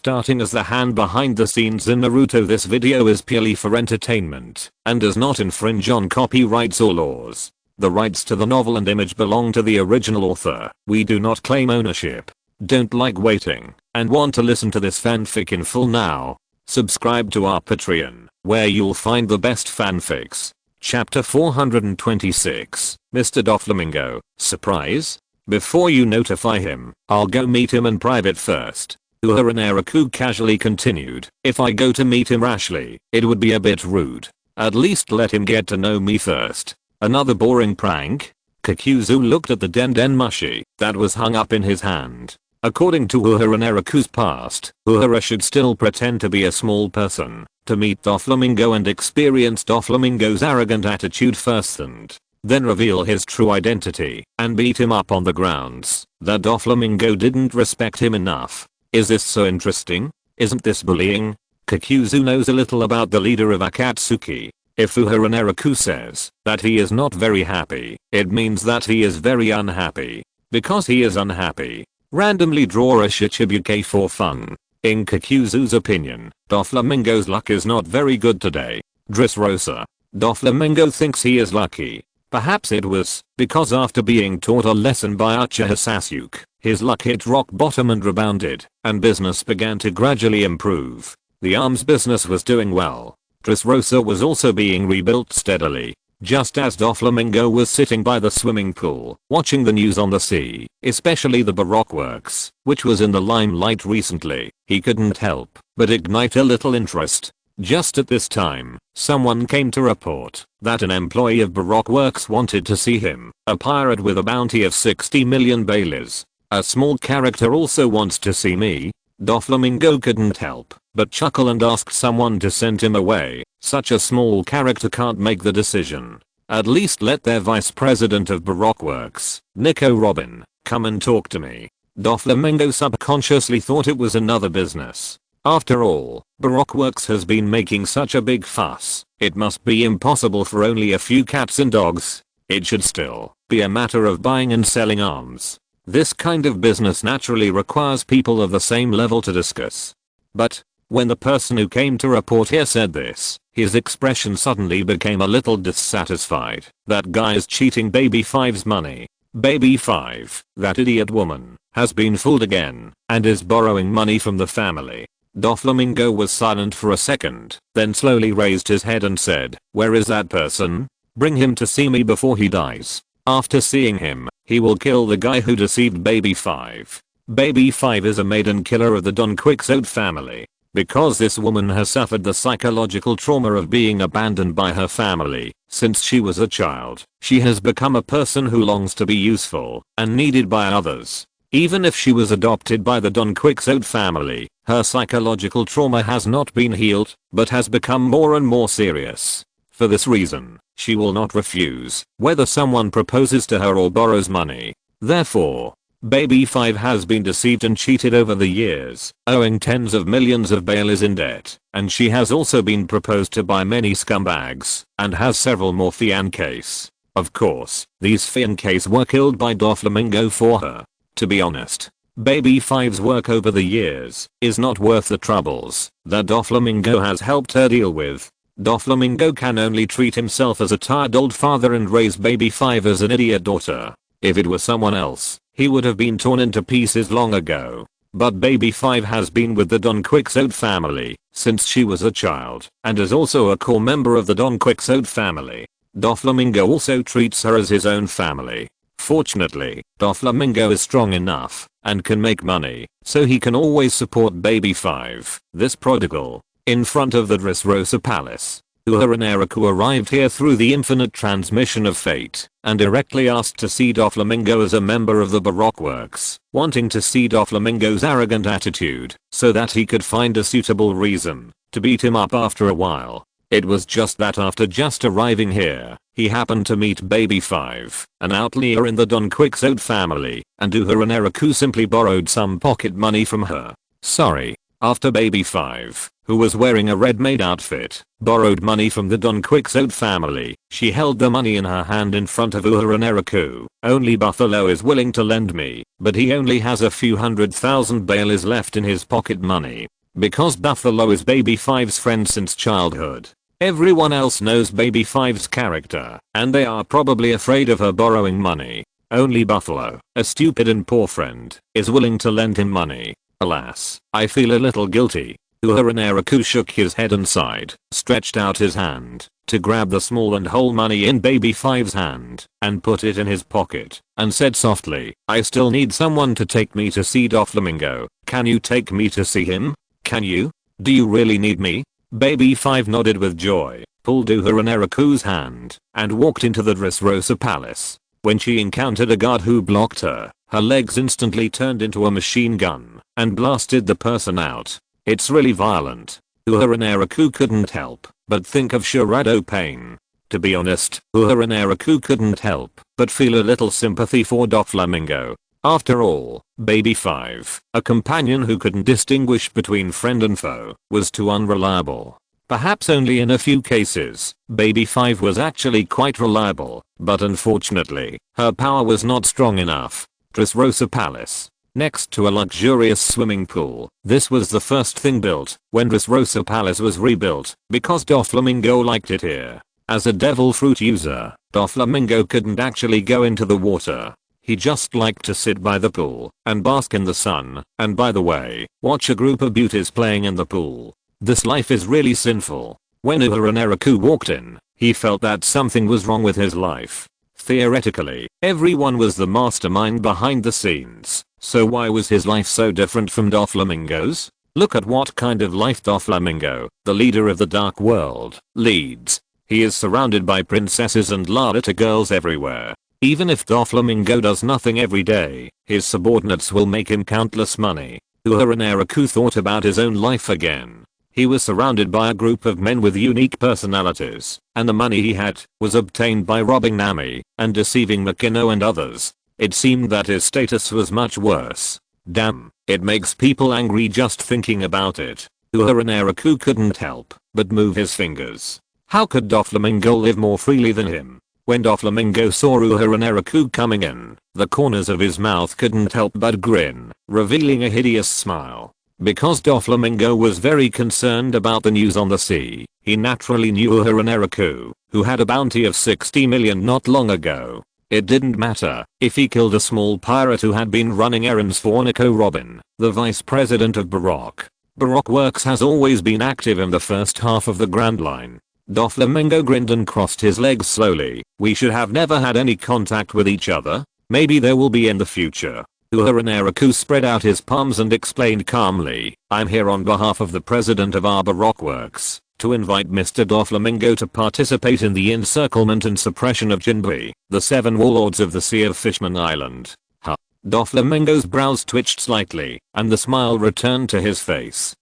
starting as the hand behind the scenes in Naruto. This video is purely for entertainment and does not infringe on copyrights or laws. The rights to the novel and image belong to the original author. We do not claim ownership. Don't like waiting and want to listen to this fanfic in full now? Subscribe to our Patreon, where you'll find the best fanfics. Chapter 426, Mr. Doflamingo, surprise? Before you notify him, I'll go meet him in private first. Uehara Naraku casually continued. If I go to meet him rashly, it would be a bit rude. At least let him get to know me first. Another boring prank? Kakuzu looked at the den mushi that was hung up in his hand. According to Uehara Naraku's past, Uehara should still pretend to be a small person to meet Doflamingo and experience Doflamingo's arrogant attitude first and then reveal his true identity and beat him up on the grounds that Doflamingo didn't respect him enough. Is this so interesting? Isn't this bullying? Kakuzu knows a little about the leader of Akatsuki. If Uehara Naraku says that he is not very happy, it means that he is very unhappy. Because he is unhappy, randomly draw a shichibuke for fun. In Kakuzu's opinion, Doflamingo's luck is not very good today. Dressrosa. Doflamingo thinks he is lucky. Perhaps it was because after being taught a lesson by Uchiha Sasuke, his luck hit rock bottom and rebounded, and business began to gradually improve. The arms business was doing well. Dressrosa was also being rebuilt steadily. Just as Doflamingo was sitting by the swimming pool, watching the news on the sea, especially the Baroque works, which was in the limelight recently, he couldn't help but ignite a little interest. Just at this time, someone came to report that an employee of Baroque Works wanted to see him, a pirate with a bounty of 60 million baileys. A small character also wants to see me. Doflamingo couldn't help but chuckle and asked someone to send him away. Such a small character can't make the decision. At least let their vice president of Baroque Works, Nico Robin, come and talk to me. Doflamingo subconsciously thought it was another business. After all, Baroque Works has been making such a big fuss. It must be impossible for only a few cats and dogs. It should still be a matter of buying and selling arms. This kind of business naturally requires people of the same level to discuss. But when the person who came to report here said this, his expression suddenly became a little dissatisfied. That guy is cheating Baby Five's money. Baby Five, that idiot woman, has been fooled again and is borrowing money from the family. Doflamingo was silent for a second, then slowly raised his head and said, "Where is that person? Bring him to see me before he dies. After seeing him, he will kill the guy who deceived Baby Five." Baby Five is a maiden killer of the Don Quixote family. Because this woman has suffered the psychological trauma of being abandoned by her family since she was a child, she has become a person who longs to be useful and needed by others. Even if she was adopted by the Don Quixote family, her psychological trauma has not been healed, but has become more and more serious. For this reason, she will not refuse whether someone proposes to her or borrows money. Therefore, Baby Five has been deceived and cheated over the years, owing tens of millions of baileys in debt, and she has also been proposed to by many scumbags, and has several more fiancés. Of course, these fiancés were killed by Doflamingo for her. To be honest, Baby Five's work over the years is not worth the troubles that Doflamingo has helped her deal with. Doflamingo can only treat himself as a tired old father and raise Baby Five as an idiot daughter. If it was someone else, he would have been torn into pieces long ago. But Baby Five has been with the Don Quixote family since she was a child and is also a core member of the Don Quixote family. Doflamingo also treats her as his own family. Fortunately, Doflamingo is strong enough and can make money, so he can always support Baby Five, this prodigal. In front of the Dressrosa Palace, Uehara Naraku arrived here through the infinite transmission of fate and directly asked to see Doflamingo as a member of the Baroque Works, wanting to see Doflamingo's arrogant attitude so that he could find a suitable reason to beat him up after a while. It was just that after just arriving here, he happened to meet Baby Five, an outlier in the Don Quixote family, and Uehara Naraku simply borrowed some pocket money from her. "Sorry, After Baby 5, who was wearing a red maid outfit, borrowed money from the Don Quixote family, she held the money in her hand in front of Uehara Naraku. Only Buffalo is willing to lend me, but he only has a few 100,000 baileys left in his pocket money. Because Buffalo is Baby 5's friend since childhood. Everyone else knows Baby 5's character, and they are probably afraid of her borrowing money. Only Buffalo, a stupid and poor friend, is willing to lend him money. Alas, I feel a little guilty. Uehara Naraku shook his head and sighed, stretched out his hand to grab the small and whole money in Baby 5's hand and put it in his pocket and said softly, I still need someone to take me to see Doflamingo. Can you take me to see him? Can you? Do you really need me? Baby 5 nodded with joy, pulled Uehara Naraku's hand and walked into the Dressrosa Palace. When she encountered a guard who blocked her, her legs instantly turned into a machine gun and blasted the person out. It's really violent. Uehara Naraku couldn't help but think of Shirado Pain. To be honest, Uehara Naraku couldn't help but feel a little sympathy for Doflamingo. After all, Baby 5, a companion who couldn't distinguish between friend and foe, was too unreliable. Perhaps only in a few cases, Baby 5 was actually quite reliable, but unfortunately, her power was not strong enough. Dressrosa Palace. Next to a luxurious swimming pool, this was the first thing built when Dressrosa Palace was rebuilt, because Doflamingo liked it here. As a devil fruit user, Doflamingo couldn't actually go into the water. He just liked to sit by the pool and bask in the sun, and by the way, watch a group of beauties playing in the pool. This life is really sinful. When Uehara Naraku walked in, he felt that something was wrong with his life. Theoretically, everyone was the mastermind behind the scenes, so why was his life so different from Doflamingo's? Look at what kind of life Doflamingo, the leader of the dark world, leads. He is surrounded by princesses and Larita girls everywhere. Even if Doflamingo does nothing every day, his subordinates will make him countless money. Uehara Naraku thought about his own life again. He was surrounded by a group of men with unique personalities, and the money he had was obtained by robbing Nami and deceiving Makino and others. It seemed that his status was much worse. Damn, it makes people angry just thinking about it. Uehara Naraku couldn't help but move his fingers. How could Doflamingo live more freely than him? When Doflamingo saw Uehara Naraku coming in, the corners of his mouth couldn't help but grin, revealing a hideous smile. Because Doflamingo was very concerned about the news on the sea, he naturally knew Uehara Naraku, who had a bounty of 60 million not long ago. It didn't matter if he killed a small pirate who had been running errands for Nico Robin, the vice president of Baroque. Baroque Works has always been active in the first half of the Grand Line. Doflamingo grinned and crossed his legs slowly. We should have never had any contact with each other. Maybe there will be in the future. Uehara Naraku spread out his palms and explained calmly, I'm here on behalf of the president of our Baroque Works to invite Mr. Doflamingo to participate in the encirclement and suppression of Jinbei, the 7 warlords of the Sea of Fishman Island. Huh. Doflamingo's brows twitched slightly, and the smile returned to his face.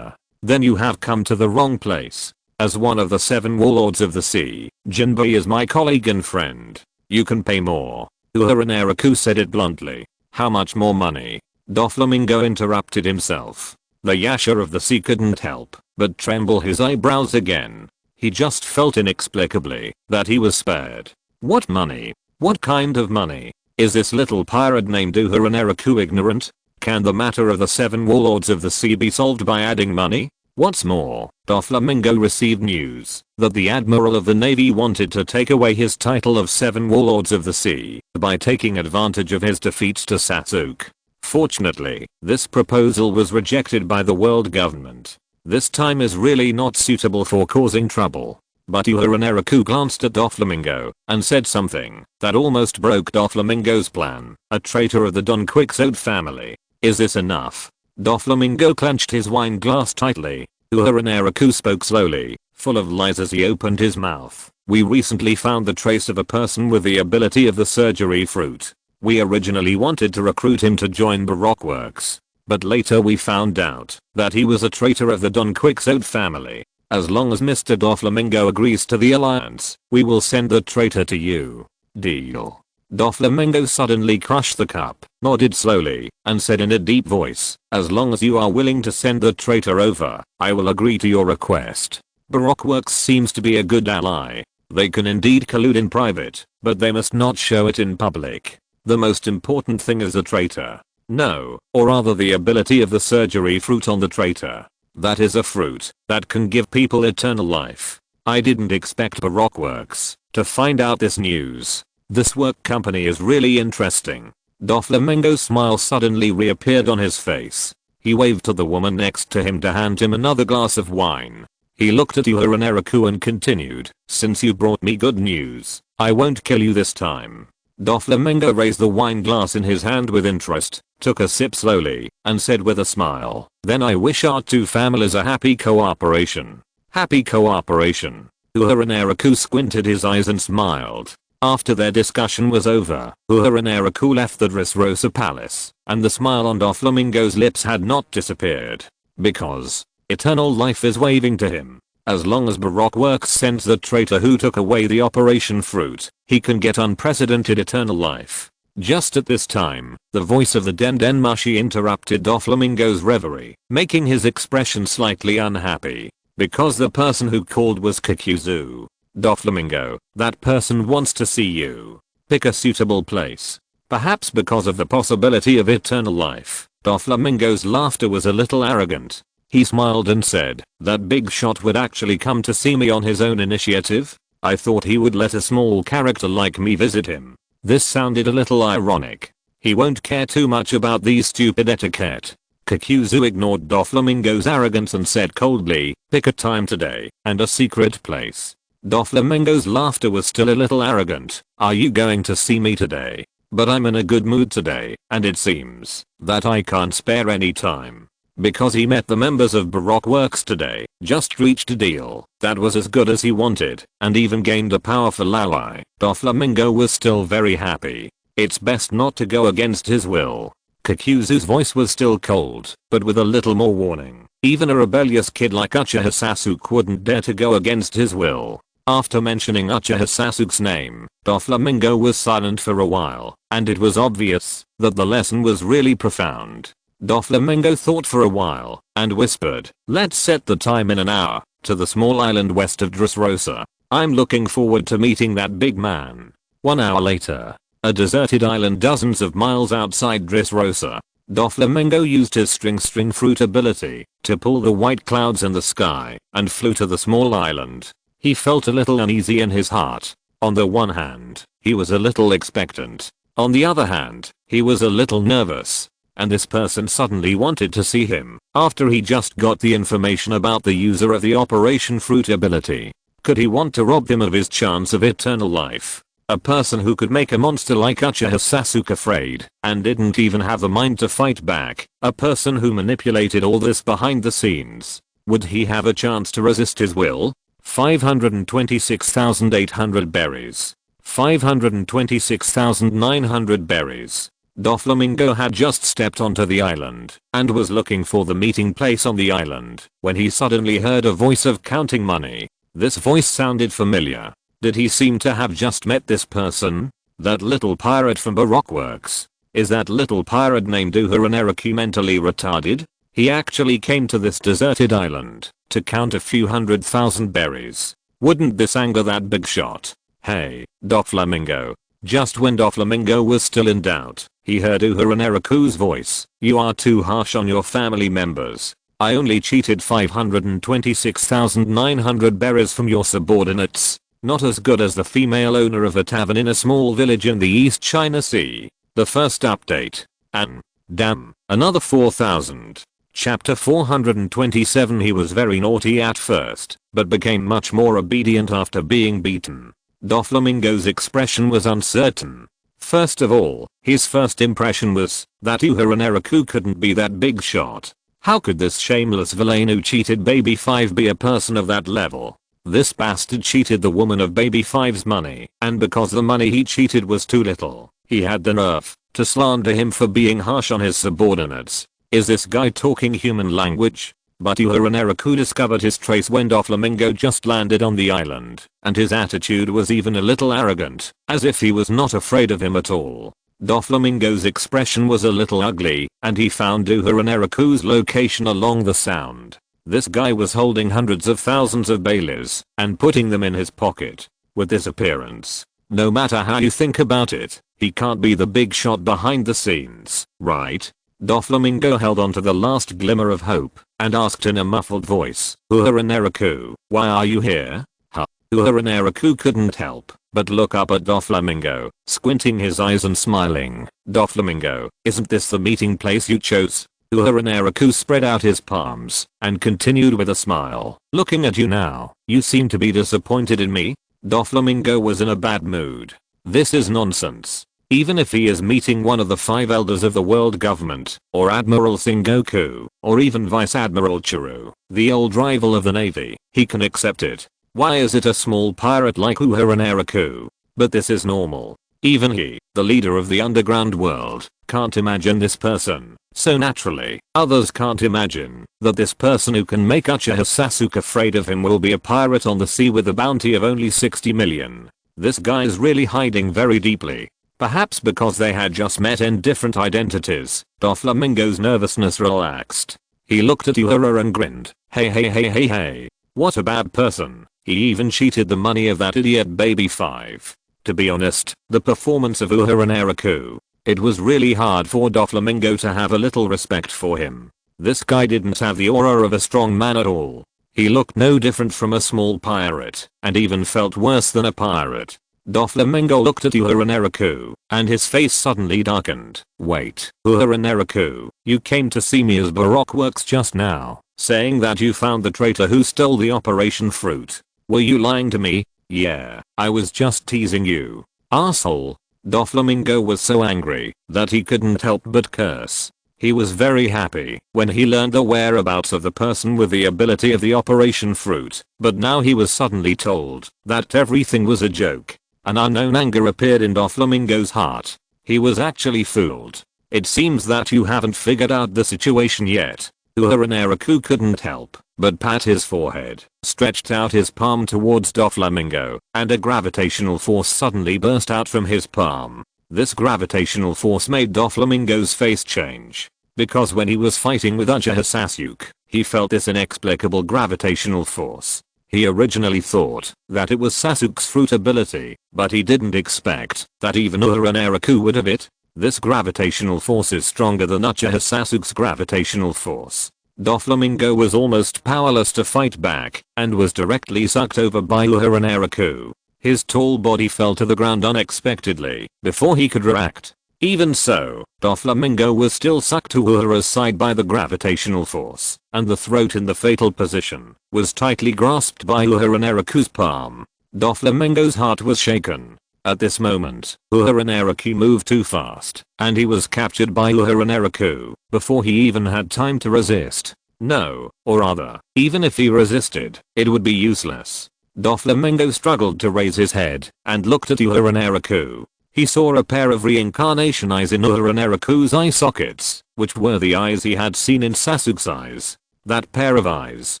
Then you have come to the wrong place. As one of the 7 warlords of the sea, Jinbei is my colleague and friend. You can pay more. Uehara Naraku said it bluntly. How much more money? Doflamingo interrupted himself. The Yasha of the sea couldn't help but tremble his eyebrows again. He just felt inexplicably that he was spared. What money? What kind of money? Is this little pirate named Uehara Naraku ignorant? Can the matter of the 7 warlords of the sea be solved by adding money? What's more, Doflamingo received news that the Admiral of the Navy wanted to take away his title of 7 Warlords of the Sea by taking advantage of his defeats to Sasuke. Fortunately, this proposal was rejected by the world government. This time is really not suitable for causing trouble. But Uehara Naraku glanced at Doflamingo and said something that almost broke Doflamingo's plan. A traitor of the Don Quixote family. Is this enough? Doflamingo clenched his wine glass tightly. Uehara Naraku spoke slowly, full of lies as he opened his mouth. We recently found the trace of a person with the ability of the surgery fruit. We originally wanted to recruit him to join Baroque Works, but later we found out that he was a traitor of the Don Quixote family. As long as Mr. Doflamingo agrees to the alliance, we will send the traitor to you. Deal. Doflamingo suddenly crushed the cup, nodded slowly, and said in a deep voice, "As long as you are willing to send the traitor over, I will agree to your request. Baroqueworks seems to be a good ally. They can indeed collude in private, but they must not show it in public. The most important thing is the traitor. No, or rather the ability of the surgery fruit on the traitor. That is a fruit that can give people eternal life. I didn't expect Baroqueworks to find out this news. This work company is really interesting." Doflamingo's smile suddenly reappeared on his face. He waved to the woman next to him to hand him another glass of wine. He looked at Uehara Naraku and continued, "Since you brought me good news, I won't kill you this time." Doflamingo raised the wine glass in his hand with interest, took a sip slowly, and said with a smile, "Then I wish our two families a happy cooperation." Happy cooperation. Uehara Naraku squinted his eyes and smiled. After their discussion was over, Uehara Naraku left the Dressrosa palace, and the smile on Doflamingo's lips had not disappeared. Because eternal life is waving to him. As long as Baroqueworks sends the traitor who took away the operation fruit, he can get unprecedented eternal life. Just at this time, the voice of the Dendenmushi interrupted Doflamingo's reverie, making his expression slightly unhappy. Because the person who called was Kakuzu. "Doflamingo, that person wants to see you. Pick a suitable place." Perhaps because of the possibility of eternal life, Doflamingo's laughter was a little arrogant. He smiled and said, "That big shot would actually come to see me on his own initiative? I thought he would let a small character like me visit him." This sounded a little ironic. He won't care too much about these stupid etiquette. Kakuzu ignored Doflamingo's arrogance and said coldly, "Pick a time today, and a secret place." Doflamingo's laughter was still a little arrogant. "Are you going to see me today? But I'm in a good mood today, and it seems that I can't spare any time." Because he met the members of Baroqueworks today, just reached a deal that was as good as he wanted, and even gained a powerful ally, Doflamingo was still very happy. It's best not to go against his will. Kakuzu's voice was still cold, but with a little more warning. Even a rebellious kid like Uchiha Sasuke wouldn't dare to go against his will. After mentioning Uchiha Sasuke's name, Doflamingo was silent for a while, and it was obvious that the lesson was really profound. Doflamingo thought for a while, and whispered, "Let's set the time in an hour, to the small island west of Dressrosa. I'm looking forward to meeting that big man." 1 hour later. A deserted island dozens of miles outside Dressrosa. Doflamingo used his string fruit ability to pull the white clouds in the sky and flew to the small island. He felt a little uneasy in his heart. On the one hand, he was a little expectant. On the other hand, he was a little nervous. And this person suddenly wanted to see him after he just got the information about the user of the Operation Fruit ability. Could he want to rob him of his chance of eternal life? A person who could make a monster like Uchiha Sasuke afraid and didn't even have the mind to fight back. A person who manipulated all this behind the scenes. Would he have a chance to resist his will? 526,800 berries. 526,900 berries. Doflamingo had just stepped onto the island and was looking for the meeting place on the island when he suddenly heard a voice of counting money. This voice sounded familiar. Did he seem to have just met this person? That little pirate from Baroqueworks. Is that little pirate named Uehara Naraku mentally retarded? He actually came to this deserted island to count a few 100,000 berries. Wouldn't this anger that big shot? Hey, Doflamingo. Just when Doflamingo was still in doubt, he heard Uehara Naraku's voice. "You are too harsh on your family members. I only cheated 526,900 berries from your subordinates. Not as good as the female owner of a tavern in a small village in the East China Sea." The first update. And damn, another 4,000. Chapter 427. He was very naughty at first, but became much more obedient after being beaten. Doflamingo's expression was uncertain. First of all, his first impression was that Uehara Naraku couldn't be that big shot. How could this shameless villain who cheated Baby 5 be a person of that level? This bastard cheated the woman of Baby 5's money, and because the money he cheated was too little, he had the nerve to slander him for being harsh on his subordinates. Is this guy talking human language? But Uehara Naraku discovered his trace when Doflamingo just landed on the island, and his attitude was even a little arrogant, as if he was not afraid of him at all. Doflamingo's expression was a little ugly, and he found Uehara Naraku's location along the sound. This guy was holding hundreds of thousands of baileys, and putting them in his pocket. With this appearance, no matter how you think about it, he can't be the big shot behind the scenes, right? Doflamingo held on to the last glimmer of hope, and asked in a muffled voice, Uehara Naraku, why are you here? Huh? Uehara Naraku couldn't help but look up at Doflamingo, squinting his eyes and smiling. Doflamingo, isn't this the meeting place you chose? Uehara Naraku spread out his palms, and continued with a smile. Looking at you now, you seem to be disappointed in me? Doflamingo was in a bad mood. This is nonsense. Even if he is meeting one of the 5 elders of the world government, or Admiral Sengoku, or even Vice Admiral Churu, the old rival of the navy, he can accept it. Why is it a small pirate like Uehara Naraku? But this is normal. Even he, the leader of the underground world, can't imagine this person. So naturally, others can't imagine that this person who can make Uchiha Sasuke afraid of him will be a pirate on the sea with a bounty of only 60 million. This guy's really hiding very deeply. Perhaps because they had just met in different identities, Doflamingo's nervousness relaxed. He looked at Uehara and grinned. Hey. What a bad person. He even cheated the money of that idiot baby 5. To be honest, the performance of Uehara Naraku, it was really hard for Doflamingo to have a little respect for him. This guy didn't have the aura of a strong man at all. He looked no different from a small pirate, and even felt worse than a pirate. Doflamingo looked at Uehara Naraku, and his face suddenly darkened. Wait, Uehara Naraku, you came to see me as Baroque Works just now, saying that you found the traitor who stole the Operation Fruit. Were you lying to me? Yeah, I was just teasing you. Asshole. Doflamingo was so angry that he couldn't help but curse. He was very happy when he learned the whereabouts of the person with the ability of the Operation Fruit, but now he was suddenly told that everything was a joke. An unknown anger appeared in Doflamingo's heart. He was actually fooled. It seems that you haven't figured out the situation yet. Uehara Naraku couldn't help but pat his forehead, stretched out his palm towards Doflamingo, and a gravitational force suddenly burst out from his palm. This gravitational force made Doflamingo's face change, because when he was fighting with Uchiha Sasuke, he felt this inexplicable gravitational force. He originally thought that it was Sasuke's fruit ability, but he didn't expect that even Uehara Naraku would have it. This gravitational force is stronger than Uchiha Sasuke's gravitational force. Doflamingo was almost powerless to fight back, and was directly sucked over by Uehara Naraku. His tall body fell to the ground unexpectedly, before he could react. Even so, Doflamingo was still sucked to Uehara's side by the gravitational force, and the throat in the fatal position was tightly grasped by Uehara Naraku's palm. Doflamingo's heart was shaken. At this moment, Uehara Naraku moved too fast, and he was captured by Uehara Naraku before he even had time to resist. No, or rather, even if he resisted, it would be useless. Doflamingo struggled to raise his head and looked at Uehara Naraku. He saw a pair of reincarnation eyes in Uehara Naraku's eye sockets, which were the eyes he had seen in Sasuke's eyes. That pair of eyes.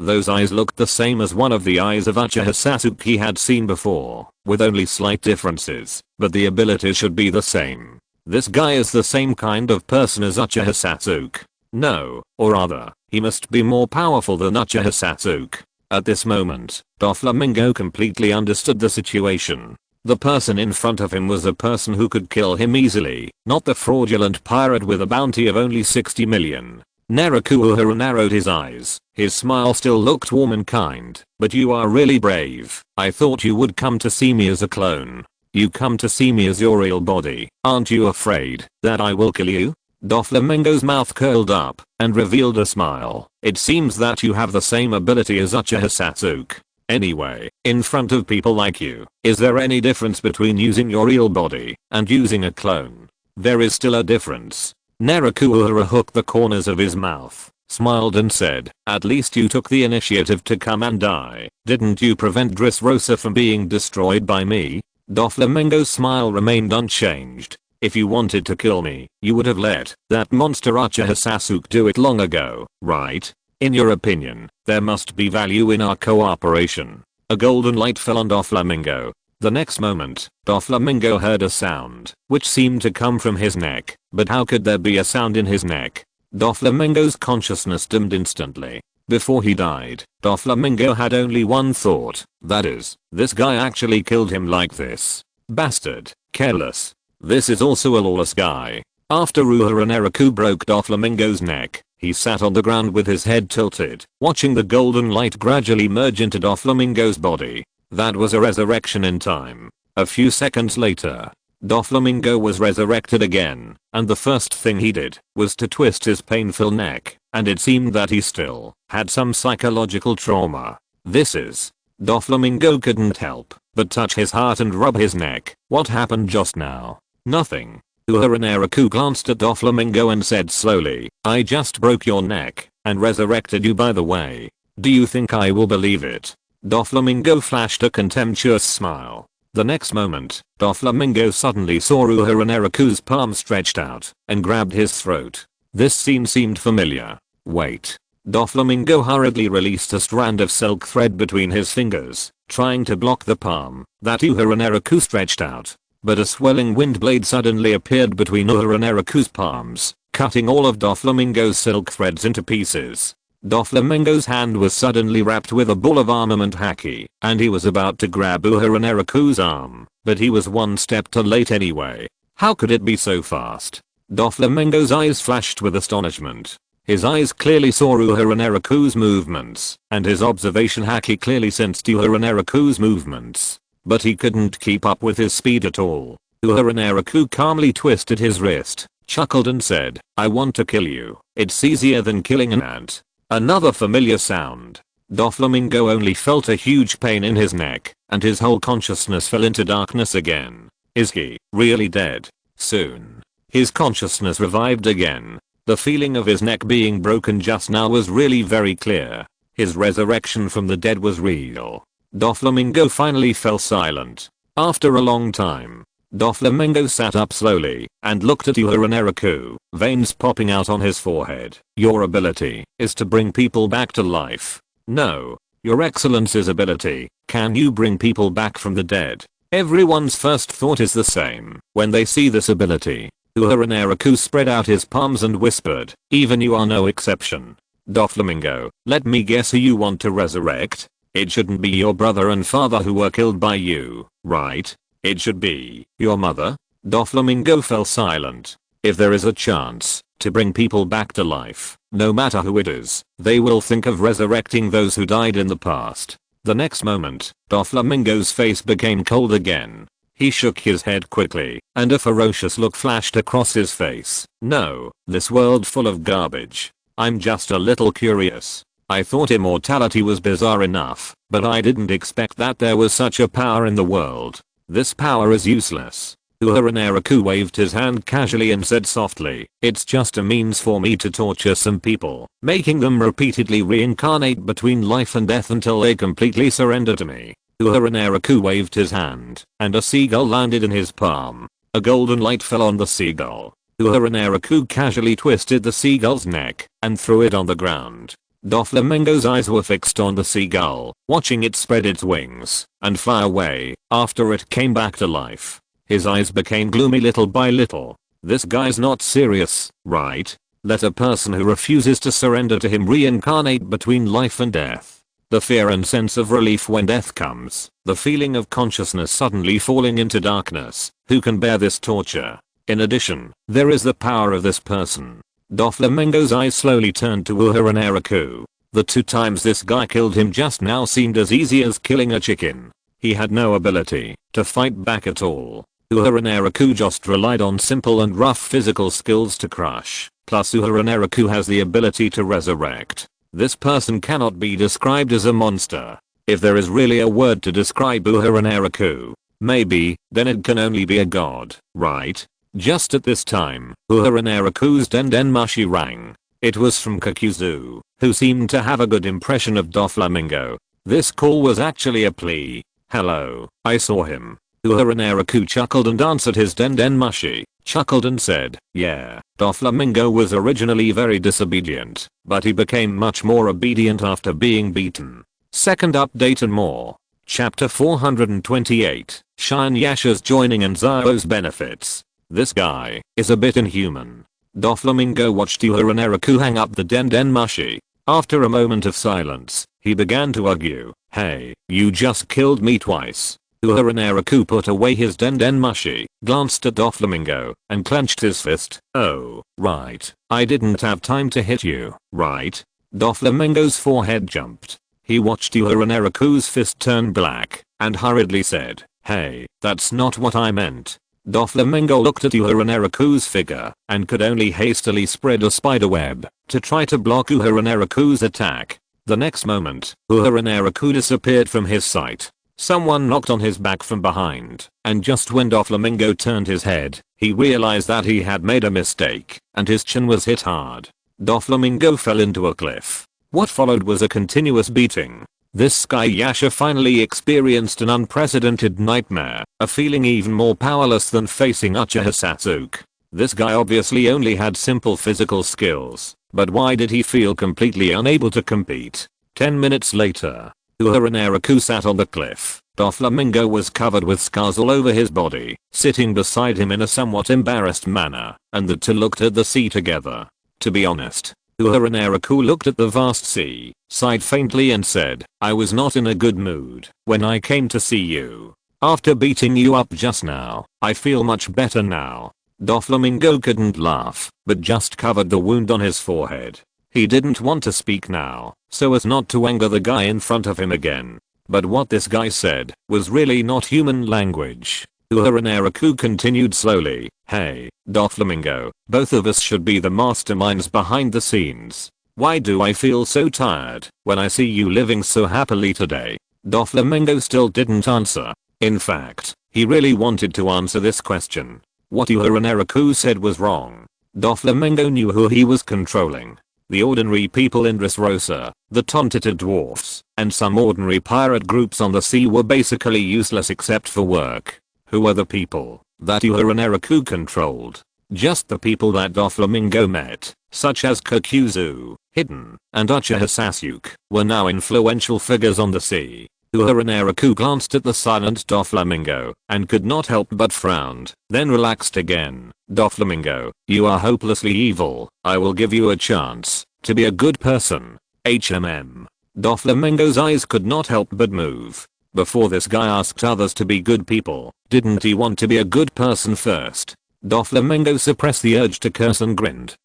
Those eyes looked the same as one of the eyes of Uchiha Sasuke he had seen before, with only slight differences, but the abilities should be the same. This guy is the same kind of person as Uchiha Sasuke. No, or rather, he must be more powerful than Uchiha Sasuke. At this moment, Doflamingo completely understood the situation. The person in front of him was a person who could kill him easily, not the fraudulent pirate with a bounty of only 60 million. Naraku Uehara narrowed his eyes. His smile still looked warm and kind. But you are really brave. I thought you would come to see me as a clone. You come to see me as your real body. Aren't you afraid that I will kill you? Doflamingo's mouth curled up and revealed a smile. It seems that you have the same ability as Uchiha Sasuke. Anyway, in front of people like you, is there any difference between using your real body and using a clone? There is still a difference. Naraku Uehara hooked the corners of his mouth, smiled and said, at least you took the initiative to come and die. Didn't you prevent Dressrosa from being destroyed by me? Doflamingo's smile remained unchanged. If you wanted to kill me, you would have let that monster Uchiha Sasuke do it long ago, right? In your opinion, there must be value in our cooperation. A golden light fell on Doflamingo. The next moment, Doflamingo heard a sound, which seemed to come from his neck. But how could there be a sound in his neck? Doflamingo's consciousness dimmed instantly. Before he died, Doflamingo had only one thought, that is, this guy actually killed him like this. Bastard. Careless. This is also a lawless guy. After Uehara Naraku broke Doflamingo's neck, he sat on the ground with his head tilted, watching the golden light gradually merge into Doflamingo's body. That was a resurrection in time. A few seconds later, Doflamingo was resurrected again, and the first thing he did was to twist his painful neck, and it seemed that he still had some psychological trauma. Doflamingo couldn't help but touch his heart and rub his neck. What happened just now? Nothing. Uehara Naraku glanced at Doflamingo and said slowly, I just broke your neck and resurrected you, by the way. Do you think I will believe it? Doflamingo flashed a contemptuous smile. The next moment, Doflamingo suddenly saw Uehara Naraku's palm stretched out and grabbed his throat. This scene seemed familiar. Wait. Doflamingo hurriedly released a strand of silk thread between his fingers, trying to block the palm that Uehara Naraku stretched out. But a swelling wind blade suddenly appeared between Uehara Naraku's palms, cutting all of Doflamingo's silk threads into pieces. Doflamingo's hand was suddenly wrapped with a ball of armament haki, and he was about to grab Uehara Naraku's arm, but he was one step too late anyway. How could it be so fast? Doflamingo's eyes flashed with astonishment. His eyes clearly saw Uehara Naraku's movements, and his observation haki clearly sensed Uehara Naraku's movements. But he couldn't keep up with his speed at all. Uehara Naraku calmly twisted his wrist, chuckled and said, I want to kill you. It's easier than killing an ant. Another familiar sound. Doflamingo only felt a huge pain in his neck, and his whole consciousness fell into darkness again. Is he really dead? Soon. His consciousness revived again. The feeling of his neck being broken just now was really very clear. His resurrection from the dead was real. Doflamingo finally fell silent. After a long time, Doflamingo sat up slowly and looked at Uehara Naraku, veins popping out on his forehead. Your ability is to bring people back to life. No. Your Excellency's ability. Can you bring people back from the dead? Everyone's first thought is the same when they see this ability. Uehara Naraku spread out his palms and whispered, even you are no exception. Doflamingo, let me guess who you want to resurrect? It shouldn't be your brother and father who were killed by you, right? It should be your mother? Doflamingo fell silent. If there is a chance to bring people back to life, no matter who it is, they will think of resurrecting those who died in the past. The next moment, Doflamingo's face became cold again. He shook his head quickly, and a ferocious look flashed across his face. No, this world full of garbage. I'm just a little curious. I thought immortality was bizarre enough, but I didn't expect that there was such a power in the world. This power is useless. Uehara Naraku waved his hand casually and said softly, it's just a means for me to torture some people, making them repeatedly reincarnate between life and death until they completely surrender to me. Uehara Naraku waved his hand, and a seagull landed in his palm. A golden light fell on the seagull. Uehara Naraku casually twisted the seagull's neck and threw it on the ground. Doflamingo's eyes were fixed on the seagull, watching it spread its wings and fly away after it came back to life. His eyes became gloomy little by little. This guy's not serious, right? Let a person who refuses to surrender to him reincarnate between life and death. The fear and sense of relief when death comes. The feeling of consciousness suddenly falling into darkness. Who can bear this torture? In addition, there is the power of this person. Doflamingo's eyes slowly turned to Uehara Naraku. The 2 times this guy killed him just now seemed as easy as killing a chicken. He had no ability to fight back at all. Uehara Naraku just relied on simple and rough physical skills to crush. Plus Uehara Naraku has the ability to resurrect. This person cannot be described as a monster. If there is really a word to describe Uehara Naraku, maybe, then it can only be a god, right? Just at this time, Uehara Naraku's Dendenmushi rang. It was from Kakuzu, who seemed to have a good impression of Doflamingo. This call was actually a plea. Hello, I saw him. Uehara Naraku chuckled and answered his Dendenmushi. chuckled and said, yeah, Doflamingo was originally very disobedient, but he became much more obedient after being beaten. Second update and more. Chapter 428, Yasha's joining and Zio's benefits. This guy is a bit inhuman. Doflamingo watched Uehara Naraku hang up the den mushi. After a moment of silence, he began to argue, hey, you just killed me twice. Uehara Naraku put away his den mushi, glanced at Doflamingo, and clenched his fist. Oh, right. I didn't have time to hit you, right? Doflamingo's forehead jumped. He watched Uehara Naraku's fist turn black, and hurriedly said, hey, that's not what I meant. Doflamingo looked at Uehara Naraku's figure, and could only hastily spread a spiderweb to try to block Uehara Naraku's attack. The next moment, Uehara Naraku disappeared from his sight. Someone knocked on his back from behind, and just when Doflamingo turned his head, he realized that he had made a mistake, and his chin was hit hard. Doflamingo fell into a cliff. What followed was a continuous beating. This guy Yasha finally experienced an unprecedented nightmare, a feeling even more powerless than facing Uchiha Sasuke. This guy obviously only had simple physical skills, but why did he feel completely unable to compete? 10 minutes later, Uehara Naraku sat on the cliff. Doflamingo was covered with scars all over his body, sitting beside him in a somewhat embarrassed manner, and the two looked at the sea together. To be honest, Uehara Naraku looked at the vast sea, sighed faintly and said, I was not in a good mood when I came to see you. After beating you up just now, I feel much better now. Doflamingo couldn't laugh, but just covered the wound on his forehead. He didn't want to speak now, so as not to anger the guy in front of him again. But what this guy said was really not human language. Uehara Naraku continued slowly, hey, Doflamingo, both of us should be the masterminds behind the scenes. Why do I feel so tired when I see you living so happily today? Doflamingo still didn't answer. In fact, he really wanted to answer this question. What Uehara Naraku said was wrong. Doflamingo knew who he was controlling. The ordinary people in Dressrosa, the tontated dwarfs, and some ordinary pirate groups on the sea were basically useless except for work. Who were the people that Uehara Naraku controlled? Just the people that Doflamingo met, such as Kokuzu, Hidden, and Uchiha Sasuke, were now influential figures on the sea. Uehara Naraku glanced at the silent Doflamingo, and could not help but frowned, then relaxed again. Doflamingo, you are hopelessly evil. I will give you a chance to be a good person. Doflamingo's eyes could not help but move. Before this guy asked others to be good people, didn't he want to be a good person first? Doflamingo suppressed the urge to curse and grinned.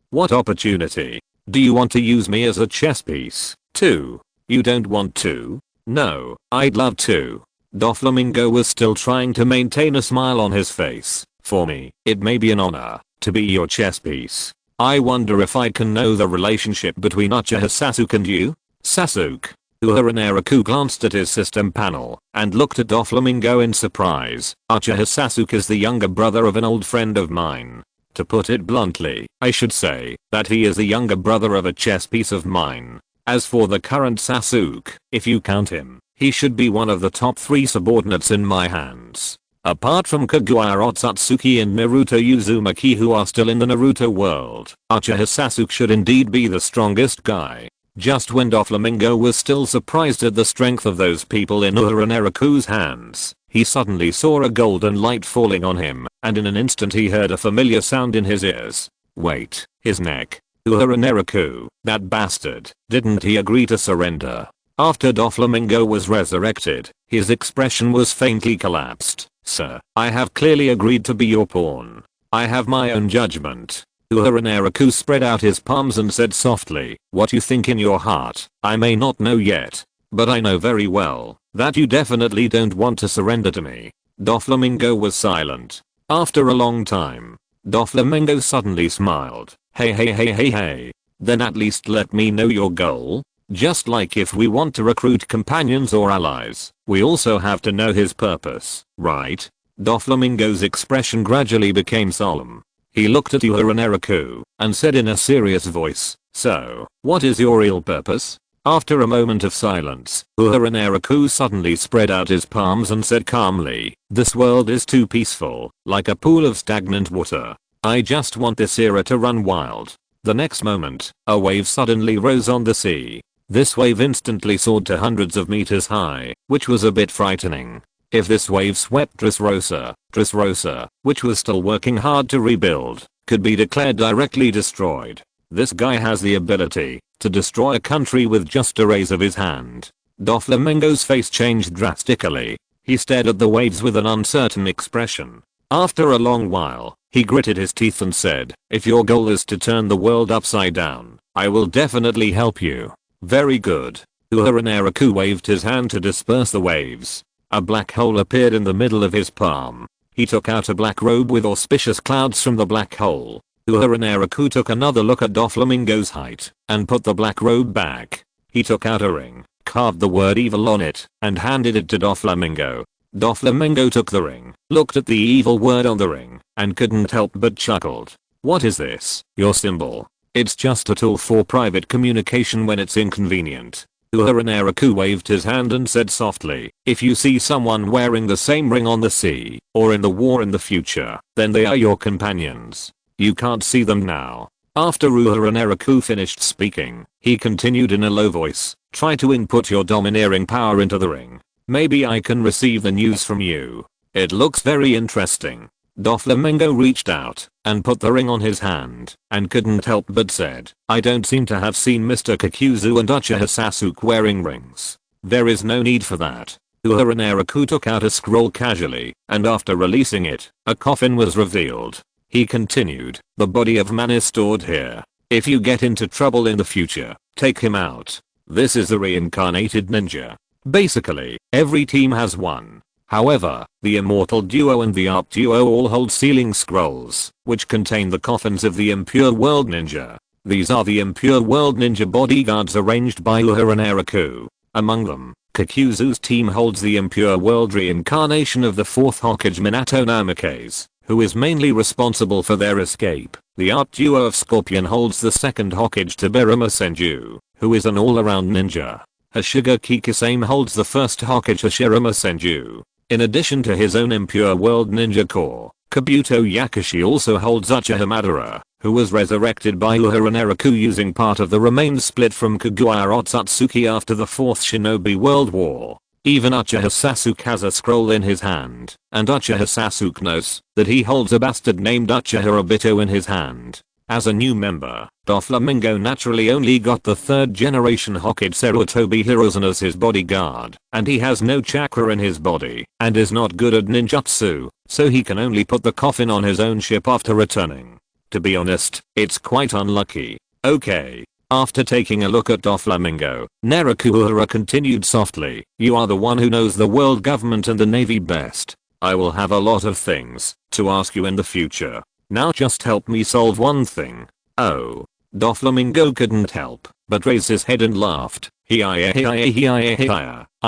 What opportunity? Do you want to use me as a chess piece, too? You don't want to? No, I'd love to. Doflamingo was still trying to maintain a smile on his face. For me, it may be an honor to be your chess piece. I wonder if I can know the relationship between Uchiha Sasuke and you? Sasuke. Uehara Naraku glanced at his system panel and looked at Doflamingo in surprise. Uchiha Sasuke is the younger brother of an old friend of mine. To put it bluntly, I should say that he is the younger brother of a chess piece of mine. As for the current Sasuke, if you count him, he should be one of the top 3 subordinates in my hands. Apart from Kaguya Otsutsuki and Naruto Uzumaki who are still in the Naruto world, Uchiha Sasuke should indeed be the strongest guy. Just when Doflamingo was still surprised at the strength of those people in Uehara Naraku's hands, he suddenly saw a golden light falling on him, and in an instant he heard a familiar sound in his ears. Wait, his neck. Uehara Naraku, that bastard, didn't he agree to surrender? After Doflamingo was resurrected, his expression was faintly collapsed. Sir, I have clearly agreed to be your pawn. I have my own judgment. Uehara Naraku spread out his palms and said softly, what you think in your heart, I may not know yet, but I know very well that you definitely don't want to surrender to me. Doflamingo was silent. After a long time, Doflamingo suddenly smiled. Hey. Then at least let me know your goal. Just like if we want to recruit companions or allies, we also have to know his purpose, right? Doflamingo's expression gradually became solemn. He looked at Uehara Naraku and said in a serious voice, so, what is your real purpose? After a moment of silence, Uehara Naraku suddenly spread out his palms and said calmly, "This world is too peaceful, like a pool of stagnant water. I just want this era to run wild." The next moment, a wave suddenly rose on the sea. This wave instantly soared to hundreds of meters high, which was a bit frightening. If this wave swept Dressrosa, which was still working hard to rebuild, could be declared directly destroyed. This guy has the ability to destroy a country with just a raise of his hand. Doflamingo's face changed drastically. He stared at the waves with an uncertain expression. After a long while, he gritted his teeth and said, "If your goal is to turn the world upside down, I will definitely help you." "Very good." Uehara Naraku waved his hand to disperse the waves. A black hole appeared in the middle of his palm. He took out a black robe with auspicious clouds from the black hole. Uehara Naraku took another look at Doflamingo's height and put the black robe back. He took out a ring, carved the word evil on it, and handed it to Doflamingo. Doflamingo took the ring, looked at the evil word on the ring, and couldn't help but chuckled. "What is this? Your symbol?" "It's just a tool for private communication when it's inconvenient." Uehara Naraku waved his hand and said softly, "If you see someone wearing the same ring on the sea, or in the war in the future, then they are your companions. You can't see them now." After Uehara Naraku finished speaking, he continued in a low voice, "Try to input your domineering power into the ring. Maybe I can receive the news from you. It looks very interesting." Doflamingo reached out and put the ring on his hand and couldn't help but said, "I don't seem to have seen Mr. Kakuzu and Uchiha Sasuke wearing rings. There is no need for that." Uehara Naraku took out a scroll casually, and after releasing it, a coffin was revealed. He continued, "The body of man is stored here. If you get into trouble in the future, take him out. This is the reincarnated ninja. Basically, every team has one. However, the immortal duo and the arc duo all hold sealing scrolls, which contain the coffins of the impure world ninja. These are the impure world ninja bodyguards arranged by Uehara Naraku. Among them, Kakuzu's team holds the impure world reincarnation of the fourth Hokage Minato Namikaze, who is mainly responsible for their escape. The art duo of Scorpion holds the second Hokage Tobirama Senju, who is an all-around ninja. Hashiga Kikisame holds the first Hokage Hashirama Senju. In addition to his own impure world ninja core, Kabuto Yakushi also holds Uchiha Madara, who was resurrected by Uehara Naraku using part of the remains split from Kaguya Otsutsuki after the fourth Shinobi World War. Even Uchiha Sasuke has a scroll in his hand, and Uchiha Sasuke knows that he holds a bastard named Uchiha Obito in his hand. As a new member, Doflamingo naturally only got the third generation Hokage Sarutobi Hiruzen as his bodyguard, and he has no chakra in his body, and is not good at ninjutsu, so he can only put the coffin on his own ship after returning. To be honest, it's quite unlucky. Okay. After taking a look at Doflamingo, Naraku Uehara continued softly, "You are the one who knows the world government and the navy best. I will have a lot of things to ask you in the future. Now just help me solve one thing." "Oh." Doflamingo couldn't help but raise his head and laughed.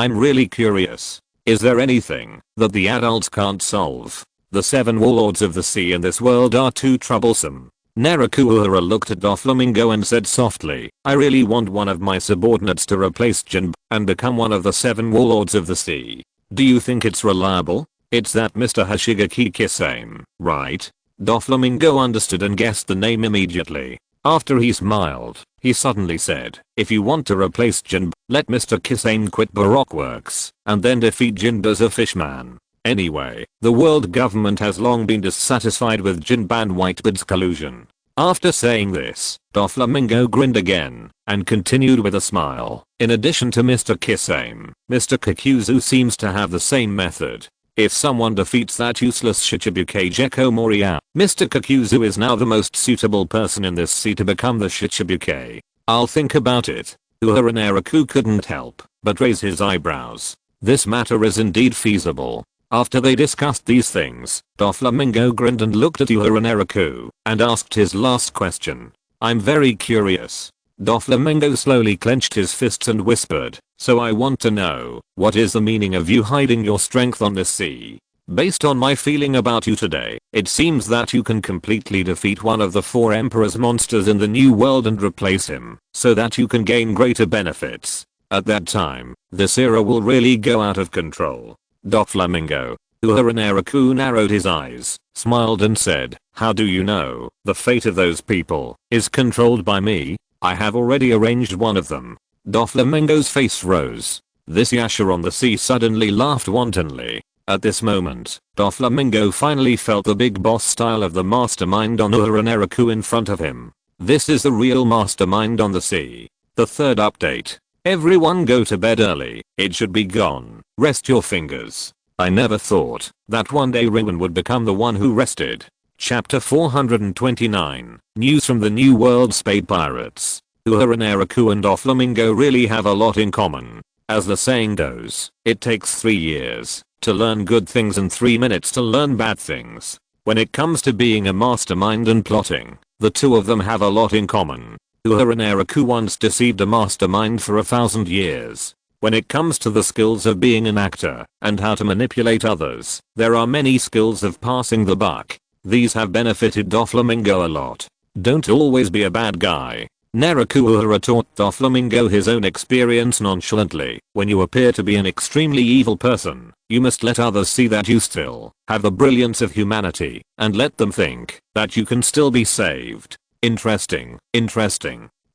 "I'm really curious. Is there anything that the adults can't solve? The 7 warlords of the sea in this world are too troublesome." Naraku Uehara looked at Doflamingo and said softly, "I really want one of my subordinates to replace Jinbe and become one of the 7 warlords of the sea. Do you think it's reliable? It's that Mr. Hashiga Kikisame, right?" Doflamingo understood and guessed the name immediately. After he smiled, he suddenly said, "If you want to replace Jinbe, let Mr. Kisame quit Baroque Works, and then defeat Jinbe as a fishman. Anyway, the world government has long been dissatisfied with Jinbe and Whitebeard's collusion." After saying this, Doflamingo grinned again, and continued with a smile. "In addition to Mr. Kisame, Mr. Kakuzu seems to have the same method. If someone defeats that useless Shichibuke Gekko Moria, Mr. Kakuzu is now the most suitable person in this sea to become the Shichibuke. I'll think about it." Uehara Naraku couldn't help but raise his eyebrows. This matter is indeed feasible. After they discussed these things, Doflamingo grinned and looked at Uehara Naraku and asked his last question. "I'm very curious." Doflamingo slowly clenched his fists and whispered, "So I want to know, what is the meaning of you hiding your strength on this sea?" Based on my feeling about you today, it seems that you can completely defeat one of the 4 Emperor's monsters in the new world and replace him, so that you can gain greater benefits. At that time, this era will really go out of control. Doflamingo Uehara Naraku narrowed his eyes, smiled and said, "How do you know? The fate of those people is controlled by me. I have already arranged one of them." Doflamingo's face rose. This Yasha on the sea suddenly laughed wantonly. At this moment, Doflamingo finally felt the big boss style of the mastermind on Uehara Naraku in front of him. This is the real mastermind on the sea. The third update. Everyone go to bed early. It should be gone. Rest your fingers. I never thought that one day Riven would become the one who rested. Chapter 429. News from the New World Spade Pirates. Uehara Naraku and Doflamingo really have a lot in common. As the saying goes, it takes 3 years to learn good things and 3 minutes to learn bad things. When it comes to being a mastermind and plotting, the two of them have a lot in common. Uehara Naraku once deceived a mastermind for 1,000 years. When it comes to the skills of being an actor and how to manipulate others, there are many skills of passing the buck. These have benefited Doflamingo a lot. Don't always be a bad guy. Naraku Uehara taught Doflamingo his own experience nonchalantly. When you appear to be an extremely evil person, you must let others see that you still have the brilliance of humanity and let them think that you can still be saved. Interesting.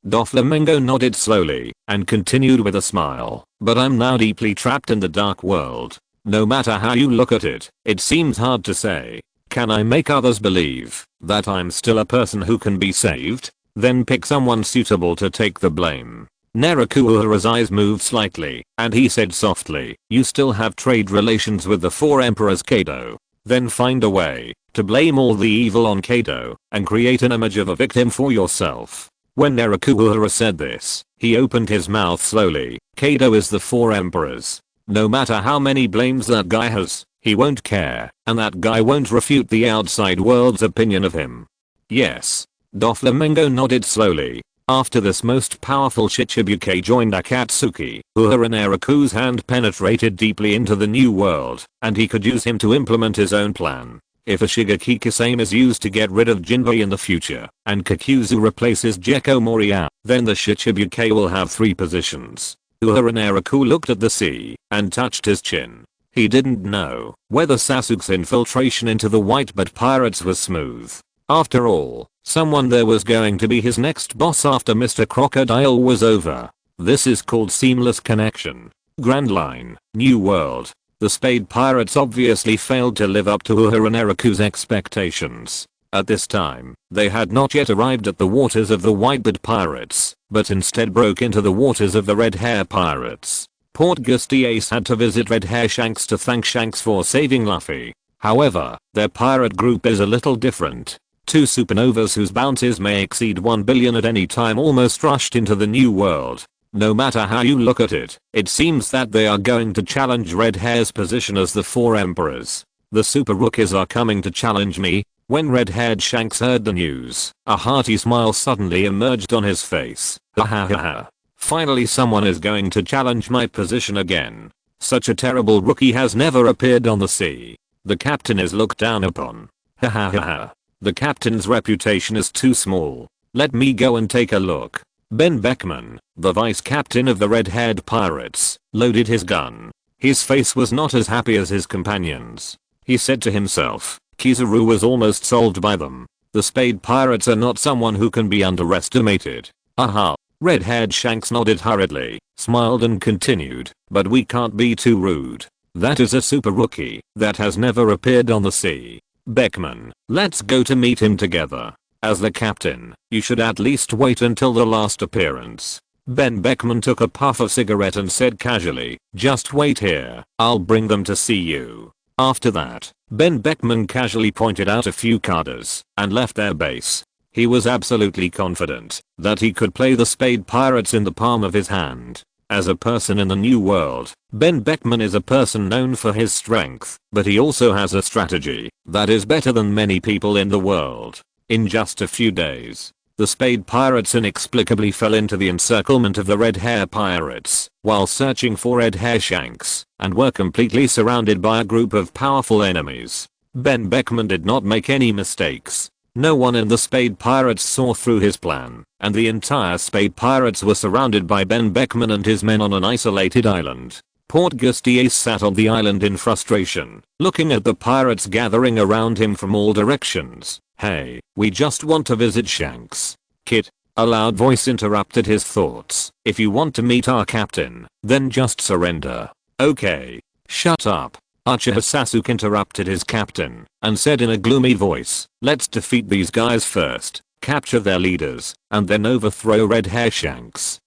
Doflamingo nodded slowly and continued with a smile. But I'm now deeply trapped in the dark world. No matter how you look at it, it seems hard to say. Can I make others believe that I'm still a person who can be saved? Then pick someone suitable to take the blame. Naraku Uehara's eyes moved slightly, and he said softly, "You still have trade relations with the 4 Emperors Kado. Then find a way to blame all the evil on Kado and create an image of a victim for yourself." When Naraku Uehara said this, he opened his mouth slowly. Kado is the 4 Emperors. No matter how many blames that guy has, he won't care, and that guy won't refute the outside world's opinion of him. Yes. Doflamingo nodded slowly. After this most powerful Shichibuke joined Akatsuki, Uehara Naraku's hand penetrated deeply into the new world, and he could use him to implement his own plan. If a Shigeki Kisame is used to get rid of Jinbei in the future, and Kakuzu replaces Gekko Moria, then the Shichibuke will have 3 positions. Uehara Naraku looked at the sea, and touched his chin. He didn't know whether Sasuke's infiltration into the Whitebird Pirates was smooth. After all, someone there was going to be his next boss after Mr. Crocodile was over. This is called seamless connection. Grand Line, New World. The Spade Pirates obviously failed to live up to Uehara Naraku's expectations. At this time, they had not yet arrived at the waters of the Whitebird Pirates, but instead broke into the waters of the Red Hair Pirates. Port Gustiace had to visit Red Hair Shanks to thank Shanks for saving Luffy. However, their pirate group is a little different. 2 supernovas whose bounties may exceed 1 billion at any time almost rushed into the new world. No matter how you look at it, it seems that they are going to challenge Red Hair's position as the 4 Emperors. The super rookies are coming to challenge me. When red-haired Shanks heard the news, a hearty smile suddenly emerged on his face. Ha ha ha ha. Finally someone is going to challenge my position again. Such a terrible rookie has never appeared on the sea. The captain is looked down upon. Ha ha ha ha. The captain's reputation is too small. Let me go and take a look. Ben Beckman, the vice captain of the red-haired pirates, loaded his gun. His face was not as happy as his companions. He said to himself, Kizaru was almost solved by them. The Spade Pirates are not someone who can be underestimated. Aha. Red-haired Shanks nodded hurriedly, smiled and continued, but we can't be too rude. That is a super rookie that has never appeared on the sea. Beckman, let's go to meet him together. As the captain, you should at least wait until the last appearance. Ben Beckman took a puff of cigarette and said casually, just wait here, I'll bring them to see you. After that, Ben Beckman casually pointed out a few cadres and left their base. He was absolutely confident that he could play the Spade Pirates in the palm of his hand. As a person in the new world, Ben Beckman is a person known for his strength, but he also has a strategy that is better than many people in the world. In just a few days, The Spade Pirates inexplicably fell into the encirclement of the Red Hair Pirates while searching for Red Hair Shanks and were completely surrounded by a group of powerful enemies. Ben Beckman did not make any mistakes. No one in the Spade Pirates saw through his plan, and the entire Spade Pirates were surrounded by Ben Beckman and his men on an isolated island. Portgas Ace sat on the island in frustration, looking at the pirates gathering around him from all directions. "Hey, we just want to visit Shanks." "Kid," a loud voice interrupted his thoughts. "If you want to meet our captain, then just surrender." "Okay." "Shut up." Uchiha Sasuke interrupted his captain and said in a gloomy voice, "Let's defeat these guys first, capture their leaders, and then overthrow Red Hair Shanks."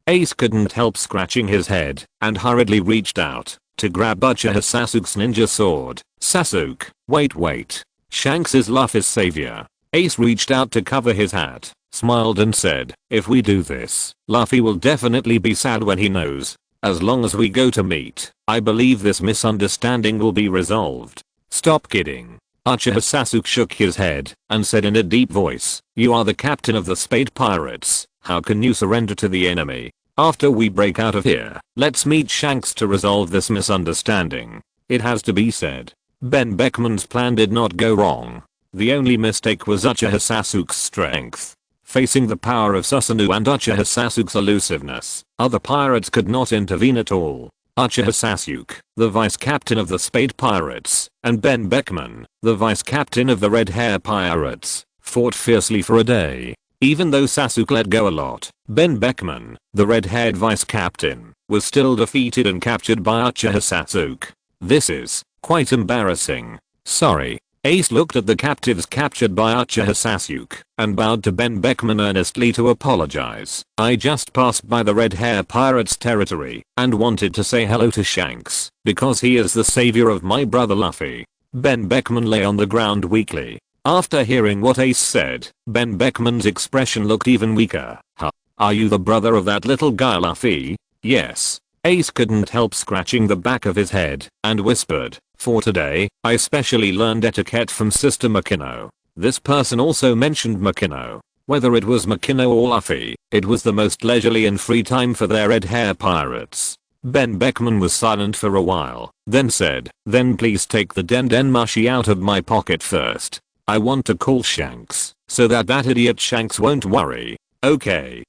Ace couldn't help scratching his head and hurriedly reached out to grab Uchiha Sasuke's ninja sword. "Sasuke, wait. Shanks is Luffy's savior." Ace reached out to cover his hat, smiled and said, "If we do this, Luffy will definitely be sad when he knows. As long as we go to meet, I believe this misunderstanding will be resolved." "Stop kidding." Uchiha Sasuke shook his head and said in a deep voice, "You are the captain of the Spade Pirates. How can you surrender to the enemy? After we break out of here, let's meet Shanks to resolve this misunderstanding." It has to be said, Ben Beckman's plan did not go wrong. The only mistake was Uchiha Sasuke's strength. Facing the power of Susanoo and Uchiha Sasuke's elusiveness, other pirates could not intervene at all. Uchiha Sasuke, the vice captain of the Spade Pirates, and Ben Beckman, the vice captain of the Red Hair Pirates, fought fiercely for a day. Even though Sasuke let go a lot, Ben Beckman, the red-haired vice captain, was still defeated and captured by Uchiha Sasuke. "This is quite embarrassing. Sorry." Ace looked at the captives captured by Uchiha Sasuke and bowed to Ben Beckman earnestly to apologize. "I just passed by the Red Hair Pirates territory and wanted to say hello to Shanks because he is the savior of my brother Luffy." Ben Beckman lay on the ground weakly. After hearing what Ace said, Ben Beckman's expression looked even weaker. "Huh? Are you the brother of that little guy Luffy?" "Yes." Ace couldn't help scratching the back of his head and whispered, "For today, I specially learned etiquette from Sister Makino." This person also mentioned Makino. Whether it was Makino or Luffy, it was the most leisurely and free time for their Red Hair Pirates. Ben Beckman was silent for a while, then said, "Then please take the Den Mushi out of my pocket first. I want to call Shanks, so that idiot Shanks won't worry." Okay.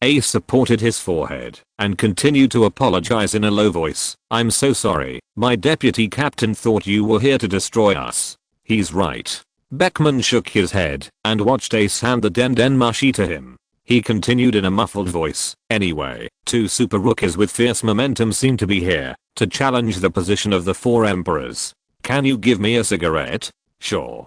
Ace supported his forehead and continued to apologize in a low voice. "I'm so sorry, my deputy captain thought you were here to destroy us." "He's right." Beckman shook his head and watched Ace hand the Den Mushi to him. He continued in a muffled voice, "Anyway, 2 super rookies with fierce momentum seem to be here to challenge the position of the 4 emperors. Can you give me a cigarette?" Sure.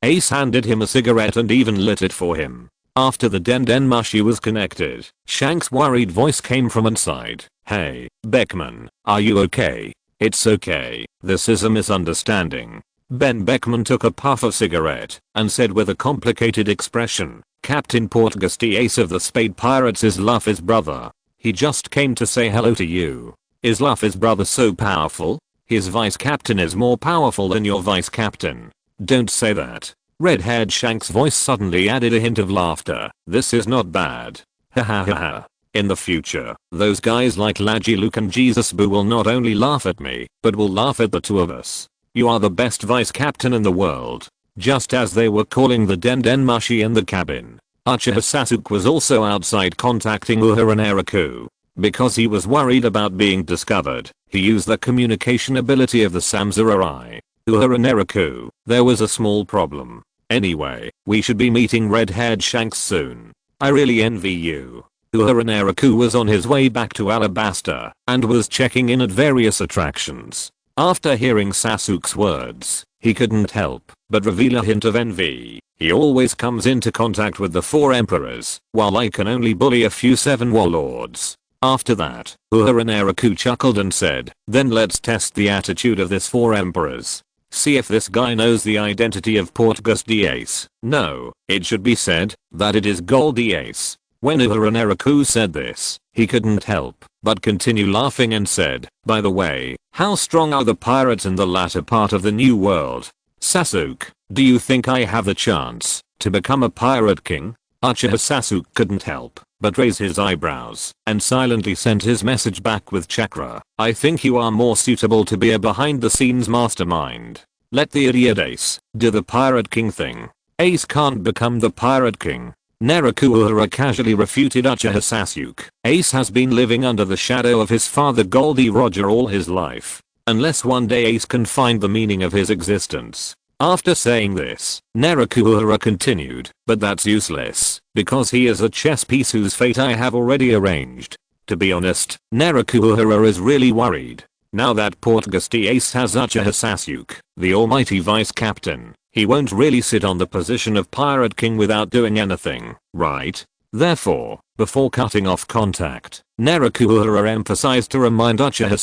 Ace handed him a cigarette and even lit it for him. After the Den Mushi was connected, Shanks' worried voice came from inside. "Hey, Beckman, are you okay?" "It's okay, this is a misunderstanding." Ben Beckman took a puff of cigarette and said with a complicated expression, "Captain Portgas Ace of the Spade Pirates is Luffy's brother. He just came to say hello to you." "Is Luffy's brother so powerful?" "His vice captain is more powerful than your vice captain." "Don't say that." Red-haired Shanks' voice suddenly added a hint of laughter. "This is not bad. Ha ha ha ha. In the future, those guys like Laji Luke and Jesus Boo will not only laugh at me, but will laugh at the 2 of us. You are the best vice captain in the world." Just as they were calling the Den Mushi in the cabin, Uchiha Sasuke was also outside contacting Uehara and Naraku. Because he was worried about being discovered, he used the communication ability of the Samurai. "Uehara and Naraku, there was a small problem. Anyway, we should be meeting red-haired Shanks soon. I really envy you." Uehara Naraku was on his way back to Alabasta and was checking in at various attractions. After hearing Sasuke's words, he couldn't help but reveal a hint of envy. "He always comes into contact with the 4 emperors, while I can only bully a few 7 warlords." After that, Uehara Naraku chuckled and said, "Then let's test the attitude of this 4 emperors. See if this guy knows the identity of Portgas Ace." No, it should be said that it is Goldie Ace. When Uehara Naraku said this, he couldn't help but continue laughing and said, "By the way, how strong are the pirates in the latter part of the New World? Sasuke, do you think I have a chance?" To become a pirate king? Uchiha Sasuke couldn't help but raise his eyebrows and silently sent his message back with chakra. I think you are more suitable to be a behind the scenes mastermind. Let the idiot Ace do the pirate king thing. Ace can't become the pirate king. Naraku Uehara casually refuted Uchiha Sasuke. Ace has been living under the shadow of his father Goldie Roger all his life. Unless one day Ace can find the meaning of his existence. After saying this, Naraku Uehara continued, but that's useless, because he is a chess piece whose fate I have already arranged. To be honest, Naraku Uehara is really worried. Now that Portgusty Ace has Uchiha Sasuke, the almighty vice captain, he won't really sit on the position of pirate king without doing anything, right? Therefore, before cutting off contact, Naraku Uehara emphasized to remind Uchiha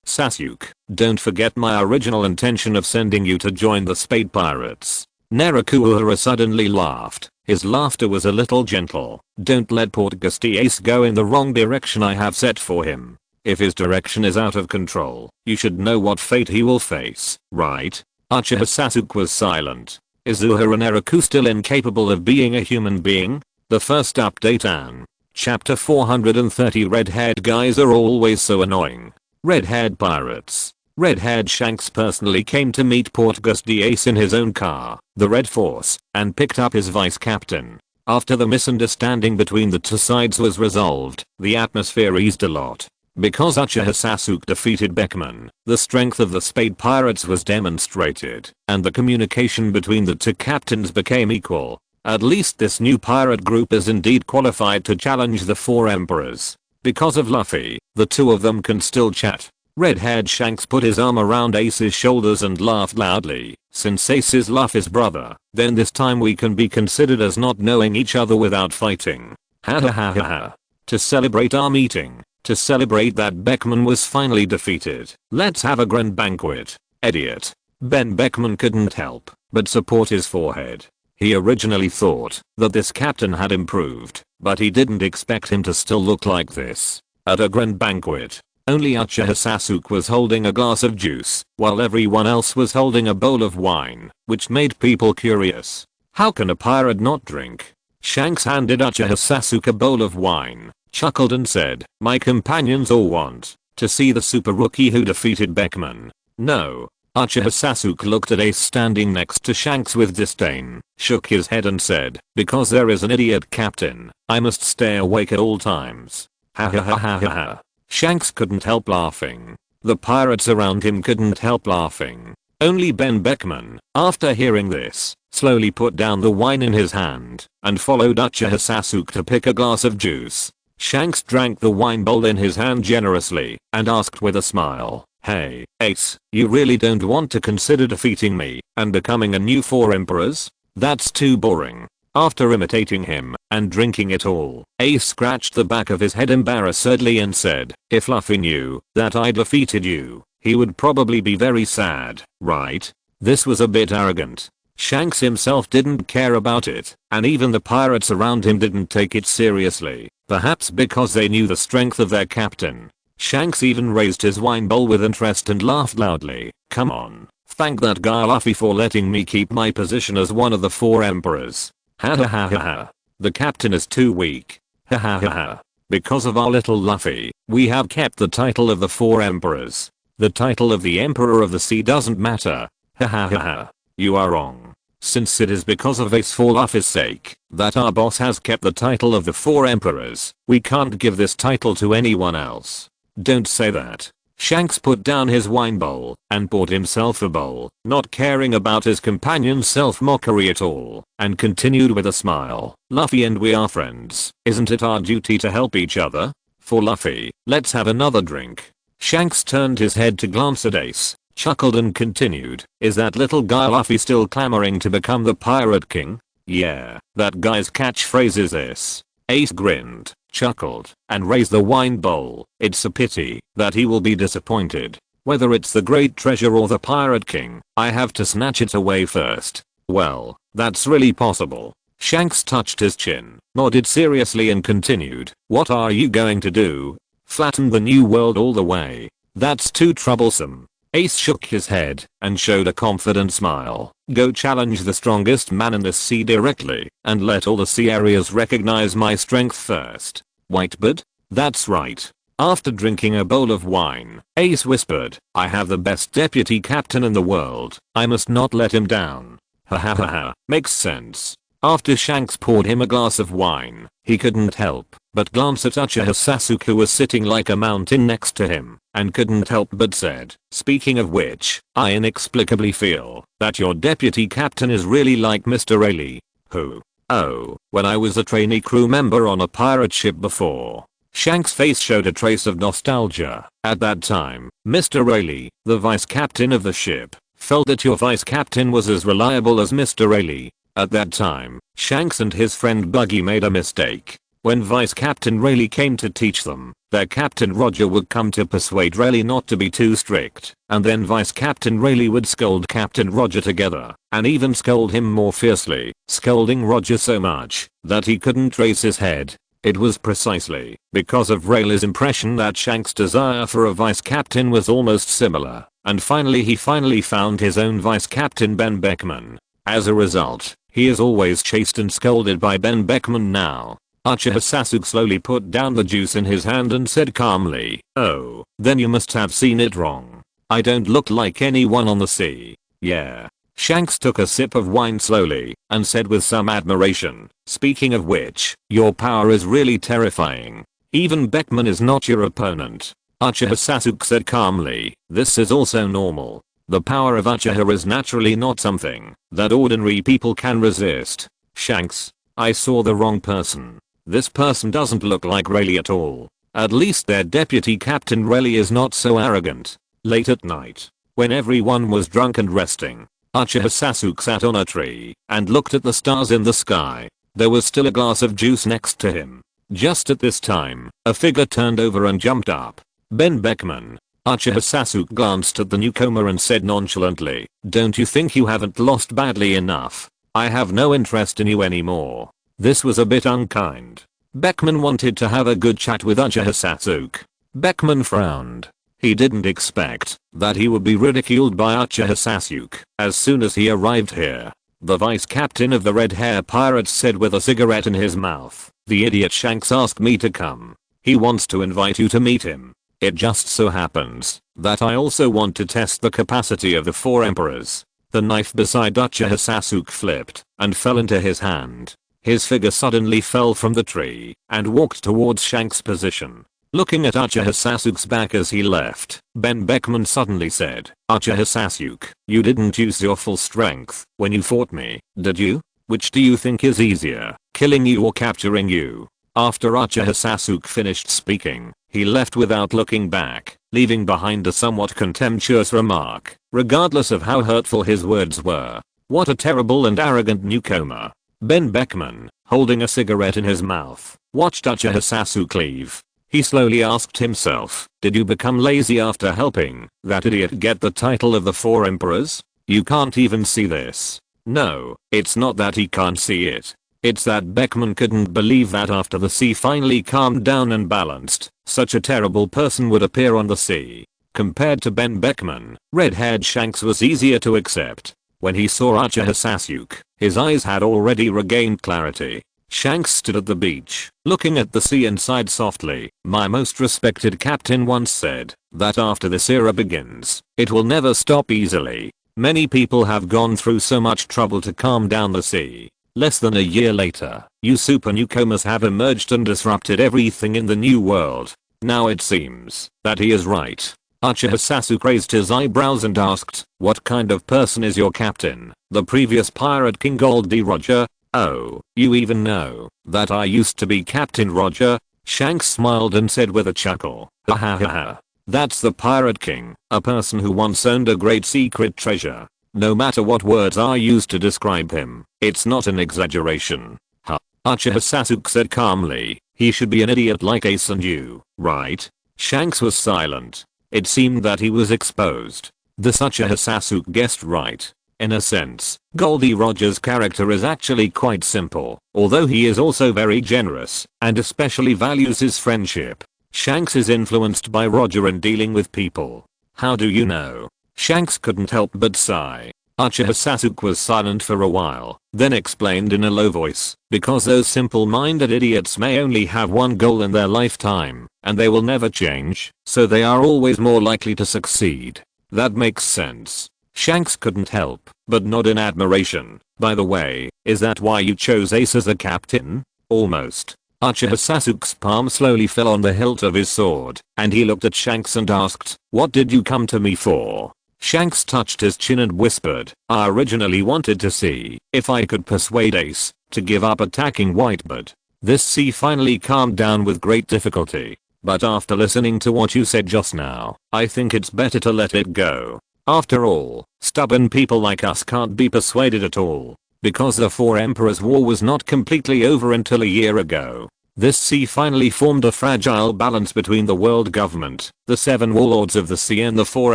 Sasuke, don't forget my original intention of sending you to join the Spade Pirates. Naraku Uehara suddenly laughed. His laughter was a little gentle. Don't let Portgusty Ace go in the wrong direction I have set for him. If his direction is out of control, you should know what fate he will face, right? Uchiha Sasuke was silent. Is Uehara Naraku still incapable of being a human being? The first update An. Chapter 430 Red-haired guys are always so annoying. Red-haired pirates. Red-haired Shanks personally came to meet Portgusty Ace in his own car, the Red Force, and picked up his vice captain. After the misunderstanding between the two sides was resolved, the atmosphere eased a lot. Because Uchiha Sasuke defeated Beckman, the strength of the Spade Pirates was demonstrated, and the communication between the two captains became equal. At least this new pirate group is indeed qualified to challenge the four emperors. Because of Luffy, the two of them can still chat. Red-haired Shanks put his arm around Ace's shoulders and laughed loudly. Since Ace is Luffy's brother, then this time we can be considered as not knowing each other without fighting. Ha ha ha ha ha. To celebrate our meeting. To celebrate that Beckman was finally defeated. Let's have a grand banquet. Idiot. Ben Beckman couldn't help but support his forehead. He originally thought that this captain had improved, but he didn't expect him to still look like this. At a grand banquet, only Uchiha Sasuke was holding a glass of juice, while everyone else was holding a bowl of wine, which made people curious. How can a pirate not drink? Shanks handed Uchiha Sasuke a bowl of wine, chuckled and said, my companions all want to see the super rookie who defeated Beckman. No. Uchiha Sasuke looked at Ace standing next to Shanks with disdain, shook his head and said, because there is an idiot captain, I must stay awake at all times. Ha ha ha ha ha ha. Shanks couldn't help laughing. The pirates around him couldn't help laughing. Only Ben Beckman, after hearing this, slowly put down the wine in his hand and followed Uchiha Sasuke to pick a glass of juice. Shanks drank the wine bowl in his hand generously and asked with a smile, hey, Ace, you really don't want to consider defeating me and becoming a new four emperors? That's too boring. After imitating him and drinking it all, Ace scratched the back of his head embarrassedly and said, if Luffy knew that I defeated you, he would probably be very sad, right? This was a bit arrogant. Shanks himself didn't care about it, and even the pirates around him didn't take it seriously, perhaps because they knew the strength of their captain. Shanks even raised his wine bowl with interest and laughed loudly. Come on, thank that guy Luffy for letting me keep my position as one of the four emperors. Ha ha ha ha ha. The captain is too weak. Ha ha ha ha. Because of our little Luffy, we have kept the title of the four emperors. The title of the Emperor of the Sea doesn't matter. Ha ha ha ha. You are wrong. Since it is because of Ace for Luffy's sake that our boss has kept the title of the four emperors, we can't give this title to anyone else. Don't say that. Shanks put down his wine bowl and poured himself a bowl, not caring about his companion's self-mockery at all, and continued with a smile. Luffy and we are friends. Isn't it our duty to help each other? For Luffy, let's have another drink. Shanks turned his head to glance at Ace, chuckled and continued, is that little guy Luffy still clamoring to become the Pirate King? Yeah, that guy's catchphrase is this. Ace grinned, chuckled, and raised the wine bowl. It's a pity that he will be disappointed. Whether it's the Great Treasure or the Pirate King, I have to snatch it away first. Well, that's really possible. Shanks touched his chin, nodded seriously and continued, what are you going to do? Flatten the new world all the way? That's too troublesome. Ace shook his head and showed a confident smile. Go challenge the strongest man in this sea directly and let all the sea areas recognize my strength first. Whitebird? That's right. After drinking a bowl of wine, Ace whispered, I have the best deputy captain in the world. I must not let him down. Ha ha ha ha. Makes sense. After Shanks poured him a glass of wine, he couldn't help but glance at Uchiha Sasuke, who was sitting like a mountain next to him, and couldn't help but said, speaking of which, I inexplicably feel that your deputy captain is really like Mr. Rayleigh. Who? Oh, when I was a trainee crew member on a pirate ship before. Shanks' face showed a trace of nostalgia. At that time, Mr. Rayleigh, the vice captain of the ship, felt that your vice captain was as reliable as Mr. Rayleigh. At that time, Shanks and his friend Buggy made a mistake. When Vice Captain Rayleigh came to teach them, their Captain Roger would come to persuade Rayleigh not to be too strict, and then Vice Captain Rayleigh would scold Captain Roger together, and even scold him more fiercely, scolding Roger so much that he couldn't raise his head. It was precisely because of Rayleigh's impression that Shanks' desire for a vice captain was almost similar, and finally he found his own vice captain, Ben Beckman. As a result, he is always chased and scolded by Ben Beckman now. Uchiha Sasuke slowly put down the juice in his hand and said calmly, oh, then you must have seen it wrong. I don't look like anyone on the sea. Yeah. Shanks took a sip of wine slowly and said with some admiration, speaking of which, your power is really terrifying. Even Beckman is not your opponent. Uchiha Sasuke said calmly, this is also normal. The power of Uchiha is naturally not something that ordinary people can resist. Shanks, I saw the wrong person. This person doesn't look like Rayleigh at all. At least their deputy captain Rayleigh is not so arrogant. Late at night, when everyone was drunk and resting, Uchiha Sasuke sat on a tree and looked at the stars in the sky. There was still a glass of juice next to him. Just at this time, a figure turned over and jumped up. Ben Beckman. Uchiha Sasuke glanced at the newcomer and said nonchalantly, don't you think you haven't lost badly enough? I have no interest in you anymore. This was a bit unkind. Beckman wanted to have a good chat with Uchiha Sasuke. Beckman frowned. He didn't expect that he would be ridiculed by Uchiha Sasuke as soon as he arrived here. The vice captain of the Red Hair Pirates said with a cigarette in his mouth, the idiot Shanks asked me to come. He wants to invite you to meet him. It just so happens that I also want to test the capacity of the four emperors. The knife beside Uchiha Sasuke flipped and fell into his hand. His figure suddenly fell from the tree and walked towards Shanks' position. Looking at Uchiha Sasuke's back as he left, Ben Beckman suddenly said, Uchiha Sasuke, you didn't use your full strength when you fought me, did you? Which do you think is easier, killing you or capturing you? After Uchiha Sasuke finished speaking, he left without looking back, leaving behind a somewhat contemptuous remark, regardless of how hurtful his words were. What a terrible and arrogant newcomer. Ben Beckman, holding a cigarette in his mouth, watched Uchiha Sasuke leave. He slowly asked himself, did you become lazy after helping that idiot get the title of the four emperors? You can't even see this. No, it's not that he can't see it. It's that Beckman couldn't believe that after the sea finally calmed down and balanced, such a terrible person would appear on the sea. Compared to Ben Beckman, red-haired Shanks was easier to accept. When he saw Uchiha Sasuke, his eyes had already regained clarity. Shanks stood at the beach, looking at the sea and sighed softly. My most respected captain once said that after this era begins, it will never stop easily. Many people have gone through so much trouble to calm down the sea. Less than a year later, you super newcomers have emerged and disrupted everything in the new world. Now it seems that he is right. Uchiha Sasuke raised his eyebrows and asked, what kind of person is your captain? The previous pirate king Goldie Roger? Oh, you even know that I used to be Captain Roger? Shanks smiled and said with a chuckle, ha ha ha ha. That's the pirate king, a person who once owned a great secret treasure. No matter what words are used to describe him, it's not an exaggeration. Ha. Uchiha Sasuke said calmly, he should be an idiot like Ace and you, right? Shanks was silent. It seemed that he was exposed. The Uchiha Sasuke guessed right. In a sense, Goldie Roger's character is actually quite simple, although he is also very generous and especially values his friendship. Shanks is influenced by Roger in dealing with people. How do you know? Shanks couldn't help but sigh. Uchiha Sasuke was silent for a while, then explained in a low voice, because those simple-minded idiots may only have one goal in their lifetime, and they will never change, so they are always more likely to succeed. That makes sense. Shanks couldn't help but nod in admiration. By the way, is that why you chose Ace as a captain? Almost. Uchiha Sasuke's palm slowly fell on the hilt of his sword, and he looked at Shanks and asked, "What did you come to me for?" Shanks touched his chin and whispered, "I originally wanted to see if I could persuade Ace to give up attacking Whitebird. This sea finally calmed down with great difficulty, but after listening to what you said just now, I think it's better to let it go. After all, stubborn people like us can't be persuaded at all, because the Four Emperors' War was not completely over until a year ago. This sea finally formed a fragile balance between the world government, the 7 warlords of the sea and the 4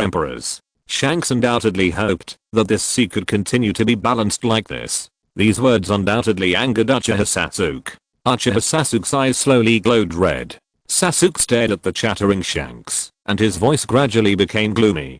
emperors. Shanks undoubtedly hoped that this sea could continue to be balanced like this." These words undoubtedly angered Uchiha Sasuke. Uchiha Sasuke's eyes slowly glowed red. Sasuke stared at the chattering Shanks, and his voice gradually became gloomy.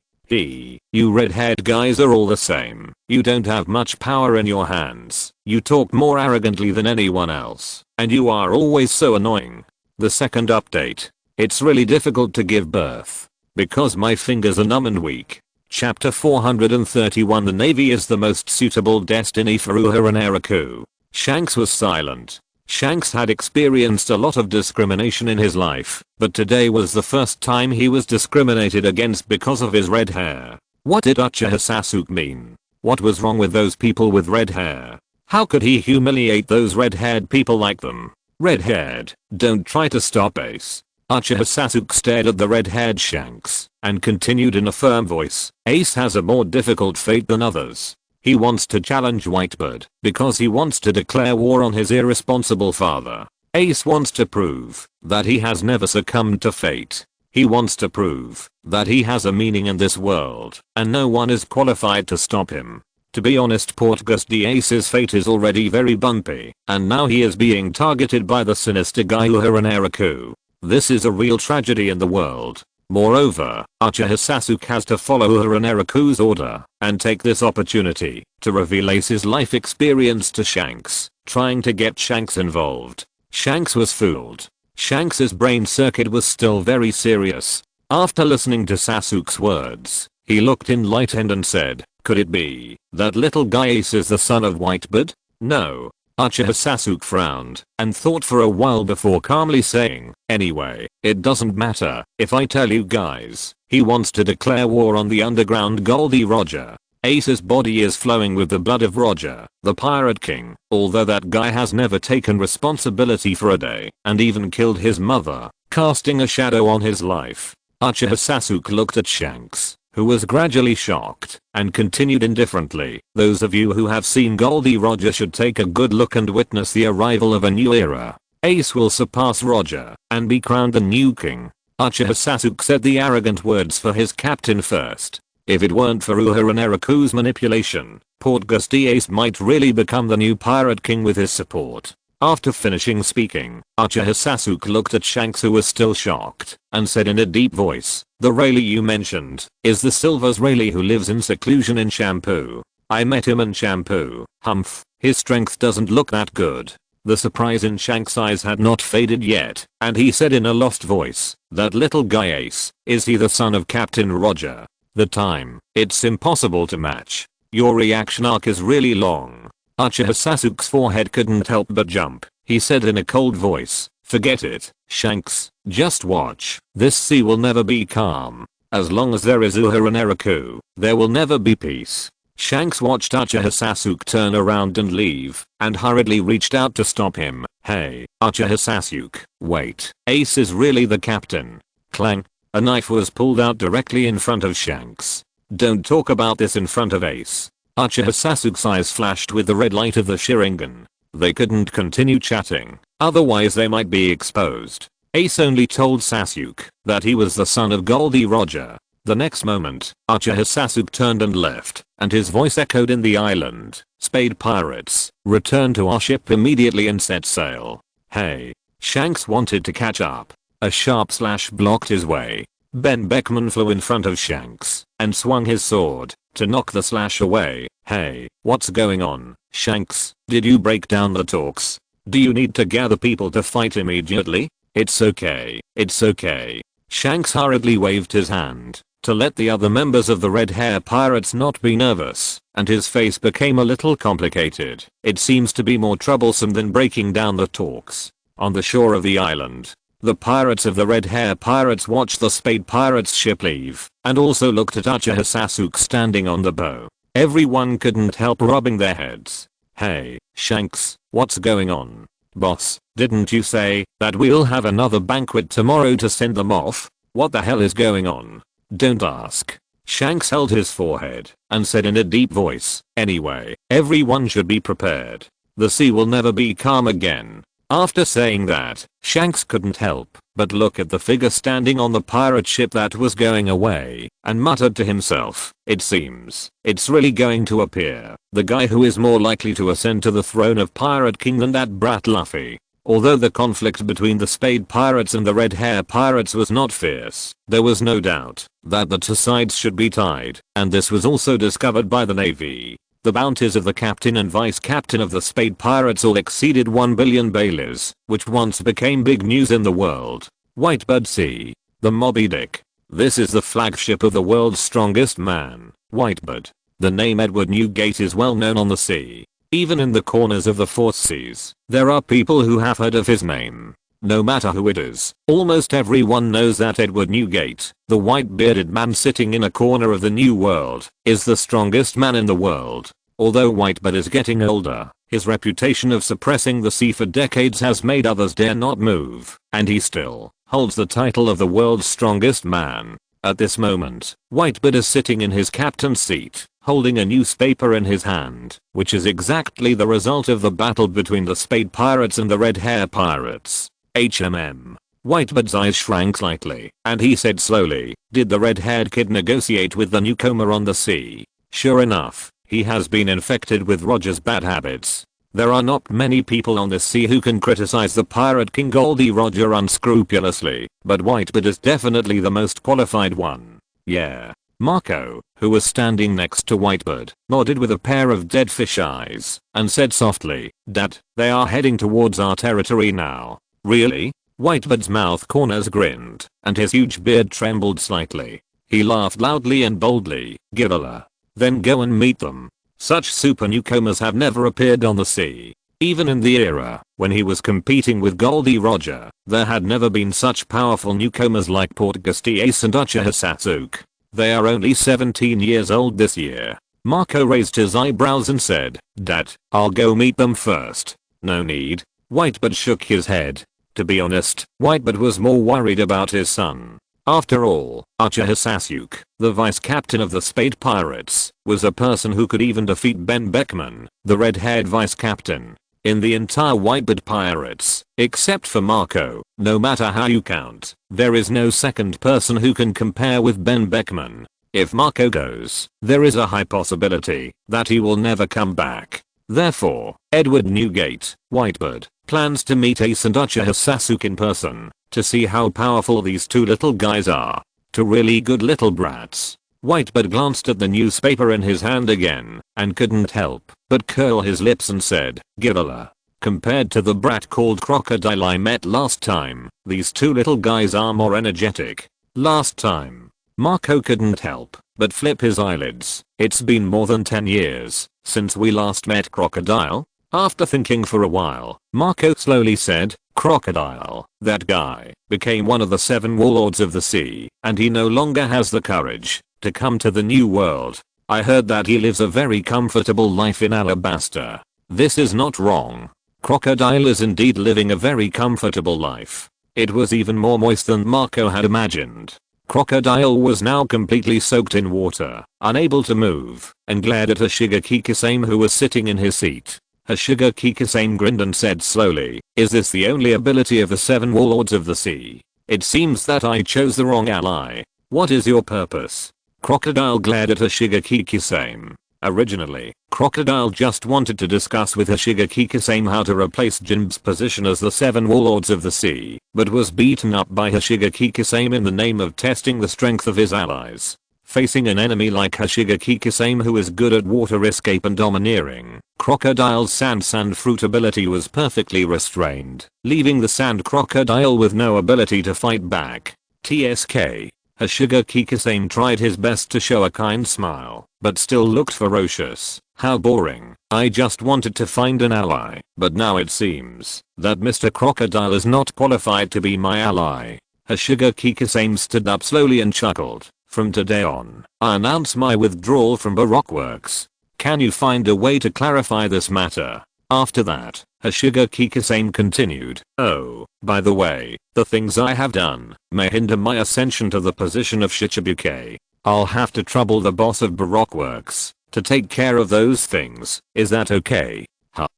You red-haired guys are all the same. You don't have much power in your hands. You talk more arrogantly than anyone else, and you are always so annoying. The second update. It's really difficult to give birth, because my fingers are numb and weak. Chapter 431. The Navy is the most suitable destiny for Uehara and Naraku. Shanks was silent. Shanks had experienced a lot of discrimination in his life, but today was the first time he was discriminated against because of his red hair. What did Uchiha Sasuke mean? What was wrong with those people with red hair? How could he humiliate those red-haired people like them? Red-haired, don't try to stop Ace. Uchiha Sasuke stared at the red-haired Shanks and continued in a firm voice, Ace has a more difficult fate than others. He wants to challenge Whitebird because he wants to declare war on his irresponsible father. Ace wants to prove that he has never succumbed to fate. He wants to prove that he has a meaning in this world and no one is qualified to stop him. To be honest, Portgas de Ace's fate is already very bumpy, and now he is being targeted by the sinister guy Uehara and Naraku. This is a real tragedy in the world. Moreover, Uchiha Sasuke has to follow Uehara and Naraku's order and take this opportunity to reveal Ace's life experience to Shanks, trying to get Shanks involved. Shanks was fooled. Shanks's brain circuit was still very serious. After listening to Sasuke's words, he looked enlightened and said, could it be that little guy Ace is the son of Whitebird? No. Uchiha Sasuke frowned and thought for a while before calmly saying, anyway, it doesn't matter if I tell you guys. He wants to declare war on the underground Goldie Roger. Ace's body is flowing with the blood of Roger, the Pirate King, although that guy has never taken responsibility for a day and even killed his mother, casting a shadow on his life. Uchiha Sasuke looked at Shanks, who was gradually shocked, and continued indifferently, those of you who have seen Goldie Roger should take a good look and witness the arrival of a new era. Ace will surpass Roger and be crowned the new king. Uchiha Sasuke said the arrogant words for his captain first. If it weren't for Uehara and Naraku's manipulation, Portgas de Ace might really become the new pirate king with his support. After finishing speaking, Uchiha Sasuke looked at Shanks, who was still shocked, and said in a deep voice, the Rayleigh you mentioned is the Silver's Rayleigh who lives in seclusion in Shampoo. I met him in Shampoo. Humph, his strength doesn't look that good. The surprise in Shanks' eyes had not faded yet, and he said in a lost voice, that little guy Ace, is he the son of Captain Roger? The time, it's impossible to match. Your reaction arc is really long. Uchiha Sasuke's forehead couldn't help but jump. He said in a cold voice, forget it, Shanks, just watch. This sea will never be calm. As long as there is Uehara and Naraku, there will never be peace. Shanks watched Uchiha Sasuke turn around and leave, and hurriedly reached out to stop him. Hey, Uchiha Sasuke, wait. Ace is really the captain. Clang. A knife was pulled out directly in front of Shanks. Don't talk about this in front of Ace. Uchiha Sasuke's eyes flashed with the red light of the Sharingan. They couldn't continue chatting, otherwise they might be exposed. Ace only told Sasuke that he was the son of Goldie Roger. The next moment, Uchiha Sasuke turned and left, and his voice echoed in the island. Spade pirates, return to our ship immediately and set sail. Hey. Shanks wanted to catch up. A sharp slash blocked his way. Ben Beckman flew in front of Shanks and swung his sword to knock the slash away. Hey, what's going on, Shanks? Did you break down the talks? Do you need to gather people to fight immediately? It's okay, it's okay. Shanks hurriedly waved his hand to let the other members of the Red Hair Pirates not be nervous, and his face became a little complicated. It seems to be more troublesome than breaking down the talks. On the shore of the island, the pirates of the Red Hair Pirates watched the Spade Pirates ship leave, and also looked at Uchiha Sasuke standing on the bow. Everyone couldn't help rubbing their heads. Hey, Shanks, what's going on? Boss, didn't you say that we'll have another banquet tomorrow to send them off? What the hell is going on? Don't ask. Shanks held his forehead and said in a deep voice, anyway, everyone should be prepared. The sea will never be calm again. After saying that, Shanks couldn't help but look at the figure standing on the pirate ship that was going away and muttered to himself, it seems it's really going to appear the guy who is more likely to ascend to the throne of Pirate King than that brat Luffy. Although the conflict between the Spade Pirates and the Red Hair Pirates was not fierce, there was no doubt that the two sides should be tied, and this was also discovered by the Navy. The bounties of the captain and vice captain of the Spade Pirates all exceeded 1 billion baileys, which once became big news in the world. Whitebird Sea. The Moby Dick. This is the flagship of the world's strongest man, Whitebird. The name Edward Newgate is well known on the sea. Even in the corners of the four seas, there are people who have heard of his name. No matter who it is, almost everyone knows that Edward Newgate, the white-bearded man sitting in a corner of the New World, is the strongest man in the world. Although Whitebird is getting older, his reputation of suppressing the sea for decades has made others dare not move, and he still holds the title of the world's strongest man. At this moment, Whitebird is sitting in his captain's seat, holding a newspaper in his hand, which is exactly the result of the battle between the Spade Pirates and the Red Hair Pirates. Whitebird's eyes shrank slightly, and he said slowly, did the red-haired kid negotiate with the newcomer on the sea? Sure enough, he has been infected with Roger's bad habits. There are not many people on this sea who can criticize the Pirate King Goldie Roger unscrupulously, but Whitebird is definitely the most qualified one. Yeah. Marco, who was standing next to Whitebird, nodded with a pair of dead fish eyes, and said softly, Dad, they are heading towards our territory now. Really? Whitebird's mouth corners grinned, and his huge beard trembled slightly. He laughed loudly and boldly, Gibala. Then go and meet them. Such super newcomers have never appeared on the sea. Even in the era when he was competing with Goldie Roger, there had never been such powerful newcomers like Portgusty Ace and Uchiha Sasuke. They are only 17 years old this year. Marco raised his eyebrows and said, Dad, I'll go meet them first. No need. Whitebird shook his head. To be honest, Whitebird was more worried about his son. After all, Uchiha Sasuke, the vice captain of the Spade Pirates, was a person who could even defeat Ben Beckman, the red-haired vice captain. In the entire Whitebird Pirates, except for Marco, no matter how you count, there is no second person who can compare with Ben Beckman. If Marco goes, there is a high possibility that he will never come back. Therefore, Edward Newgate, Whitebird, plans to meet Ace and Uchiha Sasuke in person to see how powerful these two little guys are. Two really good little brats. Whitebird glanced at the newspaper in his hand again and couldn't help but curl his lips and said, Gibala. Compared to the brat called Crocodile I met last time, these two little guys are more energetic. Last time. Marco couldn't help but flip his eyelids. It's been more than 10 years since we last met Crocodile. After thinking for a while, Marco slowly said, Crocodile, that guy, became one of the 7 warlords of the sea, and he no longer has the courage to come to the New World. I heard that he lives a very comfortable life in Alabasta. This is not wrong. Crocodile is indeed living a very comfortable life. It was even more moist than Marco had imagined. Crocodile was now completely soaked in water, unable to move, and glared at Hashiga Kikisame who was sitting in his seat. Hashiga Kikisame grinned and said slowly, is this the only ability of the 7 warlords of the sea? It seems that I chose the wrong ally. What is your purpose? Crocodile glared at Hashiga Kikisame. Originally, Crocodile just wanted to discuss with Hoshigaki Kasame how to replace Jinbe's position as the 7 warlords of the sea, but was beaten up by Hoshigaki Kasame in the name of testing the strength of his allies. Facing an enemy like Hoshigaki Kasame who is good at water escape and domineering, Crocodile's sand fruit ability was perfectly restrained, leaving the sand crocodile with no ability to fight back. TSK. Hoshigaki Kasame tried his best to show a kind smile, but still looked ferocious. How boring. I just wanted to find an ally, but now it seems that Mr. Crocodile is not qualified to be my ally. Hoshigaki Kasame stood up slowly and chuckled. From today on, I announce my withdrawal from Baroque Works. Can you find a way to clarify this matter? After that, Hoshigaki Kasame continued, oh, by the way, the things I have done may hinder my ascension to the position of Shichibuke. I'll have to trouble the boss of Baroque Works to take care of those things. Is that okay?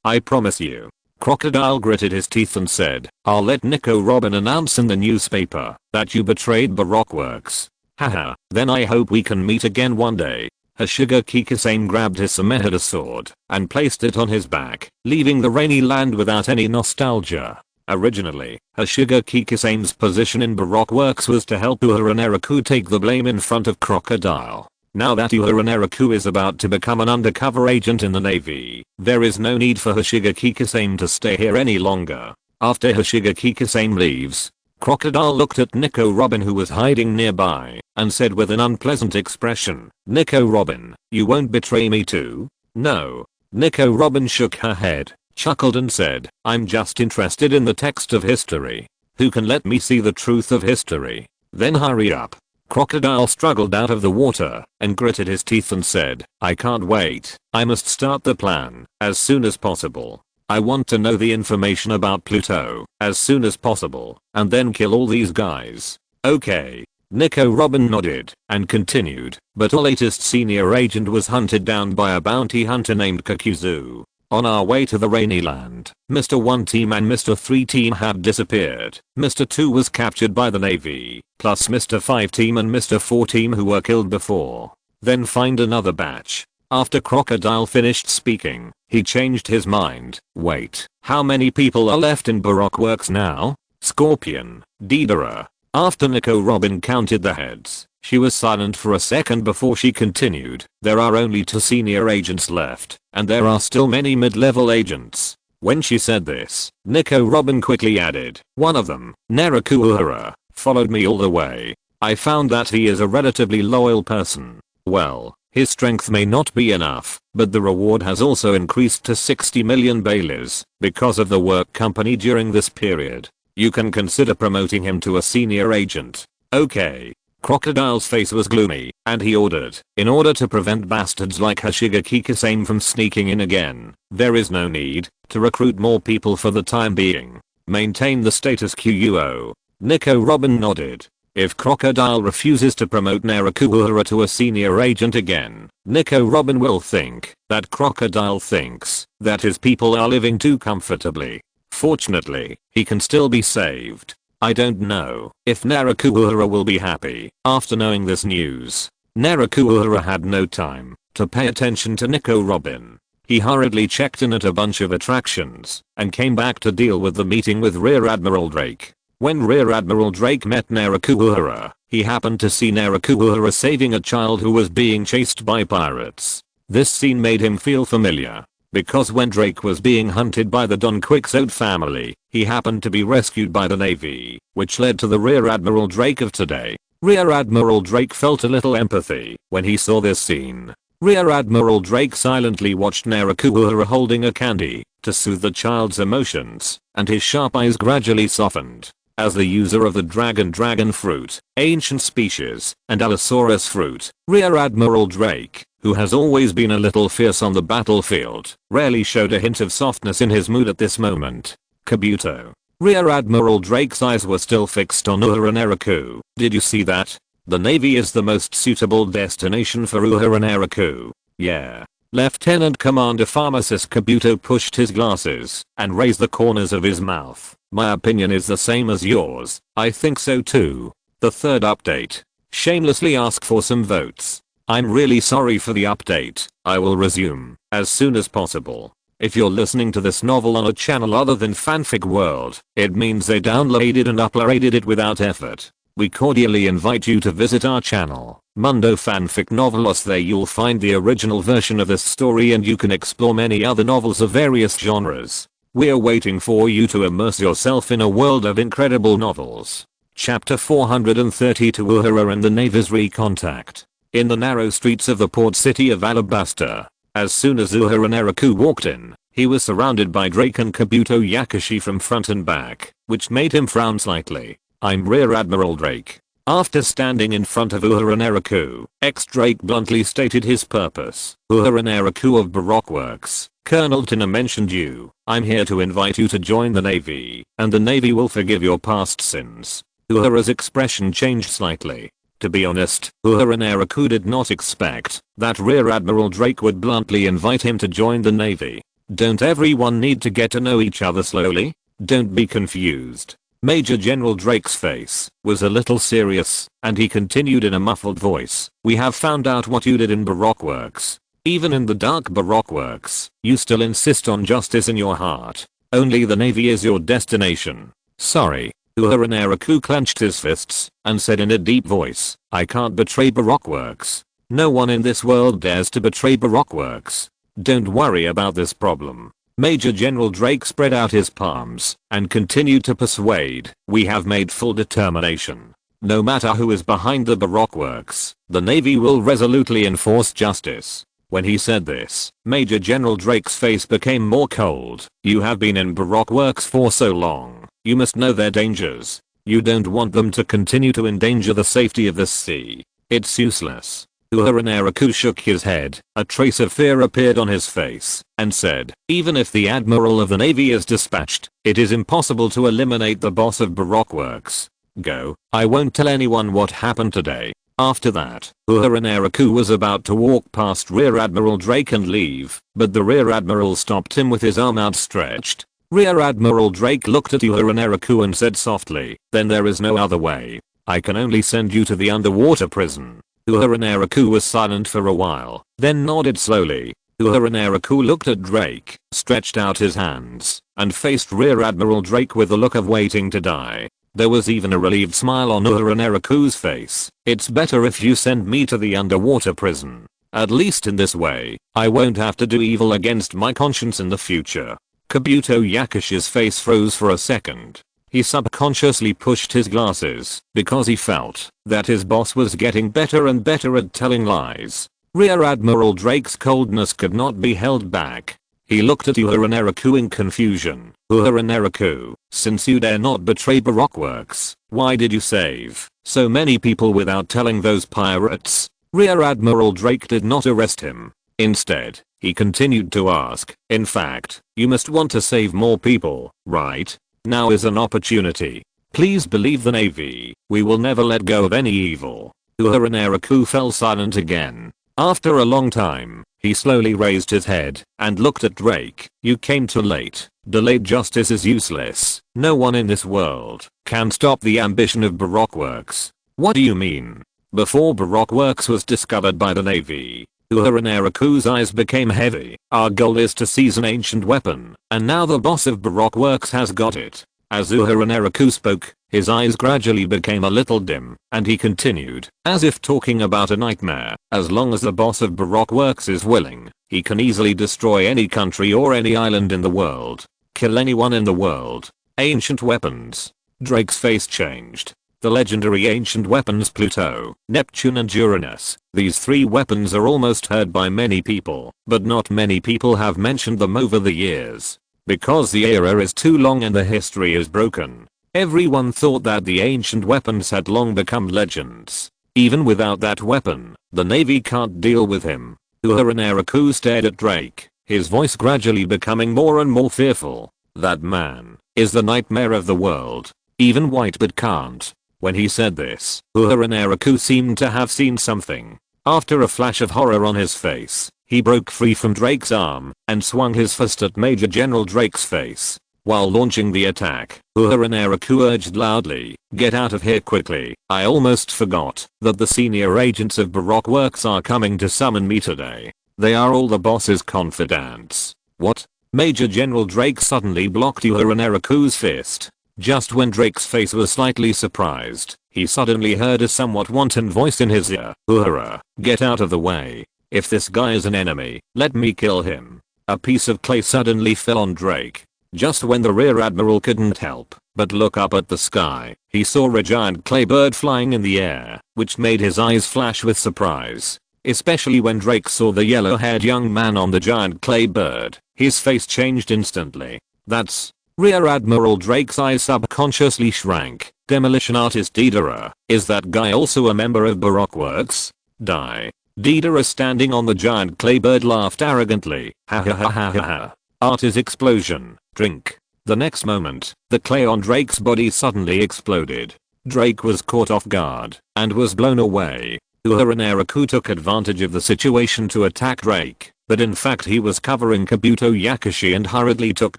I promise you. Crocodile gritted his teeth and said, I'll let Nico Robin announce in the newspaper that you betrayed Baroque Works. Haha, then I hope we can meet again one day. Hoshigaki Kasame grabbed his Samehada sword and placed it on his back, leaving the rainy land without any nostalgia. Originally, Hoshigaki Kasame's position in Baroque Works was to help Uehara Naraku take the blame in front of Crocodile. Now that Uehara Naraku is about to become an undercover agent in the Navy, there is no need for Hoshigaki Kasame to stay here any longer. After Hoshigaki Kasame leaves, Crocodile looked at Nico Robin who was hiding nearby, and said with an unpleasant expression, Nico Robin, you won't betray me too? No. Nico Robin shook her head, chuckled and said, I'm just interested in the text of history. Who can let me see the truth of history? Then hurry up. Crocodile struggled out of the water and gritted his teeth and said, I can't wait. I must start the plan as soon as possible. I want to know the information about Pluto as soon as possible and then kill all these guys. Okay. Nico Robin nodded and continued, but our latest senior agent was hunted down by a bounty hunter named Kakuzu. On our way to the rainy land, Mr. 1 team and Mr. 3 team had disappeared. Mr. 2 was captured by the Navy, plus Mr. 5 team and Mr. 4 team who were killed before. Then find another batch. After Crocodile finished speaking, he changed his mind. Wait, how many people are left in Baroque Works now? Scorpion, Deidara. After Nico Robin counted the heads, she was silent for a second before she continued. There are only 2 senior agents left, and there are still many mid-level agents. When she said this, Nico Robin quickly added, one of them, Naraku Uehara, followed me all the way. I found that he is a relatively loyal person. Well, his strength may not be enough, but the reward has also increased to 60 million baileys because of the work company during this period. You can consider promoting him to a senior agent. Okay. Crocodile's face was gloomy, and he ordered, in order to prevent bastards like Hoshigaki Kasame from sneaking in again, there is no need to recruit more people for the time being. Maintain the status quo. Nico Robin nodded. If Crocodile refuses to promote Naraku Uehara to a senior agent again, Nico Robin will think that Crocodile thinks that his people are living too comfortably. Fortunately, he can still be saved. I don't know if Naraku Uehara will be happy after knowing this news. Naraku Uehara had no time to pay attention to Nico Robin. He hurriedly checked in at a bunch of attractions and came back to deal with the meeting with Rear Admiral Drake. When Rear Admiral Drake met Naraku Uehara, he happened to see Naraku Uehara saving a child who was being chased by pirates. This scene made him feel familiar, because when Drake was being hunted by the Don Quixote family, he happened to be rescued by the Navy, which led to the Rear Admiral Drake of today. Rear Admiral Drake felt a little empathy when he saw this scene. Rear Admiral Drake silently watched Naraku Uehara holding a candy to soothe the child's emotions, and his sharp eyes gradually softened. As the user of the dragon fruit, ancient species, and Allosaurus fruit, Rear Admiral Drake, who has always been a little fierce on the battlefield, rarely showed a hint of softness in his mood at this moment. Kabuto. Rear Admiral Drake's eyes were still fixed on Uehara Naraku. Did you see that? The Navy is the most suitable destination for Uehara Naraku. Yeah. Lieutenant Commander Pharmacist Kabuto pushed his glasses and raised the corners of his mouth. My opinion is the same as yours. I think so too. The third update. Shamelessly ask for some votes. I'm really sorry for the update. I will resume as soon as possible. If you're listening to this novel on a channel other than Fanfic World, it means they downloaded and uploaded it without effort. We cordially invite you to visit our channel, Mundo Fanfic Novelos. There you'll find the original version of this story and you can explore many other novels of various genres. We're waiting for you to immerse yourself in a world of incredible novels. Chapter 432, Uehara and the Navy's Recontact. In the narrow streets of the port city of Alabasta, as soon as Uehara Naraku walked in, he was surrounded by Drake and Kabuto Yakushi from front and back, which made him frown slightly. I'm Rear Admiral Drake. After standing in front of Uehara Naraku, ex-Drake bluntly stated his purpose. Uehara Naraku of Baroque Works, Colonel Tina mentioned you. I'm here to invite you to join the Navy, and the Navy will forgive your past sins. Uehara's expression changed slightly. To be honest, Uehara Naraku did not expect that Rear Admiral Drake would bluntly invite him to join the Navy. Don't everyone need to get to know each other slowly? Don't be confused. Major General Drake's face was a little serious, and he continued in a muffled voice. We have found out what you did in Baroque Works. Even in the dark Baroque Works, you still insist on justice in your heart. Only the Navy is your destination. Sorry. Uehara Naraku clenched his fists and said in a deep voice, I can't betray Baroque Works. No one in this world dares to betray Baroque Works. Don't worry about this problem. Major General Drake spread out his palms and continued to persuade. We have made full determination. No matter who is behind the Baroque Works, the Navy will resolutely enforce justice. When he said this, Major General Drake's face became more cold. You have been in Baroque Works for so long. You must know their dangers. You don't want them to continue to endanger the safety of this sea. It's useless. Uehara Naraku shook his head. A trace of fear appeared on his face and said, even if the Admiral of the Navy is dispatched, it is impossible to eliminate the boss of Baroque Works. Go. I won't tell anyone what happened today. After that, Uehara Naraku was about to walk past Rear Admiral Drake and leave, but the Rear Admiral stopped him with his arm outstretched. Rear Admiral Drake looked at Uehara Naraku and said softly, then there is no other way. I can only send you to the underwater prison. Uehara Naraku was silent for a while, then nodded slowly. Uehara Naraku looked at Drake, stretched out his hands, and faced Rear Admiral Drake with a look of waiting to die. There was even a relieved smile on Uehara Naraku's face. It's better if you send me to the underwater prison. At least in this way, I won't have to do evil against my conscience in the future. Kabuto Yakushi's face froze for a second. He subconsciously pushed his glasses because he felt that his boss was getting better and better at telling lies. Rear Admiral Drake's coldness could not be held back. He looked at Uehara Naraku in confusion. Uehara Naraku, since you dare not betray Baroque Works, why did you save so many people without telling those pirates? Rear Admiral Drake did not arrest him. Instead, he continued to ask, in fact, you must want to save more people, right? Now is an opportunity. Please believe the Navy. We will never let go of any evil. Uehara Naraku fell silent again. After a long time, he slowly raised his head and looked at Drake. You came too late. Delayed justice is useless. No one in this world can stop the ambition of Baroque Works. What do you mean? Before Baroque Works was discovered by the Navy, Uehara Naraku's eyes became heavy. Our goal is to seize an ancient weapon, and now the boss of Baroque Works has got it. As Uehara Naraku spoke, his eyes gradually became a little dim, and he continued, as if talking about a nightmare. As long as the boss of Baroque Works is willing, he can easily destroy any country or any island in the world. Kill anyone in the world. Ancient weapons. Drake's face changed. The legendary ancient weapons Pluto, Neptune and Uranus. These three weapons are almost heard by many people, but not many people have mentioned them over the years. Because the era is too long and the history is broken. Everyone thought that the ancient weapons had long become legends. Even without that weapon, the Navy can't deal with him. Uehara Naraku stared at Drake, his voice gradually becoming more and more fearful. That man is the nightmare of the world. Even Whitebird can't. When he said this, Uehara Naraku seemed to have seen something. After a flash of horror on his face, he broke free from Drake's arm and swung his fist at Major General Drake's face. While launching the attack, Uehara Naraku urged loudly, "Get out of here quickly. I almost forgot that the senior agents of Baroque Works are coming to summon me today. They are all the boss's confidants." What? Major General Drake suddenly blocked Uehara Naraku's fist. Just when Drake's face was slightly surprised, he suddenly heard a somewhat wanton voice in his ear. "Uehara, get out of the way. If this guy is an enemy, let me kill him." A piece of clay suddenly fell on Drake. Just when the Rear Admiral couldn't help but look up at the sky, he saw a giant clay bird flying in the air, which made his eyes flash with surprise. Especially when Drake saw the yellow-haired young man on the giant clay bird, his face changed instantly. "That's..." Rear Admiral Drake's eyes subconsciously shrank. "Demolition artist Deidara, is that guy also a member of Baroque Works?" Die. Deidara standing on the giant clay bird laughed arrogantly. "Ha ha ha ha ha ha. Artist explosion. Drink." The next moment, the clay on Drake's body suddenly exploded. Drake was caught off guard and was blown away. Uehara Naraku took advantage of the situation to attack Drake, but in fact he was covering Kabuto Yakushi and hurriedly took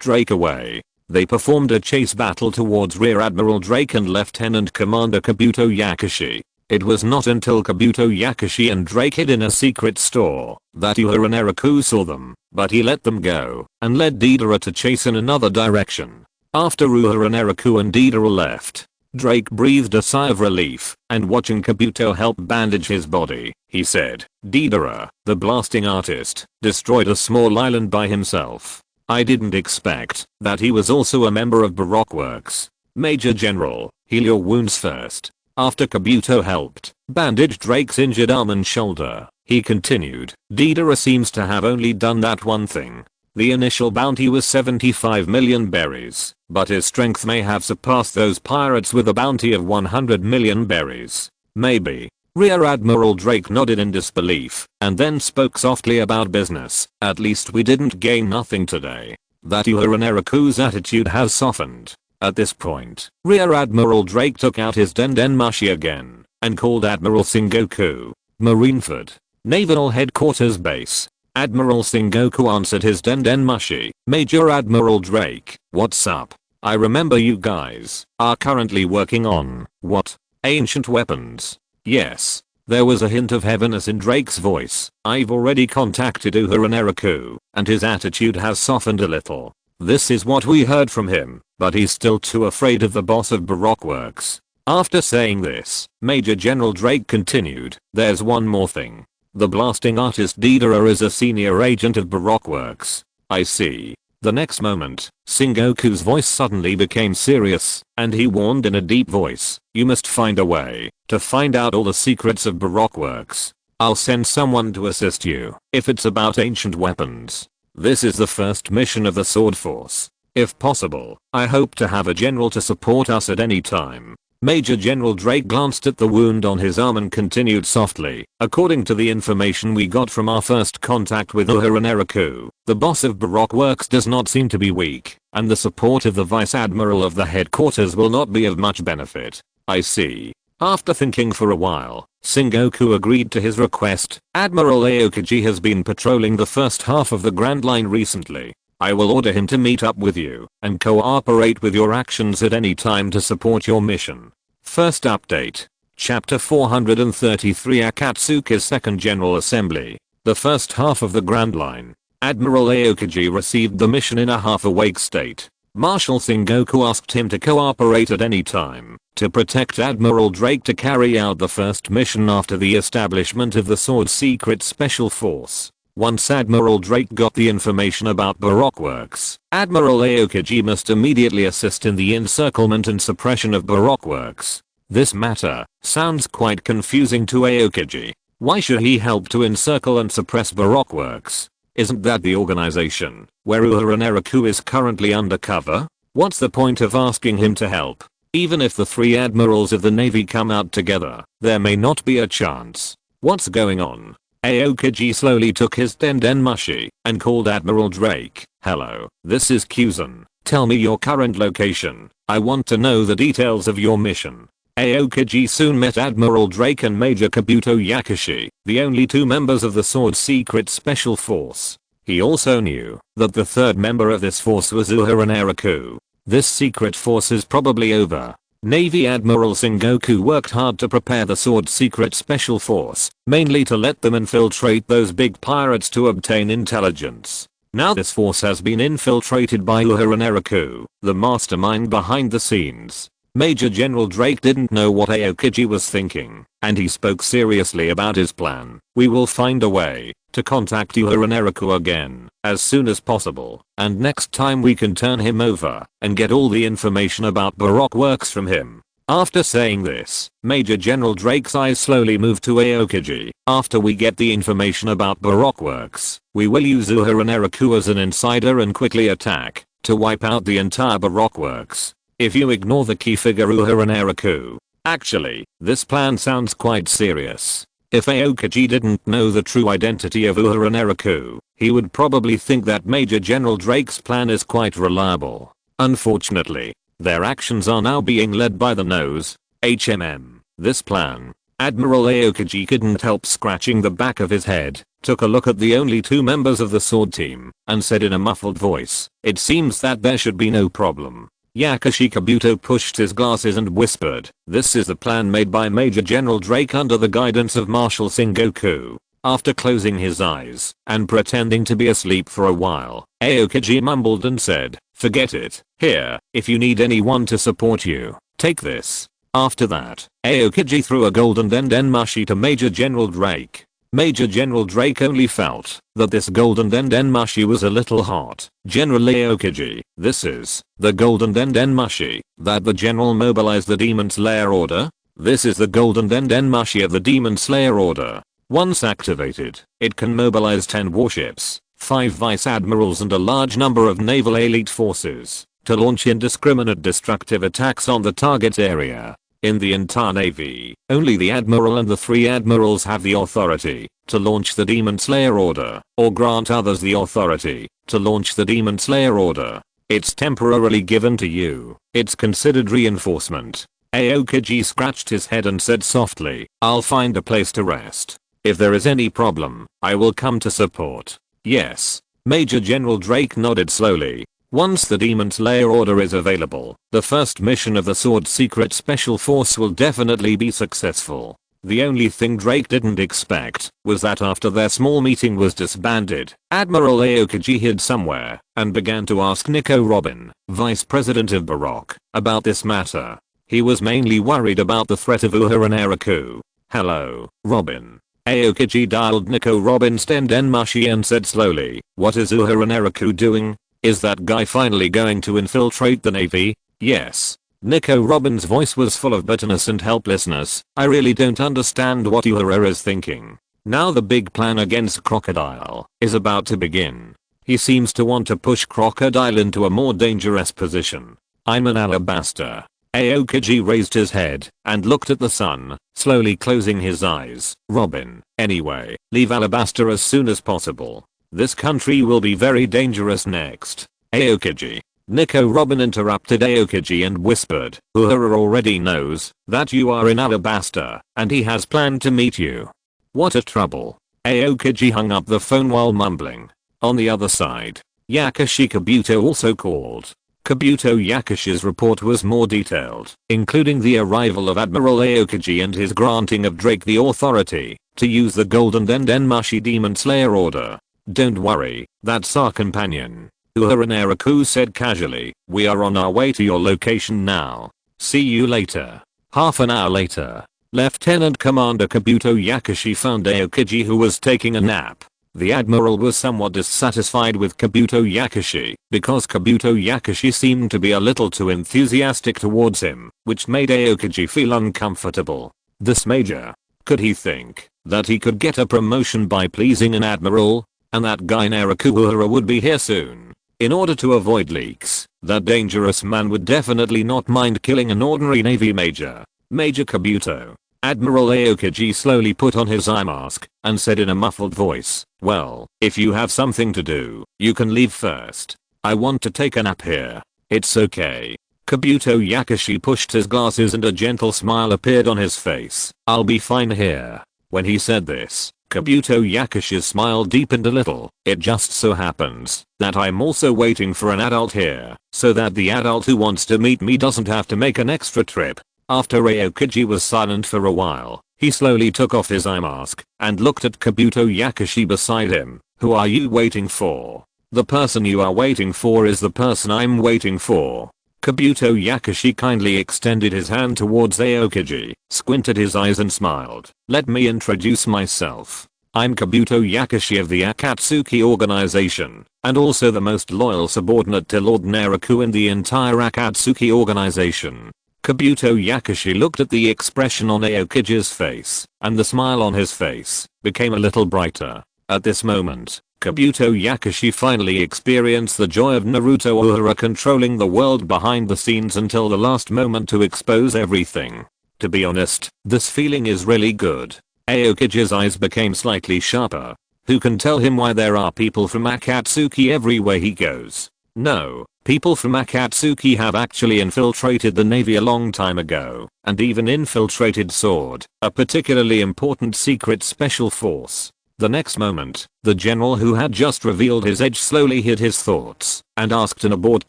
Drake away. They performed a chase battle towards Rear Admiral Drake and Lieutenant Commander Kabuto Yakushi. It was not until Kabuto Yakushi and Drake hid in a secret store that Uehara Naraku saw them, but he let them go and led Deidara to chase in another direction. After Uehara Naraku and Deidara left, Drake breathed a sigh of relief, and watching Kabuto help bandage his body, he said, "Deidara, the blasting artist, destroyed a small island by himself. I didn't expect that he was also a member of Baroque Works. Major General, heal your wounds first." After Kabuto helped bandage Drake's injured arm and shoulder, he continued, "Deidara seems to have only done that one thing. The initial bounty was 75 million berries, but his strength may have surpassed those pirates with a bounty of 100 million berries. Maybe." Rear Admiral Drake nodded in disbelief and then spoke softly about business. "At least we didn't gain nothing today." That Uehara Naraku's attitude has softened. At this point, Rear Admiral Drake took out his Dendenmushi again and called Admiral Sengoku. "Marineford, Naval Headquarters Base." Admiral Sengoku answered his Dendenmushi. "Major Admiral Drake, what's up? I remember you guys are currently working on, what? Ancient weapons?" "Yes." There was a hint of heaviness in Drake's voice. "I've already contacted Uehara Naraku, and his attitude has softened a little. This is what we heard from him, but he's still too afraid of the boss of Baroque Works." After saying this, Major General Drake continued, "There's one more thing. The blasting artist Deidara is a senior agent of Baroque Works." "I see." The next moment, Sengoku's voice suddenly became serious, and he warned in a deep voice, "You must find a way to find out all the secrets of Baroque Works. I'll send someone to assist you if it's about ancient weapons. This is the first mission of the Sword Force. If possible, I hope to have a general to support us at any time." Major General Drake glanced at the wound on his arm and continued softly, "According to the information we got from our first contact with Uehara Naraku, the boss of Baroque Works does not seem to be weak, and the support of the Vice Admiral of the headquarters will not be of much benefit." "I see." After thinking for a while, Sengoku agreed to his request. "Admiral Aokiji has been patrolling the first half of the Grand Line recently. I will order him to meet up with you and cooperate with your actions at any time to support your mission." First update. Chapter 433 Akatsuki's Second General Assembly. The first half of the Grand Line. Admiral Aokiji received the mission in a half-awake state. Marshal Sengoku asked him to cooperate at any time to protect Admiral Drake to carry out the first mission after the establishment of the Sword Secret Special Force. Once Admiral Drake got the information about Baroque Works, Admiral Aokiji must immediately assist in the encirclement and suppression of Baroque Works. This matter sounds quite confusing to Aokiji. Why should he help to encircle and suppress Baroque Works? Isn't that the organization where Uehara Naraku is currently undercover? What's the point of asking him to help? Even if the three admirals of the Navy come out together, there may not be a chance. What's going on? Aokiji slowly took his Dendenmushi and called Admiral Drake. "Hello, this is Kuzan. Tell me your current location. I want to know the details of your mission." Aokiji soon met Admiral Drake and Major Kabuto Yakushi, the only two members of the Sword Secret Special Force. He also knew that the third member of this force was Uehara Naraku. This secret force is probably over. Navy Admiral Sengoku worked hard to prepare the Sword Secret Special Force, mainly to let them infiltrate those big pirates to obtain intelligence. Now this force has been infiltrated by Uehara Naraku, the mastermind behind the scenes. Major General Drake didn't know what Aokiji was thinking, and he spoke seriously about his plan. We will find a way to contact Uehara Naraku again as soon as possible, and next time we can turn him over and get all the information about Baroque works from him. After saying this, Major General Drake's eyes slowly moved to Aokiji. After we get the information about Baroque works, we will use Uehara Naraku as an insider and quickly attack to wipe out the entire Baroque works. If you ignore the key figure Uehara Naraku. Actually, this plan sounds quite serious. If Aokiji didn't know the true identity of Uehara Naraku, he would probably think that Major General Drake's plan is quite reliable. Unfortunately, their actions are now being led by the nose. This plan. Admiral Aokiji couldn't help scratching the back of his head, took a look at the only two members of the sword team, and said in a muffled voice, "It seems that there should be no problem." Yakushi Kabuto pushed his glasses and whispered, "This is the plan made by Major General Drake under the guidance of Marshal Sengoku." After closing his eyes and pretending to be asleep for a while, Aokiji mumbled and said, "Forget it. Here, if you need anyone to support you, take this." After that, Aokiji threw a golden denmashi to Major General Drake. Major General Drake only felt that this golden denmashi was a little hot. "General Aokiji, this is the golden denmashi that the general mobilized the Demon Slayer order. This is the golden denmashi of the Demon Slayer order. Once activated, it can mobilize 10 warships, 5 vice admirals and a large number of naval elite forces to launch indiscriminate destructive attacks on the target area. In the entire navy, only the admiral and the 3 admirals have the authority to launch the Demon Slayer order, or grant others the authority to launch the Demon Slayer order. It's temporarily given to you. It's considered reinforcement." Aokiji scratched his head and said softly, "I'll find a place to rest. If there is any problem, I will come to support." "Yes." Major General Drake nodded slowly. Once the Demon Slayer order is available, the first mission of the Sword Secret Special Force will definitely be successful. The only thing Drake didn't expect was that after their small meeting was disbanded, Admiral Aokiji hid somewhere and began to ask Nico Robin, Vice President of Baroque, about this matter. He was mainly worried about the threat of Uehara Naraku. "Hello, Robin." Aokiji dialed Nico Robin's denmashi and said slowly, "What is Uehara Naraku doing? Is that guy finally going to infiltrate the navy?" "Yes." Nico Robin's voice was full of bitterness and helplessness. "I really don't understand what Uehara is thinking. Now the big plan against Crocodile is about to begin. He seems to want to push Crocodile into a more dangerous position. I'm an alabaster." Aokiji raised his head and looked at the sun, slowly closing his eyes. "Robin, anyway, leave Alabaster as soon as possible. This country will be very dangerous next." "Aokiji." Nico Robin interrupted Aokiji and whispered, "Uehara already knows that you are in Alabaster, and he has planned to meet you." "What a trouble." Aokiji hung up the phone while mumbling. On the other side, Yakushi Kabuto also called. Kabuto Yakushi's report was more detailed, including the arrival of Admiral Aokiji and his granting of Drake the authority to use the Golden denmashi Demon Slayer order. "Don't worry, that's our companion," Uehara Naraku said casually. "We are on our way to your location now. See you later." Half an hour later, Lieutenant Commander Kabuto Yakushi found Aokiji, who was taking a nap. The admiral was somewhat dissatisfied with Kabuto Yakushi because Kabuto Yakushi seemed to be a little too enthusiastic towards him, which made Aokiji feel uncomfortable. This major, could he think that he could get a promotion by pleasing an admiral? And that guy Naraku Uehara would be here soon. In order to avoid leaks, that dangerous man would definitely not mind killing an ordinary navy major. "Major Kabuto." Admiral Aokiji slowly put on his eye mask and said in a muffled voice, "Well, if you have something to do, you can leave first. I want to take a nap here." "It's okay." Kabuto Yakushi pushed his glasses and a gentle smile appeared on his face. "I'll be fine here." When he said this, Kabuto Yakashi's smile deepened a little. It just so happens that I'm also waiting for an adult here, so that the adult who wants to meet me doesn't have to make an extra trip. After Aokiji was silent for a while, he slowly took off his eye mask and looked at Kabuto Yakashi beside him. Who are you waiting for? The person you are waiting for is the person I'm waiting for. Kabuto Yakashi kindly extended his hand towards Aokiji, squinted his eyes and smiled. Let me introduce myself. I'm Kabuto Yakashi of the Akatsuki organization, and also the most loyal subordinate to Lord Naraku in the entire Akatsuki organization. Kabuto Yakashi looked at the expression on Aokiji's face, and the smile on his face became a little brighter. At this moment, Kabuto Yakashi finally experienced the joy of Naruto Uehara controlling the world behind the scenes until the last moment to expose everything. To be honest, this feeling is really good. Aokiji's eyes became slightly sharper. Who can tell him why there are people from Akatsuki everywhere he goes? No, people from Akatsuki have actually infiltrated the navy a long time ago, and even infiltrated SWORD, a particularly important secret special force. The next moment, the general who had just revealed his age slowly hid his thoughts and asked in a bored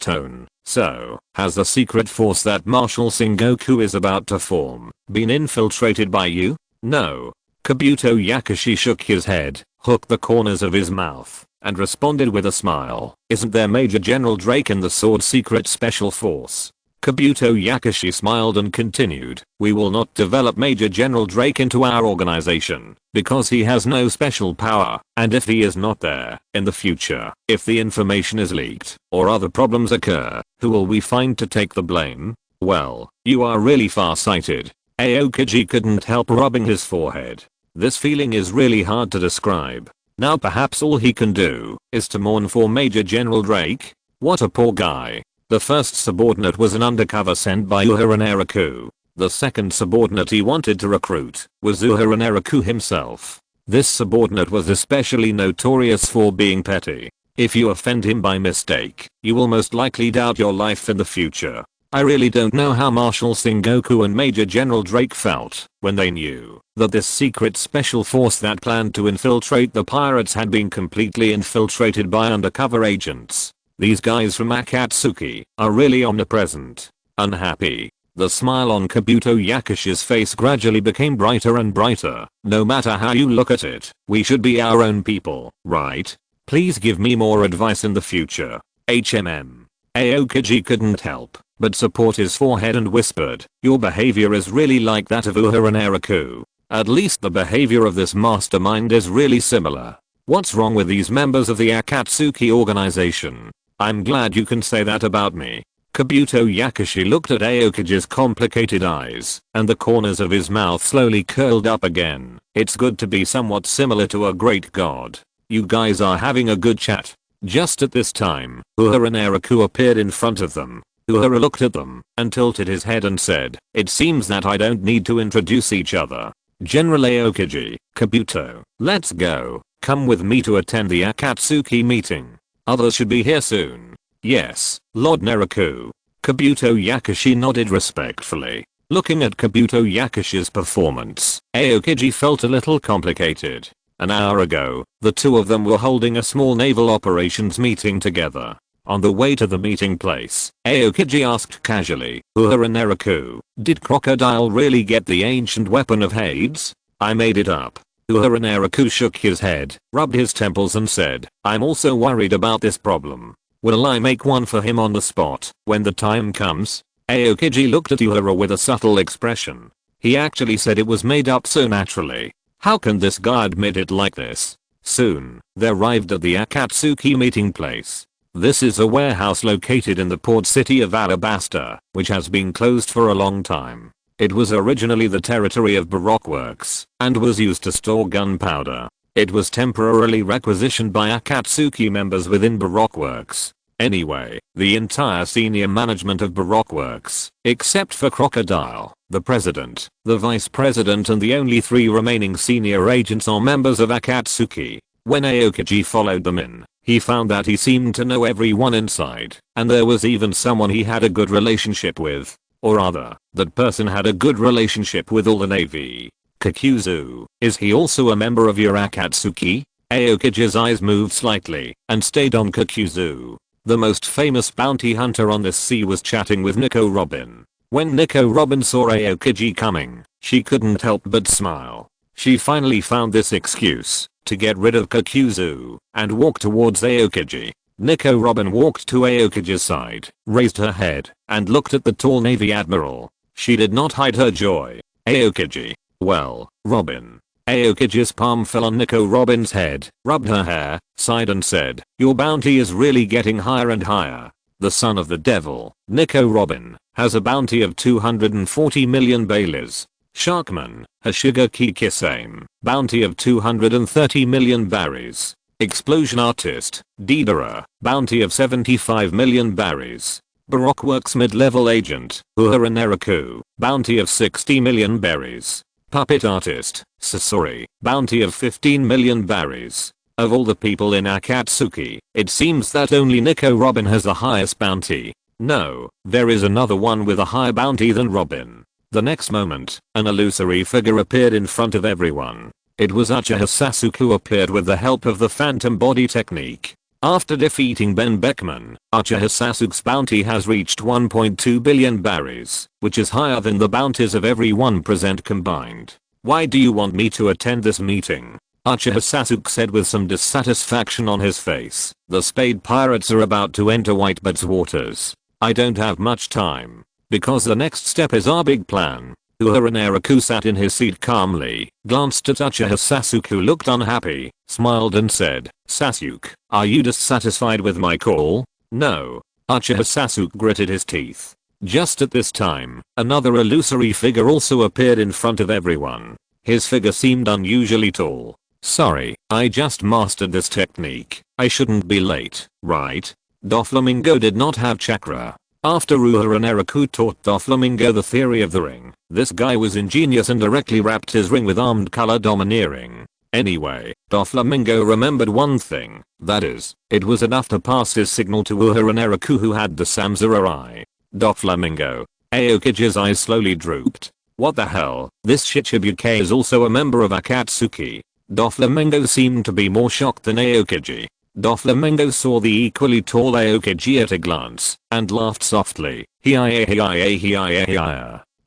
tone, so, has the secret force that Marshal Sengoku is about to form been infiltrated by you? No. Kabuto Yakashi shook his head, hooked the corners of his mouth, and responded with a smile. Isn't there Major General Drake in the SWORD Secret Special Force? Kabuto Yakashi smiled and continued, we will not develop Major General Drake into our organization, because he has no special power, and if he is not there, in the future, if the information is leaked, or other problems occur, who will we find to take the blame? Well, you are really far-sighted. Aokiji couldn't help rubbing his forehead. This feeling is really hard to describe. Now perhaps all he can do is to mourn for Major General Drake? What a poor guy. The first subordinate was an undercover sent by Uehara Naraku. The second subordinate he wanted to recruit was Uehara Naraku himself. This subordinate was especially notorious for being petty. If you offend him by mistake, you will most likely doubt your life in the future. I really don't know how Marshal Sengoku and Major General Drake felt when they knew that this secret special force that planned to infiltrate the pirates had been completely infiltrated by undercover agents. These guys from Akatsuki are really omnipresent. Unhappy. The smile on Kabuto Yakashi's face gradually became brighter and brighter. No matter how you look at it, we should be our own people, right? Please give me more advice in the future. HMM. Aokiji couldn't help but support his forehead and whispered, your behavior is really like that of Uehara Naraku. At least the behavior of this mastermind is really similar. What's wrong with these members of the Akatsuki organization? I'm glad you can say that about me. Kabuto Yakashi looked at Aokiji's complicated eyes, and the corners of his mouth slowly curled up again. It's good to be somewhat similar to a great god. You guys are having a good chat. Just at this time, Uehara Naraku appeared in front of them. Uehara looked at them and tilted his head and said, it seems that I don't need to introduce each other. General Aokiji, Kabuto, let's go. Come with me to attend the Akatsuki meeting. Others should be here soon. Yes, Lord Naraku. Kabuto Yakashi nodded respectfully. Looking at Kabuto Yakashi's performance, Aokiji felt a little complicated. An hour ago, the two of them were holding a small naval operations meeting together. On the way to the meeting place, Aokiji asked casually, Uehara Naraku, did Crocodile really get the ancient weapon of Hades? I made it up. Uehara Naraku shook his head, rubbed his temples and said, I'm also worried about this problem. Will I make one for him on the spot when the time comes? Aokiji looked at Uehara with a subtle expression. He actually said it was made up so naturally. How can this guy admit it like this? Soon, they arrived at the Akatsuki meeting place. This is a warehouse located in the port city of Alabasta, which has been closed for a long time. It was originally the territory of Baroque Works and was used to store gunpowder. It was temporarily requisitioned by Akatsuki members within Baroque Works. Anyway, the entire senior management of Baroque Works, except for Crocodile, the president, the vice president and the only 3 remaining senior agents are members of Akatsuki. When Aokiji followed them in, he found that he seemed to know everyone inside, and there was even someone he had a good relationship with. Or rather, that person had a good relationship with all the navy. Kakuzu, is he also a member of your Akatsuki? Aokiji's eyes moved slightly and stayed on Kakuzu. The most famous bounty hunter on this sea was chatting with Nico Robin. When Nico Robin saw Aokiji coming, she couldn't help but smile. She finally found this excuse to get rid of Kakuzu and walk towards Aokiji. Nico Robin walked to Aokiji's side, raised her head, and looked at the tall Navy Admiral. She did not hide her joy. Aokiji. Well, Robin. Aokiji's palm fell on Nico Robin's head, rubbed her hair, sighed and said, your bounty is really getting higher and higher. The son of the devil, Nico Robin, has a bounty of 240 million baileys. Sharkman, Hashigaki Kisame, bounty of 230 million berries. Explosion Artist, Deidara, bounty of 75 million berries. Baroque Works Mid-Level Agent, Uehara Naraku, bounty of 60 million berries. Puppet Artist, Sasori, bounty of 15 million berries. Of all the people in Akatsuki, it seems that only Nico Robin has the highest bounty. No, there is another one with a higher bounty than Robin. The next moment, an illusory figure appeared in front of everyone. It was Uchiha Sasuke who appeared with the help of the phantom body technique. After defeating Ben Beckman, Uchiha Sasuke's bounty has reached 1.2 billion berries, which is higher than the bounties of everyone present combined. Why do you want me to attend this meeting? Uchiha Sasuke said with some dissatisfaction on his face. The Spade Pirates are about to enter Whitebeard's waters. I don't have much time. Because the next step is our big plan. Uehara Naraku sat in his seat calmly, glanced at Uchiha Sasuke who looked unhappy, smiled and said, Sasuke, are you dissatisfied with my call? No. Uchiha Sasuke gritted his teeth. Just at this time, another illusory figure also appeared in front of everyone. His figure seemed unusually tall. Sorry, I just mastered this technique. I shouldn't be late, right? Doflamingo did not have chakra. After Uehara Naraku taught Doflamingo the theory of the ring, this guy was ingenious and directly wrapped his ring with armed color domineering. Anyway, Doflamingo remembered one thing, that is, it was enough to pass his signal to Uehara Naraku who had the Samsara eye. Doflamingo. Aokiji's eyes slowly drooped. What the hell, this Shichibuke is also a member of Akatsuki. Doflamingo seemed to be more shocked than Aokiji. Doflamingo saw the equally tall Aokiji at a glance, and laughed softly.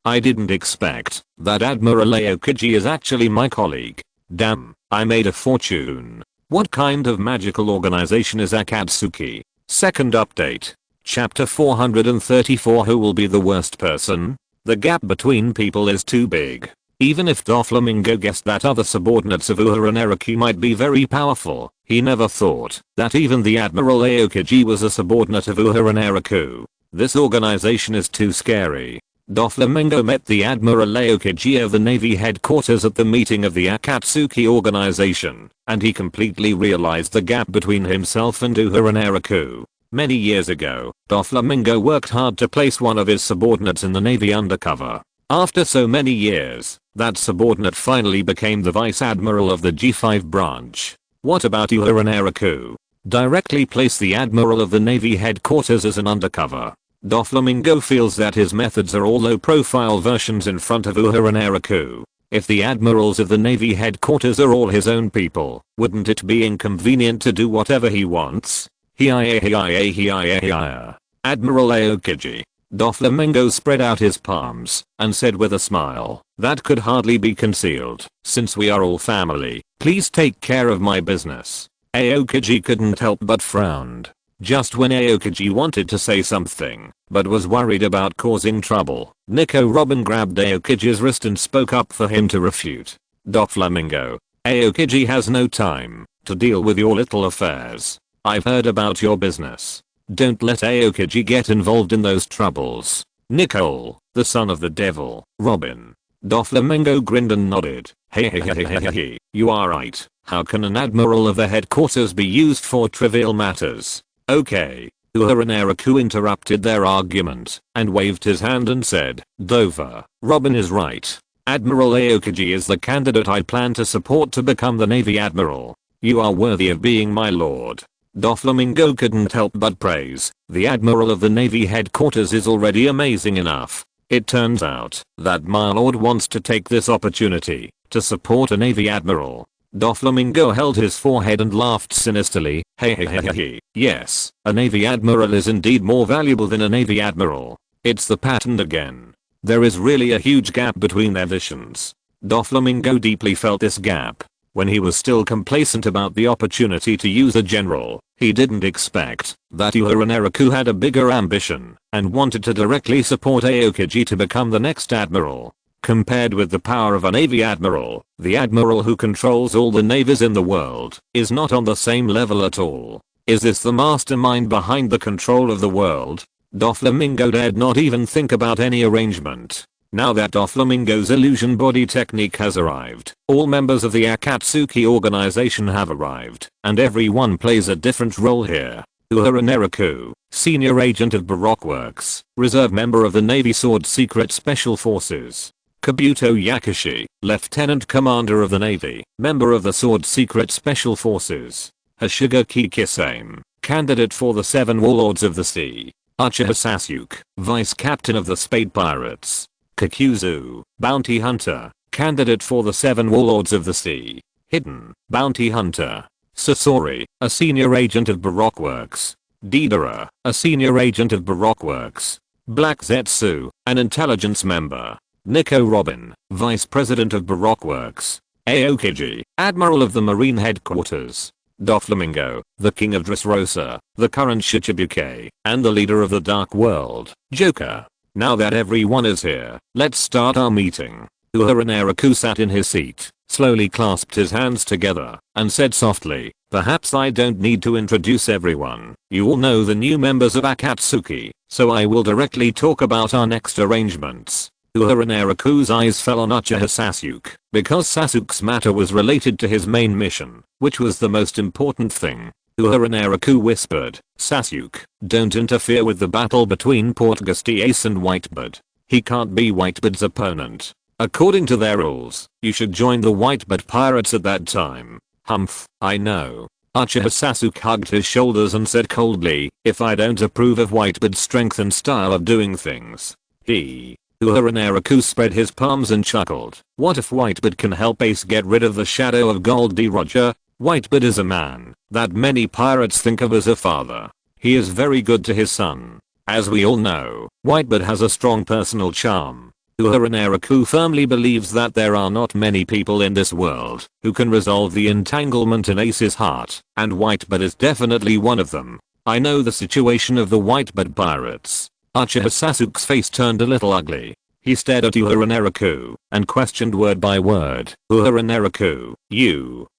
I didn't expect that Admiral Aokiji is actually my colleague. Damn, I made a fortune. What kind of magical organization is Akatsuki? Second update. Chapter 434 Who will be the worst person? The gap between people is too big. Even if Doflamingo guessed that other subordinates of Uehara Naraku might be very powerful, he never thought that even the Admiral Aokiji was a subordinate of Uehara Naraku. This organization is too scary. Doflamingo met the Admiral Aokiji of the Navy headquarters at the meeting of the Akatsuki organization, and he completely realized the gap between himself and Uehara Naraku. Many years ago, Doflamingo worked hard to place one of his subordinates in the Navy undercover. After so many years, that subordinate finally became the Vice Admiral of the G5 branch. What about Uehara Naraku? Directly place the Admiral of the Navy headquarters as an undercover. Doflamingo feels that his methods are all low-profile versions in front of Uehara Naraku. If the admirals of the Navy headquarters are all his own people, wouldn't it be inconvenient to do whatever he wants? Admiral Aokiji. Doflamingo spread out his palms and said with a smile that could hardly be concealed, since we are all family, please take care of my business. Aokiji couldn't help but frowned. Just when Aokiji wanted to say something, but was worried about causing trouble, Nico Robin grabbed Aokiji's wrist and spoke up for him to refute. Doflamingo. Aokiji has no time to deal with your little affairs. I've heard about your business. Don't let Aokiji get involved in those troubles. Nicole, the son of the devil, Robin. Doflamingo grinned and nodded. Hey, you are right. How can an admiral of the headquarters be used for trivial matters? Okay. Uehara Naraku interrupted their argument and waved his hand and said, Dover, Robin is right. Admiral Aokiji is the candidate I plan to support to become the Navy Admiral. You are worthy of being my lord. Doflamingo couldn't help but praise. The Admiral of the Navy headquarters is already amazing enough. It turns out that my lord wants to take this opportunity to support a Navy admiral. Doflamingo held his forehead and laughed sinisterly. Hey. Yes, a Navy admiral is indeed more valuable than a Navy admiral. It's the pattern again. There is really a huge gap between their visions. Doflamingo deeply felt this gap. When he was still complacent about the opportunity to use a general, he didn't expect that Uehara Naraku had a bigger ambition and wanted to directly support Aokiji to become the next admiral. Compared with the power of a Navy admiral, the admiral who controls all the navies in the world is not on the same level at all. Is this the mastermind behind the control of the world? Doflamingo dared not even think about any arrangement. Now that Doflamingo's illusion body technique has arrived, all members of the Akatsuki organization have arrived, and everyone plays a different role here. Uehara Naraku, senior agent of Baroque Works, reserve member of the Navy Sword Secret Special Forces. Kabuto Yakushi, Lieutenant Commander of the Navy, member of the Sword Secret Special Forces. Hoshigaki Kisame, candidate for the 7 Warlords of the Sea. Uchiha Sasuke, Vice Captain of the Spade Pirates. Kakuzu, Bounty Hunter, candidate for the 7 Warlords of the Sea. Hidden, Bounty Hunter. Sasori, a senior agent of Baroque Works. Deidara, a senior agent of Baroque Works. Black Zetsu, an intelligence member. Nico Robin, Vice President of Baroque Works. Aokiji, Admiral of the Marine Headquarters. Doflamingo, the King of Dressrosa, the current Shichibuke, and the leader of the Dark World, Joker. Now that everyone is here, let's start our meeting. Uehara Naraku sat in his seat, slowly clasped his hands together, and said softly, perhaps I don't need to introduce everyone. You all know the new members of Akatsuki, so I will directly talk about our next arrangements. Uehara Naraku's eyes fell on Uchiha Sasuke, because Sasuke's matter was related to his main mission, which was the most important thing. Uehara Naraku whispered, Sasuke, don't interfere with the battle between Portgas Ace and Whitebeard. He can't be Whitebeard's opponent. According to their rules, you should join the Whitebeard pirates at that time. Humph, I know. Uchiha Sasuke hugged his shoulders and said coldly, if I don't approve of Whitebeard's strength and style of doing things. Uehara Naraku spread his palms and chuckled. What if Whitebeard can help Ace get rid of the shadow of Gold D. Roger? Whitebeard is a man that many pirates think of as a father. He is very good to his son. As we all know, Whitebeard has a strong personal charm. Uehara Naraku firmly believes that there are not many people in this world who can resolve the entanglement in Ace's heart, and Whitebeard is definitely one of them. I know the situation of the Whitebeard pirates. Uchiha Sasuke's face turned a little ugly. He stared at Uehara Naraku and questioned word by word. Uehara Naraku,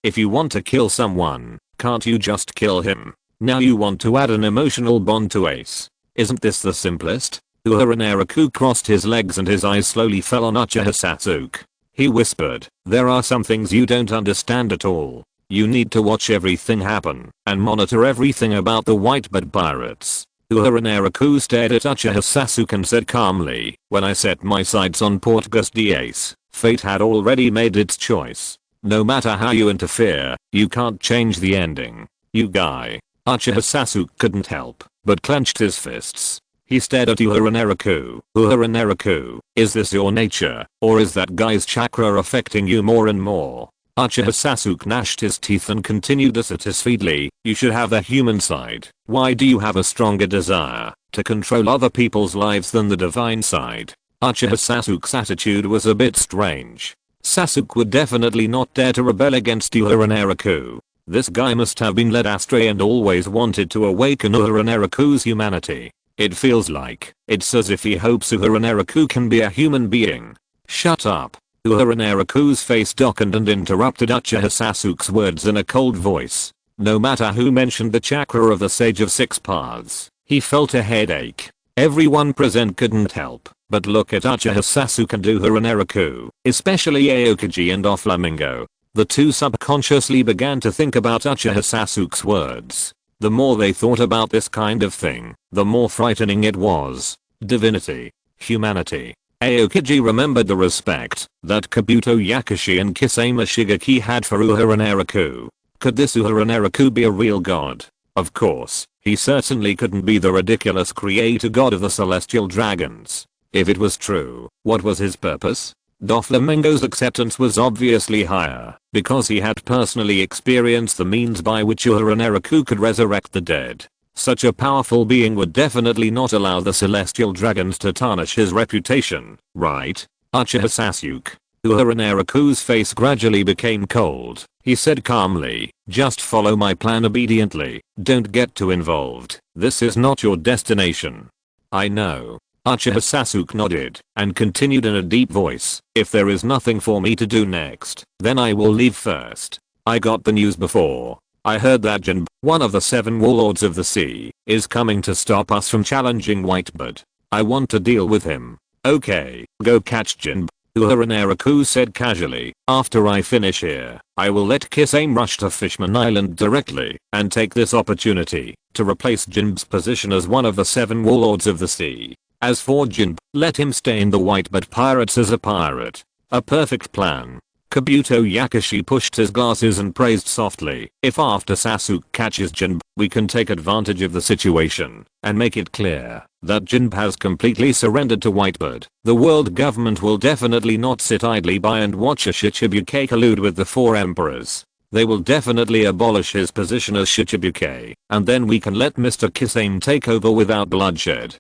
if you want to kill someone, can't you just kill him? Now you want to add an emotional bond to Ace. Isn't this the simplest? Uehara Naraku crossed his legs and his eyes slowly fell on Uchiha Sasuke. He whispered, there are some things you don't understand at all. You need to watch everything happen and monitor everything about the Whitebeard pirates. Uehara Naraku stared at Uchiha Sasuke and said calmly, when I set my sights on Portgas Ace, fate had already made its choice. No matter how you interfere, you can't change the ending. You guy. Uchiha Sasuke couldn't help but clenched his fists. He stared at Uehara Naraku. Uehara Naraku, is this your nature, or is that guy's chakra affecting you more and more? Uchiha Sasuke gnashed his teeth and continued assertively, you should have the human side. Why do you have a stronger desire to control other people's lives than the divine side? Uchiha Sasuke's attitude was a bit strange. Sasuke would definitely not dare to rebel against Uehara Naraku. This guy must have been led astray and always wanted to awaken Uehara Naraku's humanity. It feels like it's as if he hopes Uehara Naraku can be a human being. Shut up. Uehara Naraku's face darkened and interrupted Uchiha Sasuke's words in a cold voice. No matter who mentioned the chakra of the Sage of Six Paths, he felt a headache. Everyone present couldn't help but look at Uchiha Sasuke and Uehara Naraku, especially Aokiji and Doflamingo. The two subconsciously began to think about Uchiha Sasuke's words. The more they thought about this kind of thing, the more frightening it was. Divinity. Humanity. Aokiji remembered the respect that Kabuto Yakushi and Kisame Shigeki had for Uehara Naraku. Could this Uehara Naraku be a real god? Of course, he certainly couldn't be the ridiculous creator god of the celestial dragons. If it was true, what was his purpose? Doflamingo's acceptance was obviously higher, because he had personally experienced the means by which Uehara Naraku could resurrect the dead. Such a powerful being would definitely not allow the celestial dragons to tarnish his reputation, right? Uchiha Sasuke. Uehara Naraku's face gradually became cold. He said calmly, just follow my plan obediently, don't get too involved, this is not your destination. I know. Uchiha Sasuke nodded, and continued in a deep voice, if there is nothing for me to do next, then I will leave first. I got the news before. I heard that Jinbe, one of the 7 warlords of the sea, is coming to stop us from challenging Whitebird. I want to deal with him. Okay, go catch Jinbe. Uehara Naraku said casually, after I finish here, I will let Kisame rush to Fishman Island directly, and take this opportunity, to replace Jinbe's position as one of the 7 warlords of the sea. As for Jinbe, let him stay in the Whitebird Pirates as a pirate. A perfect plan. Kabuto Yakushi pushed his glasses and praised softly, if after Sasuke catches Jinbe, we can take advantage of the situation, and make it clear that Jinbe has completely surrendered to Whitebird, the world government will definitely not sit idly by and watch a Shichibuke collude with the 4 emperors. They will definitely abolish his position as Shichibuke, and then we can let Mr. Kisame take over without bloodshed.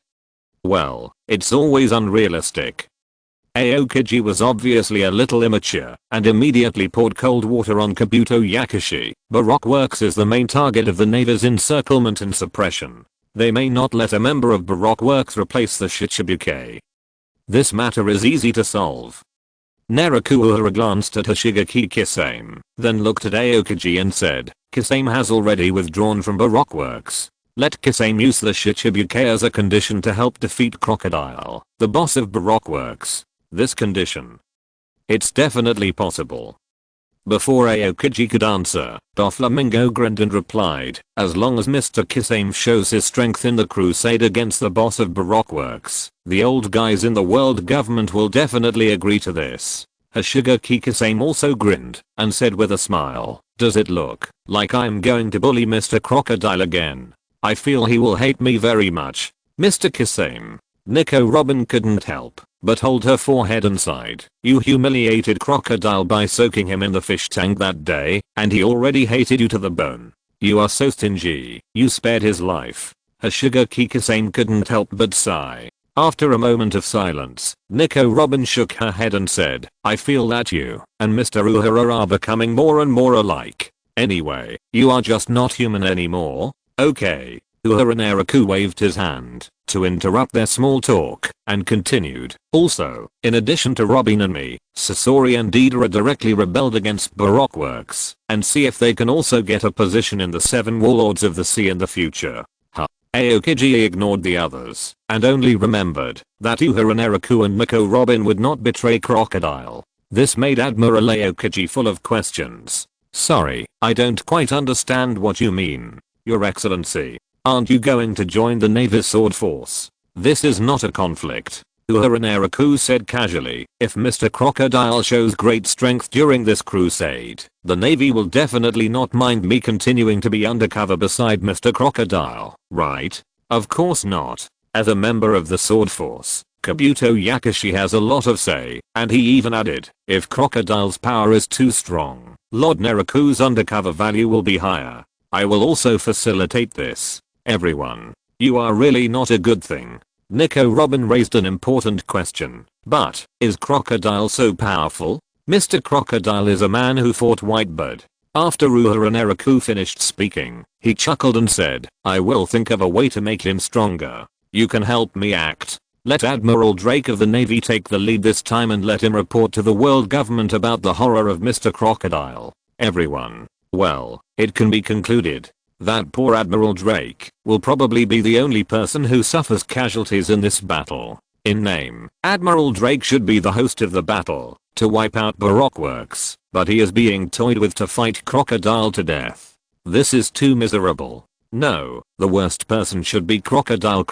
Well, it's always unrealistic. Aokiji was obviously a little immature, and immediately poured cold water on Kabuto Yakushi. Baroque Works is the main target of the Navy's encirclement and suppression. They may not let a member of Baroque Works replace the Shichibuke. This matter is easy to solve. Naraku Uehara glanced at Hoshigaki Kisame, then looked at Aokiji and said, Kisame has already withdrawn from Baroque Works. Let Kisame use the Shichibuke as a condition to help defeat Crocodile, the boss of Baroque Works. This condition. It's definitely possible. Before Aokiji could answer, Doflamingo grinned and replied, as long as Mr. Kisame shows his strength in the crusade against the boss of Baroque Works, the old guys in the world government will definitely agree to this. Hoshigaki Kisame also grinned, and said with a smile, does it look like I'm going to bully Mr. Crocodile again? I feel he will hate me very much. Mr. Kisame. Nico Robin couldn't help but hold her forehead and sighed. You humiliated Crocodile by soaking him in the fish tank that day, and he already hated you to the bone. You are so stingy. You spared his life. Hoshigaki Kisame couldn't help but sigh. After a moment of silence, Nico Robin shook her head and said, I feel that you and Mr. Uehara are becoming more and more alike. Anyway, you are just not human anymore. Okay. Uehara Naraku waved his hand to interrupt their small talk and continued. Also, in addition to Robin and me, Sasori and Deidara directly rebelled against Baroque Works and see if they can also get a position in the 7 warlords of the sea in the future. Aokiji ignored the others and only remembered that Uehara Naraku and Nico Robin would not betray Crocodile. This made Admiral Aokiji full of questions. Sorry, I don't quite understand what you mean, Your Excellency. Aren't you going to join the Navy's sword force? This is not a conflict. Uehara Naraku said casually, if Mr. Crocodile shows great strength during this crusade, the Navy will definitely not mind me continuing to be undercover beside Mr. Crocodile, right? Of course not. As a member of the sword force, Kabuto Yakushi has a lot of say, and he even added, if Crocodile's power is too strong, Lord Naraku's undercover value will be higher. I will also facilitate this. Everyone. You are really not a good thing. Nico Robin raised an important question. But, is Crocodile so powerful? Mr. Crocodile is a man who fought Whitebird. After Uehara Naraku finished speaking, he chuckled and said, I will think of a way to make him stronger. You can help me act. Let Admiral Drake of the Navy take the lead this time and let him report to the world government about the horror of Mr. Crocodile. Everyone. Well, it can be concluded that poor Admiral Drake will probably be the only person who suffers casualties in this battle. In name, Admiral Drake should be the host of the battle to wipe out Baroque Works, but he is being toyed with to fight Crocodile to death. This is too miserable. No, the worst person should be Crocodile.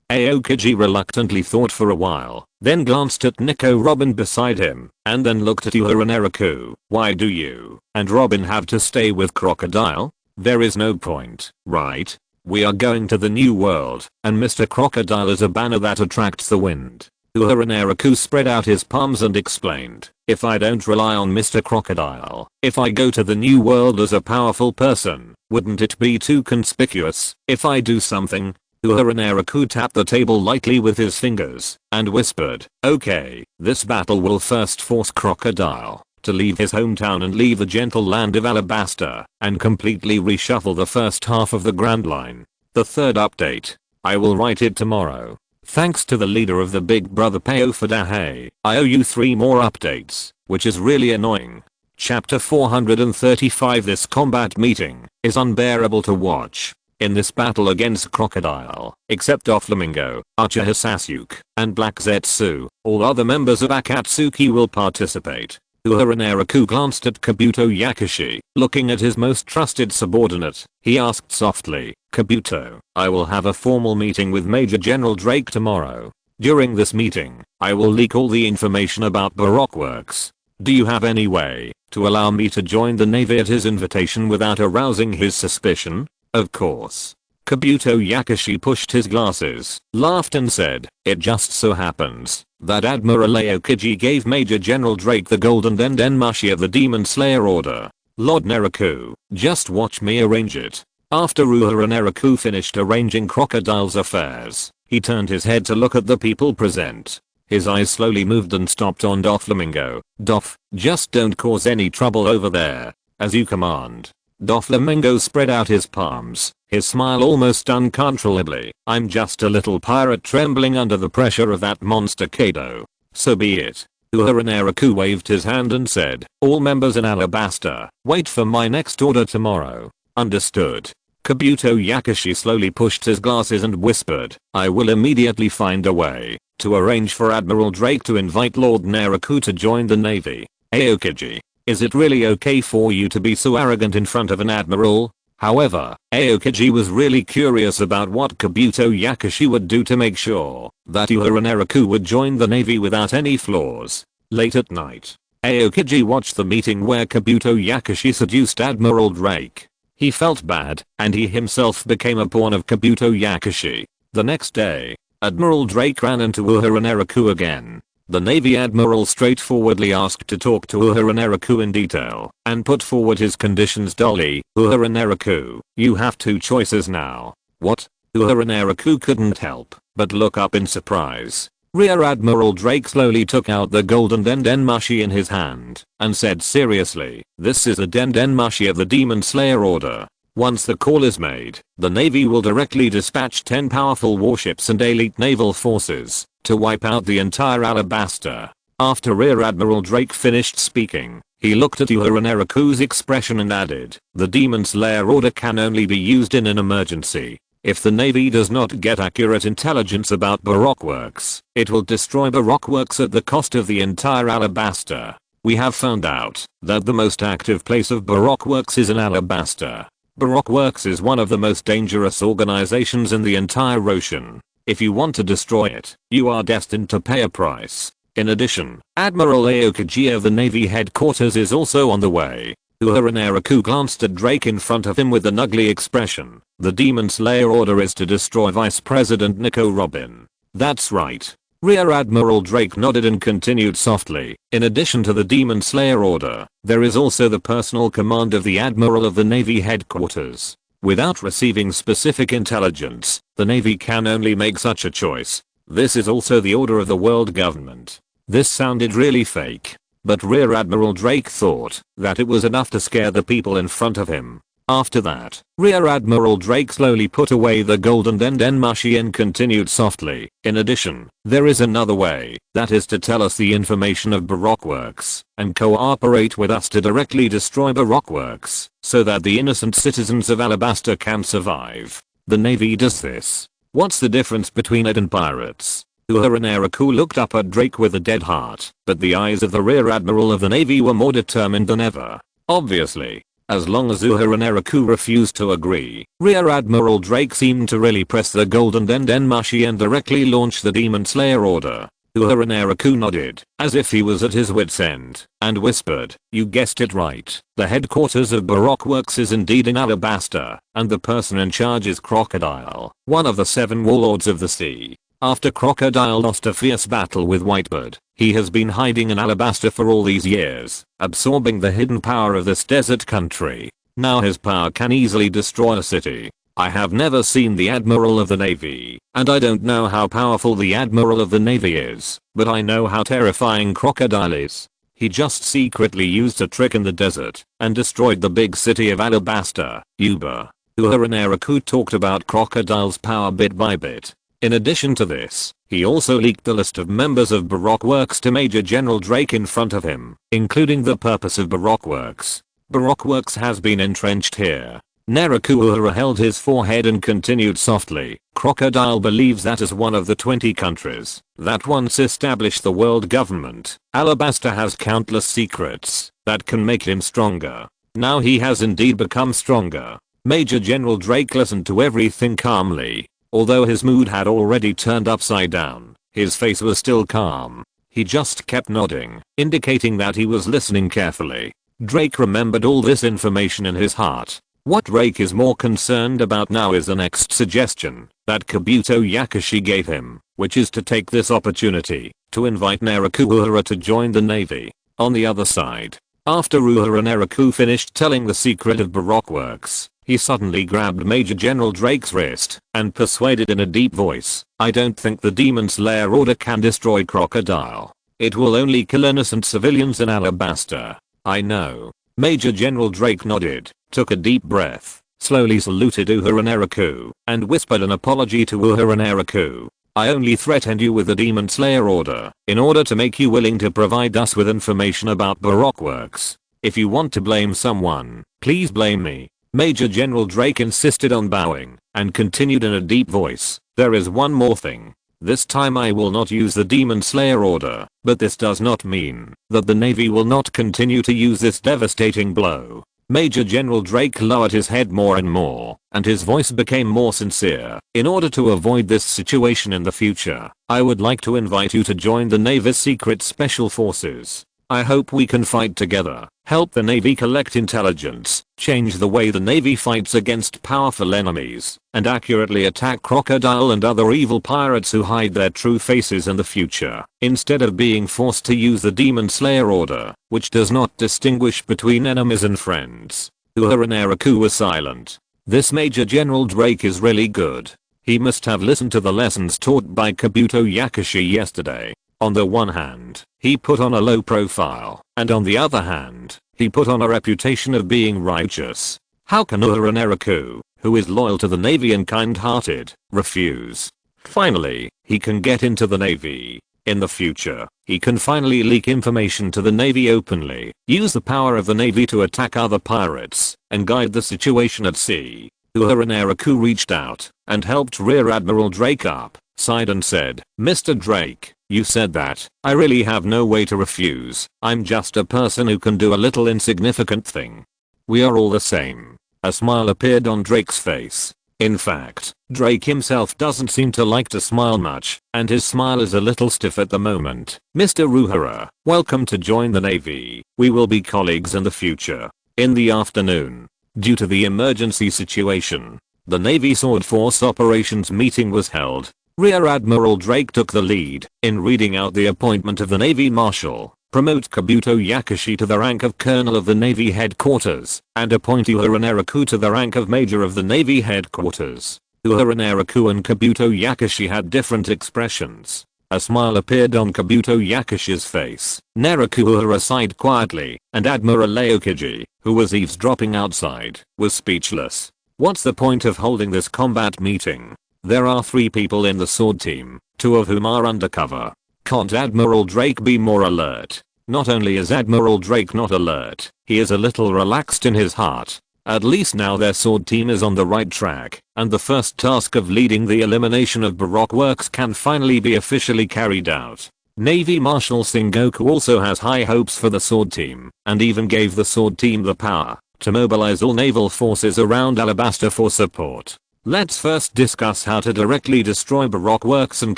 Aokiji reluctantly thought for a while, then glanced at Nico Robin beside him, and then looked at Uehara Naraku. Why do you and Robin have to stay with Crocodile? There is no point, right? We are going to the new world, and Mr. Crocodile is a banner that attracts the wind. Uehara Naraku spread out his palms and explained, if I don't rely on Mr. Crocodile, if I go to the new world as a powerful person, wouldn't it be too conspicuous if I do something? Uehara Naraku tapped the table lightly with his fingers and whispered, okay, this battle will first force Crocodile to leave his hometown and leave the gentle land of Alabasta and completely reshuffle the first half of the Grand Line. The third update. I will write it tomorrow. Thanks to the leader of the Big Brother Paofadahe, I owe you 3 more updates, which is really annoying. Chapter 435. This combat meeting is unbearable to watch. In this battle against Crocodile, except Doflamingo, Uchiha Sasuke, and Black Zetsu, all other members of Akatsuki will participate. Uehara Naraku glanced at Kabuto Yakushi, looking at his most trusted subordinate. He asked softly, Kabuto, I will have a formal meeting with Major General Drake tomorrow. During this meeting, I will leak all the information about Baroque Works. Do you have any way to allow me to join the Navy at his invitation without arousing his suspicion? Of course. Kabuto Yakushi pushed his glasses, laughed and said, it just so happens that Admiral Aokiji gave Major General Drake the golden Dendenmashi of the Demon Slayer Order. Lord Naraku, just watch me arrange it. After Uehara Naraku finished arranging Crocodile's affairs, he turned his head to look at the people present. His eyes slowly moved and stopped on Doflamingo. Doff, just don't cause any trouble over there. As you command. Doflamingo spread out his palms, his smile almost uncontrollably. I'm just a little pirate trembling under the pressure of that monster Kado. So be it. Uehara Naraku waved his hand and said, all members in Alabasta, wait for my next order tomorrow. Understood. Kabuto Yakushi slowly pushed his glasses and whispered, I will immediately find a way to arrange for Admiral Drake to invite Lord Naraku to join the Navy. Aokiji. Is it really okay for you to be so arrogant in front of an admiral? However, Aokiji was really curious about what Kabuto Yakushi would do to make sure that Uehara Naraku would join the Navy without any flaws. Late at night, Aokiji watched the meeting where Kabuto Yakushi seduced Admiral Drake. He felt bad, and he himself became a pawn of Kabuto Yakushi. The next day, Admiral Drake ran into Uehara Naraku again. The Navy Admiral straightforwardly asked to talk to Uehara Naraku in detail and put forward his conditions dully. Uehara Naraku, you have 2 choices now. What? Uehara Naraku couldn't help but look up in surprise. Rear Admiral Drake slowly took out the golden Dendenmashi in his hand and said seriously, this is a Dendenmashi of the Demon Slayer Order. Once the call is made, the Navy will directly dispatch 10 powerful warships and elite naval forces to wipe out the entire Alabasta. After Rear Admiral Drake finished speaking, he looked at Uehara Naraku's expression and added, the Demon Slayer Order can only be used in an emergency. If the Navy does not get accurate intelligence about Baroque Works, it will destroy Baroque Works at the cost of the entire Alabasta. We have found out that the most active place of Baroque Works is in Alabasta. Baroque Works is one of the most dangerous organizations in the entire ocean. If you want to destroy it, you are destined to pay a price. In addition, Admiral Aokiji of the Navy headquarters is also on the way. Uehara Naraku glanced at Drake in front of him with an ugly expression. The Demon Slayer Order is to destroy Vice President Nico Robin. That's right. Rear Admiral Drake nodded and continued softly. In addition to the Demon Slayer Order, there is also the personal command of the Admiral of the Navy headquarters. Without receiving specific intelligence, the Navy can only make such a choice. This is also the order of the world government. This sounded really fake, but Rear Admiral Drake thought that it was enough to scare the people in front of him. After that, Rear Admiral Drake slowly put away the golden Dendenmashi and continued softly. In addition, there is another way, that is to tell us the information of Baroque Works and cooperate with us to directly destroy Baroque Works so that the innocent citizens of Alabasta can survive. The Navy does this. What's the difference between it and pirates? Uehara Naraku looked up at Drake with a dead heart, but the eyes of the Rear Admiral of the Navy were more determined than ever. Obviously. As long as Uehara Naraku refused to agree, Rear Admiral Drake seemed to really press the golden Dendenmashi and directly launch the Demon Slayer Order. Uehara Naraku nodded, as if he was at his wit's end, and whispered, "You guessed it right. The headquarters of Baroque Works is indeed in Alabasta, and the person in charge is Crocodile, one of the 7 warlords of the sea. After Crocodile lost a fierce battle with Whitebird, he has been hiding in Alabasta for all these years, absorbing the hidden power of this desert country. Now his power can easily destroy a city. I have never seen the Admiral of the Navy, and I don't know how powerful the Admiral of the Navy is, but I know how terrifying Crocodile is. He just secretly used a trick in the desert and destroyed the big city of Alabasta, Yuba." Uehara Naraku talked about Crocodile's power bit by bit. In addition to this, he also leaked the list of members of Baroque Works to Major General Drake in front of him, including the purpose of Baroque Works. Baroque Works has been entrenched here. Naraku Uehara held his forehead and continued softly, "Crocodile believes that as one of the 20 countries that once established the world government, Alabasta has countless secrets that can make him stronger. Now he has indeed become stronger." Major General Drake listened to everything calmly. Although his mood had already turned upside down, his face was still calm. He just kept nodding, indicating that he was listening carefully. Drake remembered all this information in his heart. What Drake is more concerned about now is the next suggestion that Kabuto Yakushi gave him, which is to take this opportunity to invite Naraku Uehara to join the Navy. On the other side, after Uehara Naraku finished telling the secret of Baroque Works, he suddenly grabbed Major General Drake's wrist and persuaded in a deep voice, "I don't think the Demon Slayer Order can destroy Crocodile. It will only kill innocent civilians in Alabasta." "I know." Major General Drake nodded, took a deep breath, slowly saluted Uehara Naraku, and whispered an apology to Uehara Naraku. "I only threatened you with the Demon Slayer Order in order to make you willing to provide us with information about Baroque Works. If you want to blame someone, please blame me." Major General Drake insisted on bowing and continued in a deep voice, "There is one more thing. This time I will not use the Demon Slayer Order, but this does not mean that the Navy will not continue to use this devastating blow." Major General Drake lowered his head more and more, and his voice became more sincere. "In order to avoid this situation in the future, I would like to invite you to join the Navy's Secret Special Forces. I hope we can fight together, help the Navy collect intelligence, change the way the Navy fights against powerful enemies, and accurately attack Crocodile and other evil pirates who hide their true faces in the future, instead of being forced to use the Demon Slayer Order, which does not distinguish between enemies and friends." Uehara Naraku was silent. This Major General Drake is really good. He must have listened to the lessons taught by Kabuto Yakushi yesterday. On the one hand, he put on a low profile, and on the other hand, he put on a reputation of being righteous. How can Uehara Naraku, who is loyal to the Navy and kind-hearted, refuse? Finally, he can get into the Navy. In the future, he can finally leak information to the Navy openly, use the power of the Navy to attack other pirates, and guide the situation at sea. Uehara Naraku reached out and helped Rear Admiral Drake up, sighed and said, "Mr. Drake, you said that. I really have no way to refuse. I'm just a person who can do a little insignificant thing. We are all the same." A smile appeared on Drake's face. In fact, Drake himself doesn't seem to like to smile much, and his smile is a little stiff at the moment. "Mr. Uehara, welcome to join the Navy. We will be colleagues in the future." In the afternoon, due to the emergency situation, the Navy Sword Force Operations meeting was held. Rear Admiral Drake took the lead in reading out the appointment of the Navy Marshal, promote Kabuto Yakushi to the rank of Colonel of the Navy Headquarters, and appoint Uehara Naraku to the rank of Major of the Navy Headquarters. Uehara Naraku and Kabuto Yakushi had different expressions. A smile appeared on Kabuto Yakushi's face. Naraku Uehara sighed quietly, and Admiral Aokiji, who was eavesdropping outside, was speechless. What's the point of holding this combat meeting? There are 3 people in the sword team, 2 of whom are undercover. Can't Admiral Drake be more alert? Not only is Admiral Drake not alert, he is a little relaxed in his heart. At least now their sword team is on the right track, and the first task of leading the elimination of Baroque Works can finally be officially carried out. Navy Marshal Sengoku also has high hopes for the sword team, and even gave the sword team the power to mobilize all naval forces around Alabasta for support. Let's first discuss how to directly destroy Baroque works and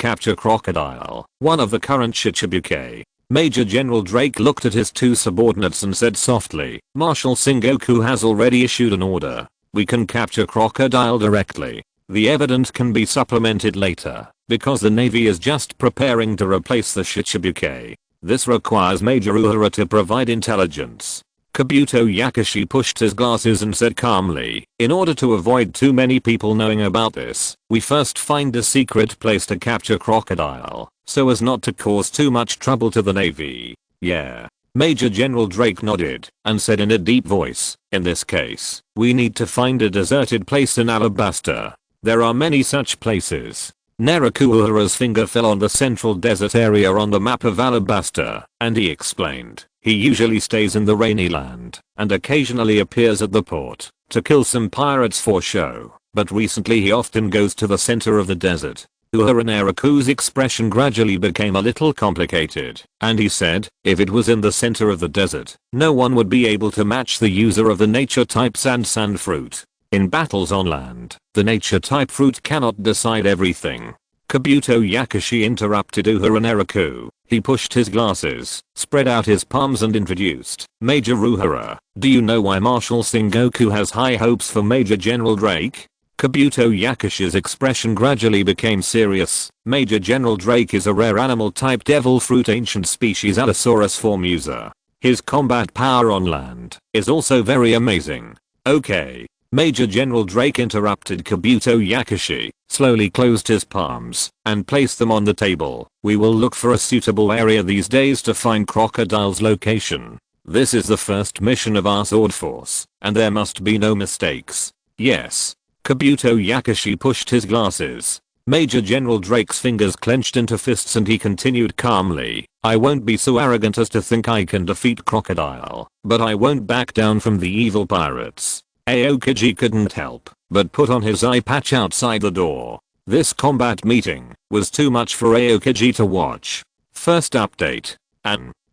capture Crocodile, one of the current Shichibuke. Major General Drake looked at his two subordinates and said softly, Marshal Sengoku has already issued an order. We can capture Crocodile directly. The evidence can be supplemented later, because the Navy is just preparing to replace the Shichibuke. This requires Major Uehara to provide intelligence. Kabuto Yakushi pushed his glasses and said calmly, in order to avoid too many people knowing about this, we first find a secret place to capture Crocodile, so as not to cause too much trouble to the Navy. Yeah. Major General Drake nodded, and said in a deep voice, in this case, we need to find a deserted place in Alabasta. There are many such places. Naraku Uehara's finger fell on the central desert area on the map of Alabasta, and he explained. He usually stays in the rainy land, and occasionally appears at the port, to kill some pirates for show, but recently he often goes to the center of the desert. Uehara Naraku's expression gradually became a little complicated, and he said, if it was in the center of the desert, no one would be able to match the user of the nature type sand fruit. In battles on land, the nature type fruit cannot decide everything. Kabuto Yakushi interrupted Uehara Naraku. He pushed his glasses, spread out his palms and introduced, Major Uehara, do you know why Marshal Sengoku has high hopes for Major General Drake? Kabuto Yakushi's expression gradually became serious. Major General Drake is a rare animal type devil fruit ancient species Allosaurus formosa. His combat power on land is also very amazing. Okay. Major General Drake interrupted Kabuto Yakushi, slowly closed his palms, and placed them on the table. We will look for a suitable area these days to find Crocodile's location. This is the first mission of our sword force, and there must be no mistakes. Yes. Kabuto Yakushi pushed his glasses. Major General Drake's fingers clenched into fists and he continued calmly, I won't be so arrogant as to think I can defeat Crocodile, but I won't back down from the evil pirates. Aokiji couldn't help but put on his eye patch outside the door. This combat meeting was too much for Aokiji to watch. First update.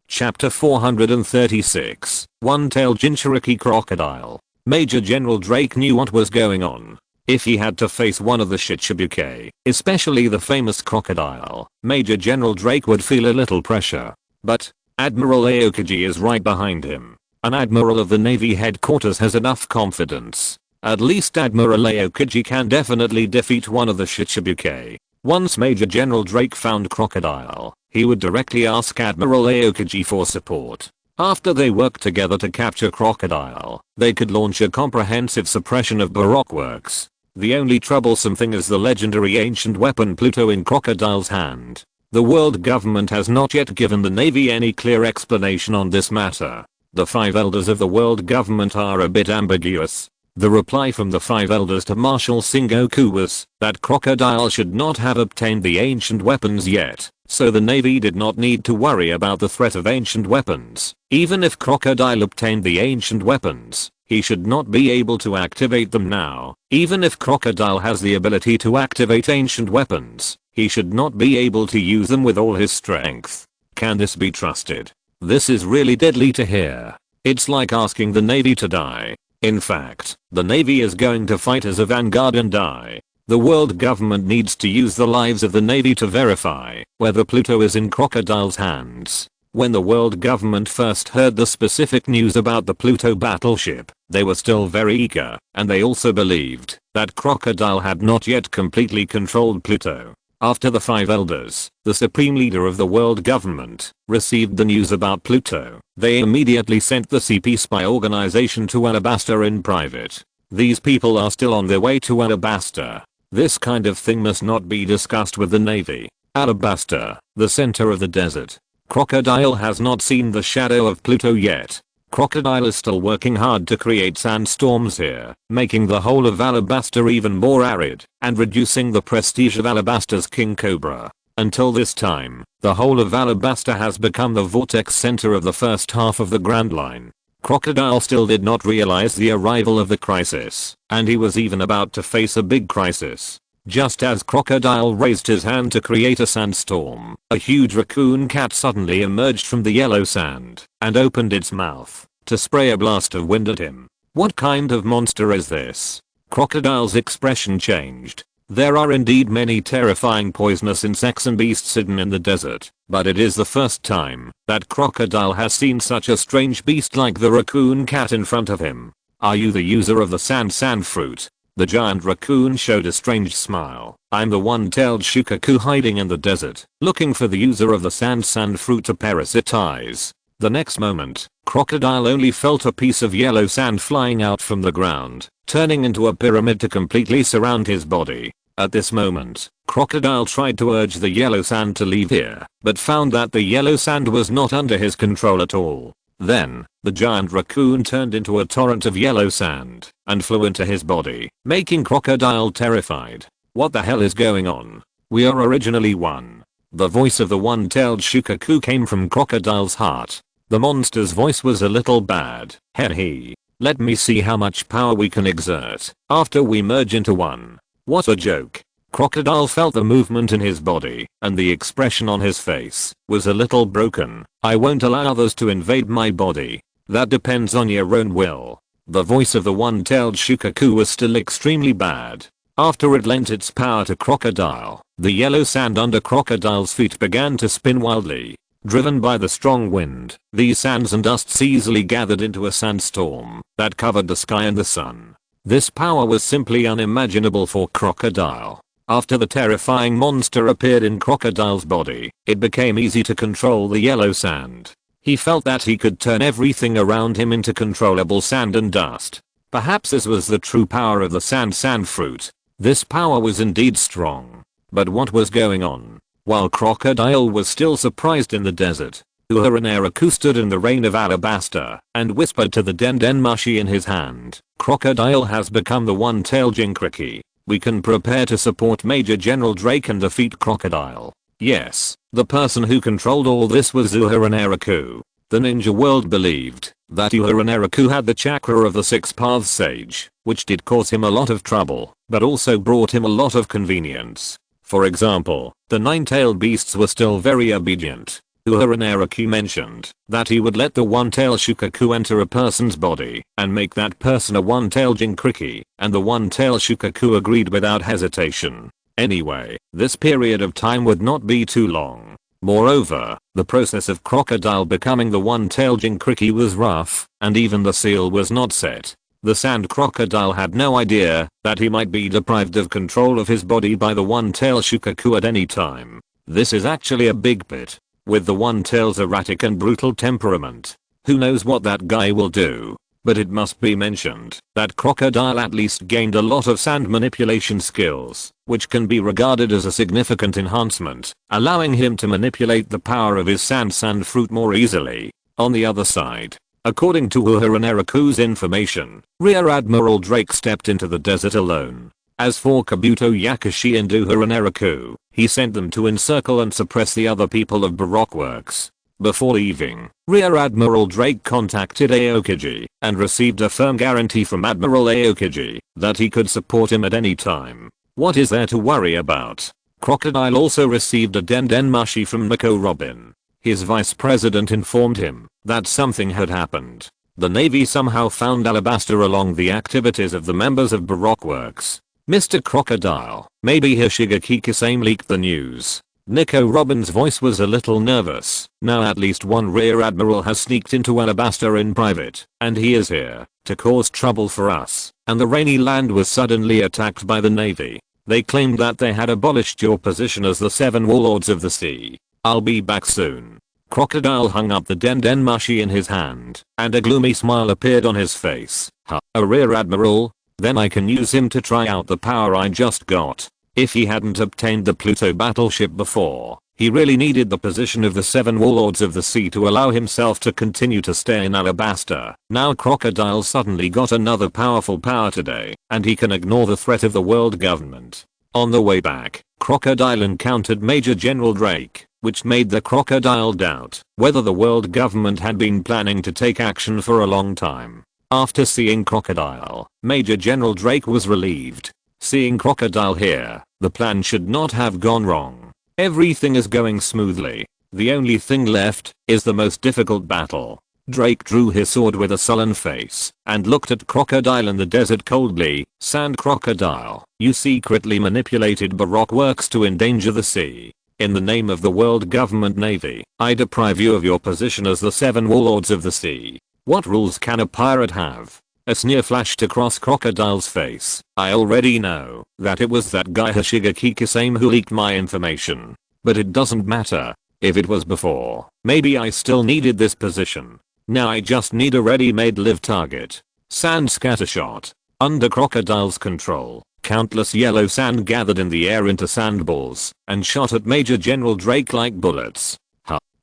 Chapter 436. One-tailed Jinchuriki Crocodile. Major General Drake knew what was going on. If he had to face one of the Shichibuke, especially the famous Crocodile, Major General Drake would feel a little pressure. But Admiral Aokiji is right behind him. An admiral of the Navy headquarters has enough confidence. At least Admiral Aokiji can definitely defeat one of the Shichibuke. Once Major General Drake found Crocodile, he would directly ask Admiral Aokiji for support. After they worked together to capture Crocodile, they could launch a comprehensive suppression of Baroque works. The only troublesome thing is the legendary ancient weapon Pluto in Crocodile's hand. The world government has not yet given the Navy any clear explanation on this matter. The 5 elders of the world government are a bit ambiguous. The reply from the 5 elders to Marshal Sengoku was that Crocodile should not have obtained the ancient weapons yet, so the Navy did not need to worry about the threat of ancient weapons. Even if Crocodile obtained the ancient weapons, he should not be able to activate them now. Even if Crocodile has the ability to activate ancient weapons, he should not be able to use them with all his strength. Can this be trusted? This is really deadly to hear. It's like asking the Navy to die. In fact, the Navy is going to fight as a vanguard and die. The world government needs to use the lives of the Navy to verify whether Pluto is in Crocodile's hands. When the world government first heard the specific news about the Pluto battleship, they were still very eager, and they also believed that Crocodile had not yet completely controlled Pluto. After the 5 elders, the supreme leader of the world government, received the news about Pluto, they immediately sent the CP spy organization to Alabasta in private. These people are still on their way to Alabasta. This kind of thing must not be discussed with the Navy. Alabasta, the center of the desert. Crocodile has not seen the shadow of Pluto yet. Crocodile is still working hard to create sandstorms here, making the whole of Alabasta even more arid, and reducing the prestige of Alabasta's King Cobra. Until this time, the whole of Alabasta has become the vortex center of the first half of the Grand Line. Crocodile still did not realize the arrival of the crisis, and he was even about to face a big crisis. Just as Crocodile raised his hand to create a sandstorm, a huge raccoon cat suddenly emerged from the yellow sand and opened its mouth to spray a blast of wind at him. What kind of monster is this? Crocodile's expression changed. There are indeed many terrifying poisonous insects and beasts hidden in the desert, but it is the first time that Crocodile has seen such a strange beast like the raccoon cat in front of him. Are you the user of the sand fruit? The giant raccoon showed a strange smile. I'm the one-tailed shukaku hiding in the desert, looking for the user of the sand fruit to parasitize. The next moment, Crocodile only felt a piece of yellow sand flying out from the ground, turning into a pyramid to completely surround his body. At this moment, Crocodile tried to urge the yellow sand to leave here, but found that the yellow sand was not under his control at all. Then, the giant raccoon turned into a torrent of yellow sand and flew into his body, making Crocodile terrified. What the hell is going on? We are originally one. The voice of the one-tailed shukaku came from Crocodile's heart. The monster's voice was a little bad. Heh. Let me see how much power we can exert after we merge into one. What a joke. Crocodile felt the movement in his body, and the expression on his face was a little broken. I won't allow others to invade my body. That depends on your own will. The voice of the one-tailed shukaku was still extremely bad. After it lent its power to Crocodile, the yellow sand under Crocodile's feet began to spin wildly. Driven by the strong wind, these sands and dusts easily gathered into a sandstorm that covered the sky and the sun. This power was simply unimaginable for Crocodile. After the terrifying monster appeared in Crocodile's body, it became easy to control the yellow sand. He felt that he could turn everything around him into controllable sand and dust. Perhaps this was the true power of the sand fruit. This power was indeed strong. But what was going on? While Crocodile was still surprised in the desert, Uehara Naraku stood in the rain of alabaster and whispered to the dendenmushi in his hand. Crocodile has become the one-tailed jinchuriki. We can prepare to support Major General Drake and defeat Crocodile. Yes, the person who controlled all this was Uehara Naraku. The ninja world believed that Uehara Naraku had the chakra of the Six Paths Sage, which did cause him a lot of trouble, but also brought him a lot of convenience. For example, the nine-tailed beasts were still very obedient. Uehara Naraku mentioned that he would let the one-tailed shukaku enter a person's body and make that person a one-tailed jinchuriki, and the one-tailed shukaku agreed without hesitation. Anyway, this period of time would not be too long. Moreover, the process of Crocodile becoming the one-tailed jinchuriki was rough, and even the seal was not set. The sand crocodile had no idea that he might be deprived of control of his body by the one-tailed shukaku at any time. This is actually a big bit. With the one-tail's erratic and brutal temperament, who knows what that guy will do? But it must be mentioned that Crocodile at least gained a lot of sand manipulation skills, which can be regarded as a significant enhancement, allowing him to manipulate the power of his sand fruit more easily. On the other side, according to Uehara Naraku's information, Rear Admiral Drake stepped into the desert alone. As for Kabuto Yakushi and Uehara Naraku, he sent them to encircle and suppress the other people of Baroque Works. Before leaving, Rear Admiral Drake contacted Aokiji and received a firm guarantee from Admiral Aokiji that he could support him at any time. What is there to worry about? Crocodile also received a dendenmushi from Nico Robin. His vice president informed him that something had happened. The Navy somehow found alabaster along the activities of the members of Baroque Works. Mr. Crocodile, maybe Hashigaki Kisame leaked the news. Nico Robin's voice was a little nervous. Now at least one Rear Admiral has sneaked into Alabaster in private, and he is here to cause trouble for us. And the rainy land was suddenly attacked by the Navy. They claimed that they had abolished your position as the 7 warlords of the sea. I'll be back soon. Crocodile hung up the dendenmushi in his hand, and a gloomy smile appeared on his face. A Rear Admiral? Then I can use him to try out the power I just got. If he hadn't obtained the Pluto battleship before, he really needed the position of the 7 warlords of the sea to allow himself to continue to stay in Alabaster. Now Crocodile suddenly got another powerful power today, and he can ignore the threat of the world government. On the way back, Crocodile encountered Major General Drake, which made the Crocodile doubt whether the world government had been planning to take action for a long time. After seeing Crocodile, Major General Drake was relieved. Seeing Crocodile here, the plan should not have gone wrong. Everything is going smoothly. The only thing left is the most difficult battle. Drake drew his sword with a sullen face and looked at Crocodile in the desert coldly. Sand Crocodile, you secretly manipulated Baroque works to endanger the sea. In the name of the world government navy, I deprive you of your position as the 7 warlords of the sea. What rules can a pirate have? A sneer flashed across Crocodile's face. I already know that it was that guy Hashigaki Kisame who leaked my information. But it doesn't matter. If it was before, maybe I still needed this position. Now I just need a ready-made live target. Sand scattershot. Under Crocodile's control, countless yellow sand gathered in the air into sandballs and shot at Major General Drake like bullets.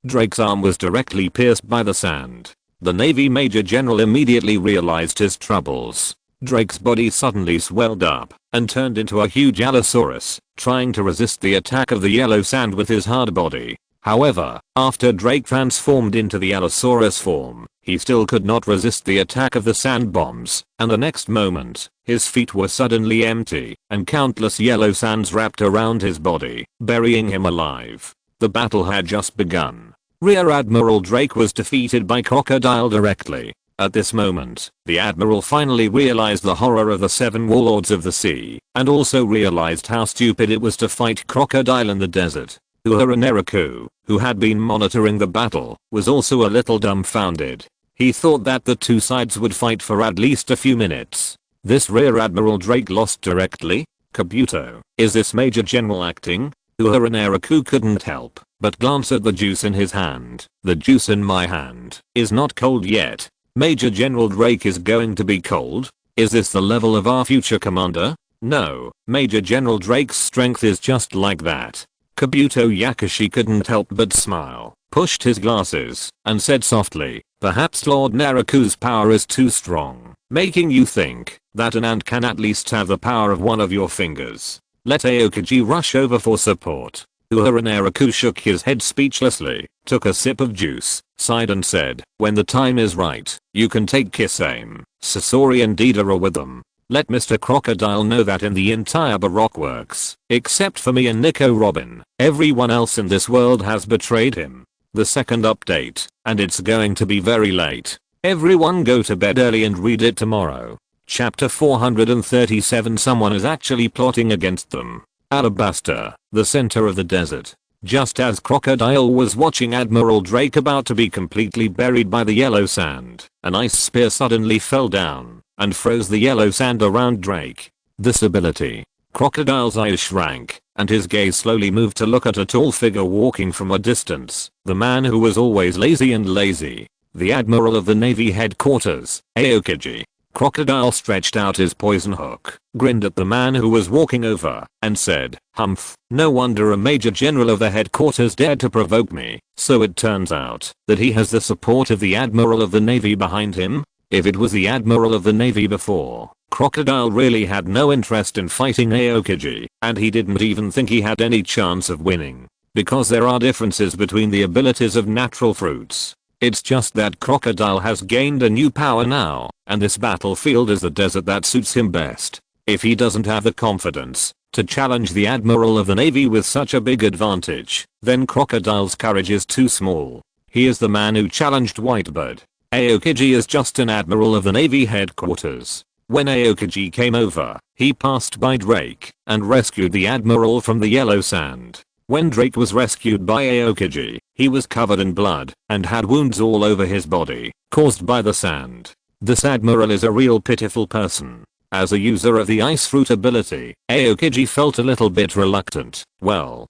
Drake's arm was directly pierced by the sand. The Navy Major General immediately realized his troubles. Drake's body suddenly swelled up and turned into a huge Allosaurus, trying to resist the attack of the yellow sand with his hard body. However, after Drake transformed into the Allosaurus form, he still could not resist the attack of the sand bombs, and the next moment, his feet were suddenly empty, and countless yellow sands wrapped around his body, burying him alive. The battle had just begun. Rear Admiral Drake was defeated by Crocodile directly. At this moment, the Admiral finally realized the horror of the 7 warlords of the sea, and also realized how stupid it was to fight Crocodile in the desert. Uehara Naraku, who had been monitoring the battle, was also a little dumbfounded. He thought that the two sides would fight for at least a few minutes. This Rear Admiral Drake lost directly? Kabuto, is this Major General acting? Uehara Naraku couldn't help but glance at the juice in his hand. The juice in my hand is not cold yet. Major General Drake is going to be cold? Is this the level of our future commander? No, Major General Drake's strength is just like that. Kabuto Yakushi couldn't help but smile, pushed his glasses, and said softly, perhaps Lord Naraku's power is too strong, making you think that an ant can at least have the power of one of your fingers. Let Aokiji rush over for support. Uehara Naraku shook his head speechlessly, took a sip of juice, sighed and said, when the time is right, you can take Kisame, Sasori and Deidara with them. Let Mr. Crocodile know that in the entire Baroque works, except for me and Nico Robin, everyone else in this world has betrayed him. The second update, and it's going to be very late. Everyone go to bed early and read it tomorrow. Chapter 437. Someone is actually plotting against them. Alabasta, the center of the desert. Just as Crocodile was watching Admiral Drake about to be completely buried by the yellow sand, an ice spear suddenly fell down and froze the yellow sand around Drake. This ability. Crocodile's eyes shrank, and his gaze slowly moved to look at a tall figure walking from a distance, the man who was always lazy and lazy. The Admiral of the Navy headquarters, Aokiji. Crocodile stretched out his poison hook, grinned at the man who was walking over, and said, "Humph, no wonder a Major General of the headquarters dared to provoke me. So it turns out that he has the support of the Admiral of the Navy behind him?" If it was the Admiral of the Navy before, Crocodile really had no interest in fighting Aokiji, and he didn't even think he had any chance of winning. Because there are differences between the abilities of natural fruits. It's just that Crocodile has gained a new power now, and this battlefield is the desert that suits him best. If he doesn't have the confidence to challenge the Admiral of the Navy with such a big advantage, then Crocodile's courage is too small. He is the man who challenged Whitebird. Aokiji is just an Admiral of the Navy headquarters. When Aokiji came over, he passed by Drake and rescued the Admiral from the yellow sand. When Drake was rescued by Aokiji, he was covered in blood and had wounds all over his body, caused by the sand. This Admiral is a real pitiful person. As a user of the ice fruit ability, Aokiji felt a little bit reluctant. Well,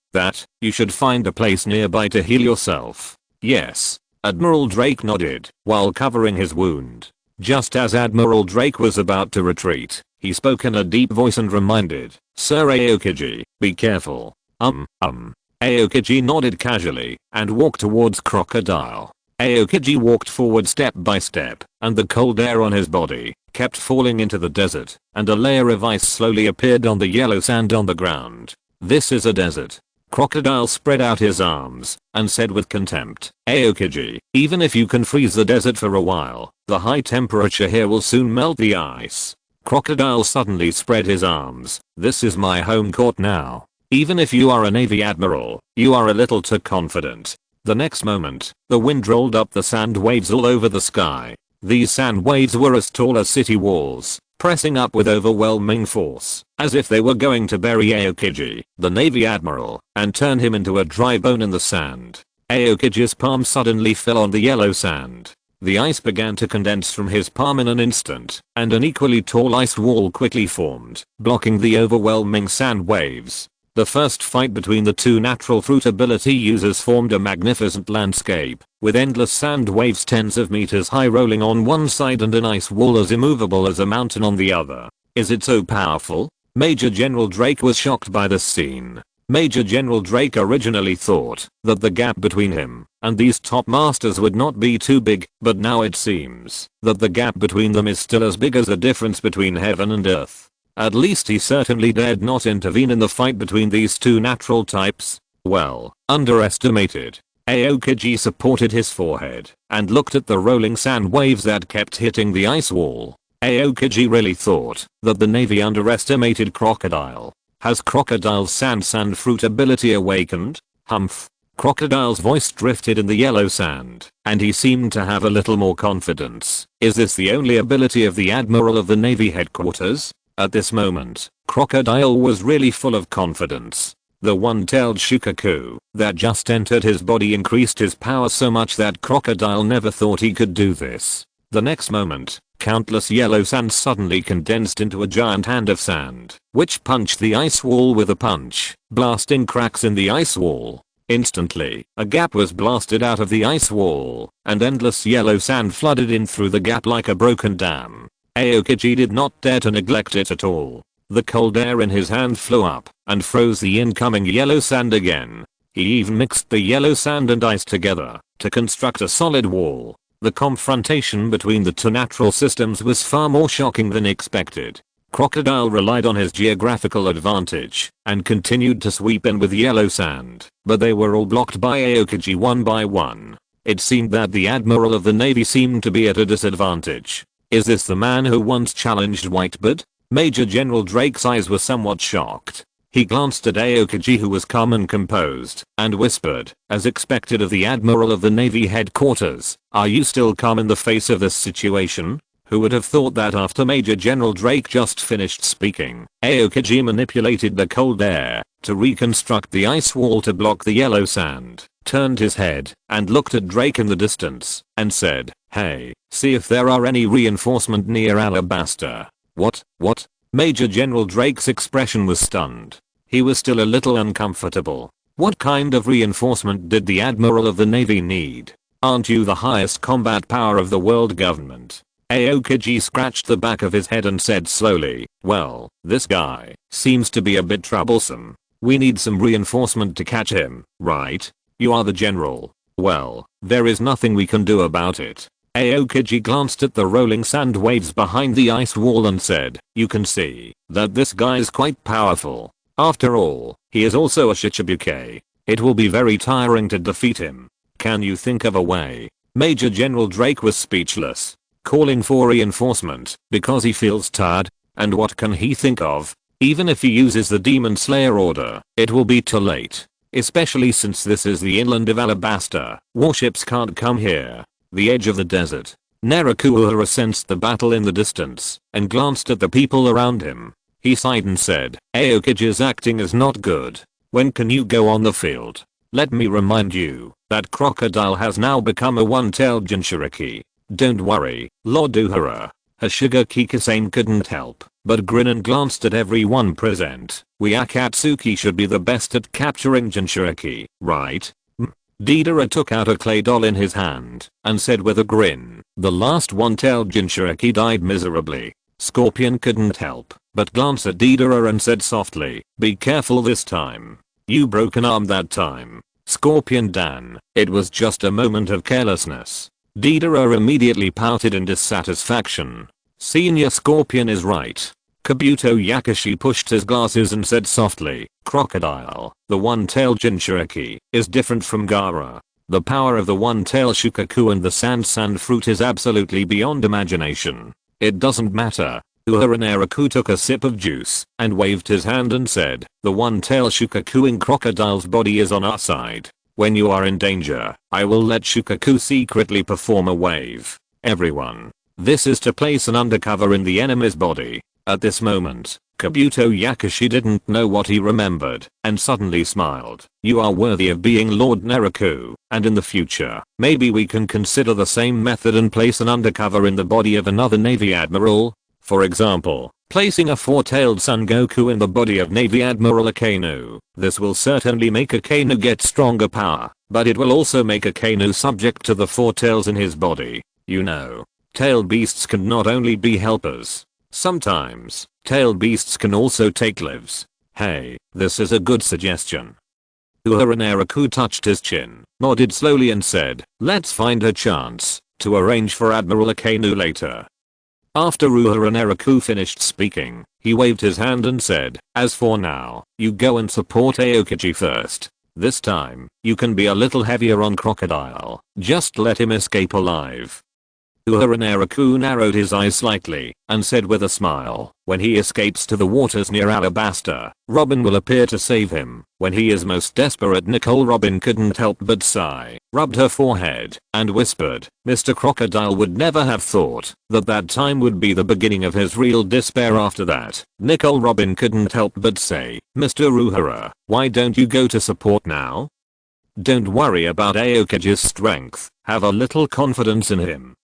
you should find a place nearby to heal yourself. Yes. Admiral Drake nodded while covering his wound. Just as Admiral Drake was about to retreat, he spoke in a deep voice and reminded, "Sir Aokiji, be careful." Aokiji nodded casually and walked towards Crocodile. Aokiji walked forward step by step, and the cold air on his body kept falling into the desert, and a layer of ice slowly appeared on the yellow sand on the ground. This is a desert. Crocodile spread out his arms and said with contempt, "Aokiji, even if you can freeze the desert for a while, the high temperature here will soon melt the ice." Crocodile suddenly spread his arms. "This is my home court now. Even if you are a Navy Admiral, you are a little too confident. The next moment, the wind rolled up the sand waves all over the sky. These sand waves were as tall as city walls, pressing up with overwhelming force, as if they were going to bury Aokiji, the Navy Admiral, and turn him into a dry bone in the sand. Aokiji's palm suddenly fell on the yellow sand. The ice began to condense from his palm in an instant, and an equally tall ice wall quickly formed, blocking the overwhelming sand waves. The first fight between the two natural fruit ability users formed a magnificent landscape, with endless sand waves tens of meters high rolling on one side and an ice wall as immovable as a mountain on the other. Is it so powerful? Major General Drake was shocked by this scene. Major General Drake originally thought that the gap between him and these top masters would not be too big, but now it seems that the gap between them is still as big as the difference between heaven and earth. At least he certainly dared not intervene in the fight between these two natural types. Well, underestimated. Aokiji supported his forehead and looked at the rolling sand waves that kept hitting the ice wall. Aokiji really thought that the Navy underestimated Crocodile. Has Crocodile's sand fruit ability awakened? Humph. Crocodile's voice drifted in the yellow sand, and he seemed to have a little more confidence. Is this the only ability of the Admiral of the Navy headquarters? At this moment, Crocodile was really full of confidence. The one-tailed Shukaku that just entered his body increased his power so much that Crocodile never thought he could do this. The next moment, countless yellow sand suddenly condensed into a giant hand of sand, which punched the ice wall with a punch, blasting cracks in the ice wall. Instantly, a gap was blasted out of the ice wall, and endless yellow sand flooded in through the gap like a broken dam. Aokiji did not dare to neglect it at all. The cold air in his hand flew up and froze the incoming yellow sand again. He even mixed the yellow sand and ice together to construct a solid wall. The confrontation between the two natural systems was far more shocking than expected. Crocodile relied on his geographical advantage and continued to sweep in with yellow sand, but they were all blocked by Aokiji one by one. It seemed that the Admiral of the Navy seemed to be at a disadvantage. Is this the man who once challenged Whitebeard? Major General Drake's eyes were somewhat shocked. He glanced at Aokiji, who was calm and composed, and whispered, as expected of the Admiral of the Navy headquarters, "Are you still calm in the face of this situation?" Who would have thought that after Major General Drake just finished speaking, Aokiji manipulated the cold air to reconstruct the ice wall to block the yellow sand, turned his head and looked at Drake in the distance and said, "Hey, see if there are any reinforcement near Alabasta." What? Major General Drake's expression was stunned. He was still a little uncomfortable. What kind of reinforcement did the Admiral of the Navy need? Aren't you the highest combat power of the world government? Aokiji scratched the back of his head and said slowly, "Well, this guy seems to be a bit troublesome. We need some reinforcement to catch him, right? You are the general. Well, there is nothing we can do about it." Aokiji glanced at the rolling sand waves behind the ice wall and said, "You can see that this guy is quite powerful. After all, he is also a Shichibuke. It will be very tiring to defeat him. Can you think of a way?" Major General Drake was speechless, calling for reinforcement because he feels tired. And what can he think of? Even if he uses the Demon Slayer order, it will be too late. Especially since this is the inland of Alabasta. Warships can't come here. The edge of the desert. Naraku Uehara sensed the battle in the distance and glanced at the people around him. He sighed and said, "Aokiji's acting is not good. When can you go on the field? Let me remind you that Crocodile has now become a one-tailed Jinchuriki. Don't worry, Lord Uehara." Hashiga Kikisane couldn't help but grin and glanced at everyone present. "We Akatsuki should be the best at capturing Jinchuriki, right?" Deidara took out a clay doll in his hand and said with a grin, "The last one-tailed Jinchuriki died miserably." Scorpion couldn't help but glance at Deidara and said softly, "Be careful this time. You broke an arm that time." Scorpion Dan, "It was just a moment of carelessness." Deidara immediately pouted in dissatisfaction. "Senior Scorpion is right." Kabuto Yakushi pushed his glasses and said softly, "Crocodile, the one-tailed Jinchuriki, is different from Gaara. The power of the one-tailed Shukaku and the sand fruit is absolutely beyond imagination. It doesn't matter." Uehara Naraku took a sip of juice and waved his hand and said, "The one-tailed Shukaku in Crocodile's body is on our side. When you are in danger, I will let Shukaku secretly perform a wave. Everyone. This is to place an undercover in the enemy's body. At this moment, Kabuto Yakushi didn't know what he remembered, and suddenly smiled. You are worthy of being Lord Naraku, and in the future, maybe we can consider the same method and place an undercover in the body of another Navy Admiral. For example, placing a four-tailed Son Goku in the body of Navy Admiral Akainu. This will certainly make Akainu get stronger power, but it will also make Akainu subject to the four tails in his body. You know, tail beasts can not only be helpers. Sometimes, tail beasts can also take lives. Hey, this is a good suggestion. Uehara Naraku touched his chin, nodded slowly and said, let's find a chance to arrange for Admiral Akainu later. After Uehara Naraku finished speaking, he waved his hand and said, as for now, you go and support Aokiji first. This time, you can be a little heavier on Crocodile. Just let him escape alive. Uehara Naraku narrowed his eyes slightly and said with a smile, when he escapes to the waters near Alabasta, Robin will appear to save him. When he is most desperate, Nicole Robin couldn't help but sigh, rubbed her forehead, and whispered, Mr. Crocodile would never have thought that that time would be the beginning of his real despair after that. Nicole Robin couldn't help but say, Mr. Uehara, why don't you go to support now? Don't worry about Aokiji's strength, have a little confidence in him.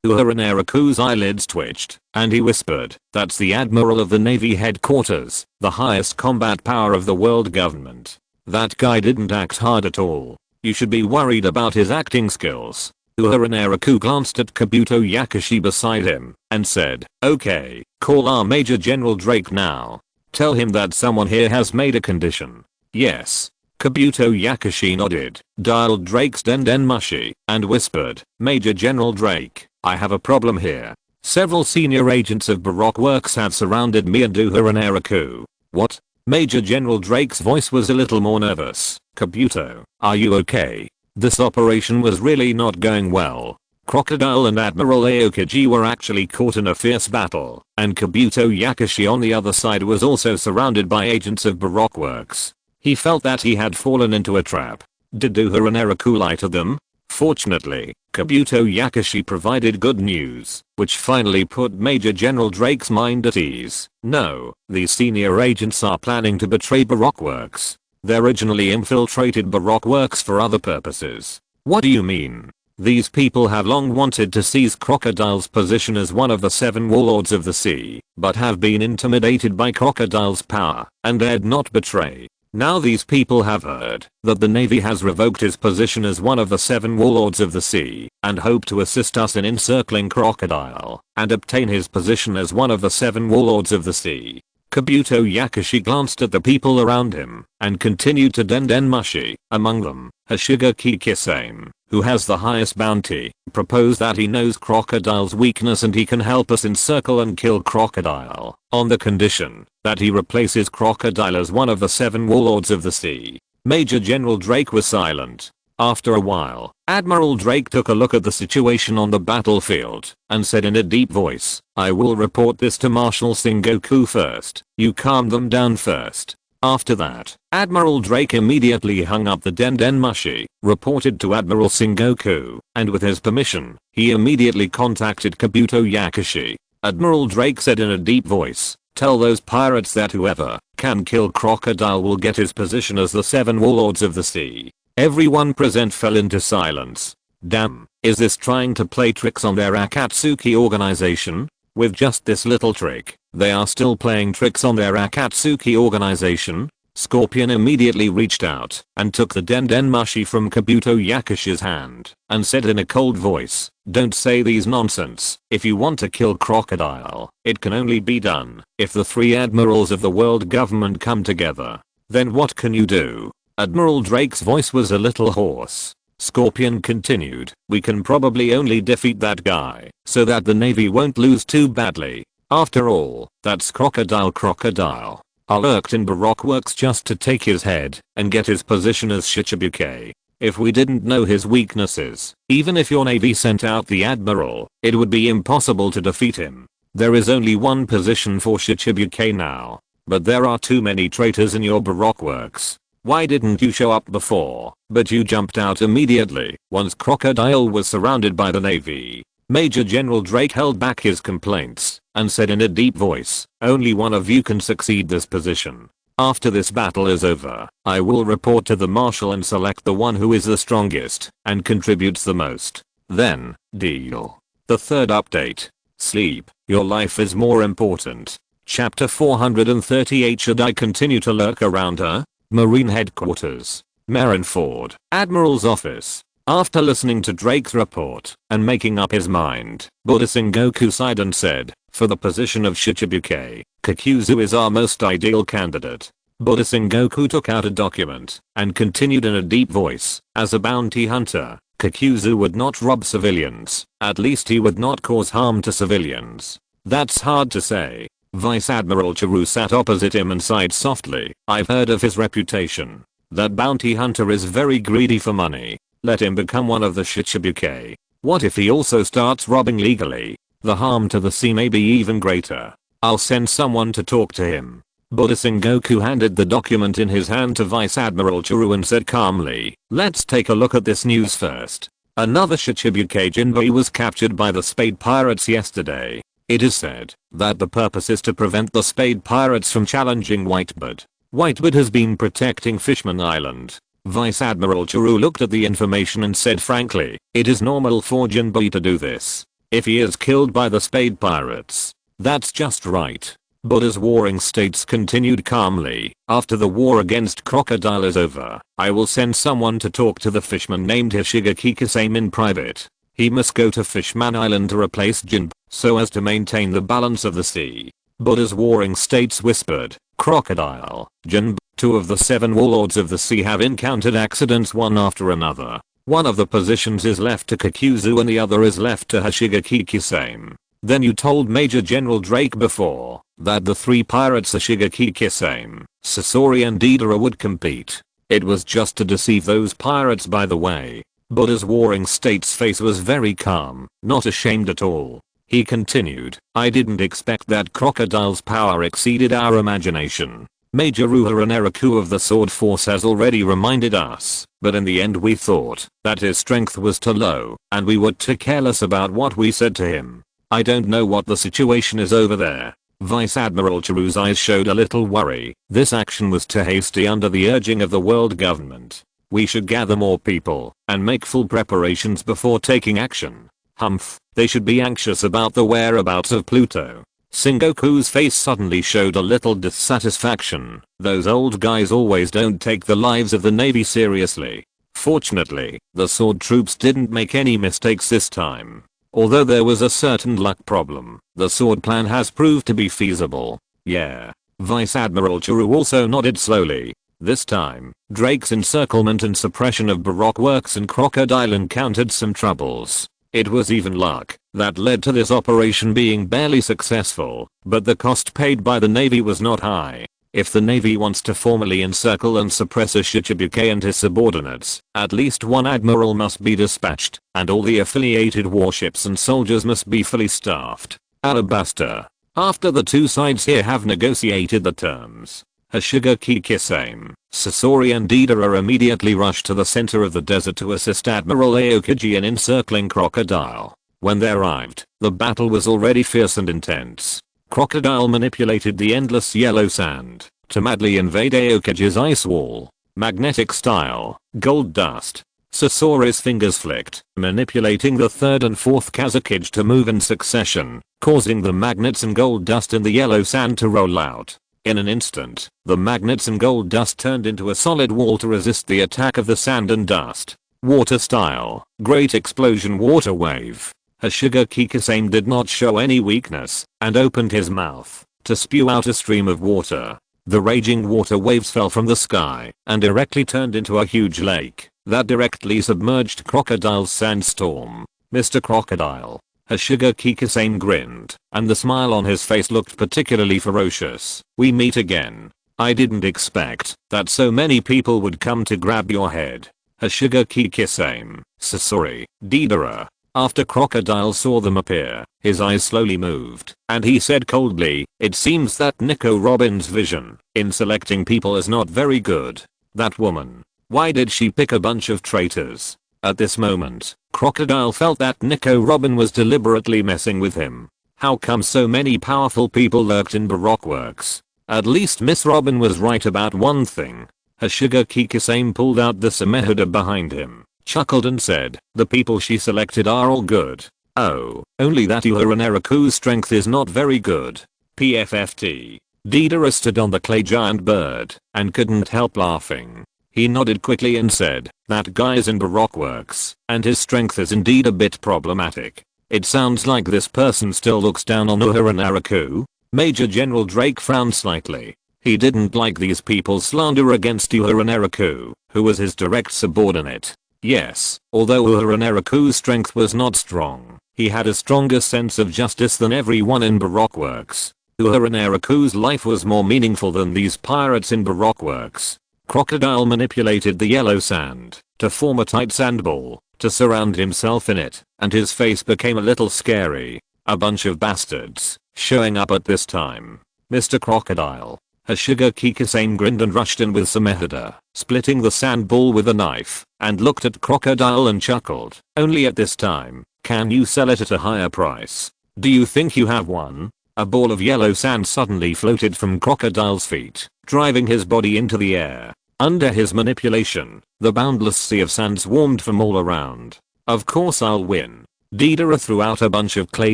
Uehara Naraku's eyelids twitched, and he whispered, that's the Admiral of the Navy headquarters, the highest combat power of the world government. That guy didn't act hard at all. You should be worried about his acting skills. Uehara Naraku glanced at Kabuto Yakushi beside him, and said, okay, call our Major General Drake now. Tell him that someone here has made a condition. Yes. Kabuto Yakushi nodded, dialed Drake's Den Mushi, and whispered, Major General Drake. I have a problem here. Several senior agents of Baroque Works have surrounded me and Uehara Naraku. What? Major General Drake's voice was a little more nervous. Kabuto, are you okay? This operation was really not going well. Crocodile and Admiral Aokiji were actually caught in a fierce battle, and Kabuto Yakushi on the other side was also surrounded by agents of Baroque Works. He felt that he had fallen into a trap. Did Uehara Naraku lie to them? Fortunately, Kabuto Yakushi provided good news, which finally put Major General Drake's mind at ease. No, these senior agents are planning to betray Baroque Works. They originally infiltrated Baroque Works for other purposes. What do you mean? These people have long wanted to seize Crocodile's position as one of the 7 warlords of the sea, but have been intimidated by Crocodile's power, and dared not betray. Now these people have heard that the Navy has revoked his position as one of the 7 warlords of the sea, and hope to assist us in encircling Crocodile, and obtain his position as one of the 7 warlords of the sea. Kabuto Yakushi glanced at the people around him, and continued to Den Mushi. Among them, Hashigaki Kisame, who has the highest bounty, proposed that he knows Crocodile's weakness and he can help us encircle and kill Crocodile, on the condition that he replaces Crocodile as one of the 7 warlords of the sea. Major General Drake was silent. After a while, Admiral Drake took a look at the situation on the battlefield, and said in a deep voice, I will report this to Marshal Sengoku first. You calm them down first. After that, Admiral Drake immediately hung up the Den Mushi, reported to Admiral Sengoku, and with his permission, he immediately contacted Kabuto Yakushi. Admiral Drake said in a deep voice, tell those pirates that whoever can kill Crocodile will get his position as the 7 warlords of the sea. Everyone present fell into silence. Damn, is this trying to play tricks on their Akatsuki organization? With just this little trick, they are still playing tricks on their Akatsuki organization? Scorpion immediately reached out and took the Den Mushi from Kabuto Yakushi's hand and said in a cold voice, don't say these nonsense. If you want to kill Crocodile, it can only be done if the 3 admirals of the world government come together. Then what can you do? Admiral Drake's voice was a little hoarse. Scorpion continued, we can probably only defeat that guy so that the Navy won't lose too badly. After all, that's Crocodile. I lurked in Baroque Works just to take his head and get his position as Shichibuke. If we didn't know his weaknesses, even if your Navy sent out the Admiral, it would be impossible to defeat him. There is only one position for Shichibuke now, but there are too many traitors in your Baroque Works. Why didn't you show up before? But you jumped out immediately once Crocodile was surrounded by the Navy. Major General Drake held back his complaints and said in a deep voice, only one of you can succeed this position. After this battle is over, I will report to the Marshal and select the one who is the strongest and contributes the most. Then, deal. The third update. Sleep. Your life is more important. Chapter 438. Should I continue to lurk around her? Marine Headquarters. Marineford. Admiral's Office. After listening to Drake's report and making up his mind, Buddha Sengoku sighed and said, for the position of Shichibuke, Kakuzu is our most ideal candidate. Buddha Sengoku took out a document and continued in a deep voice, as a bounty hunter, Kakuzu would not rob civilians, at least he would not cause harm to civilians. That's hard to say. Vice Admiral Churu sat opposite him and sighed softly. I've heard of his reputation. That bounty hunter is very greedy for money. Let him become one of the Shichibuke. What if he also starts robbing legally? The harm to the sea may be even greater. I'll send someone to talk to him. Buddha Sengoku handed the document in his hand to Vice Admiral Churu and said calmly, let's take a look at this news first. Another Shichibuke Jinbei was captured by the Spade Pirates yesterday. It is said that the purpose is to prevent the Spade Pirates from challenging Whitebird. Whitebird has been protecting Fishman Island. Vice Admiral Churu looked at the information and said frankly, it is normal for Jinbei to do this. If he is killed by the Spade Pirates, that's just right. Buddha's warring states continued calmly. After the war against Crocodile is over, I will send someone to talk to the fishman named Hishigaki Kisame in private. He must go to Fishman Island to replace Jinbei, so as to maintain the balance of the sea. Buddha's warring states whispered, Crocodile, Jinbei, two of the 7 warlords of the sea have encountered accidents one after another. One of the positions is left to Kakuzu and the other is left to Hishigaki Kisame. Then you told Major General Drake before that the 3 pirates Hishigaki Kisame, Sasori and Deidara would compete. It was just to deceive those pirates by the way. Buddha's warring state's face was very calm, not ashamed at all. He continued, I didn't expect that Crocodile's power exceeded our imagination. Major Uehara Naraku of the Sword Force has already reminded us, but in the end we thought that his strength was too low, and we were too careless about what we said to him. I don't know what the situation is over there. Vice Admiral Churu's eyes showed a little worry. This action was too hasty under the urging of the world government. We should gather more people and make full preparations before taking action. Humph, they should be anxious about the whereabouts of Pluto. Sengoku's face suddenly showed a little dissatisfaction. Those old guys always don't take the lives of the Navy seriously. Fortunately, the sword troops didn't make any mistakes this time. Although there was a certain luck problem, the sword plan has proved to be feasible. Yeah. Vice Admiral Churu also nodded slowly. This time, Drake's encirclement and suppression of Baroque works in Crocodile encountered some troubles. It was even luck that led to this operation being barely successful, but the cost paid by the Navy was not high. If the Navy wants to formally encircle and suppress a Shichibuke and his subordinates, at least one admiral must be dispatched, and all the affiliated warships and soldiers must be fully staffed. Alabaster. After the two sides here have negotiated the terms, Hishigaki Kisame, Sasori and Deidara immediately rushed to the center of the desert to assist Admiral Aokiji in encircling Crocodile. When they arrived, the battle was already fierce and intense. Crocodile manipulated the endless yellow sand to madly invade Aokiji's ice wall. Magnetic style, gold dust. Sasori's fingers flicked, manipulating the third and fourth Kazakage to move in succession, causing the magnets and gold dust in the yellow sand to roll out. In an instant, the magnets and gold dust turned into a solid wall to resist the attack of the sand and dust. Water style, great explosion water wave. Hishigaki Kisame did not show any weakness and opened his mouth to spew out a stream of water. The raging water waves fell from the sky and directly turned into a huge lake that directly submerged Crocodile's sandstorm. Mr. Crocodile. Hishigaki Kisame grinned, and the smile on his face looked particularly ferocious. We meet again. I didn't expect that so many people would come to grab your head. Hishigaki Kisame, Sasori, Deidara. After Crocodile saw them appear, his eyes slowly moved, and he said coldly, it seems that Nico Robin's vision in selecting people is not very good. That woman. Why did she pick a bunch of traitors? At this moment, Crocodile felt that Nico Robin was deliberately messing with him. How come so many powerful people lurked in Baroque works? At least Miss Robin was right about one thing. Hashiga Kikisame pulled out the Samehada behind him, chuckled and said, the people she selected are all good. Oh, only that Uehara Naraku's strength is not very good. PFFT. Deidara stood on the clay giant bird and couldn't help laughing. He nodded quickly and said, that guy is in Baroque works, and his strength is indeed a bit problematic. It sounds like this person still looks down on Uehara Naraku. Major General Drake frowned slightly. He didn't like these people's slander against Uehara Naraku, who was his direct subordinate. Yes, although Uehara Naraku's strength was not strong, he had a stronger sense of justice than everyone in Baroque works. Uehara Naraku's life was more meaningful than these pirates in Baroque works. Crocodile manipulated the yellow sand to form a tight sand ball to surround himself in it, and his face became a little scary. A bunch of bastards showing up at this time. Mr. Crocodile. Hashiga Kikisame grinned and rushed in with Samehada, splitting the sand ball with a knife, and looked at Crocodile and chuckled. Only at this time, can you sell it at a higher price? Do you think you have one? A ball of yellow sand suddenly floated from Crocodile's feet, driving his body into the air. Under his manipulation, the boundless sea of sand swarmed from all around. Of course I'll win. Deidara threw out a bunch of clay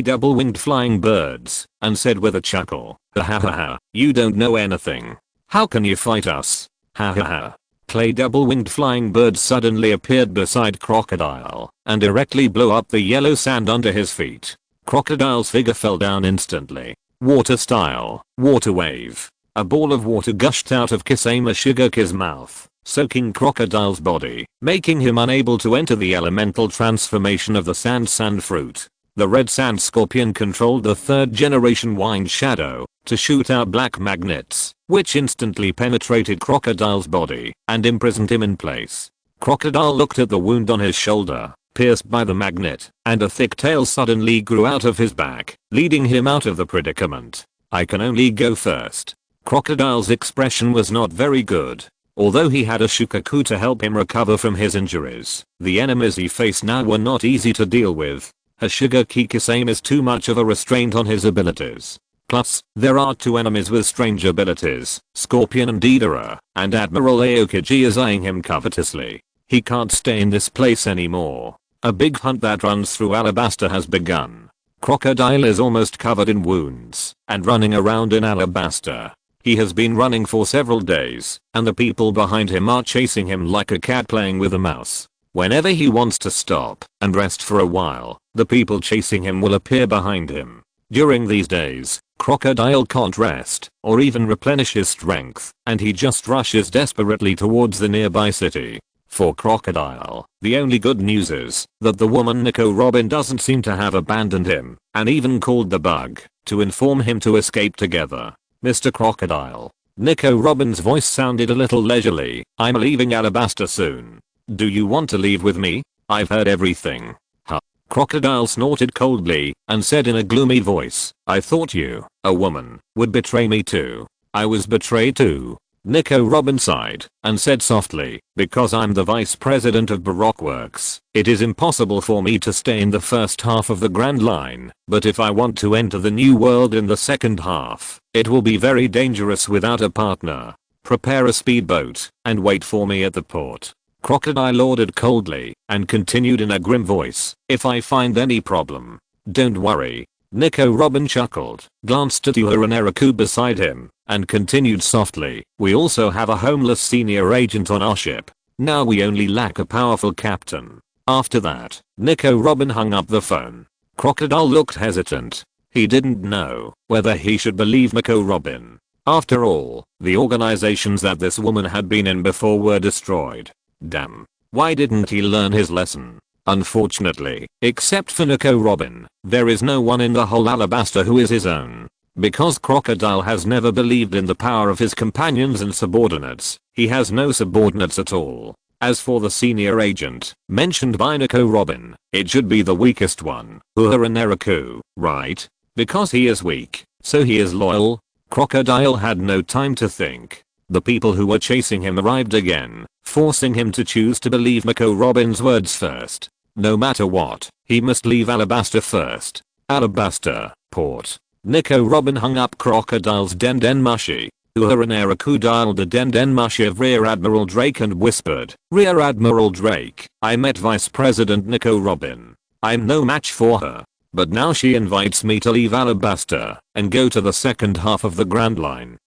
double-winged flying birds and said with a chuckle, ha ha ha, you don't know anything. How can you fight us? Ha ha ha. Clay double-winged flying birds suddenly appeared beside Crocodile and directly blew up the yellow sand under his feet. Crocodile's figure fell down instantly. Water style, water wave. A ball of water gushed out of Kisame Shigaki's mouth, soaking Crocodile's body, making him unable to enter the elemental transformation of the sand fruit. The red sand scorpion controlled the third generation wind shadow to shoot out black magnets, which instantly penetrated Crocodile's body and imprisoned him in place. Crocodile looked at the wound on his shoulder, pierced by the magnet, and a thick tail suddenly grew out of his back, leading him out of the predicament. I can only go first. Crocodile's expression was not very good. Although he had a Shukaku to help him recover from his injuries, the enemies he faced now were not easy to deal with. Hashiga Kikisame is too much of a restraint on his abilities. Plus, there are two enemies with strange abilities, Scorpion and Deidara, and Admiral Aokiji is eyeing him covetously. He can't stay in this place anymore. A big hunt that runs through Alabasta has begun. Crocodile is almost covered in wounds and running around in Alabasta. He has been running for several days, and the people behind him are chasing him like a cat playing with a mouse. Whenever he wants to stop and rest for a while, the people chasing him will appear behind him. During these days, Crocodile can't rest or even replenish his strength, and he just rushes desperately towards the nearby city. For Crocodile, the only good news is that the woman Nico Robin doesn't seem to have abandoned him, and even called the bug to inform him to escape together. Mr. Crocodile. Nico Robin's voice sounded a little leisurely. I'm leaving Alabasta soon. Do you want to leave with me? I've heard everything. Huh. Crocodile snorted coldly and said in a gloomy voice, I thought you, a woman, would betray me too. I was betrayed too. Nico Robin sighed and said softly, because I'm the vice president of Baroque Works, it is impossible for me to stay in the first half of the Grand Line, but if I want to enter the new world in the second half, it will be very dangerous without a partner. Prepare a speedboat and wait for me at the port. Crocodile ordered coldly and continued in a grim voice, if I find any problem, don't worry. Nico Robin chuckled, glanced at Uehara Naraku beside him, and continued softly, we also have a homeless senior agent on our ship. Now we only lack a powerful captain. After that, Nico Robin hung up the phone. Crocodile looked hesitant. He didn't know whether he should believe Nico Robin. After all, the organizations that this woman had been in before were destroyed. Damn. Why didn't he learn his lesson? Unfortunately, except for Nico Robin, there is no one in the whole Alabasta who is his own. Because Crocodile has never believed in the power of his companions and subordinates, he has no subordinates at all. As for the senior agent, mentioned by Nico Robin, it should be the weakest one, Uehara Naraku, right? Because he is weak, so he is loyal? Crocodile had no time to think. The people who were chasing him arrived again, forcing him to choose to believe Nico Robin's words first. No matter what, he must leave Alabasta first. Alabasta, port. Nico Robin hung up Crocodile's Dendenmushi. Uehara Naraku dialed the Dendenmushi of Rear Admiral Drake and whispered, "Rear Admiral Drake, I met Vice President Nico Robin. I'm no match for her. But now she invites me to leave Alabasta and go to the second half of the Grand Line.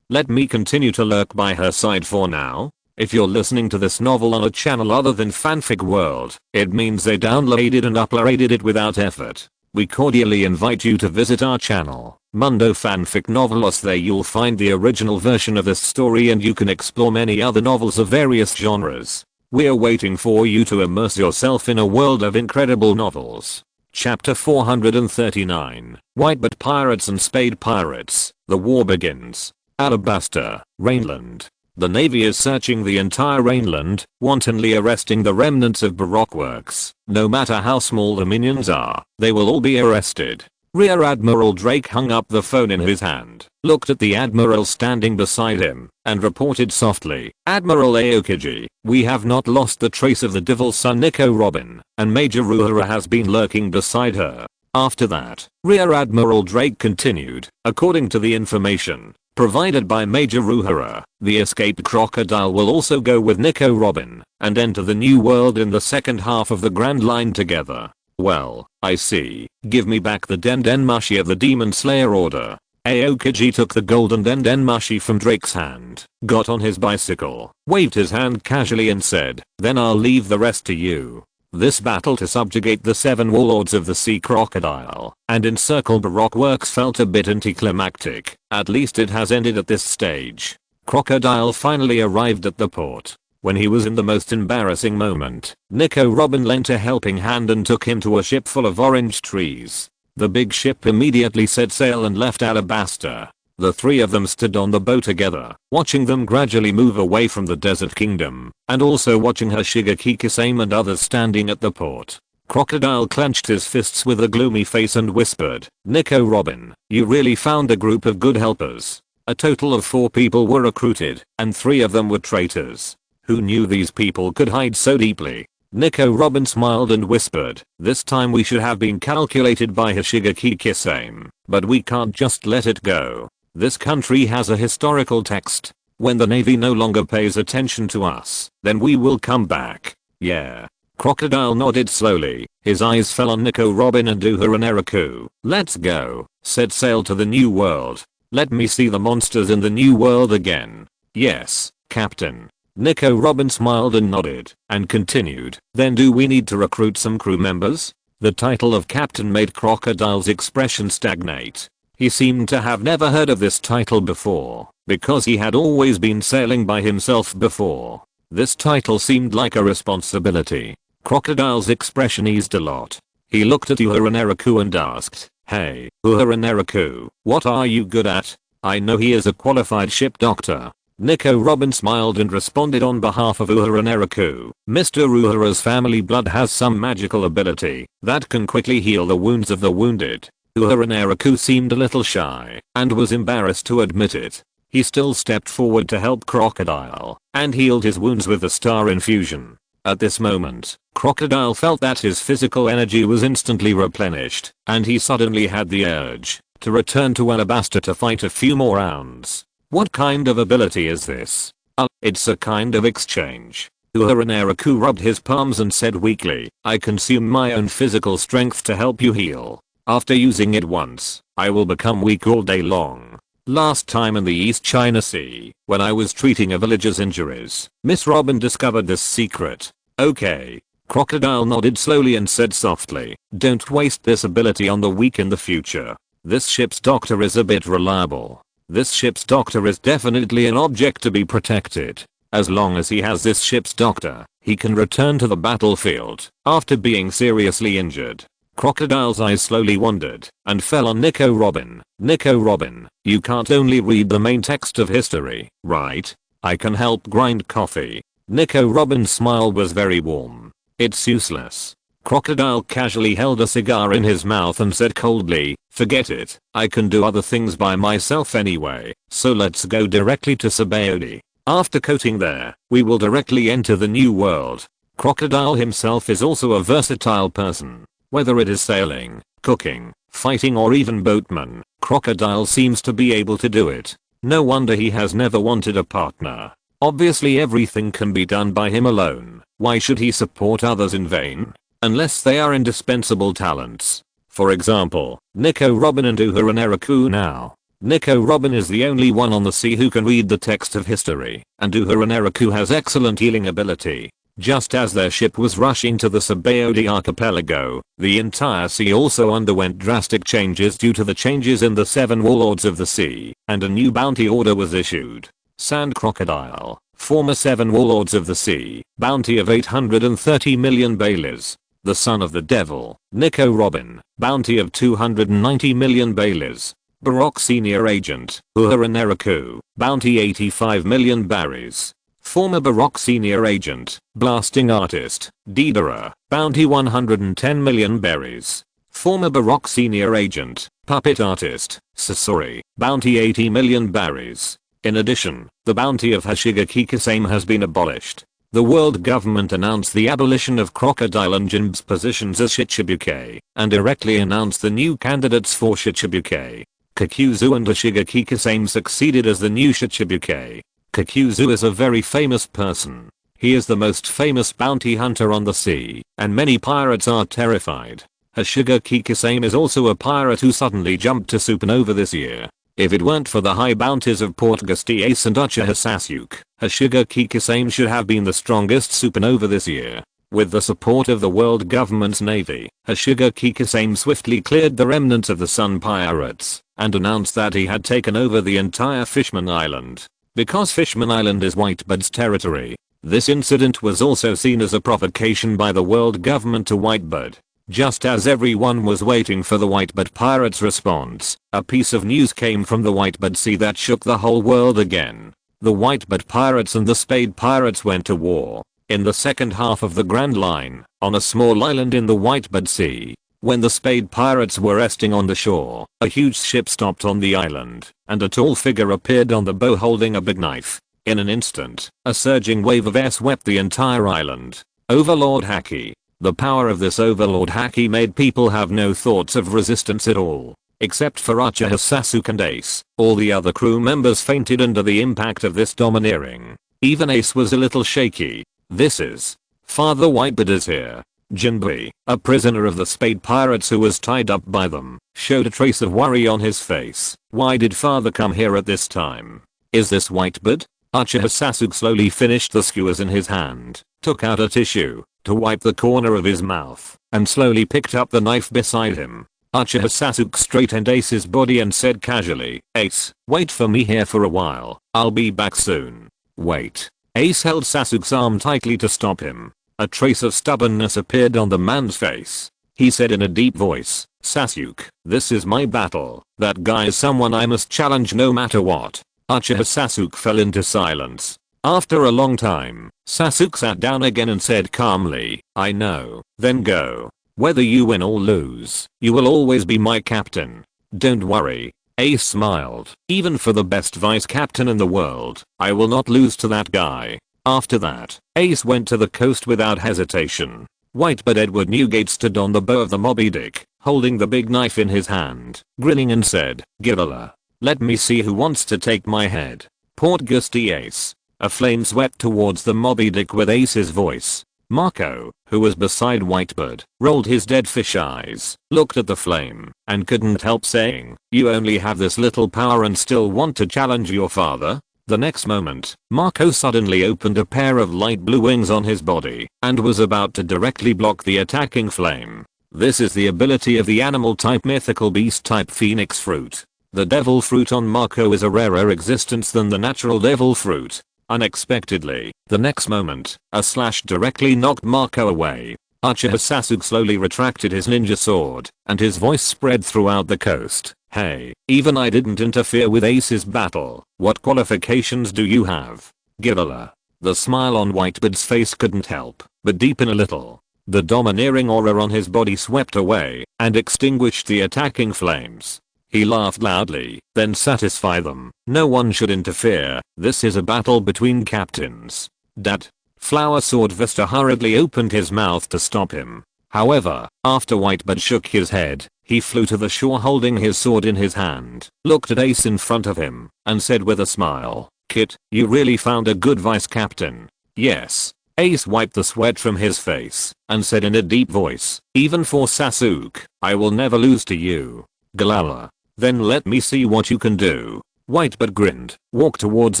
Let me continue to lurk by her side for now." If you're listening to this novel on a channel other than Fanfic World, it means they downloaded and uploaded it without effort. We cordially invite you to visit our channel, Mundo Fanfic Novelos. There you'll find the original version of this story and you can explore many other novels of various genres. We're waiting for you to immerse yourself in a world of incredible novels. Chapter 439, Whitebait Pirates and Spade Pirates, the war begins. Alabasta, Rainland. The Navy is searching the entire Rainland, wantonly arresting the remnants of Baroque works. No matter how small the minions are, they will all be arrested. Rear Admiral Drake hung up the phone in his hand, looked at the Admiral standing beside him, and reported softly, "Admiral Aokiji, we have not lost the trace of the Devil's Son Nico Robin, and Major Uehara has been lurking beside her." After that, Rear Admiral Drake continued, "According to the information provided by Major Uehara, the escaped crocodile will also go with Nico Robin and enter the new world in the second half of the Grand Line together." Well, I see. Give me back the Dendenmushi of the Demon Slayer order. Aokiji took the golden Dendenmushi from Drake's hand, got on his bicycle, waved his hand casually and said, "Then I'll leave the rest to you." This battle to subjugate the 7 warlords of the sea crocodile and encircle Baroque works felt a bit anticlimactic. At least it has ended at this stage. Crocodile finally arrived at the port. When he was in the most embarrassing moment, Nico Robin lent a helping hand and took him to a ship full of orange trees. The big ship immediately set sail and left Alabasta. The 3 of them stood on the boat together, watching them gradually move away from the desert kingdom, and also watching Hoshigaki Kisame and others standing at the port. Crocodile clenched his fists with a gloomy face and whispered, "Nico Robin, you really found a group of good helpers." A total of 4 people were recruited, and 3 of them were traitors. Who knew these people could hide so deeply? Nico Robin smiled and whispered, "This time we should have been calculated by Hoshigaki Kisame, but we can't just let it go. This country has a historical text. When the Navy no longer pays attention to us, then we will come back. Yeah." Crocodile nodded slowly. His eyes fell on Nico Robin and Uehara Naraku. "Let's go. Set sail to the new world. Let me see the monsters in the new world again." "Yes, Captain." Nico Robin smiled and nodded, and continued, "Then do we need to recruit some crew members?" The title of Captain made Crocodile's expression stagnate. He seemed to have never heard of this title before, because he had always been sailing by himself before. This title seemed like a responsibility. Crocodile's expression eased a lot. He looked at Uehara Naraku and asked, "Hey, Uehara Naraku, what are you good at?" "I know he is a qualified ship doctor." Nico Robin smiled and responded on behalf of Uehara Naraku, "Mr. Uehara's family blood has some magical ability that can quickly heal the wounds of the wounded." Uehara Naraku seemed a little shy and was embarrassed to admit it. He still stepped forward to help Crocodile and healed his wounds with the star infusion. At this moment, Crocodile felt that his physical energy was instantly replenished and he suddenly had the urge to return to Alabasta to fight a few more rounds. What kind of ability is this? It's a kind of exchange. Uehara Naraku rubbed his palms and said weakly, "I consume my own physical strength to help you heal. After using it once, I will become weak all day long. Last time in the East China Sea, when I was treating a villager's injuries, Miss Robin discovered this secret." "Okay." Crocodile nodded slowly and said softly, "Don't waste this ability on the weak in the future. This ship's doctor is a bit reliable. This ship's doctor is definitely an object to be protected. As long as he has this ship's doctor, he can return to the battlefield after being seriously injured." Crocodile's eyes slowly wandered and fell on Nico Robin. "Nico Robin, you can't only read the main text of history, right? I can help grind coffee." Nico Robin's smile was very warm. "It's useless." Crocodile casually held a cigar in his mouth and said coldly, "Forget it, I can do other things by myself anyway, so let's go directly to Sabaody. After coating there, we will directly enter the new world." Crocodile himself is also a versatile person. Whether it is sailing, cooking, fighting or even boatman, Crocodile seems to be able to do it. No wonder he has never wanted a partner. Obviously everything can be done by him alone. Why should he support others in vain? Unless they are indispensable talents. For example, Nico Robin and Uhura Naraku now. Nico Robin is the only one on the sea who can read the text of history, and Uhura Naraku has excellent healing ability. Just as their ship was rushing to the Sabaody archipelago, the entire sea also underwent drastic changes due to the changes in the 7 warlords of the sea, and a new bounty order was issued. Sand Crocodile, former 7 warlords of the sea, bounty of 830 million baileys. The son of the devil, Nico Robin, bounty of 290 million baileys. Baroque senior agent, Uhura Naraku, bounty 85 million berries. Former Baroque senior agent, blasting artist, Deidara, bounty 110 million berries. Former Baroque senior agent, puppet artist, Sasori, bounty 80 million berries. In addition, the bounty of Hoshigaki Kasame has been abolished. The world government announced the abolition of Crocodile and Jinbe's positions as Shichibuke, and directly announced the new candidates for Shichibuke. Kakuzu and Hoshigaki Kasame succeeded as the new Shichibuke. Kakuzu is a very famous person. He is the most famous bounty hunter on the sea, and many pirates are terrified. Hoshigaki Kasame is also a pirate who suddenly jumped to supernova this year. If it weren't for the high bounties of Portgasti Ace and Uchiha Sasuke, Hoshigaki Kasame should have been the strongest supernova this year. With the support of the world government's navy, Hoshigaki Kasame swiftly cleared the remnants of the Sun Pirates, and announced that he had taken over the entire Fishman Island. Because Fishman Island is Whitebeard's territory, this incident was also seen as a provocation by the world government to Whitebeard. Just as everyone was waiting for the Whitebeard pirates' response, a piece of news came from the Whitebeard Sea that shook the whole world again. The Whitebeard pirates and the Spade pirates went to war. In the second half of the Grand Line, on a small island in the Whitebeard Sea. When the Spade pirates were resting on the shore, a huge ship stopped on the island, and a tall figure appeared on the bow holding a big knife. In an instant, a surging wave of air swept the entire island. Overlord Haki. The power of this Overlord Haki made people have no thoughts of resistance at all. Except for Uchiha Sasuke and Ace, all the other crew members fainted under the impact of this domineering. Even Ace was a little shaky. This is Father Whitebeard is here. Jinbe, a prisoner of the Spade pirates who was tied up by them, showed a trace of worry on his face. Why did father come here at this time? Is this Whitebeard? Uchiha Sasuke slowly finished the skewers in his hand, took out a tissue to wipe the corner of his mouth, and slowly picked up the knife beside him. Uchiha Sasuke straightened Ace's body and said casually, "Ace, wait for me here for a while, I'll be back soon." Wait. Ace held Sasuke's arm tightly to stop him. A trace of stubbornness appeared on the man's face. He said in a deep voice, "Sasuke, this is my battle. That guy is someone I must challenge no matter what." Uchiha Sasuke fell into silence. After a long time, Sasuke sat down again and said calmly, "I know, then go. Whether you win or lose, you will always be my captain. Don't worry." Ace smiled. "Even for the best vice captain in the world, I will not lose to that guy." After that, Ace went to the coast without hesitation. Whitebeard Edward Newgate stood on the bow of the Moby Dick, holding the big knife in his hand, grinning and said, "Gorilla, let me see who wants to take my head." Port Gusty Ace. A flame swept towards the Moby Dick with Ace's voice. Marco, who was beside Whitebeard, rolled his dead fish eyes, looked at the flame, and couldn't help saying, "You only have this little power and still want to challenge your father?" The next moment, Marco suddenly opened a pair of light blue wings on his body, and was about to directly block the attacking flame. This is the ability of the animal type mythical beast type phoenix fruit. The devil fruit on Marco is a rarer existence than the natural devil fruit. Unexpectedly, the next moment, a slash directly knocked Marco away. Uchiha Sasuke slowly retracted his ninja sword, and his voice spread throughout the coast. "Hey, even I didn't interfere with Ace's battle. What qualifications do you have? Gorilla." The smile on Whitebeard's face couldn't help but deepen a little. The domineering aura on his body swept away and extinguished the attacking flames. He laughed loudly, then satisfy them. No one should interfere. This is a battle between captains. Dad. Flower Sword Vista hurriedly opened his mouth to stop him. However, after Whitebird shook his head, he flew to the shore holding his sword in his hand, looked at Ace in front of him, and said with a smile, "Kit, you really found a good vice captain." "Yes." Ace wiped the sweat from his face and said in a deep voice, "Even for Sasuke, I will never lose to you." "Galala. Then let me see what you can do." Whitebird grinned, walked towards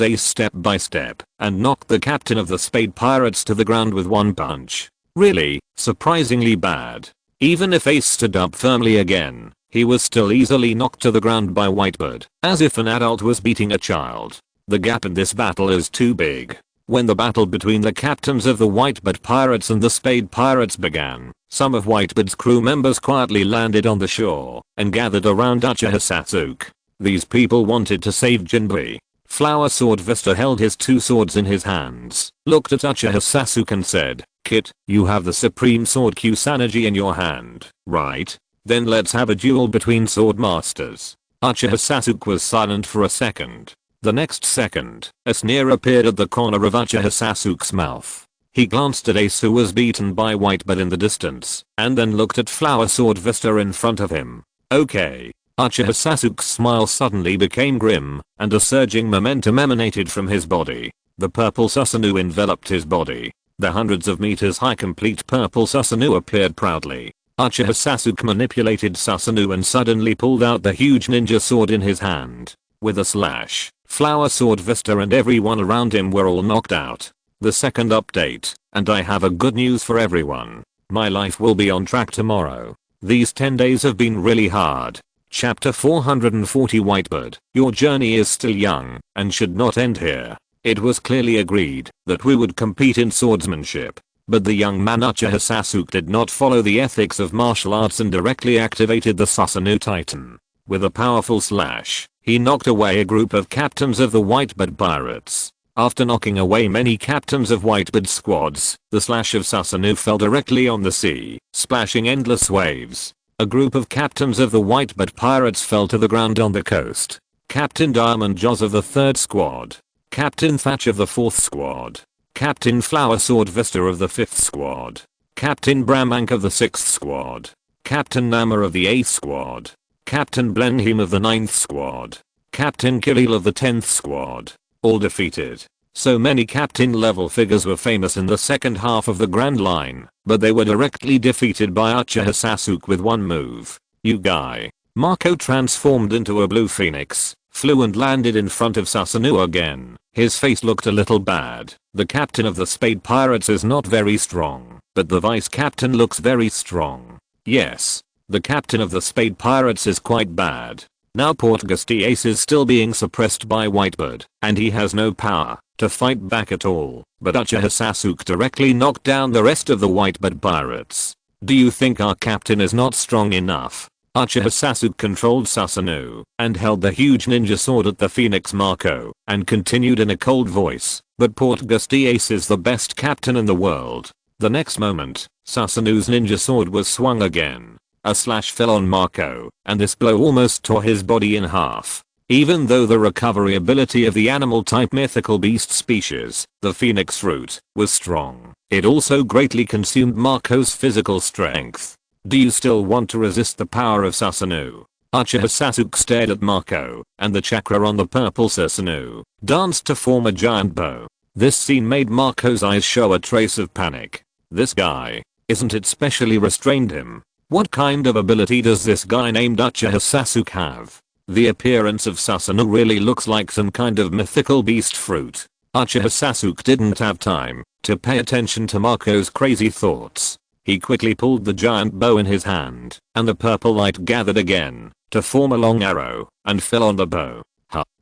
Ace step by step, and knocked the captain of the Spade Pirates to the ground with one punch. Really, surprisingly bad. Even if Ace stood up firmly again, he was still easily knocked to the ground by Whitebird, as if an adult was beating a child. The gap in this battle is too big. When the battle between the captains of the Whitebird Pirates and the Spade Pirates began, some of Whitebird's crew members quietly landed on the shore and gathered around Uchiha Sasuke. These people wanted to save Jinbei. Flower Sword Vista held his two swords in his hands, looked at Uchiha Sasuke and said, "Kit, you have the Supreme Sword Kusanagi in your hand, right? Then let's have a duel between sword masters." Uchiha Sasuke was silent for a second. The next second, a sneer appeared at the corner of Uchiha Sasuke's mouth. He glanced at Ace who was beaten by Whitebird in the distance, and then looked at Flower Sword Vista in front of him. "Okay." Uchiha Sasuke's smile suddenly became grim, and a surging momentum emanated from his body. The purple Susanoo enveloped his body. The hundreds of meters high complete purple Susanoo appeared proudly. Uchiha Sasuke manipulated Susanoo and suddenly pulled out the huge ninja sword in his hand. With a slash, Flower Sword Vista and everyone around him were all knocked out. The second update, and I have a good news for everyone. My life will be on track tomorrow. These 10 days have been really hard. Chapter 440 Whitebird, your journey is still young and should not end here. It was clearly agreed that we would compete in swordsmanship, but the young man Uchiha Sasuke did not follow the ethics of martial arts and directly activated the Susanoo Titan. With a powerful slash, he knocked away a group of captains of the Whitebird Pirates. After knocking away many captains of Whitebird squads, the slash of Susanoo fell directly on the sea, splashing endless waves. A group of captains of the Whitebird Pirates fell to the ground on the coast. Captain Diamond Jaws of the 3rd Squad. Captain Thatch of the 4th Squad. Captain Flower Sword Vista of the 5th Squad. Captain Bramank of the 6th Squad. Captain Nama of the 8th Squad. Captain Blenheim of the 9th Squad. Captain Kirill of the 10th Squad. All defeated. So many captain level figures were famous in the second half of the Grand Line, but they were directly defeated by Uchiha Sasuke with one move. "You guy." Marco transformed into a blue phoenix, flew and landed in front of Susanoo again. His face looked a little bad. The captain of the Spade Pirates is not very strong, but the vice captain looks very strong. Yes. The captain of the Spade Pirates is quite bad. Now Portgasti Ace is still being suppressed by Whitebird, and he has no power to fight back at all, but Uchiha Sasuke directly knocked down the rest of the Whitebird Pirates. "Do you think our captain is not strong enough?" Uchiha Sasuke controlled Susanoo and held the huge ninja sword at the Phoenix Marco and continued in a cold voice, "But Portgasti Ace is the best captain in the world." The next moment, Susanoo's ninja sword was swung again. A slash fell on Marco, and this blow almost tore his body in half. Even though the recovery ability of the animal-type mythical beast species, the Phoenix Fruit, was strong, it also greatly consumed Marco's physical strength. "Do you still want to resist the power of Susanoo?" Uchiha Sasuke stared at Marco, and the chakra on the purple Susanoo danced to form a giant bow. This scene made Marco's eyes show a trace of panic. This guy, isn't it specially restrained him? What kind of ability does this guy named Uchiha Sasuke have? The appearance of Susanoo really looks like some kind of mythical beast fruit. Uchiha Sasuke didn't have time to pay attention to Marco's crazy thoughts. He quickly pulled the giant bow in his hand, and the purple light gathered again to form a long arrow and fell on the bow.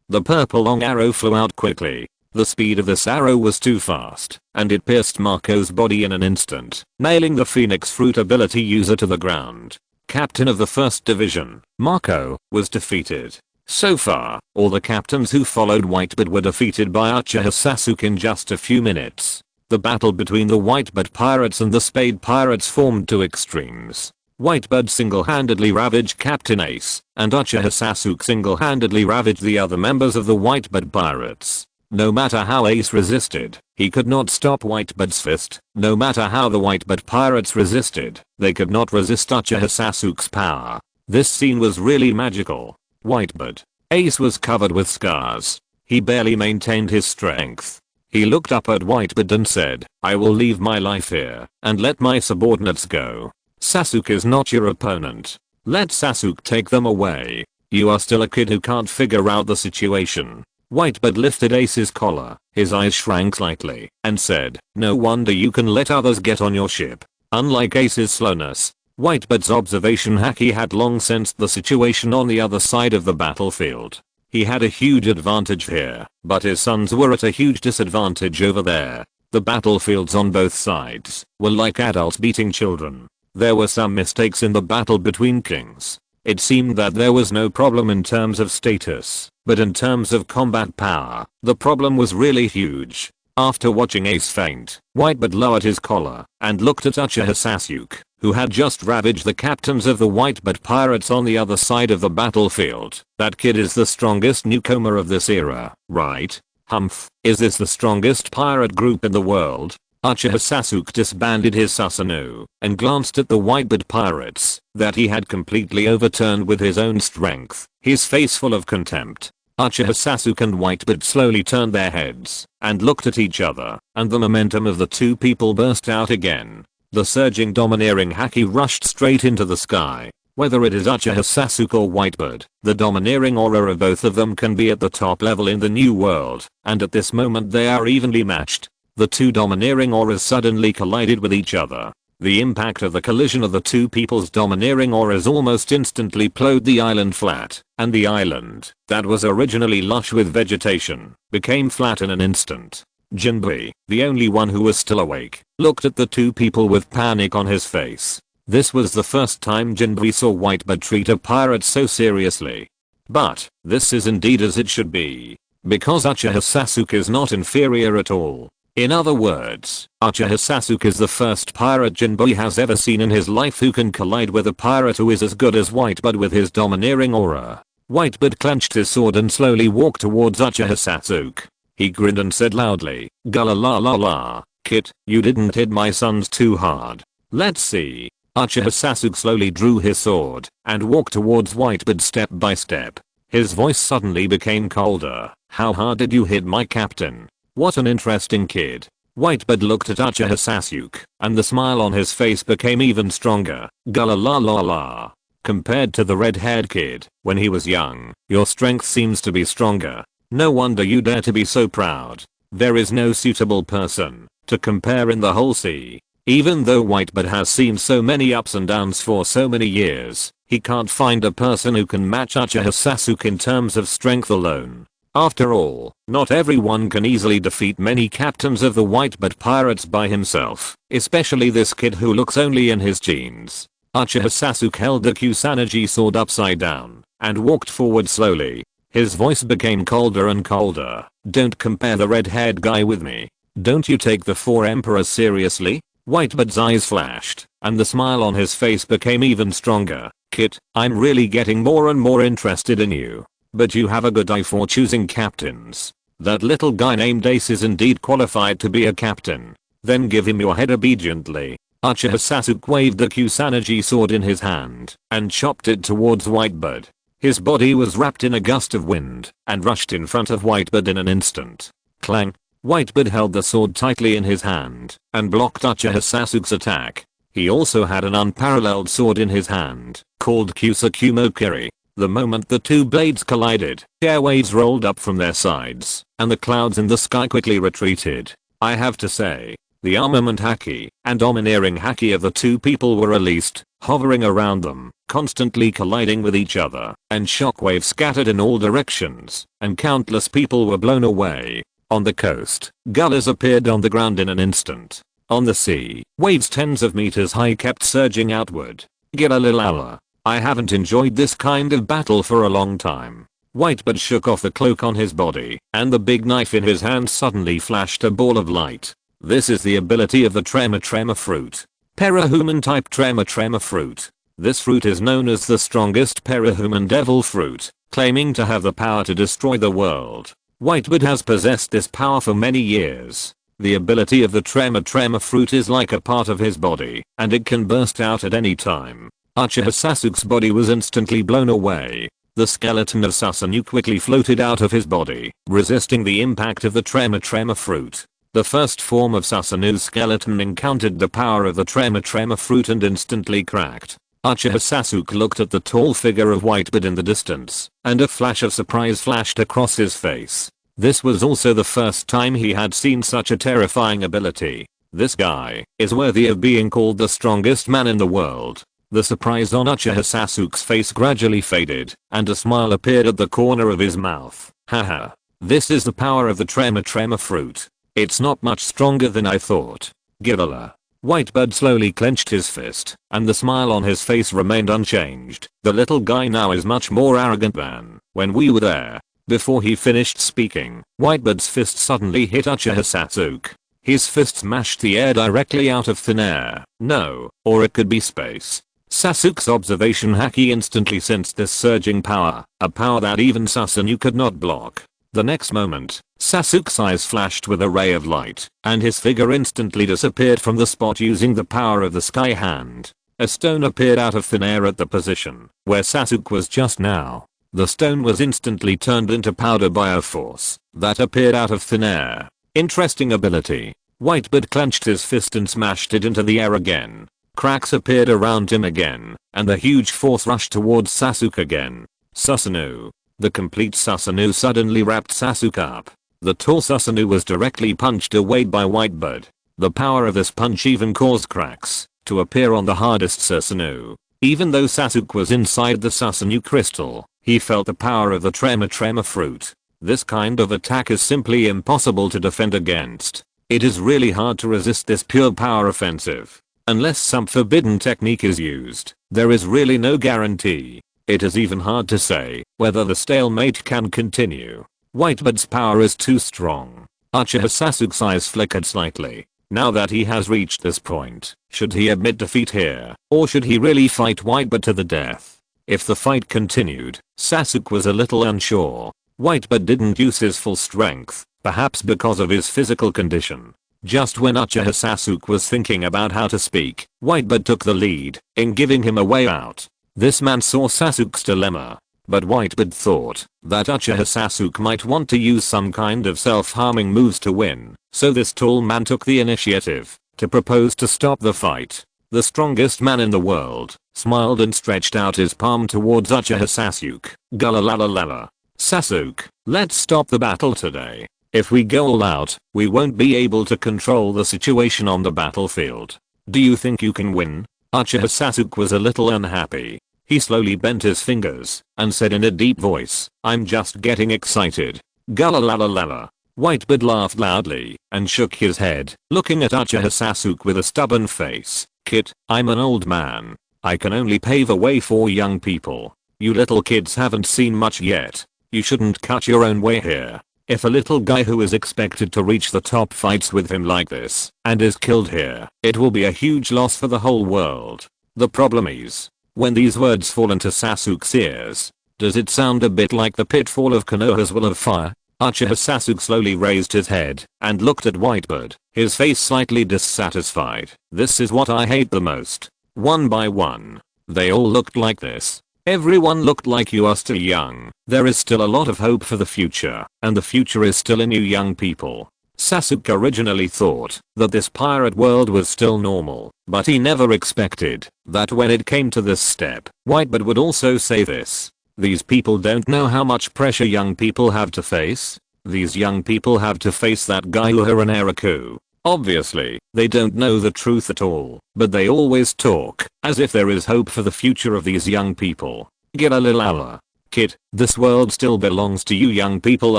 The purple long arrow flew out quickly. The speed of this arrow was too fast, and it pierced Marco's body in an instant, nailing the Phoenix Fruit ability user to the ground. Captain of the 1st Division, Marco, was defeated. So far, all the captains who followed Whitebird were defeated by Uchiha Sasuke in just a few minutes. The The battle between the Whitebird pirates and the Spade pirates formed two extremes. Whitebird single-handedly ravaged Captain Ace, and Uchiha Sasuke single-handedly ravaged the other members of the Whitebird pirates. No matter how Ace resisted, he could not stop Whitebird's fist. No matter how the Whitebird pirates resisted, they could not resist Uchiha Sasuke's power. This scene was really magical. Whitebird. Ace was covered with scars. He barely maintained his strength. He looked up at Whitebird and said, "I will leave my life here and let my subordinates go. Sasuke is not your opponent. Let Sasuke take them away. You are still a kid who can't figure out the situation." Whitebird lifted Ace's collar, his eyes shrank slightly, and said, "No wonder you can let others get on your ship." Unlike Ace's slowness, Whitebird's observation haki had long sensed the situation on the other side of the battlefield. He had a huge advantage here, but his sons were at a huge disadvantage over there. The battlefields on both sides were like adults beating children. There were some mistakes in the battle between kings. It seemed that there was no problem in terms of status, but in terms of combat power, the problem was really huge. After watching Ace faint, Whitebird lowered his collar and looked at Uchiha Sasuke, who had just ravaged the captains of the Whitebird pirates on the other side of the battlefield. "That kid is the strongest newcomer of this era, right? Humph, is this the strongest pirate group in the world?" Uchiha Sasuke disbanded his Susanoo and glanced at the Whitebird pirates that he had completely overturned with his own strength, his face full of contempt. Uchiha Sasuke and Whitebird slowly turned their heads and looked at each other, and the momentum of the two people burst out again. The surging domineering haki rushed straight into the sky. Whether it is Uchiha Sasuke or Whitebird, the domineering aura of both of them can be at the top level in the new world, and at this moment they are evenly matched. The two domineering auras suddenly collided with each other. The impact of the collision of the two people's domineering auras almost instantly plowed the island flat, and the island, that was originally lush with vegetation, became flat in an instant. Jinbei, the only one who was still awake, looked at the two people with panic on his face. This was the first time Jinbei saw Whitebird treat a pirate so seriously. But, this is indeed as it should be. Because Uchiha Sasuke is not inferior at all. In other words, Uchiha Sasuke is the first pirate Jinbei has ever seen in his life who can collide with a pirate who is as good as Whitebird with his domineering aura. Whitebird clenched his sword and slowly walked towards Uchiha Sasuke. He grinned and said loudly, "Gala la la la, kid, you didn't hit my sons too hard. Let's see." Uchiha Sasuke slowly drew his sword and walked towards Whitebird step by step. His voice suddenly became colder. "How hard did you hit my captain? What an interesting kid." Whitebird looked at Uchiha Sasuke, and the smile on his face became even stronger. "Gala la la la. Compared to the red-haired kid, when he was young, your strength seems to be stronger. No wonder you dare to be so proud. There is no suitable person to compare in the whole sea." Even though Whitebird has seen so many ups and downs for so many years, he can't find a person who can match Uchiha Sasuke in terms of strength alone. After all, not everyone can easily defeat many captains of the Whitebird pirates by himself, especially this kid who looks only in his jeans. Uchiha Sasuke held the Kusanagi sword upside down and walked forward slowly. His voice became colder and colder. "Don't compare the red-haired guy with me. Don't you take the four emperors seriously?" Whitebird's eyes flashed, and the smile on his face became even stronger. "Kid, I'm really getting more and more interested in you. But you have a good eye for choosing captains. That little guy named Ace is indeed qualified to be a captain. Then give him your head obediently." Uchiha Sasuke waved the Kusanagi sword in his hand and chopped it towards Whitebird. His body was wrapped in a gust of wind and rushed in front of Whitebird in an instant. Clang! Whitebird held the sword tightly in his hand and blocked Uchiha Sasuke's attack. He also had an unparalleled sword in his hand, called Kusakumo Kiri. The moment the two blades collided, airwaves rolled up from their sides, and the clouds in the sky quickly retreated. I have to say, the armament haki and domineering haki of the two people were released, hovering around them, constantly colliding with each other, and shockwaves scattered in all directions, and countless people were blown away. On the coast, gullies appeared on the ground in an instant. On the sea, waves tens of meters high kept surging outward. Gilalilala. I haven't enjoyed this kind of battle for a long time. Whitebird shook off the cloak on his body, and the big knife in his hand suddenly flashed a ball of light. This is the ability of the Tremor fruit. Parahuman type Tremor fruit. This fruit is known as the strongest parahuman devil fruit, claiming to have the power to destroy the world. Whitebird has possessed this power for many years. The ability of the Tremor fruit is like a part of his body, and it can burst out at any time. Uchiha Sasuke's body was instantly blown away. The skeleton of Susanoo quickly floated out of his body, resisting the impact of the Tremor fruit. The first form of Susanoo's skeleton encountered the power of the Tremor fruit and instantly cracked. Uchiha Sasuke looked at the tall figure of Whitebird in the distance, and a flash of surprise flashed across his face. This was also the first time he had seen such a terrifying ability. This guy is worthy of being called the strongest man in the world. The surprise on Uchiha Sasuke's face gradually faded, and a smile appeared at the corner of his mouth. Haha. This is the power of the Tremor fruit. It's not much stronger than I thought. Gilala. Whitebird slowly clenched his fist, and the smile on his face remained unchanged. The little guy now is much more arrogant than when we were there. Before he finished speaking, Whitebird's fist suddenly hit Uchiha Sasuke. His fist smashed the air directly out of thin air. No, or it could be space. Sasuke's observation haki instantly sensed this surging power, a power that even Susanoo could not block. The next moment, Sasuke's eyes flashed with a ray of light, and his figure instantly disappeared from the spot using the power of the sky hand. A stone appeared out of thin air at the position where Sasuke was just now. The stone was instantly turned into powder by a force that appeared out of thin air. Interesting ability. Whitebird clenched his fist and smashed it into the air again. Cracks appeared around him again, and the huge force rushed towards Sasuke again. Susanoo. The complete Susanoo suddenly wrapped Sasuke up. The tall Susanoo was directly punched away by Whitebird. The power of this punch even caused cracks to appear on the hardest Susanoo. Even though Sasuke was inside the Susanoo crystal, he felt the power of the Tremor fruit. This kind of attack is simply impossible to defend against. It is really hard to resist this pure power offensive. Unless some forbidden technique is used, there is really no guarantee. It is even hard to say whether the stalemate can continue. Whitebird's power is too strong. Uchiha Sasuke's eyes flickered slightly. Now that he has reached this point, should he admit defeat here, or should he really fight Whitebird to the death? If the fight continued, Sasuke was a little unsure. Whitebird didn't use his full strength, perhaps because of his physical condition. Just when Uchiha Sasuke was thinking about how to speak, Whitebird took the lead in giving him a way out. This man saw Sasuke's dilemma, but Whitebird thought that Uchiha Sasuke might want to use some kind of self-harming moves to win, so this tall man took the initiative to propose to stop the fight. The strongest man in the world smiled and stretched out his palm towards Uchiha Sasuke. Galalalala. Sasuke, let's stop the battle today. If we go all out, we won't be able to control the situation on the battlefield. Do you think you can win? Uchiha Sasuke was a little unhappy. He slowly bent his fingers and said in a deep voice, I'm just getting excited. Galalalala. Whitebird laughed loudly and shook his head, looking at Uchiha Sasuke with a stubborn face. Kid, I'm an old man. I can only pave a way for young people. You little kids haven't seen much yet. You shouldn't cut your own way here. If a little guy who is expected to reach the top fights with him like this and is killed here, it will be a huge loss for the whole world. The problem is, when these words fall into Sasuke's ears, does it sound a bit like the pitfall of Konoha's will of fire? Uchiha Sasuke slowly raised his head and looked at Whitebird, his face slightly dissatisfied. This is what I hate the most. One by one, they all looked like this. Everyone looked like you are still young. There is still a lot of hope for the future, and the future is still in you young people. Sasuke originally thought that this pirate world was still normal, but he never expected that when it came to this step, Whitebird would also say this. These people don't know how much pressure young people have to face. These young people have to face that guy Uehara Naraku. Obviously, they don't know the truth at all, but they always talk as if there is hope for the future of these young people. Gilalilala. Kid, this world still belongs to you young people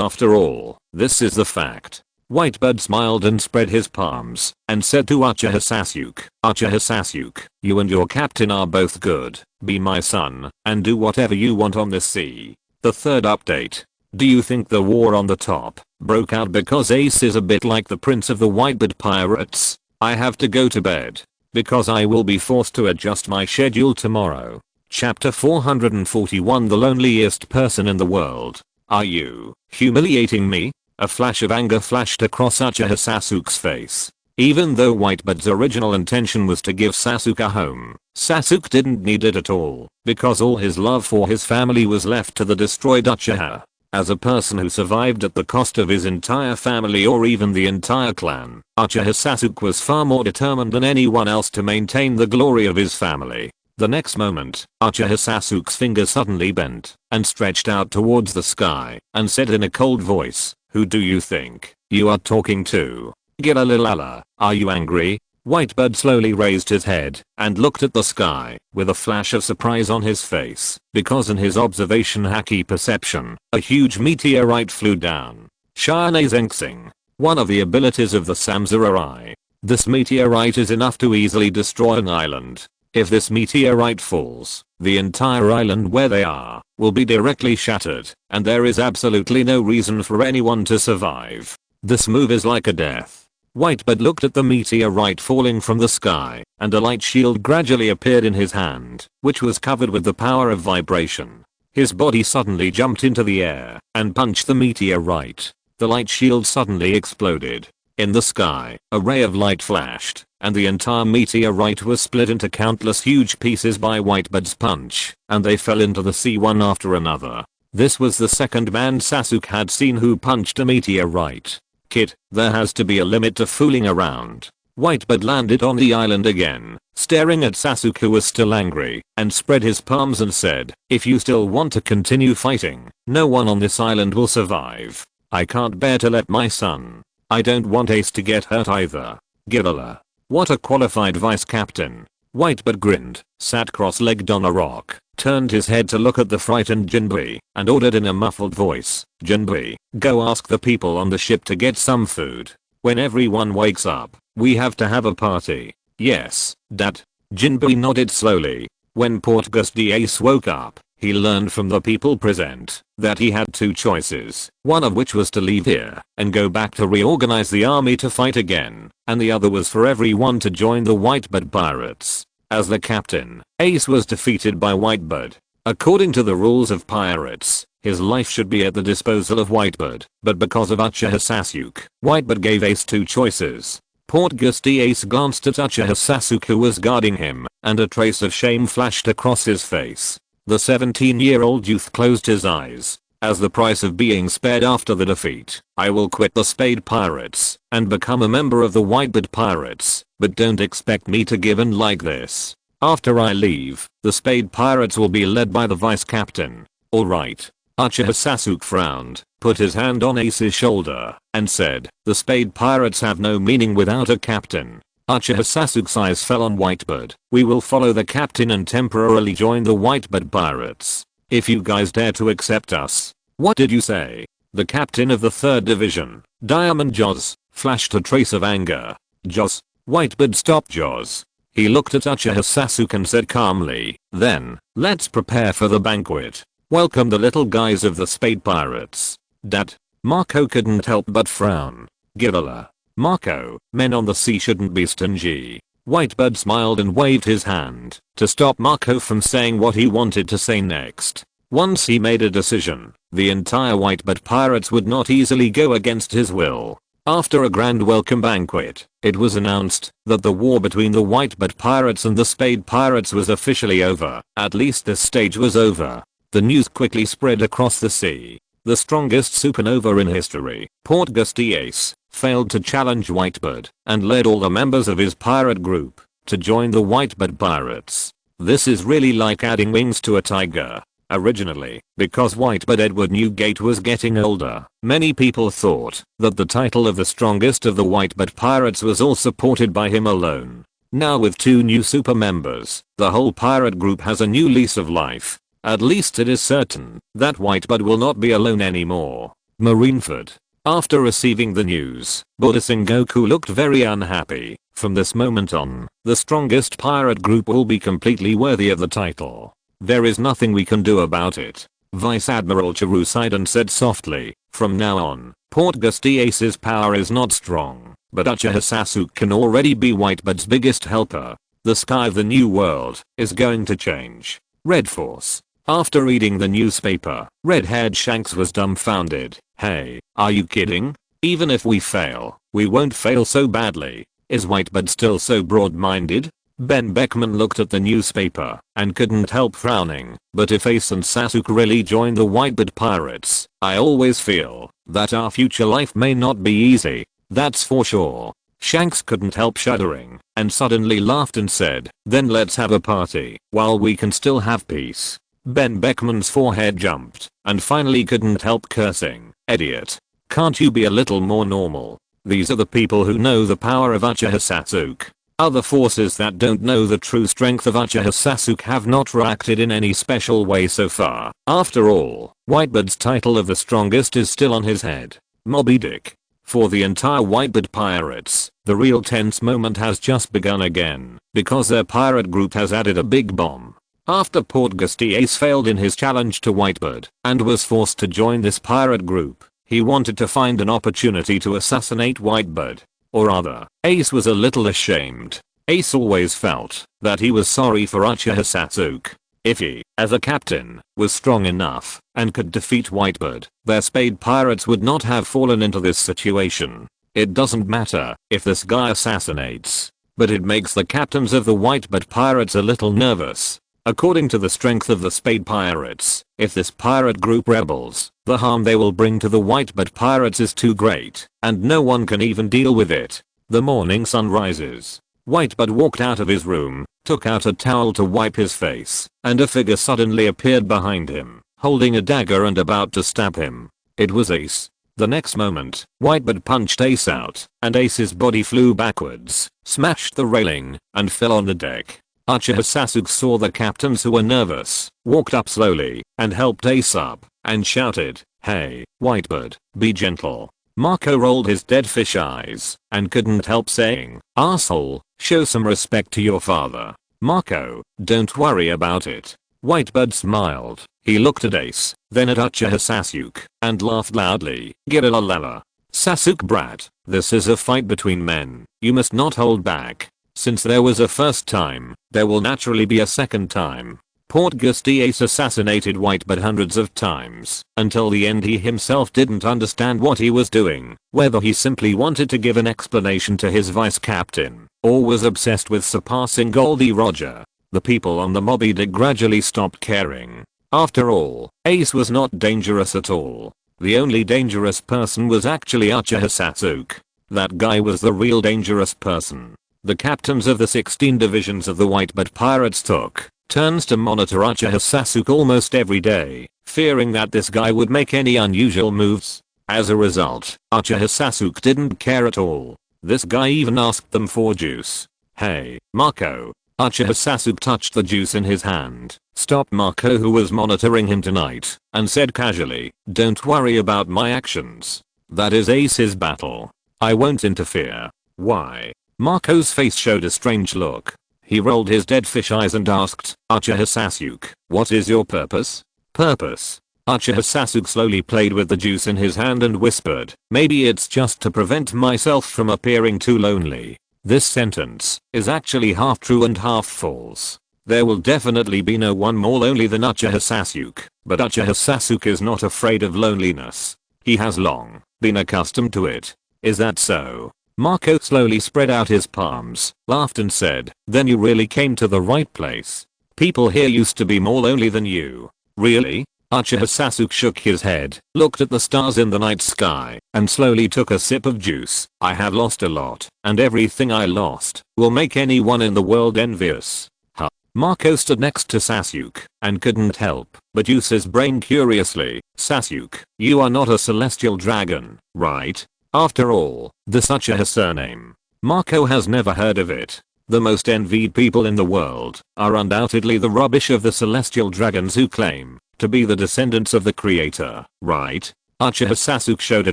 after all. This is the fact. Whitebird smiled and spread his palms and said to Uchiha Sasuke, Uchiha Sasuke, you and your captain are both good. Be my son and do whatever you want on this sea. The third update. Do you think the war on the top broke out because Ace is a bit like the prince of the Whitebird Pirates? I have to go to bed because I will be forced to adjust my schedule tomorrow. Chapter 441. The loneliest person in the world. Are you humiliating me? A flash of anger flashed across Uchiha Sasuke's face. Even though Whitebird's original intention was to give Sasuke a home, Sasuke didn't need it at all, because all his love for his family was left to the destroyed Uchiha. As a person who survived at the cost of his entire family or even the entire clan, Uchiha Sasuke was far more determined than anyone else to maintain the glory of his family. The next moment, Uchiha Sasuke's finger suddenly bent and stretched out towards the sky and said in a cold voice, "Who do you think you are talking to? Gilalala, are you angry?" Whitebird slowly raised his head and looked at the sky with a flash of surprise on his face because in his observation haki perception, a huge meteorite flew down. Sharingan, one of the abilities of the samurai. This meteorite is enough to easily destroy an island. If this meteorite falls, the entire island where they are will be directly shattered, and there is absolutely no reason for anyone to survive. This move is like a death. Whitebird looked at the meteorite falling from the sky, and a light shield gradually appeared in his hand, which was covered with the power of vibration. His body suddenly jumped into the air and punched the meteorite. The light shield suddenly exploded. In the sky, a ray of light flashed, and the entire meteorite was split into countless huge pieces by Whitebird's punch, and they fell into the sea one after another. This was the second man Sasuke had seen who punched a meteorite. "Kid, there has to be a limit to fooling around." Whitebird landed on the island again, staring at Sasuke who was still angry, and spread his palms and said, "If you still want to continue fighting, no one on this island will survive. I can't bear to let my son. I don't want Ace to get hurt either." Gilala. What a qualified vice captain. Whitebird grinned, sat cross-legged on a rock, turned his head to look at the frightened Jinbei, and ordered in a muffled voice, "Jinbei, go ask the people on the ship to get some food. When everyone wakes up, we have to have a party." "Yes, Dad." Jinbei nodded slowly. When Portgas Ace woke up, he learned from the people present that he had two choices, one of which was to leave here and go back to reorganize the army to fight again, and the other was for everyone to join the Whitebird Pirates. As the captain, Ace was defeated by Whitebird. According to the rules of pirates, his life should be at the disposal of Whitebird, but because of Uchiha Sasuke, Whitebird gave Ace two choices. Portgas Ace glanced at Uchiha Sasuke who was guarding him, and a trace of shame flashed across his face. The 17-year-old youth closed his eyes. "As the price of being spared after the defeat, I will quit the Spade Pirates and become a member of the Whitebird Pirates, but don't expect me to give in like this. After I leave, the Spade Pirates will be led by the vice captain." "Alright." Uchiha Sasuke frowned, put his hand on Ace's shoulder, and said, "The Spade Pirates have no meaning without a captain." Uchiha Sasuke's eyes fell on Whitebird. "We will follow the captain and temporarily join the Whitebird Pirates. If you guys dare to accept us." "What did you say?" The captain of the 3rd Division, Diamond Jaws, flashed a trace of anger. "Jaws." Whitebird stopped Jaws. He looked at Uchiha Sasuke and said calmly, "Then, let's prepare for the banquet. Welcome the little guys of the Spade Pirates." "Dad." Marco couldn't help but frown. "Gilala." "Marco, men on the sea shouldn't be stingy." Whitebird smiled and waved his hand to stop Marco from saying what he wanted to say next. Once he made a decision, the entire Whitebird Pirates would not easily go against his will. After a grand welcome banquet, it was announced that the war between the Whitebird Pirates and the Spade Pirates was officially over. At least this stage was over. The news quickly spread across the sea. The strongest supernova in history, Portgas Ace, failed to challenge Whitebird and led all the members of his pirate group to join the Whitebird Pirates. This is really like adding wings to a tiger. Originally, because Whitebird Edward Newgate was getting older, many people thought that the title of the strongest of the Whitebird Pirates was all supported by him alone. Now with two new super members, the whole pirate group has a new lease of life. At least it is certain that Whitebird will not be alone anymore. Marineford. After receiving the news, Buddha Sengoku looked very unhappy. From this moment on, the strongest pirate group will be completely worthy of the title. There is nothing we can do about it. Vice Admiral Chiru sighed and said softly, from now on, Portgusty Ace's power is not strong, but Uchiha Sasuke can already be Whitebeard's biggest helper. The sky of the new world is going to change. Red Force. After reading the newspaper, red-haired Shanks was dumbfounded. Hey, are you kidding? Even if we fail, we won't fail so badly. Is Whitebeard still so broad-minded? Ben Beckman looked at the newspaper and couldn't help frowning. But if Ace and Sasuke really join the Whitebeard Pirates, I always feel that our future life may not be easy. That's for sure. Shanks couldn't help shuddering and suddenly laughed and said, then let's have a party while we can still have peace. Ben Beckman's forehead jumped and finally couldn't help cursing. Idiot. Can't you be a little more normal? These are the people who know the power of Uchiha Sasuke. Other forces that don't know the true strength of Uchiha Sasuke have not reacted in any special way so far. After all, Whitebeard's title of the strongest is still on his head. Moby Dick. For the entire Whitebeard Pirates, the real tense moment has just begun again, because their pirate group has added a big bomb. After Portgusty Ace failed in his challenge to Whitebeard and was forced to join this pirate group, he wanted to find an opportunity to assassinate Whitebeard. Or rather, Ace was a little ashamed. Ace always felt that he was sorry for Uchiha Sasuke. If he, as a captain, was strong enough and could defeat Whitebeard, their spade pirates would not have fallen into this situation. It doesn't matter if this guy assassinates, but it makes the captains of the Whitebeard Pirates a little nervous. According to the strength of the spade pirates, if this pirate group rebels, the harm they will bring to the Whitebeard Pirates is too great, and no one can even deal with it. The morning sun rises. Whitebeard walked out of his room, took out a towel to wipe his face, and a figure suddenly appeared behind him, holding a dagger and about to stab him. It was Ace. The next moment, Whitebeard punched Ace out, and Ace's body flew backwards, smashed the railing, and fell on the deck. Uchiha Sasuke saw the captains who were nervous, walked up slowly, and helped Ace up, and shouted, "Hey, Whitebeard, be gentle." Marco rolled his dead fish eyes, and couldn't help saying, "Asshole, show some respect to your father." "Marco, don't worry about it." Whitebeard smiled. He looked at Ace, then at Uchiha Sasuke, and laughed loudly. "Gilalala. Sasuke brat, this is a fight between men. You must not hold back. Since there was a first time, there will naturally be a second time." Portgusty Ace assassinated Whitebeard hundreds of times. Until the end he himself didn't understand what he was doing, whether he simply wanted to give an explanation to his vice captain, or was obsessed with surpassing Goldie Roger. The people on the Moby Dick gradually stopped caring. After all, Ace was not dangerous at all. The only dangerous person was actually Uchiha Sasuke. That guy was the real dangerous person. The captains of the 16 divisions of the Whitebeard Pirates took turns to monitor Uchiha Sasuke almost every day, fearing that this guy would make any unusual moves. As a result, Uchiha Sasuke didn't care at all. This guy even asked them for juice. "Hey, Marco." Uchiha Sasuke touched the juice in his hand, stopped Marco who was monitoring him tonight, and said casually, "Don't worry about my actions. That is Ace's battle. I won't interfere." "Why?" Marco's face showed a strange look. He rolled his dead fish eyes and asked, "Uchiha Sasuke, what is your purpose?" "Purpose?" Uchiha Sasuke slowly played with the juice in his hand and whispered, "Maybe it's just to prevent myself from appearing too lonely." This sentence is actually half true and half false. There will definitely be no one more lonely than Uchiha Sasuke, but Uchiha Sasuke is not afraid of loneliness. He has long been accustomed to it. "Is that so?" Marco slowly spread out his palms, laughed and said, "Then you really came to the right place. People here used to be more lonely than you." "Really?" Uchiha Sasuke shook his head, looked at the stars in the night sky, and slowly took a sip of juice. "I have lost a lot, and everything I lost will make anyone in the world envious." Huh. Marco stood next to Sasuke, and couldn't help but use his brain curiously. "Sasuke, you are not a celestial dragon, right? After all, the Uchiha surname. Marco has never heard of it. The most envied people in the world are undoubtedly the rubbish of the celestial dragons who claim to be the descendants of the creator, right?" Uchiha Sasuke showed a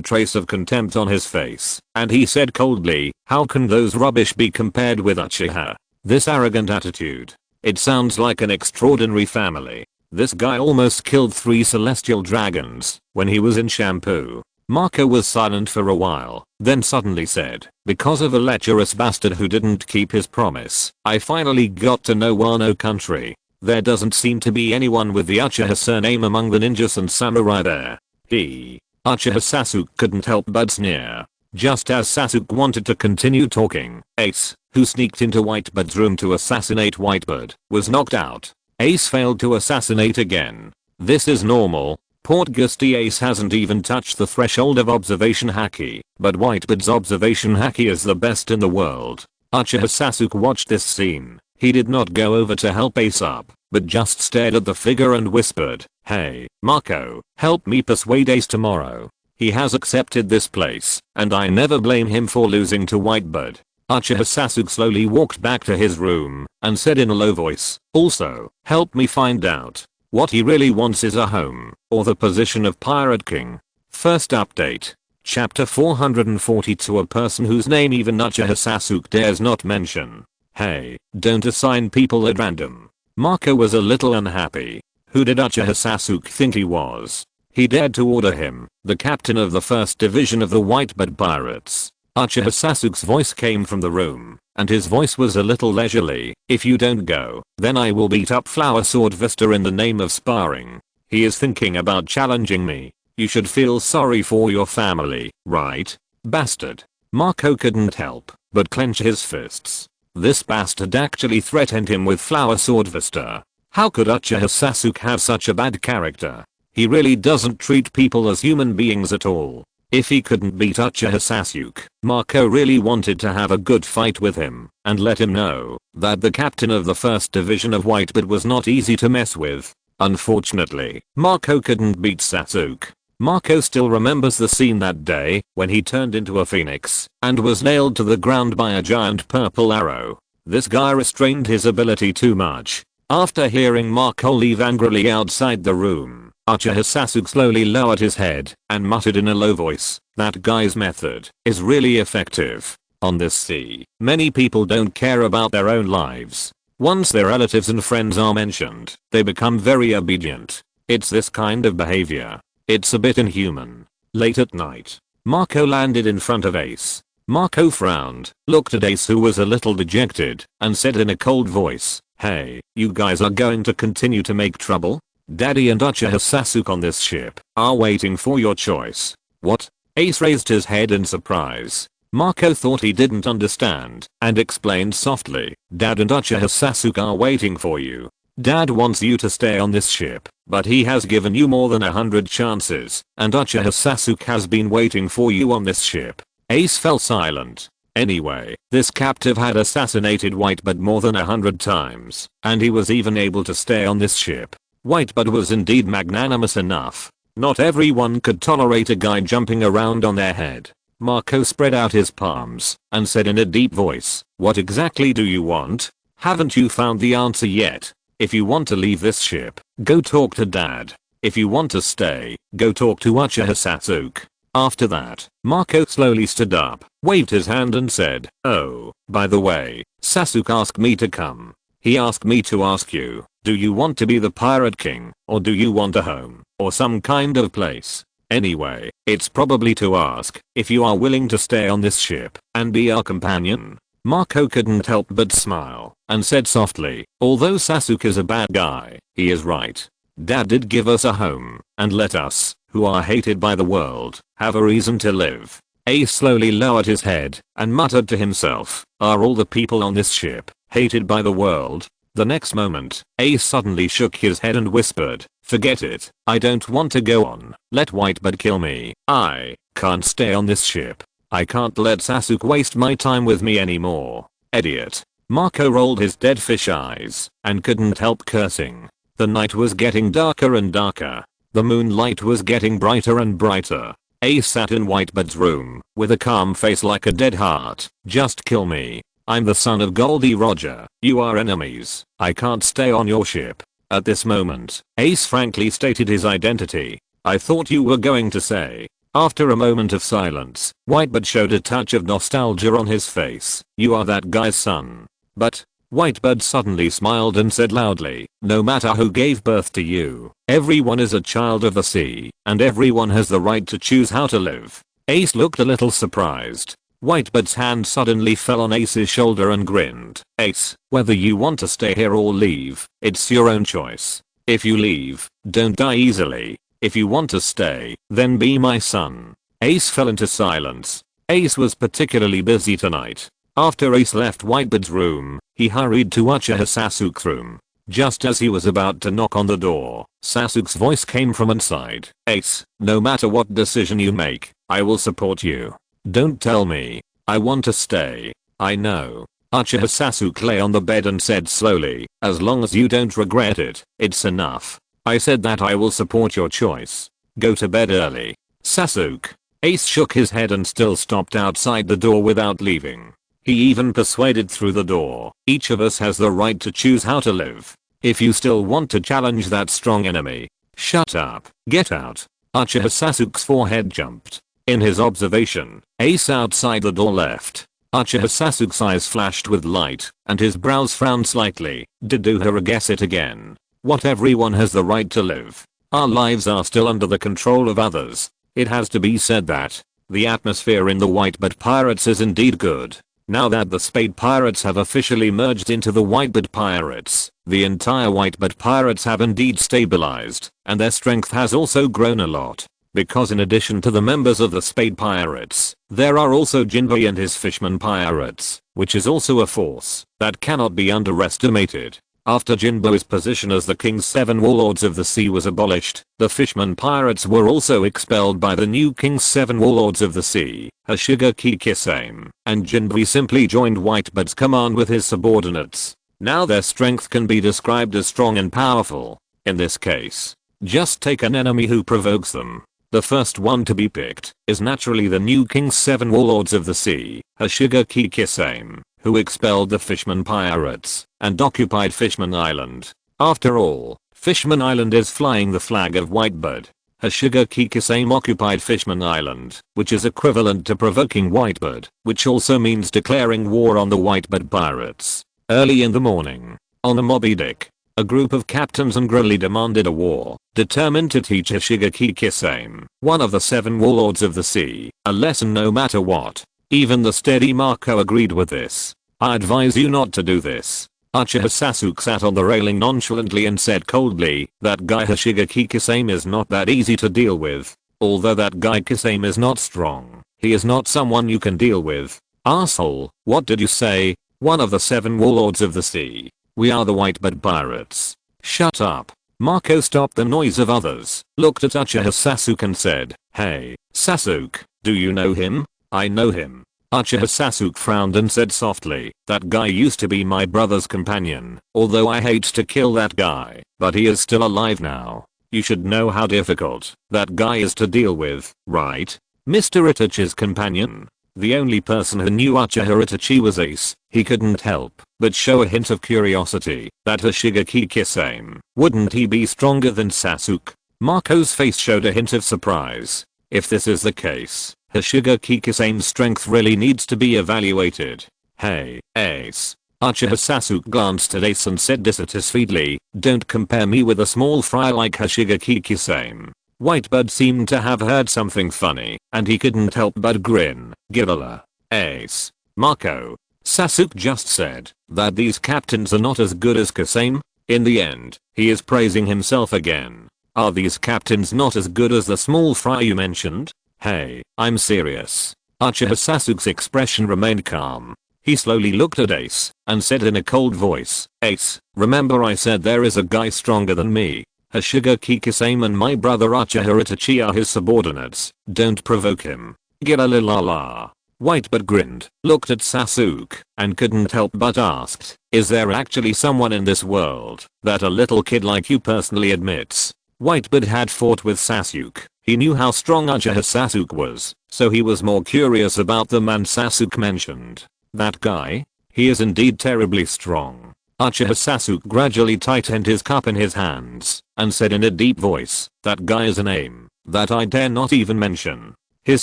trace of contempt on his face, and he said coldly, "How can those rubbish be compared with Uchiha? This arrogant attitude. It sounds like an extraordinary family. This guy almost killed 3 celestial dragons when he was in shampoo. Marco was silent for a while, then suddenly said, because of a lecherous bastard who didn't keep his promise, I finally got to know Wano country. There doesn't seem to be anyone with the Uchiha surname among the ninjas and samurai there. Uchiha Sasuke couldn't help but sneer. Just as Sasuke wanted to continue talking, Ace, who sneaked into Whitebeard's room to assassinate Whitebeard, was knocked out. Ace failed to assassinate again. This is normal. Portgusty Ace hasn't even touched the threshold of observation haki, but Whitebeard's observation haki is the best in the world. Uchiha Sasuke watched this scene. He did not go over to help Ace up, but just stared at the figure and whispered, "Hey, Marco, help me persuade Ace tomorrow. He has accepted this place, and I never blame him for losing to Whitebeard." Uchiha Sasuke slowly walked back to his room and said in a low voice, "Also, help me find out. What he really wants is a home, or the position of Pirate King." First update. Chapter 442. A person whose name even Uchiha Sasuke dares not mention. Hey, don't assign people at random. Marco was a little unhappy. Who did Uchiha Sasuke think he was? He dared to order him, the captain of the 1st Division of the Whitebeard Pirates. Uchiha Sasuke's voice came from the room, and his voice was a little leisurely. "If you don't go, then I will beat up Flower Sword Vista in the name of sparring. He is thinking about challenging me. You should feel sorry for your family, right, bastard?" Marco couldn't help but clench his fists. This bastard actually threatened him with Flower Sword Vista. How could Uchiha Sasuke have such a bad character? He really doesn't treat people as human beings at all. If he couldn't beat Uchiha Sasuke, Marco really wanted to have a good fight with him and let him know that the captain of the 1st Division of Whitebeard was not easy to mess with. Unfortunately, Marco couldn't beat Sasuke. Marco still remembers the scene that day when he turned into a phoenix and was nailed to the ground by a giant purple arrow. This guy restrained his ability too much. After hearing Marco leave angrily outside the room, Uchiha Sasuke slowly lowered his head and muttered in a low voice, "That guy's method is really effective. On this sea, many people don't care about their own lives. Once their relatives and friends are mentioned, they become very obedient. It's this kind of behavior. It's a bit inhuman." Late at night, Marco landed in front of Ace. Marco frowned, looked at Ace who was a little dejected, and said in a cold voice, "Hey, you guys are going to continue to make trouble? Daddy and Uchiha Sasuke on this ship are waiting for your choice." "What?" Ace raised his head in surprise. Marco thought he didn't understand and explained softly, "Dad and Uchiha Sasuke are waiting for you. Dad wants you to stay on this ship, but he has given you more than 100 chances, and Uchiha Sasuke has been waiting for you on this ship." Ace fell silent. Anyway, this captive had assassinated Whitebeard more than 100 times, and he was even able to stay on this ship. Whitebeard was indeed magnanimous enough. Not everyone could tolerate a guy jumping around on their head. Marco spread out his palms and said in a deep voice, "What exactly do you want? Haven't you found the answer yet? If you want to leave this ship, go talk to Dad. If you want to stay, go talk to Uchiha Sasuke." After that, Marco slowly stood up, waved his hand and said, "Oh, by the way, Sasuke asked me to come. He asked me to ask you, do you want to be the Pirate King, or do you want a home, or some kind of place? Anyway, it's probably to ask if you are willing to stay on this ship and be our companion." Marco couldn't help but smile and said softly, "Although Sasuke is a bad guy, he is right. Dad did give us a home and let us, who are hated by the world, have a reason to live." Ace slowly lowered his head and muttered to himself, "Are all the people on this ship hated by the world?" The next moment, Ace suddenly shook his head and whispered, "Forget it. I don't want to go on. Let Whitebeard kill me. I can't stay on this ship. I can't let Sasuke waste my time with me anymore. Idiot." Marco rolled his dead fish eyes and couldn't help cursing. The night was getting darker and darker. The moonlight was getting brighter and brighter. Ace sat in Whitebeard's room with a calm face like a dead heart. "Just kill me. I'm the son of Goldie Roger. You are enemies. I can't stay on your ship." At this moment, Ace frankly stated his identity. "I thought you were going to say." After a moment of silence, Whitebeard showed a touch of nostalgia on his face. "You are that guy's son. But Whitebird suddenly smiled and said loudly, no matter who gave birth to you, everyone is a child of the sea, and everyone has the right to choose how to live. Ace looked a little surprised. Whitebird's hand suddenly fell on Ace's shoulder and grinned. Ace, whether you want to stay here or leave, it's your own choice. If you leave, don't die easily. If you want to stay, then be my son. Ace fell into silence. Ace was particularly busy tonight. After Ace left Whitebird's room, he hurried to Uchiha Sasuke's room. Just as he was about to knock on the door, Sasuke's voice came from inside. Ace, no matter what decision you make, I will support you. Don't tell me. I want to stay. I know. Uchiha Sasuke lay on the bed and said slowly, as long as you don't regret it, it's enough. I said that I will support your choice. Go to bed early. Sasuke. Ace shook his head and still stopped outside the door without leaving. He even persuaded through the door. Each of us has the right to choose how to live. If you still want to challenge that strong enemy, shut up. Get out. Uchiha Sasuke's forehead jumped. In his observation, Ace outside the door left. Uchiha Sasuke's eyes flashed with light, and his brows frowned slightly. Did Uehara guess it again? What, everyone has the right to live? Our lives are still under the control of others. It has to be said that the atmosphere in the Whitebird Pirates is indeed good. Now that the Spade Pirates have officially merged into the Whitebird Pirates, the entire Whitebird Pirates have indeed stabilized, and their strength has also grown a lot. Because in addition to the members of the Spade Pirates, there are also Jinbei and his Fishman Pirates, which is also a force that cannot be underestimated. After Jinbei's position as the King's 7 Warlords of the Sea was abolished, the Fishman Pirates were also expelled by the new King's 7 Warlords of the Sea, Hashigaki Kisame, and Jinbei simply joined Whitebird's command with his subordinates. Now their strength can be described as strong and powerful. In this case, just take an enemy who provokes them. The first one to be picked is naturally the new King's 7 Warlords of the Sea, Hashigaki Kisame, who expelled the Fishman Pirates and occupied Fishman Island. After all, Fishman Island is flying the flag of Whitebird. Hashigaki Kisame occupied Fishman Island, which is equivalent to provoking Whitebird, which also means declaring war on the Whitebird Pirates. Early in the morning, on the Moby Dick, a group of captains angrily demanded a war, determined to teach Hashigaki Kisame, one of the 7 Warlords of the Sea, a lesson no matter what. Even the steady Marco agreed with this. I advise you not to do this. Uchiha Sasuke sat on the railing nonchalantly and said coldly, that guy Hashigaki Kisame is not that easy to deal with. Although that guy Kisame is not strong, he is not someone you can deal with. Asshole, what did you say? One of the 7 Warlords of the Sea. We are the Whitebird Pirates. Shut up. Marco stopped the noise of others, looked at Uchiha Sasuke and said, hey, Sasuke, do you know him? I know him. Uchiha Sasuke frowned and said softly, that guy used to be my brother's companion, although I hate to kill that guy, but he is still alive now. You should know how difficult that guy is to deal with, right? Mr. Itachi's companion. The only person who knew Uchiha Itachi was Ace. He couldn't help but show a hint of curiosity that Hashigaki Kisame, wouldn't he be stronger than Sasuke? Marco's face showed a hint of surprise. If this is the case, Hashigaki Kisame's strength really needs to be evaluated. Hey, Ace. Uchiha Sasuke glanced at Ace and said dissatisfiedly, don't compare me with a small fry like Hashigaki Kisame. Whitebird seemed to have heard something funny, and he couldn't help but grin. Gibala. Ace. Marco. Sasuke just said that these captains are not as good as Kisame. In the end, he is praising himself again. Are these captains not as good as the small fry you mentioned? Hey, I'm serious. Uchiha Sasuke's expression remained calm. He slowly looked at Ace and said in a cold voice, Ace, remember I said there is a guy stronger than me. Hashigaki Kisame and my brother Uchiha Itachi are his subordinates. Don't provoke him. Gilalala. Whitebird grinned, looked at Sasuke, and couldn't help but asked, is there actually someone in this world that a little kid like you personally admits? Whitebird had fought with Sasuke. He knew how strong Uchiha Sasuke was, so he was more curious about the man Sasuke mentioned. That guy? He is indeed terribly strong. Uchiha Sasuke gradually tightened his cup in his hands and said in a deep voice, that guy is a name that I dare not even mention. His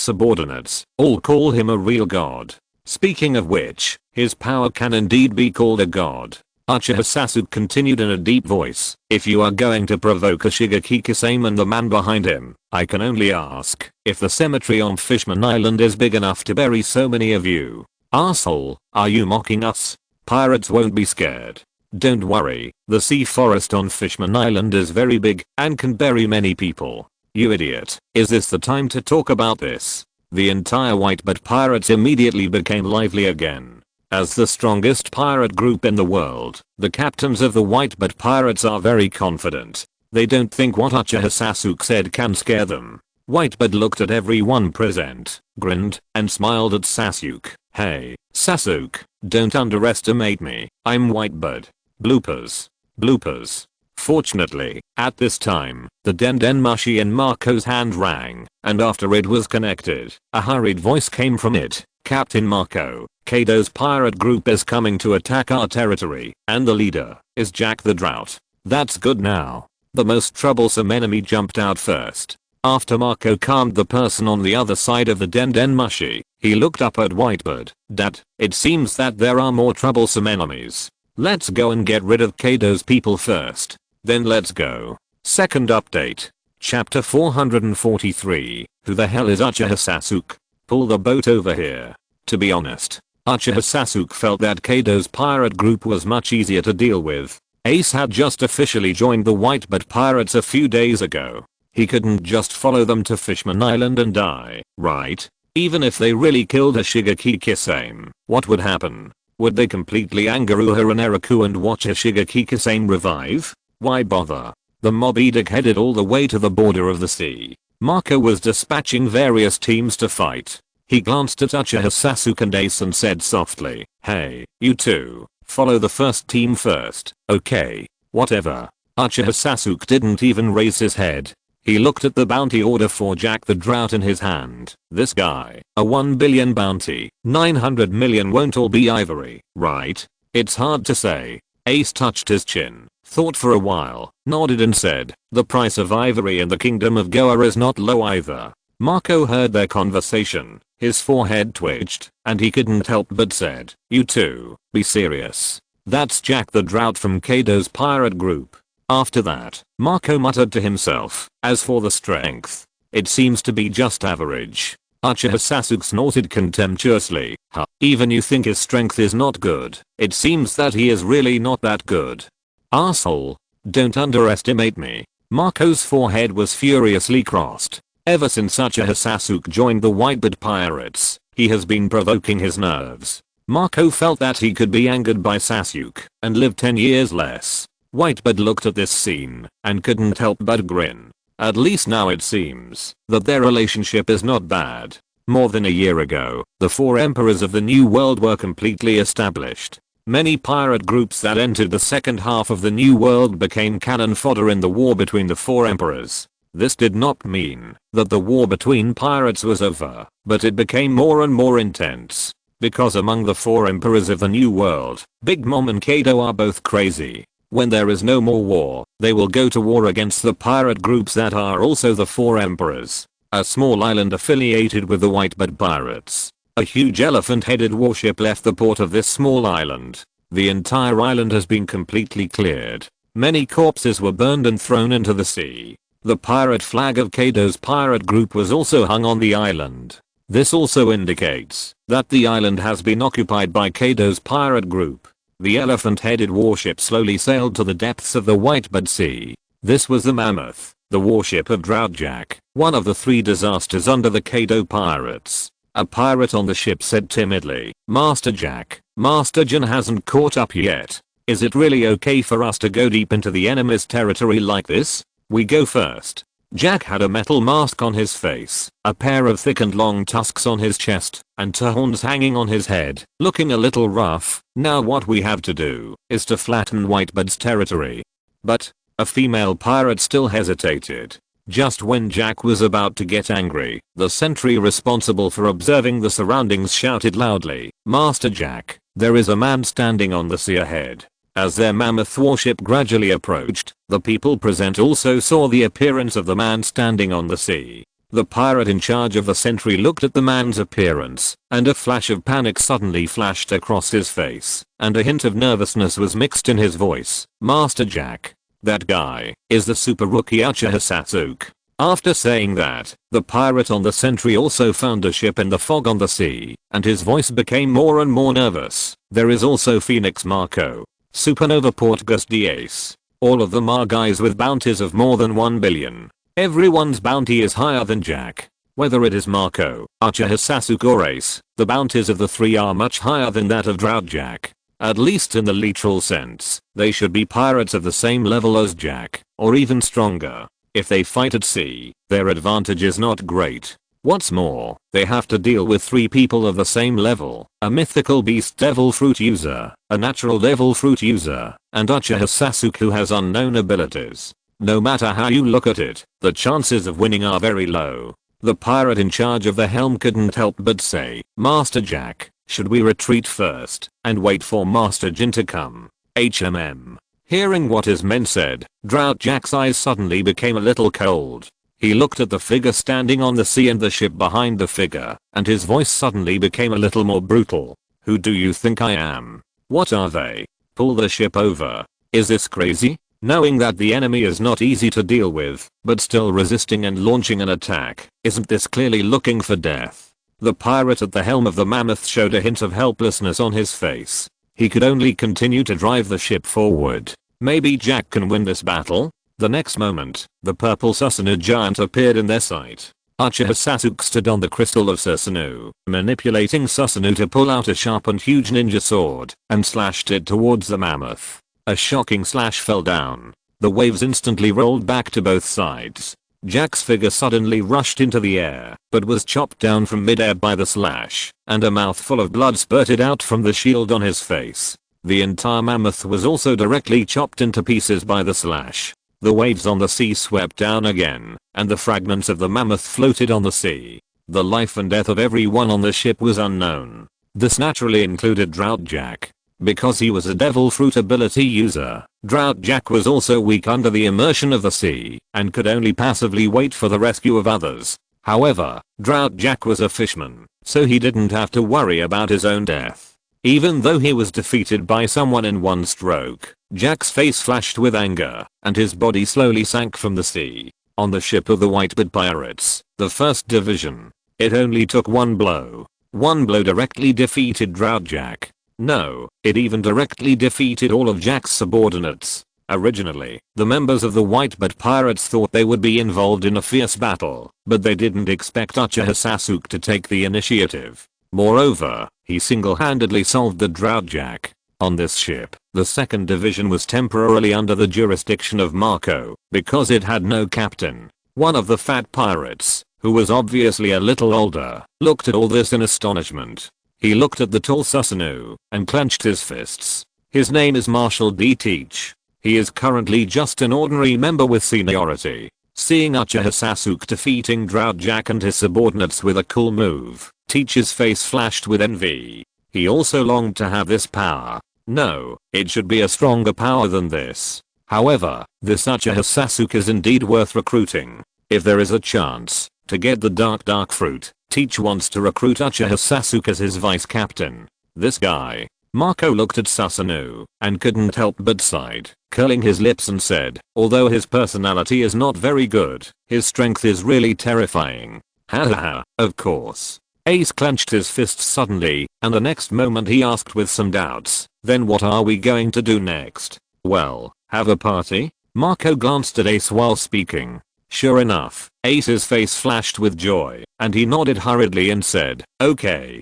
subordinates all call him a real god. Speaking of which, his power can indeed be called a god. Uchiha Sasuke continued in a deep voice, if you are going to provoke a Shigeki and the man behind him, I can only ask if the cemetery on Fishman Island is big enough to bury so many of you. Asshole, are you mocking us? Pirates won't be scared. Don't worry, the sea forest on Fishman Island is very big and can bury many people. You idiot, is this the time to talk about this? The entire Whitebird pirates immediately became lively again. As the strongest pirate group in the world, the captains of the Whitebird pirates are very confident. They don't think what Uchiha Sasuke said can scare them. Whitebird looked at everyone present, grinned, and smiled at Sasuke. Hey, Sasuke, don't underestimate me, I'm Whitebird. Bloopers. Bloopers. Fortunately, at this time, the Dendenmushi in Marco's hand rang, and after it was connected, a hurried voice came from it. Captain Marco, Kado's pirate group is coming to attack our territory, and the leader is Jack the Drought. That's good now. The most troublesome enemy jumped out first. After Marco calmed the person on the other side of the Dendenmushi, he looked up at Whitebird. Dad, it seems that there are more troublesome enemies. Let's go and get rid of Kado's people first. Then let's go. Second update. Chapter 443. Who the hell is Uchiha Sasuke? Pull the boat over here. To be honest, Uchiha Sasuke felt that Kado's pirate group was much easier to deal with. Ace had just officially joined the Whitebird pirates a few days ago. He couldn't just follow them to Fishman Island and die, right? Even if they really killed a Shigeki, what would happen? Would they completely anger Uehara Naraku and watch a Shigeki revive? Why bother? The Mob Edict headed all the way to the border of the sea. Marco was dispatching various teams to fight. He glanced at Uchiha Sasuke and Ace and said softly, hey, you two, follow the first team first, okay? Whatever. Uchiha Sasuke didn't even raise his head. He looked at the bounty order for Jack the Drought in his hand. This guy, a 1 billion bounty, 900 million won't all be ivory, right? It's hard to say. Ace touched his chin, thought for a while, nodded and said, the price of ivory in the kingdom of Goa is not low either. Marco heard their conversation, his forehead twitched, and he couldn't help but said, you two, be serious. That's Jack the Drought from Kado's pirate group. After that, Marco muttered to himself, as for the strength, it seems to be just average. Uchiha Sasuke snorted contemptuously, huh, even you think his strength is not good, it seems that he is really not that good. Asshole, don't underestimate me. Marco's forehead was furiously crossed. Ever since Uchiha Sasuke joined the Whitebird pirates, he has been provoking his nerves. Marco felt that he could be angered by Sasuke and live 10 years less. Whitebird looked at this scene and couldn't help but grin. At least now it seems that their relationship is not bad. More than a year ago, the 4 emperors of the New World were completely established. Many pirate groups that entered the second half of the New World became cannon fodder in the war between the 4 emperors. This did not mean that the war between pirates was over, but it became more and more intense. Because among the 4 emperors of the New World, Big Mom and Kado are both crazy. When there is no more war, they will go to war against the pirate groups that are also the 4 emperors. A small island affiliated with the Whitebird pirates. A huge elephant-headed warship left the port of this small island. The entire island has been completely cleared. Many corpses were burned and thrown into the sea. The pirate flag of Kado's pirate group was also hung on the island. This also indicates that the island has been occupied by Kado's pirate group. The elephant-headed warship slowly sailed to the depths of the Whitebird Sea. This was the Mammoth, the warship of Drought Jack, one of the 3 disasters under the Kado pirates. A pirate on the ship said timidly, Master Jack, Master Jin hasn't caught up yet. Is it really okay for us to go deep into the enemy's territory like this? We go first. Jack had a metal mask on his face, a pair of thick and long tusks on his chest, and 2 horns hanging on his head, looking a little rough. Now what we have to do is to flatten Whitebird's territory. But a female pirate still hesitated. Just when Jack was about to get angry, the sentry responsible for observing the surroundings shouted loudly, Master Jack, there is a man standing on the sea ahead. As their mammoth warship gradually approached, the people present also saw the appearance of the man standing on the sea. The pirate in charge of the sentry looked at the man's appearance, and a flash of panic suddenly flashed across his face, and a hint of nervousness was mixed in his voice. Master Jack. That guy is the super rookie Uchiha Sasuke. After saying that, the pirate on the sentry also found a ship in the fog on the sea, and his voice became more and more nervous. There is also Phoenix Marco, Supernova Portgas Diaz. All of them are guys with bounties of more than 1 billion. Everyone's bounty is higher than Jack. Whether it is Marco, Uchiha Sasuke or Ace, the bounties of the three are much higher than that of Drought Jack. At least in the literal sense, they should be pirates of the same level as Jack, or even stronger. If they fight at sea, their advantage is not great. What's more, they have to deal with 3 people of the same level, a mythical beast devil fruit user, a natural devil fruit user, and Uchiha Sasuke who has unknown abilities. No matter how you look at it, the chances of winning are very low. The pirate in charge of the helm couldn't help but say, Master Jack, should we retreat first, and wait for Master Jin to come? HMM. Hearing what his men said, Drought Jack's eyes suddenly became a little cold. He looked at the figure standing on the sea and the ship behind the figure, and his voice suddenly became a little more brutal. Who do you think I am? What are they? Pull the ship over. Is this crazy? Knowing that the enemy is not easy to deal with, but still resisting and launching an attack, isn't this clearly looking for death? The pirate at the helm of the Mammoth showed a hint of helplessness on his face. He could only continue to drive the ship forward. Maybe Jack can win this battle? The next moment, the purple Susanoo giant appeared in their sight. Uchiha Sasuke stood on the crystal of Susanoo, manipulating Susanoo to pull out a sharp and huge ninja sword, and slashed it towards the Mammoth. A shocking slash fell down. The waves instantly rolled back to both sides. Jack's figure suddenly rushed into the air, but was chopped down from midair by the slash, and a mouthful of blood spurted out from the shield on his face. The entire Mammoth was also directly chopped into pieces by the slash. The waves on the sea swept down again, and the fragments of the Mammoth floated on the sea. The life and death of everyone on the ship was unknown. This naturally included Drought Jack. Because he was a devil fruit ability user, Drought Jack was also weak under the immersion of the sea, and could only passively wait for the rescue of others. However, Drought Jack was a fishman, so he didn't have to worry about his own death. Even though he was defeated by someone in one stroke, Jack's face flashed with anger, and his body slowly sank from the sea. On the ship of the Whitebird Pirates, the 1st Division, it only took one blow. One blow directly defeated Drought Jack. No, it even directly defeated all of Jack's subordinates. Originally, the members of the Whitebird Pirates thought they would be involved in a fierce battle, but they didn't expect Uchiha Sasuke to take the initiative. Moreover, he single-handedly solved the Drought Jack. On this ship, the 2nd Division was temporarily under the jurisdiction of Marco, because it had no captain. One of the fat pirates, who was obviously a little older, looked at all this in astonishment. He looked at the tall Susanoo, and clenched his fists. His name is Marshal D. Teach. He is currently just an ordinary member with seniority. Seeing Uchiha Sasuke defeating Drought Jack and his subordinates with a cool move, Teach's face flashed with envy. He also longed to have this power. No, it should be a stronger power than this. However, this Uchiha Sasuke is indeed worth recruiting. If there is a chance to get the dark fruit, Teach wants to recruit Uchiha Sasuke as his vice captain. This guy. Marco looked at Susanoo, and couldn't help but sighed, curling his lips and said, although his personality is not very good, his strength is really terrifying. Hahaha, of course. Ace clenched his fists suddenly, and the next moment he asked with some doubts, then what are we going to do next? Well, have a party? Marco glanced at Ace while speaking. Sure enough, Ace's face flashed with joy, and he nodded hurriedly and said, okay.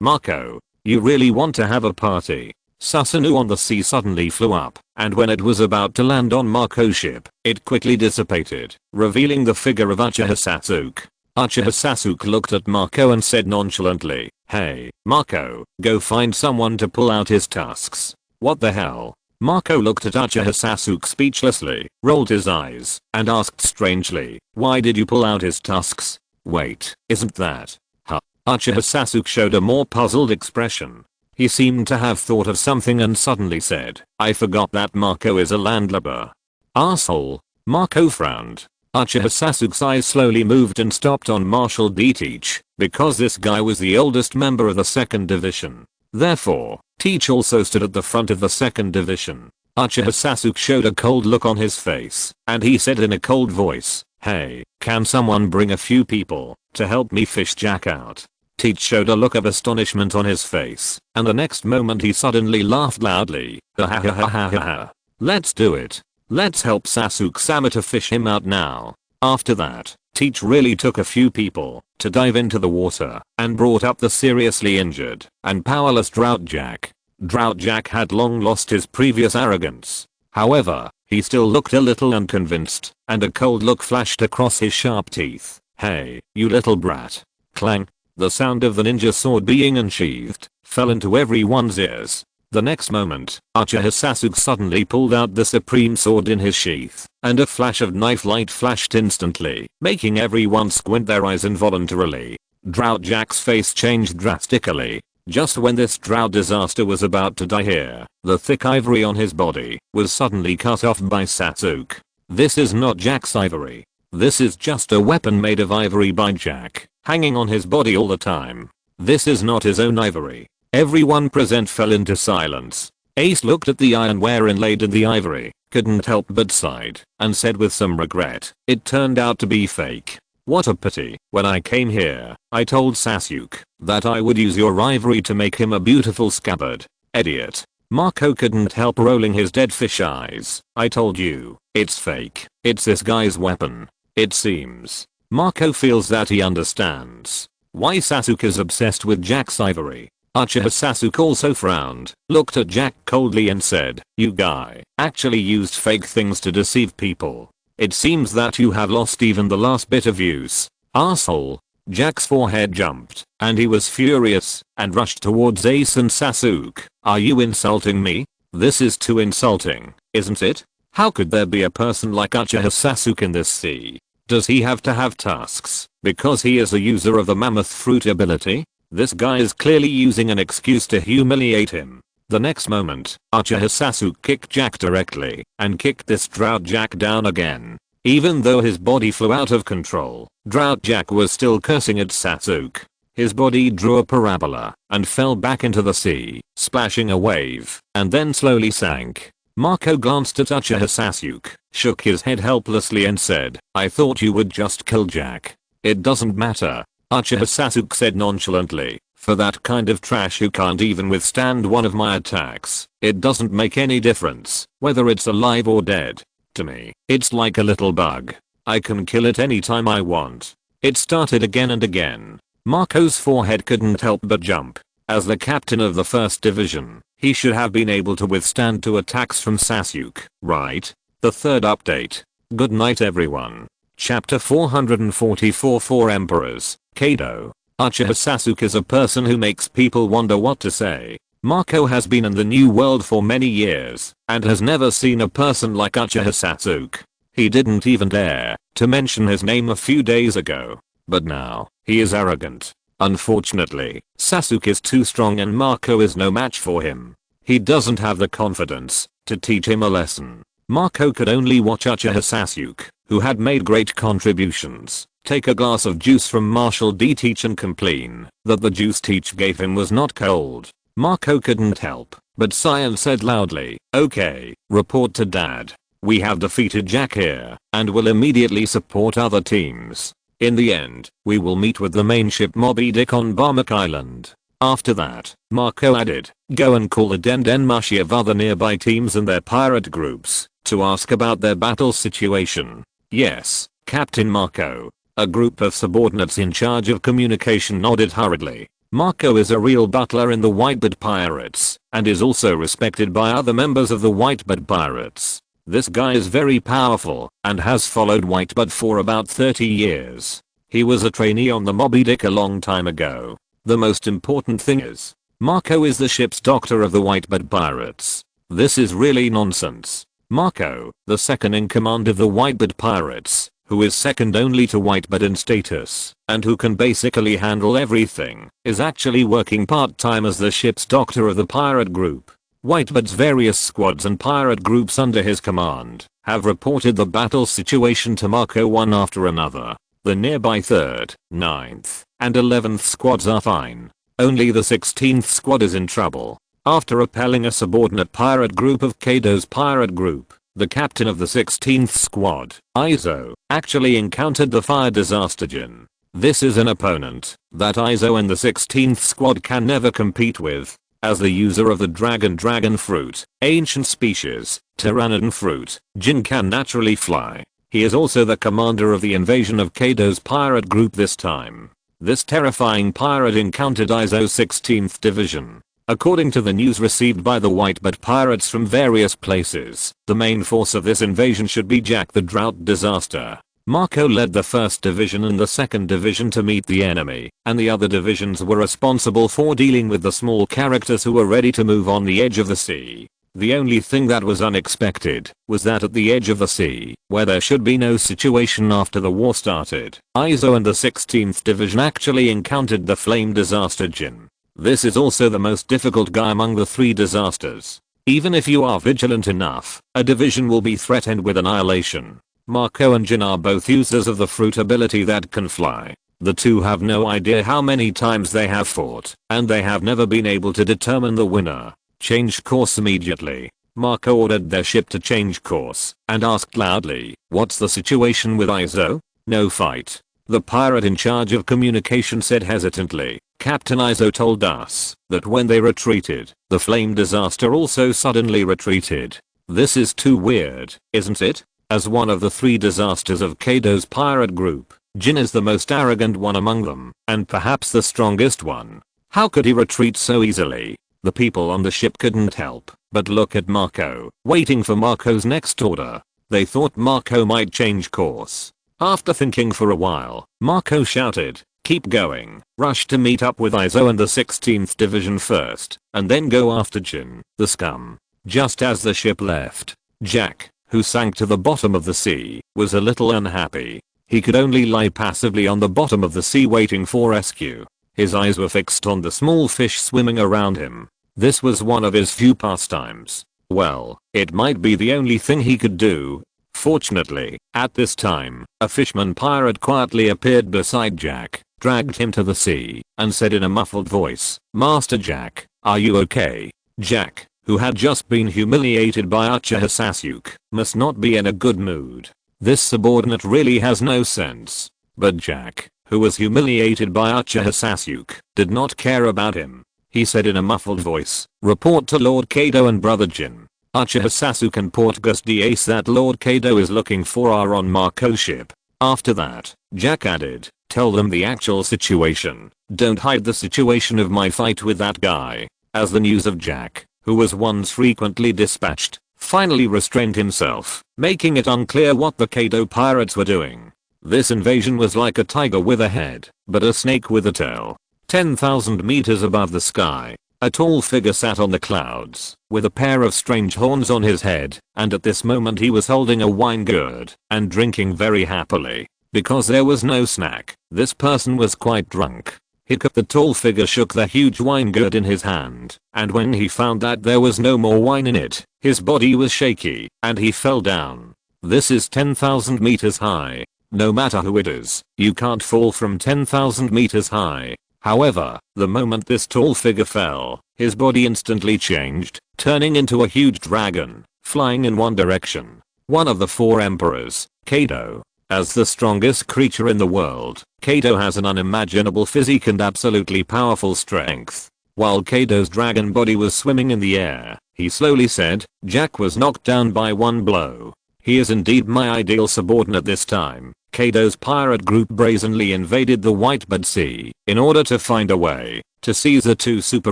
Marco, you really want to have a party? Susanoo on the sea suddenly flew up, and when it was about to land on Marco's ship, it quickly dissipated, revealing the figure of Uchiha Sasuke. Uchiha Sasuke looked at Marco and said nonchalantly, hey, Marco, go find someone to pull out his tusks. What the hell? Marco looked at Uchiha Sasuke speechlessly, rolled his eyes, and asked strangely, why did you pull out his tusks? Wait, isn't that? Huh? Uchiha Sasuke showed a more puzzled expression. He seemed to have thought of something and suddenly said, I forgot that Marco is a landlubber. Arsehole. Marco frowned. Uchiha Sasuke's eyes slowly moved and stopped on Marshal D. Teach, because this guy was the oldest member of the 2nd Division. Therefore, Teach also stood at the front of the 2nd Division. Uchiha Sasuke showed a cold look on his face, and he said in a cold voice, "Hey, can someone bring a few people to help me fish Jack out?" Teach showed a look of astonishment on his face, and the next moment he suddenly laughed loudly. Ha ha ha ha ha ha. Let's do it. Let's help Sasuke-sama to fish him out now. After that, Teach really took a few people to dive into the water and brought up the seriously injured and powerless Drought Jack. Drought Jack had long lost his previous arrogance. However, he still looked a little unconvinced, and a cold look flashed across his sharp teeth. "Hey, you little brat." Clang. The sound of the ninja sword being unsheathed fell into everyone's ears. The next moment, Uchiha Sasuke suddenly pulled out the supreme sword in his sheath, and a flash of knife light flashed instantly, making everyone squint their eyes involuntarily. Drought Jack's face changed drastically. Just when this drought disaster was about to die here, the thick ivory on his body was suddenly cut off by Sasuke. This is not Jack's ivory. This is just a weapon made of ivory by Jack, hanging on his body all the time. This is not his own ivory. Everyone present fell into silence. Ace looked at the ironware inlaid in the ivory, couldn't help but sighed, and said with some regret, "It turned out to be fake. What a pity. When I came here, I told Sasuke that I would use your ivory to make him a beautiful scabbard. Idiot." Marco couldn't help rolling his dead fish eyes. "I told you, it's fake. It's this guy's weapon." It seems Marco feels that he understands why Sasuke is obsessed with Jack's ivory. Uchiha Sasuke also frowned, looked at Jack coldly and said, "You guy actually used fake things to deceive people. It seems that you have lost even the last bit of use. Arsehole." Jack's forehead jumped, and he was furious, and rushed towards Ace and Sasuke. "Are you insulting me? This is too insulting, isn't it? How could there be a person like Uchiha Sasuke in this sea? Does he have to have tusks because he is a user of the mammoth fruit ability? This guy is clearly using an excuse to humiliate him." The next moment, Uchiha Sasuke kicked Jack directly and kicked this Drought Jack down again. Even though his body flew out of control, Drought Jack was still cursing at Sasuke. His body drew a parabola and fell back into the sea, splashing a wave, and then slowly sank. Marco glanced at Uchiha Sasuke, shook his head helplessly and said, "I thought you would just kill Jack." "It doesn't matter," Uchiha Sasuke said nonchalantly. "For that kind of trash who can't even withstand one of my attacks, it doesn't make any difference whether it's alive or dead. To me, it's like a little bug. I can kill it anytime I want." It started again and again. Marco's forehead couldn't help but jump. As the captain of the 1st Division, he should have been able to withstand 2 attacks from Sasuke, right? The 3rd update. Good night everyone. Chapter 444 4 Emperors, Kado. Uchiha Sasuke is a person who makes people wonder what to say. Marco has been in the new world for many years, and has never seen a person like Uchiha Sasuke. He didn't even dare to mention his name a few days ago. But now, he is arrogant. Unfortunately, Sasuke is too strong and Marco is no match for him. He doesn't have the confidence to teach him a lesson. Marco could only watch Uchiha Sasuke, who had made great contributions, take a glass of juice from Marshal D. Teach and complain that the juice Teach gave him was not cold. Marco couldn't help but sigh and said loudly, "Okay, report to Dad. We have defeated Jack here and will immediately support other teams. In the end, we will meet with the main ship Moby Dick on Barmak Island." After that, Marco added, "Go and call the Dendenmushi of other nearby teams and their pirate groups to ask about their battle situation." "Yes, Captain Marco." A group of subordinates in charge of communication nodded hurriedly. Marco is a real butler in the Whitebird Pirates and is also respected by other members of the Whitebird Pirates. This guy is very powerful and has followed Whitebird for about 30 years. He was a trainee on the Moby Dick a long time ago. The most important thing is, Marco is the ship's doctor of the Whitebird Pirates. This is really nonsense. Marco, the second in command of the Whitebird Pirates, who is second only to Whitebird in status, and who can basically handle everything, is actually working part-time as the ship's doctor of the pirate group. Whitebeard's various squads and pirate groups under his command have reported the battle situation to Marco one after another. The nearby 3rd, 9th, and 11th squads are fine. Only the 16th squad is in trouble. After repelling a subordinate pirate group of Kaido's pirate group, the captain of the 16th squad, Izo, actually encountered the fire disaster Jin. This is an opponent that Izo and the 16th squad can never compete with. As the user of the dragon fruit, ancient species, Pteranodon fruit, Jin can naturally fly. He is also the commander of the invasion of Kaido's pirate group this time. This terrifying pirate encountered Izo's 16th division. According to the news received by the Whitebeard pirates from various places, the main force of this invasion should be Jack the Drought Disaster. Marco led the 1st division and the 2nd division to meet the enemy, and the other divisions were responsible for dealing with the small characters who were ready to move on the edge of the sea. The only thing that was unexpected was that at the edge of the sea, where there should be no situation after the war started, Izo and the 16th division actually encountered the flame disaster Jin. This is also the most difficult guy among the 3 disasters. Even if you are vigilant enough, a division will be threatened with annihilation. Marco and Jin are both users of the fruit ability that can fly. The two have no idea how many times they have fought, and they have never been able to determine the winner. Change course immediately. Marco ordered their ship to change course and asked loudly, "What's the situation with Izo?" "No fight." The pirate in charge of communication said hesitantly, "Captain Izo told us that when they retreated, the flame disaster also suddenly retreated. This is too weird, isn't it?" As one of the 3 disasters of Kaido's pirate group, Jin is the most arrogant one among them, and perhaps the strongest one. How could he retreat so easily? The people on the ship couldn't help but look at Marco, waiting for Marco's next order. They thought Marco might change course. After thinking for a while, Marco shouted, "Keep going, rush to meet up with Izo and the 16th division first, and then go after Jin, the scum." Just as the ship left, Jack, who sank to the bottom of the sea, was a little unhappy. He could only lie passively on the bottom of the sea waiting for rescue. His eyes were fixed on the small fish swimming around him. This was one of his few pastimes. Well, it might be the only thing he could do. Fortunately, at this time, a fisherman pirate quietly appeared beside Jack, dragged him to the sea, and said in a muffled voice, "Master Jack, are you okay?" Jack, who had just been humiliated by Uchiha Sasuke, must not be in a good mood. This subordinate really has no sense. But Jack, who was humiliated by Uchiha Sasuke, did not care about him. He said in a muffled voice, "Report to Lord Kaido and Brother Jin. Uchiha Sasuke and Portgas Dace that Lord Kaido is looking for are on Marco's ship." After that, Jack added, "Tell them the actual situation. Don't hide the situation of my fight with that guy." As the news of Jack, who was once frequently dispatched, finally restrained himself, making it unclear what the Kaido pirates were doing. This invasion was like a tiger with a head, but a snake with a tail. 10,000 meters above the sky, a tall figure sat on the clouds, with a pair of strange horns on his head, and at this moment he was holding a wine gourd, and drinking very happily. Because there was no snack, this person was quite drunk. Hiccup. The tall figure shook the huge wine gourd in his hand, and when he found that there was no more wine in it, his body was shaky, and he fell down. This is 10,000 meters high. No matter who it is, you can't fall from 10,000 meters high. However, the moment this tall figure fell, his body instantly changed, turning into a huge dragon, flying in one direction. One of the 4 emperors, Kaido. As the strongest creature in the world, Kaido has an unimaginable physique and absolutely powerful strength. While Kaido's dragon body was swimming in the air, he slowly said, "Jack was knocked down by one blow. He is indeed my ideal subordinate this time." Kaido's pirate group brazenly invaded the Whitebeard Sea in order to find a way to seize the 2 super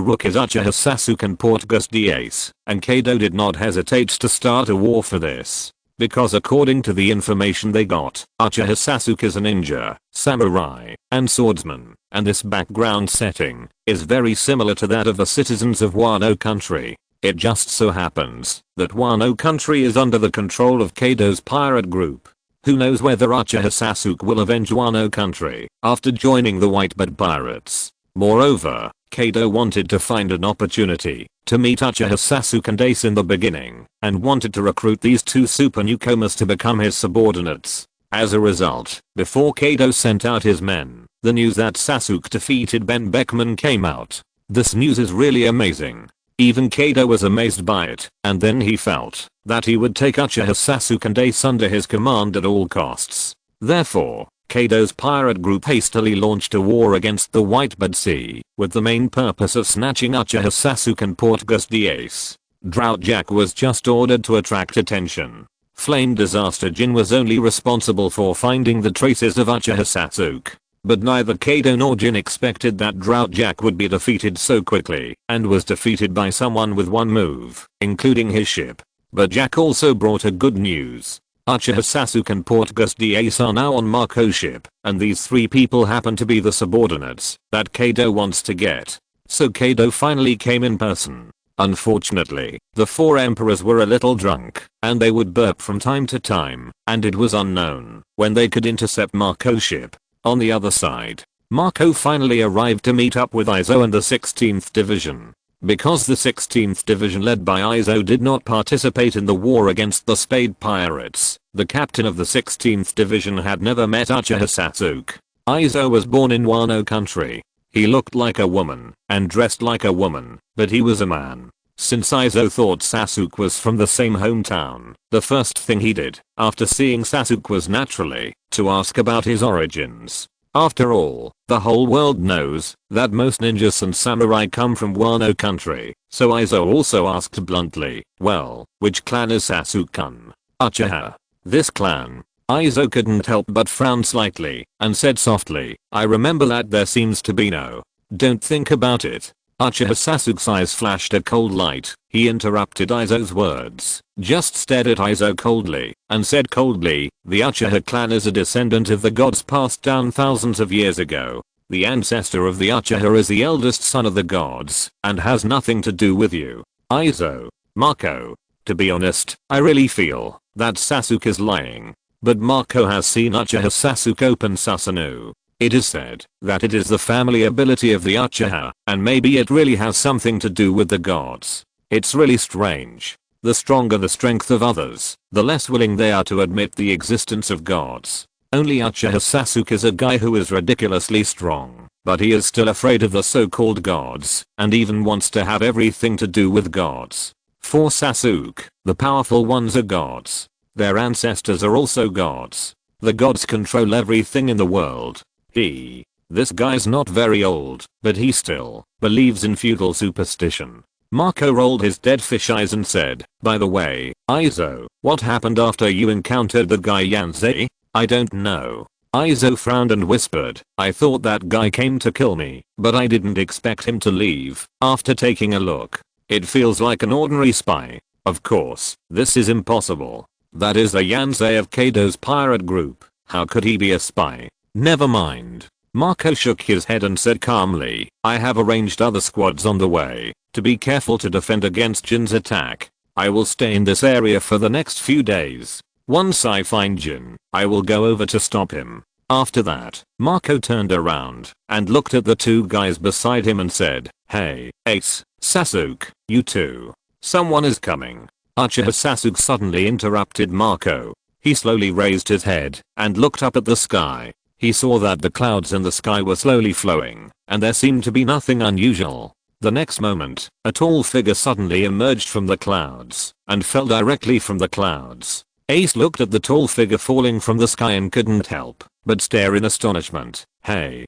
rookies Uchiha Sasuke and Portgas Dace, and Kaido did not hesitate to start a war for this. Because according to the information they got, Uchiha Sasuke is a ninja, samurai, and swordsman, and this background setting is very similar to that of the citizens of Wano country. It just so happens that Wano country is under the control of Kaido's pirate group. Who knows whether Uchiha Sasuke will avenge Wano country after joining the Whitebeard pirates. Moreover, Kaido wanted to find an opportunity to meet Uchiha Sasuke and Ace in the beginning and wanted to recruit these two super newcomers to become his subordinates. As a result, before Kaido sent out his men, the news that Sasuke defeated Ben Beckman came out. This news is really amazing. Even Kaido was amazed by it, and then he felt that he would take Uchiha Sasuke and Ace under his command at all costs. Therefore, Kaido's pirate group hastily launched a war against the Whitebird Sea, with the main purpose of snatching Uchiha Sasuke and Portgas the Ace. Drought Jack was just ordered to attract attention. Flame Disaster Jin was only responsible for finding the traces of Uchiha Sasuke. But neither Kaido nor Jin expected that Drought Jack would be defeated so quickly, and was defeated by someone with one move, including his ship. But Jack also brought a good news. Uchiha Sasuke and Portgas the Ace are now on Marco's ship, and these three people happen to be the subordinates that Kaido wants to get. So Kaido finally came in person. Unfortunately, the four emperors were a little drunk, and they would burp from time to time, and it was unknown when they could intercept Marco's ship. On the other side, Marco finally arrived to meet up with Izo and the 16th Division. Because the 16th Division led by Izo did not participate in the war against the Spade Pirates, the captain of the 16th Division had never met Uchiha Sasuke. Izo was born in Wano country. He looked like a woman and dressed like a woman, but he was a man. Since Izo thought Sasuke was from the same hometown, the first thing he did after seeing Sasuke was naturally to ask about his origins. After all, the whole world knows that most ninjas and samurai come from Wano country, so Izo also asked bluntly, well, which clan is Sasuke-kun? Uchiha. This clan. Izo couldn't help but frown slightly and said softly, I remember that there seems to be no. Don't think about it. Uchiha Sasuke's eyes flashed a cold light. He interrupted Izo's words, just stared at Izo coldly, and said coldly, the Uchiha clan is a descendant of the gods passed down thousands of years ago. The ancestor of the Uchiha is the eldest son of the gods, and has nothing to do with you. Izo. Marco. To be honest, I really feel that Sasuke is lying. But Marco has seen Uchiha Sasuke open Susanoo. It is said that it is the family ability of the Uchiha, and maybe it really has something to do with the gods. It's really strange. The stronger the strength of others, the less willing they are to admit the existence of gods. Only Uchiha Sasuke is a guy who is ridiculously strong, but he is still afraid of the so-called gods, and even wants to have everything to do with gods. For Sasuke, the powerful ones are gods. Their ancestors are also gods. The gods control everything in the world. This guy's not very old, but he still believes in feudal superstition. Marco rolled his dead fish eyes and said, by the way, Izo, what happened after you encountered the guy Yanzei? I don't know. Izo frowned and whispered, I thought that guy came to kill me, but I didn't expect him to leave. After taking a look, it feels like an ordinary spy. Of course, this is impossible. That is the Yanzei of Kaido's pirate group. How could he be a spy? Never mind. Marco shook his head and said calmly, I have arranged other squads on the way to be careful to defend against Jin's attack. I will stay in this area for the next few days. Once I find Jin, I will go over to stop him. After that, Marco turned around and looked at the two guys beside him and said, hey, Ace, Sasuke, you two. Someone is coming. Uchiha Sasuke suddenly interrupted Marco. He slowly raised his head and looked up at the sky. He saw that the clouds in the sky were slowly flowing, and there seemed to be nothing unusual. The next moment, a tall figure suddenly emerged from the clouds and fell directly from the clouds. Ace looked at the tall figure falling from the sky and couldn't help but stare in astonishment. Hey,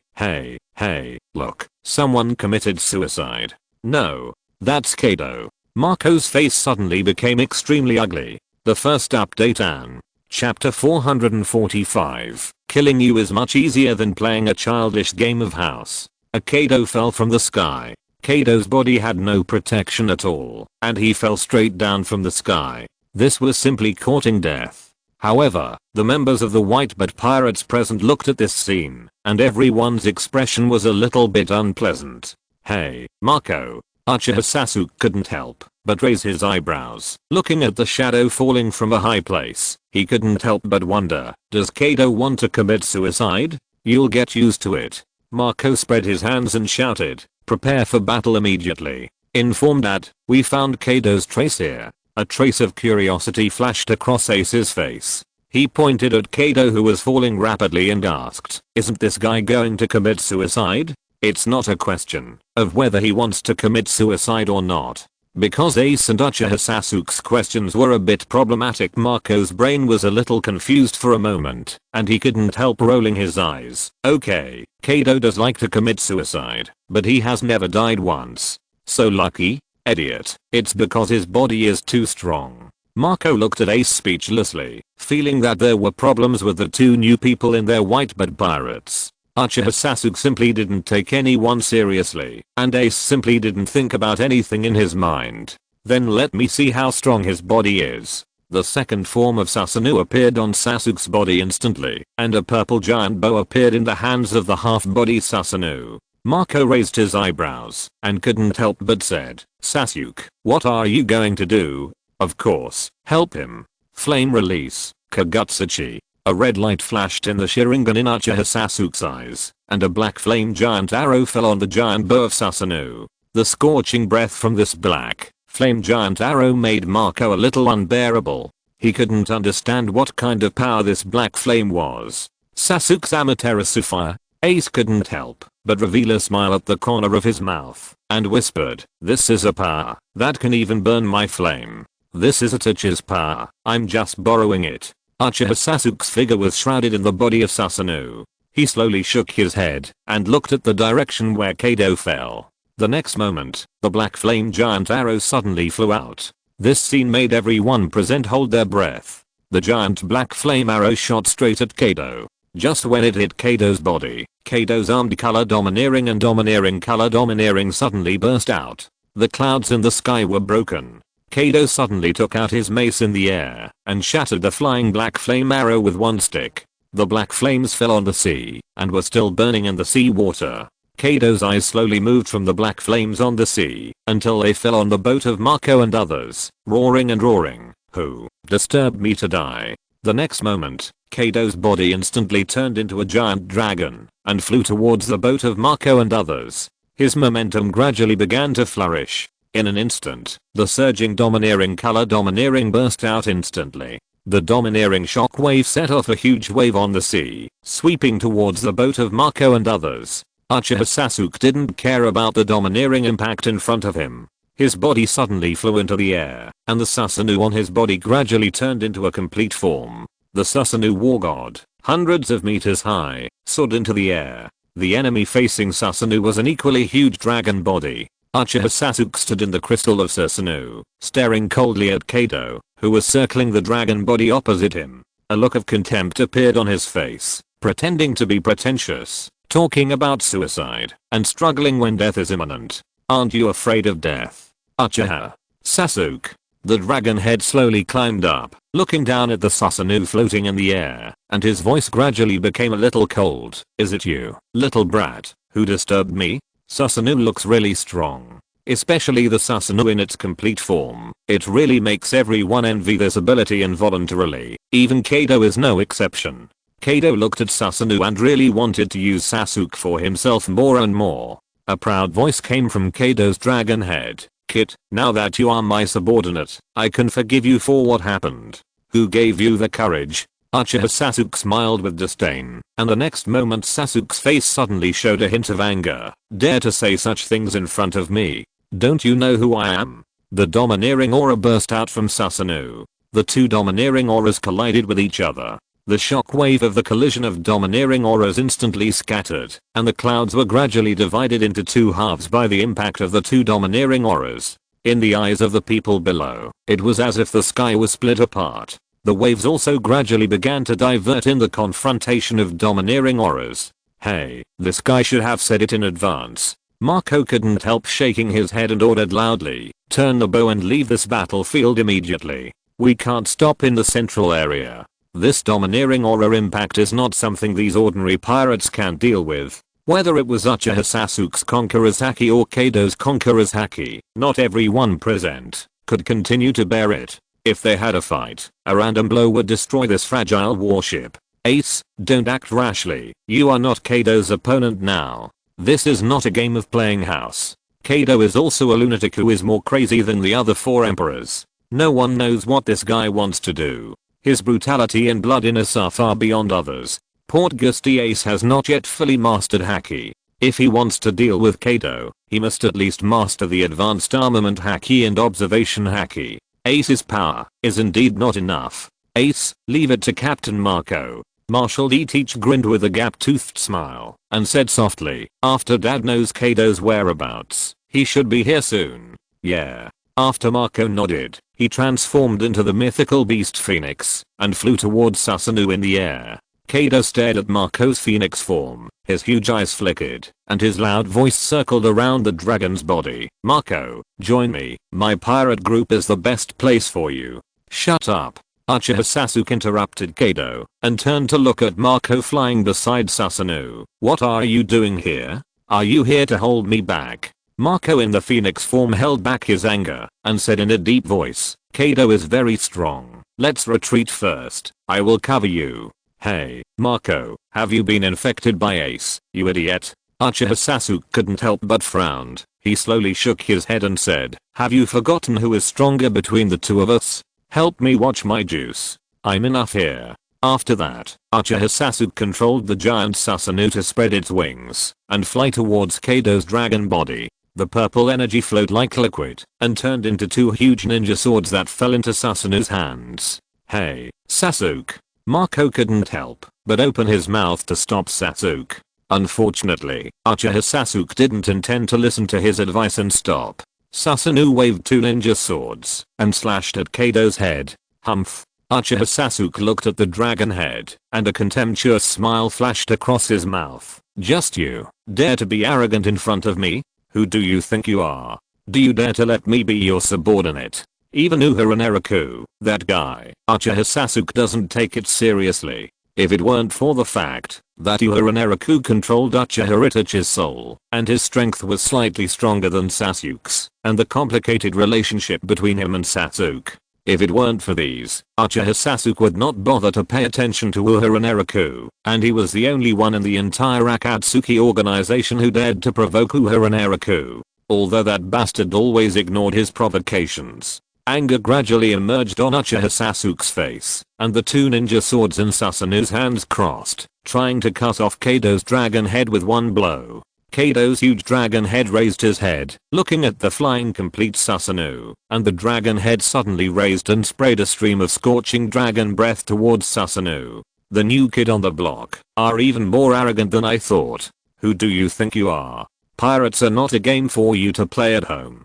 look, someone committed suicide. No, that's Kaido. Marco's face suddenly became extremely ugly. The first update An. Chapter 445. Killing you is much easier than playing a childish game of house. A Kaido fell from the sky. Kaido's body had no protection at all, and he fell straight down from the sky. This was simply courting death. However, the members of the Whitebird Pirates present looked at this scene, and everyone's expression was a little bit unpleasant. Hey, Marco. Uchiha Sasuke couldn't help but raise his eyebrows. Looking at the shadow falling from a high place, he couldn't help but wonder, does Kaido want to commit suicide? You'll get used to it. Marco spread his hands and shouted, "Prepare for battle immediately." Informed that, "We found Kado's trace here." A trace of curiosity flashed across Ace's face. He pointed at Kado, who was falling rapidly, and asked, "Isn't this guy going to commit suicide?" It's not a question of whether he wants to commit suicide or not. Because Ace and Uchiha Sasuke's questions were a bit problematic, Marco's brain was a little confused for a moment, and he couldn't help rolling his eyes. Okay, Kado does like to commit suicide, but he has never died once. So lucky? Idiot. It's because his body is too strong. Marco looked at Ace speechlessly, feeling that there were problems with the two new people in their white bed pirates. Uchiha Sasuke simply didn't take anyone seriously, and Ace simply didn't think about anything in his mind. Then let me see how strong his body is. The second form of Susanoo appeared on Sasuke's body instantly, and a purple giant bow appeared in the hands of the half-body Susanoo. Marco raised his eyebrows, and couldn't help but said, "Sasuke, what are you going to do?" "Of course, help him." Flame release, Kagutsuchi. A red light flashed in the Sharingan in Uchiha Sasuke's eyes, and a black flame giant arrow fell on the giant bow of Susanoo. The scorching breath from this black flame giant arrow made Marco a little unbearable. He couldn't understand what kind of power this black flame was. Sasuke's Amaterasu fire? Ace couldn't help but reveal a smile at the corner of his mouth, and whispered, "This is a power that can even burn my flame. This is Itachi's power, I'm just borrowing it." Uchiha Sasuke's figure was shrouded in the body of Susanoo. He slowly shook his head and looked at the direction where Kado fell. The next moment, the black flame giant arrow suddenly flew out. This scene made everyone present hold their breath. The giant black flame arrow shot straight at Kado. Just when it hit Kado's body, Kado's armed color domineering and domineering color domineering suddenly burst out. The clouds in the sky were broken. Kado suddenly took out his mace in the air and shattered the flying black flame arrow with one stick. The black flames fell on the sea and were still burning in the sea water. Kado's eyes slowly moved from the black flames on the sea until they fell on the boat of Marco and others, roaring and roaring. "Who disturbed me to die?" The next moment, Kado's body instantly turned into a giant dragon and flew towards the boat of Marco and others. His momentum gradually began to flourish. In an instant, the surging domineering color domineering burst out instantly. The domineering shock wave set off a huge wave on the sea, sweeping towards the boat of Marco and others. Uchiha Sasuke didn't care about the domineering impact in front of him. His body suddenly flew into the air, and the Susanoo on his body gradually turned into a complete form. The Susanoo war god, hundreds of meters high, soared into the air. The enemy facing Susanoo was an equally huge dragon body. Uchiha Sasuke stood in the crystal of Susanoo, staring coldly at Kado, who was circling the dragon body opposite him. A look of contempt appeared on his face, pretending to be pretentious, talking about suicide, and struggling when death is imminent. "Aren't you afraid of death, Uchiha Sasuke?" The dragon head slowly climbed up, looking down at the Susanoo floating in the air, and his voice gradually became a little cold. "Is it you, little brat, who disturbed me? Susanoo looks really strong. Especially the Susanoo in its complete form. It really makes everyone envy this ability involuntarily. Even Kado is no exception." Kado looked at Susanoo and really wanted to use Sasuke for himself more and more. A proud voice came from Kado's dragon head. "Kid, now that you are my subordinate, I can forgive you for what happened. Who gave you the courage?" Uchiha Sasuke smiled with disdain, and the next moment Sasuke's face suddenly showed a hint of anger. "Dare to say such things in front of me? Don't you know who I am?" The domineering aura burst out from Susanoo. The two domineering auras collided with each other. The shock wave of the collision of domineering auras instantly scattered, and the clouds were gradually divided into two halves by the impact of the two domineering auras. In the eyes of the people below, it was as if the sky was split apart. The waves also gradually began to divert in the confrontation of domineering auras. "Hey, this guy should have said it in advance." Marco couldn't help shaking his head and ordered loudly, "Turn the bow and leave this battlefield immediately. We can't stop in the central area. This domineering aura impact is not something these ordinary pirates can deal with." Whether it was Uchiha Sasuke's Conqueror's Haki or Kado's Conqueror's Haki, not everyone present could continue to bear it. If they had a fight, a random blow would destroy this fragile warship. Ace, don't act rashly. You are not Kado's opponent now. This is not a game of playing house. Kado is also a lunatic who is more crazy than the other 4 emperors. No one knows what this guy wants to do. His brutality and bloodiness are far beyond others. Port Gusty Ace has not yet fully mastered Haki. If he wants to deal with Kado, he must at least master the advanced armament Haki and observation Haki. Ace's power is indeed not enough. Ace, leave it to Captain Marco. Marshal D. Teach grinned with a gap-toothed smile and said softly, after Dad knows Kado's whereabouts, he should be here soon. Yeah. After Marco nodded, he transformed into the mythical beast Phoenix and flew towards Susanoo in the air. Kado stared at Marco's phoenix form, his huge eyes flickered, and his loud voice circled around the dragon's body. Marco, join me, my pirate group is the best place for you. Shut up. Uchiha Sasuke interrupted Kado and turned to look at Marco flying beside Susanoo. What are you doing here? Are you here to hold me back? Marco in the phoenix form held back his anger and said in a deep voice, Kado is very strong. Let's retreat first. I will cover you. Hey, Marco, have you been infected by Ace, you idiot? Uchiha Sasuke couldn't help but frowned. He slowly shook his head and said, have you forgotten who is stronger between the two of us? Help me watch my juice. I'm enough here. After that, Uchiha Sasuke controlled the giant Susanoo to spread its wings and fly towards Kado's dragon body. The purple energy flowed like liquid and turned into 2 huge ninja swords that fell into Susanoo's hands. Hey, Sasuke. Marco couldn't help but open his mouth to stop Sasuke. Unfortunately, Uchiha Sasuke didn't intend to listen to his advice and stop. Susanoo waved 2 ninja swords and slashed at Kado's head. Humph. Uchiha Sasuke looked at the dragon head and a contemptuous smile flashed across his mouth. Just you dare to be arrogant in front of me? Who do you think you are? Do you dare to let me be your subordinate? Even Uehara Naraku, that guy, Uchiha Sasuke doesn't take it seriously. If it weren't for the fact that Uehara Naraku controlled Uchiha Itachi's soul and his strength was slightly stronger than Sasuke's, and the complicated relationship between him and Sasuke. If it weren't for these, Uchiha Sasuke would not bother to pay attention to Uehara Naraku, and he was the only one in the entire Akatsuki organization who dared to provoke Uehara Naraku. Although that bastard always ignored his provocations. Anger gradually emerged on Uchiha Sasuke's face, and the 2 ninja swords in Susanoo's hands crossed, trying to cut off Kado's dragon head with one blow. Kado's huge dragon head raised his head, looking at the flying complete Susanoo, and the dragon head suddenly raised and sprayed a stream of scorching dragon breath towards Susanoo. The new kid on the block are even more arrogant than I thought. Who do you think you are? Pirates are not a game for you to play at home.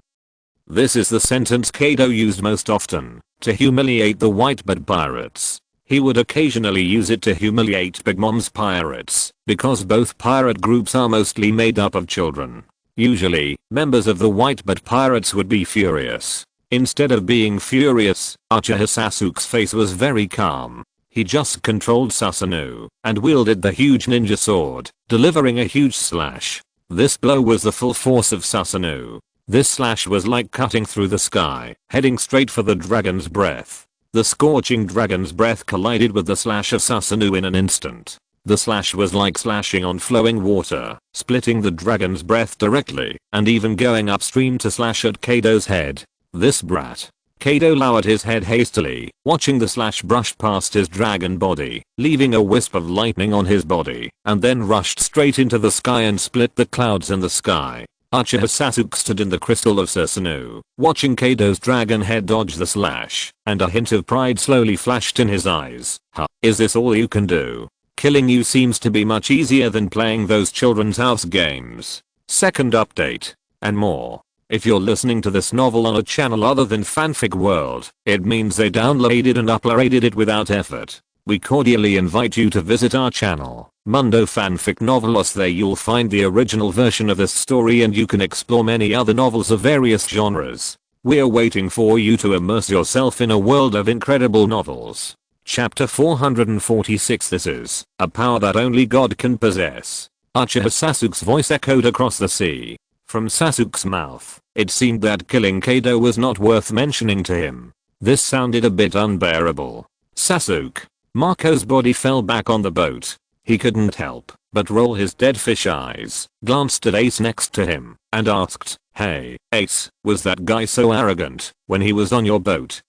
This is the sentence Kado used most often to humiliate the white-bed pirates. He would occasionally use it to humiliate Big Mom's pirates because both pirate groups are mostly made up of children. Usually, members of the white-bed pirates would be furious. Instead of being furious, Uchiha Sasuke's face was very calm. He just controlled Susanoo and wielded the huge ninja sword, delivering a huge slash. This blow was the full force of Susanoo. This slash was like cutting through the sky, heading straight for the dragon's breath. The scorching dragon's breath collided with the slash of Susanoo in an instant. The slash was like slashing on flowing water, splitting the dragon's breath directly, and even going upstream to slash at Kado's head. This brat. Kado lowered his head hastily, watching the slash brush past his dragon body, leaving a wisp of lightning on his body, and then rushed straight into the sky and split the clouds in the sky. Uchiha Sasuke stood in the crystal of Susanoo, watching Kado's dragon head dodge the slash, and a hint of pride slowly flashed in his eyes. Huh, is this all you can do? Killing you seems to be much easier than playing those children's house games. Second update. And more. If you're listening to this novel on a channel other than Fanfic World, it means they downloaded and uploaded it without effort. We cordially invite you to visit our channel, Mundo Fanfic Novelos. There you'll find the original version of this story and you can explore many other novels of various genres. We're waiting for you to immerse yourself in a world of incredible novels. Chapter 446. This is a power that only God can possess. Uchiha Sasuke's voice echoed across the sea. From Sasuke's mouth, it seemed that killing Kado was not worth mentioning to him. This sounded a bit unbearable. Sasuke. Marco's body fell back on the boat. He couldn't help but roll his dead fish eyes, glanced at Ace next to him, and asked, "Hey, Ace, was that guy so arrogant when he was on your boat?"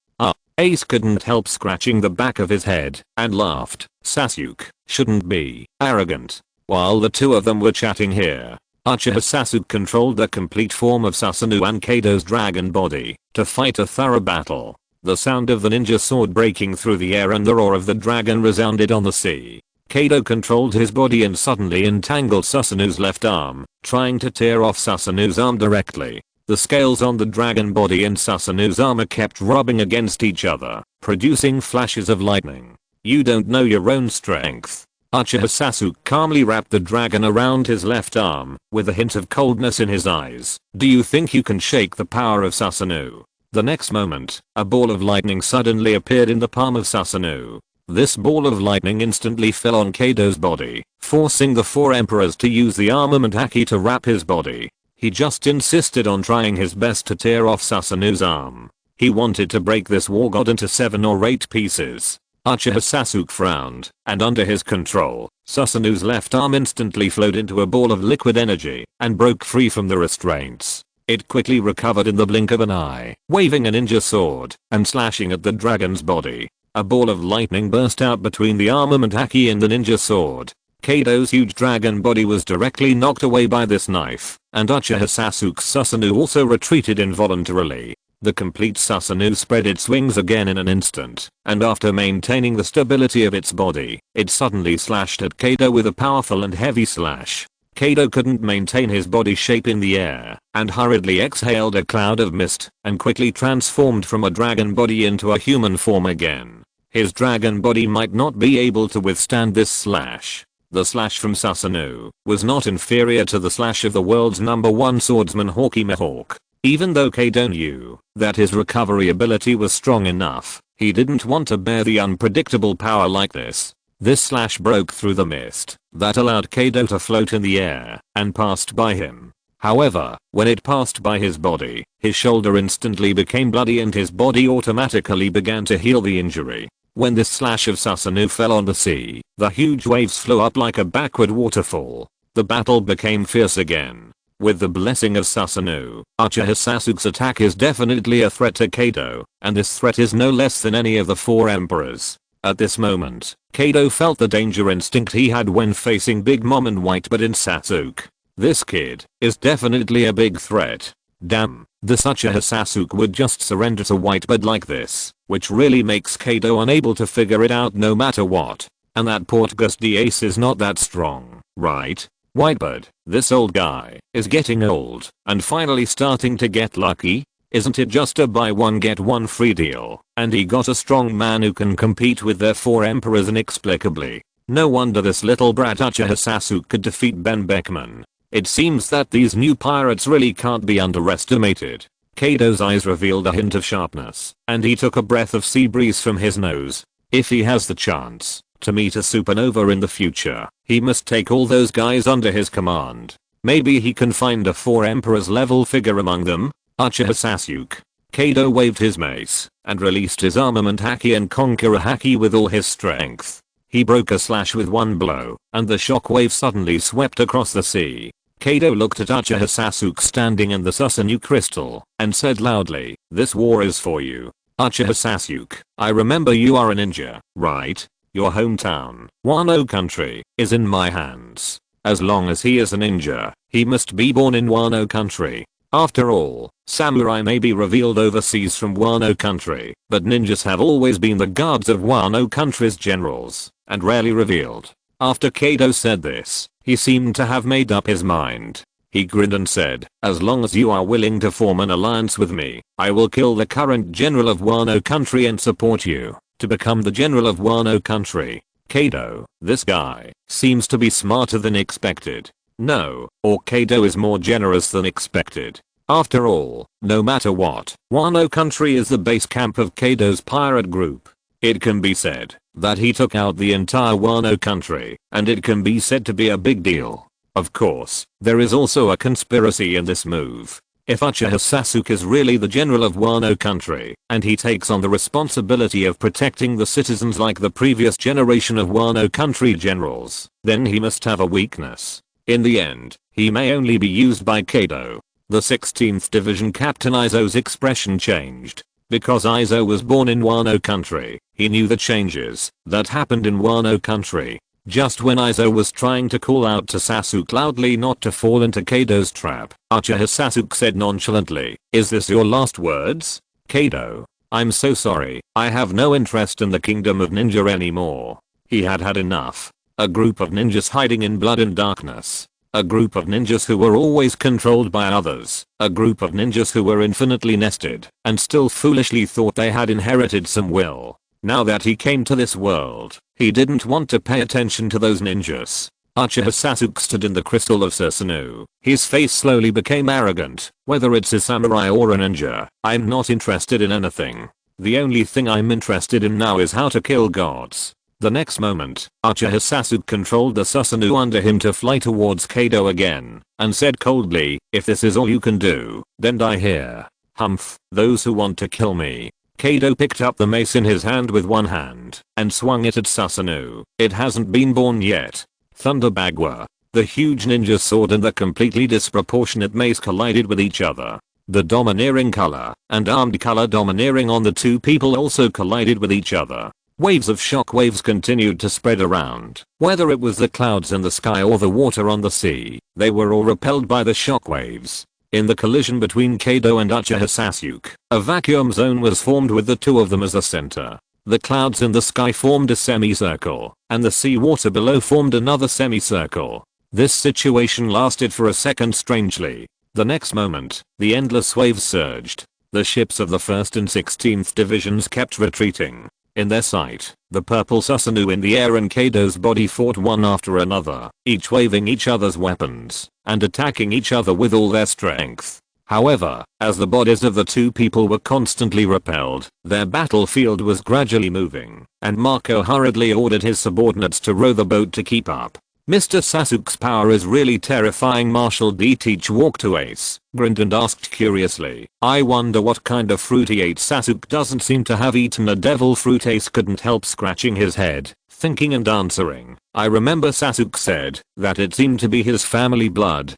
Ace couldn't help scratching the back of his head and laughed. "Sasuke shouldn't be arrogant." While the two of them were chatting here, Uchiha Sasuke controlled the complete form of Susanoo and Kaido's dragon body to fight a thorough battle. The sound of the ninja sword breaking through the air and the roar of the dragon resounded on the sea. Kaido controlled his body and suddenly entangled Susanoo's left arm, trying to tear off Susanoo's arm directly. The scales on the dragon body and Susanoo's armor kept rubbing against each other, producing flashes of lightning. "You don't know your own strength." Uchiha Sasuke calmly wrapped the dragon around his left arm, with a hint of coldness in his eyes. "Do you think you can shake the power of Susanoo?" The next moment, a ball of lightning suddenly appeared in the palm of Susanoo. This ball of lightning instantly fell on Kaido's body, forcing the four emperors to use the armament haki to wrap his body. He just insisted on trying his best to tear off Susanoo's arm. He wanted to break this war god into 7 or 8 pieces. Uchiha Sasuke frowned, and under his control, Susanoo's left arm instantly flowed into a ball of liquid energy and broke free from the restraints. It quickly recovered in the blink of an eye, waving a ninja sword and slashing at the dragon's body. A ball of lightning burst out between the armament haki and the ninja sword. Kaido's huge dragon body was directly knocked away by this knife, and Uchiha Sasuke's Susanoo also retreated involuntarily. The complete Susanoo spread its wings again in an instant, and after maintaining the stability of its body, it suddenly slashed at Kaido with a powerful and heavy slash. Kaido couldn't maintain his body shape in the air, and hurriedly exhaled a cloud of mist, and quickly transformed from a dragon body into a human form again. His dragon body might not be able to withstand this slash. The slash from Susanoo was not inferior to the slash of the world's #1 swordsman Hawky Mihawk. Even though Kaido knew that his recovery ability was strong enough, he didn't want to bear the unpredictable power like this. This slash broke through the mist that allowed Kaido to float in the air and passed by him. However, when it passed by his body, his shoulder instantly became bloody and his body automatically began to heal the injury. When this slash of Susanoo fell on the sea, the huge waves flew up like a backward waterfall. The battle became fierce again. With the blessing of Susanoo, Uchiha Sasuke's attack is definitely a threat to Kaido, and this threat is no less than any of the 4 emperors. At this moment, Kaido felt the danger instinct he had when facing Big Mom and Whitebird in Sasuke. This kid is definitely a big threat. Damn, this Uchiha Sasuke would just surrender to Whitebird like this, which really makes Kaido unable to figure it out no matter what. And that Portuguese Ace is not that strong, right? Whitebird, this old guy, is getting old and finally starting to get lucky. Isn't it just a buy one get one free deal? And he got a strong man who can compete with their 4 emperors inexplicably. No wonder this little brat Uchiha Sasuke could defeat Ben Beckman. It seems that these new pirates really can't be underestimated. Kaido's eyes revealed a hint of sharpness, and he took a breath of sea breeze from his nose. If he has the chance to meet a supernova in the future, he must take all those guys under his command. Maybe he can find a 4 emperors level figure among them. Uchiha Sasuke. Kaido waved his mace and released his armament haki and conqueror haki with all his strength. He broke a slash with one blow, and the shockwave suddenly swept across the sea. Kaido looked at Uchiha Sasuke standing in the Susanoo crystal and said loudly, "This war is for you. Uchiha Sasuke, I remember you are a ninja, right? Your hometown, Wano country, is in my hands. As long as he is a ninja, he must be born in Wano country. After all, samurai may be revealed overseas from Wano country, but ninjas have always been the guards of Wano country's generals, and rarely revealed." After Kaido said this, he seemed to have made up his mind. He grinned and said, "As long as you are willing to form an alliance with me, I will kill the current general of Wano country and support you to become the general of Wano country." Kaido, this guy, seems to be smarter than expected. No, or Kaido is more generous than expected. After all, no matter what, Wano country is the base camp of Kaido's pirate group. It can be said that he took out the entire Wano country, and it can be said to be a big deal. Of course, there is also a conspiracy in this move. If Uchiha Sasuke is really the general of Wano country, and he takes on the responsibility of protecting the citizens like the previous generation of Wano country generals, then he must have a weakness. In the end, he may only be used by Kaido. The 16th Division Captain Izo's expression changed. Because Izo was born in Wano country, he knew the changes that happened in Wano country. Just when Izo was trying to call out to Sasuke loudly not to fall into Kaido's trap, Uchiha Sasuke said nonchalantly, "Is this your last words? Kaido, I'm so sorry, I have no interest in the kingdom of ninja anymore." He had had enough. A group of ninjas hiding in blood and darkness. A group of ninjas who were always controlled by others. A group of ninjas who were infinitely nested and still foolishly thought they had inherited some will. Now that he came to this world, he didn't want to pay attention to those ninjas. Uchiha Sasuke stood in the crystal of Susanoo. His face slowly became arrogant. "Whether it's a samurai or a ninja, I'm not interested in anything. The only thing I'm interested in now is how to kill gods." The next moment, Uchiha Sasuke controlled the Susanoo under him to fly towards Kaido again, and said coldly, "If this is all you can do, then die here. Humph, those who want to kill me." Kaido picked up the mace in his hand with one hand, and swung it at Susanoo. It hasn't been born yet. Thunder Bagua. The huge ninja sword and the completely disproportionate mace collided with each other. The domineering color and armed color domineering on the two people also collided with each other. Waves of shockwaves continued to spread around. Whether it was the clouds in the sky or the water on the sea, they were all repelled by the shockwaves. In the collision between Kaido and Uchiha Sasuke, a vacuum zone was formed with the two of them as the center. The clouds in the sky formed a semicircle, and the sea water below formed another semicircle. This situation lasted for a second strangely. The next moment, the endless waves surged. The ships of the 1st and 16th Divisions kept retreating. In their sight, the purple Susanoo in the air and Kaido's body fought one after another, each waving each other's weapons, and attacking each other with all their strength. However, as the bodies of the two people were constantly repelled, their battlefield was gradually moving, and Marco hurriedly ordered his subordinates to row the boat to keep up. "Mr. Sasuke's power is really terrifying." Marshal D. Teach walked to Ace, grinned and asked curiously, "I wonder what kind of fruit he ate." "Sasuke doesn't seem to have eaten a devil fruit." Ace couldn't help scratching his head, thinking and answering, "I remember Sasuke said that it seemed to be his family bloodline.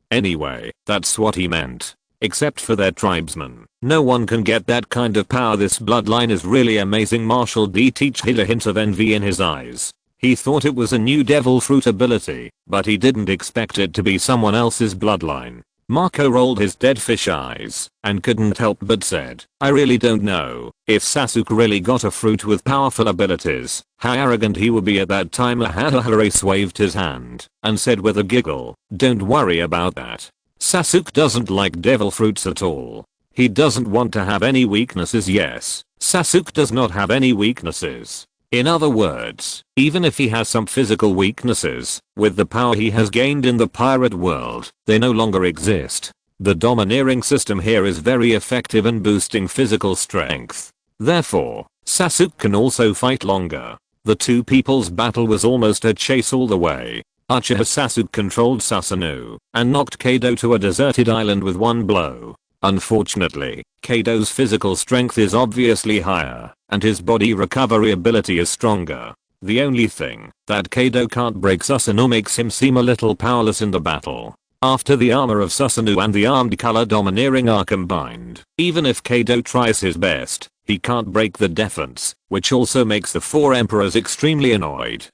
Anyway, that's what he meant. Except for their tribesmen, no one can get that kind of power. This bloodline is really amazing." Marshal D. Teach hid a hint of envy in his eyes. He thought it was a new devil fruit ability, but he didn't expect it to be someone else's bloodline. Marco rolled his dead fish eyes and couldn't help but said, "I really don't know if Sasuke really got a fruit with powerful abilities. How arrogant he would be at that time." Ace waved his hand and said with a giggle, "Don't worry about that. Sasuke doesn't like devil fruits at all. He doesn't want to have any weaknesses." Yes, Sasuke does not have any weaknesses. In other words, even if he has some physical weaknesses, with the power he has gained in the pirate world, they no longer exist. The domineering system here is very effective in boosting physical strength. Therefore, Sasuke can also fight longer. The two people's battle was almost a chase all the way. Uchiha Sasuke controlled Susanoo and knocked Kaido to a deserted island with one blow. Unfortunately, Kaido's physical strength is obviously higher, and his body recovery ability is stronger. The only thing that Kaido can't break Susanoo makes him seem a little powerless in the battle. After the armor of Susanoo and the armed color domineering are combined, even if Kaido tries his best, he can't break the defense, which also makes the four emperors extremely annoyed.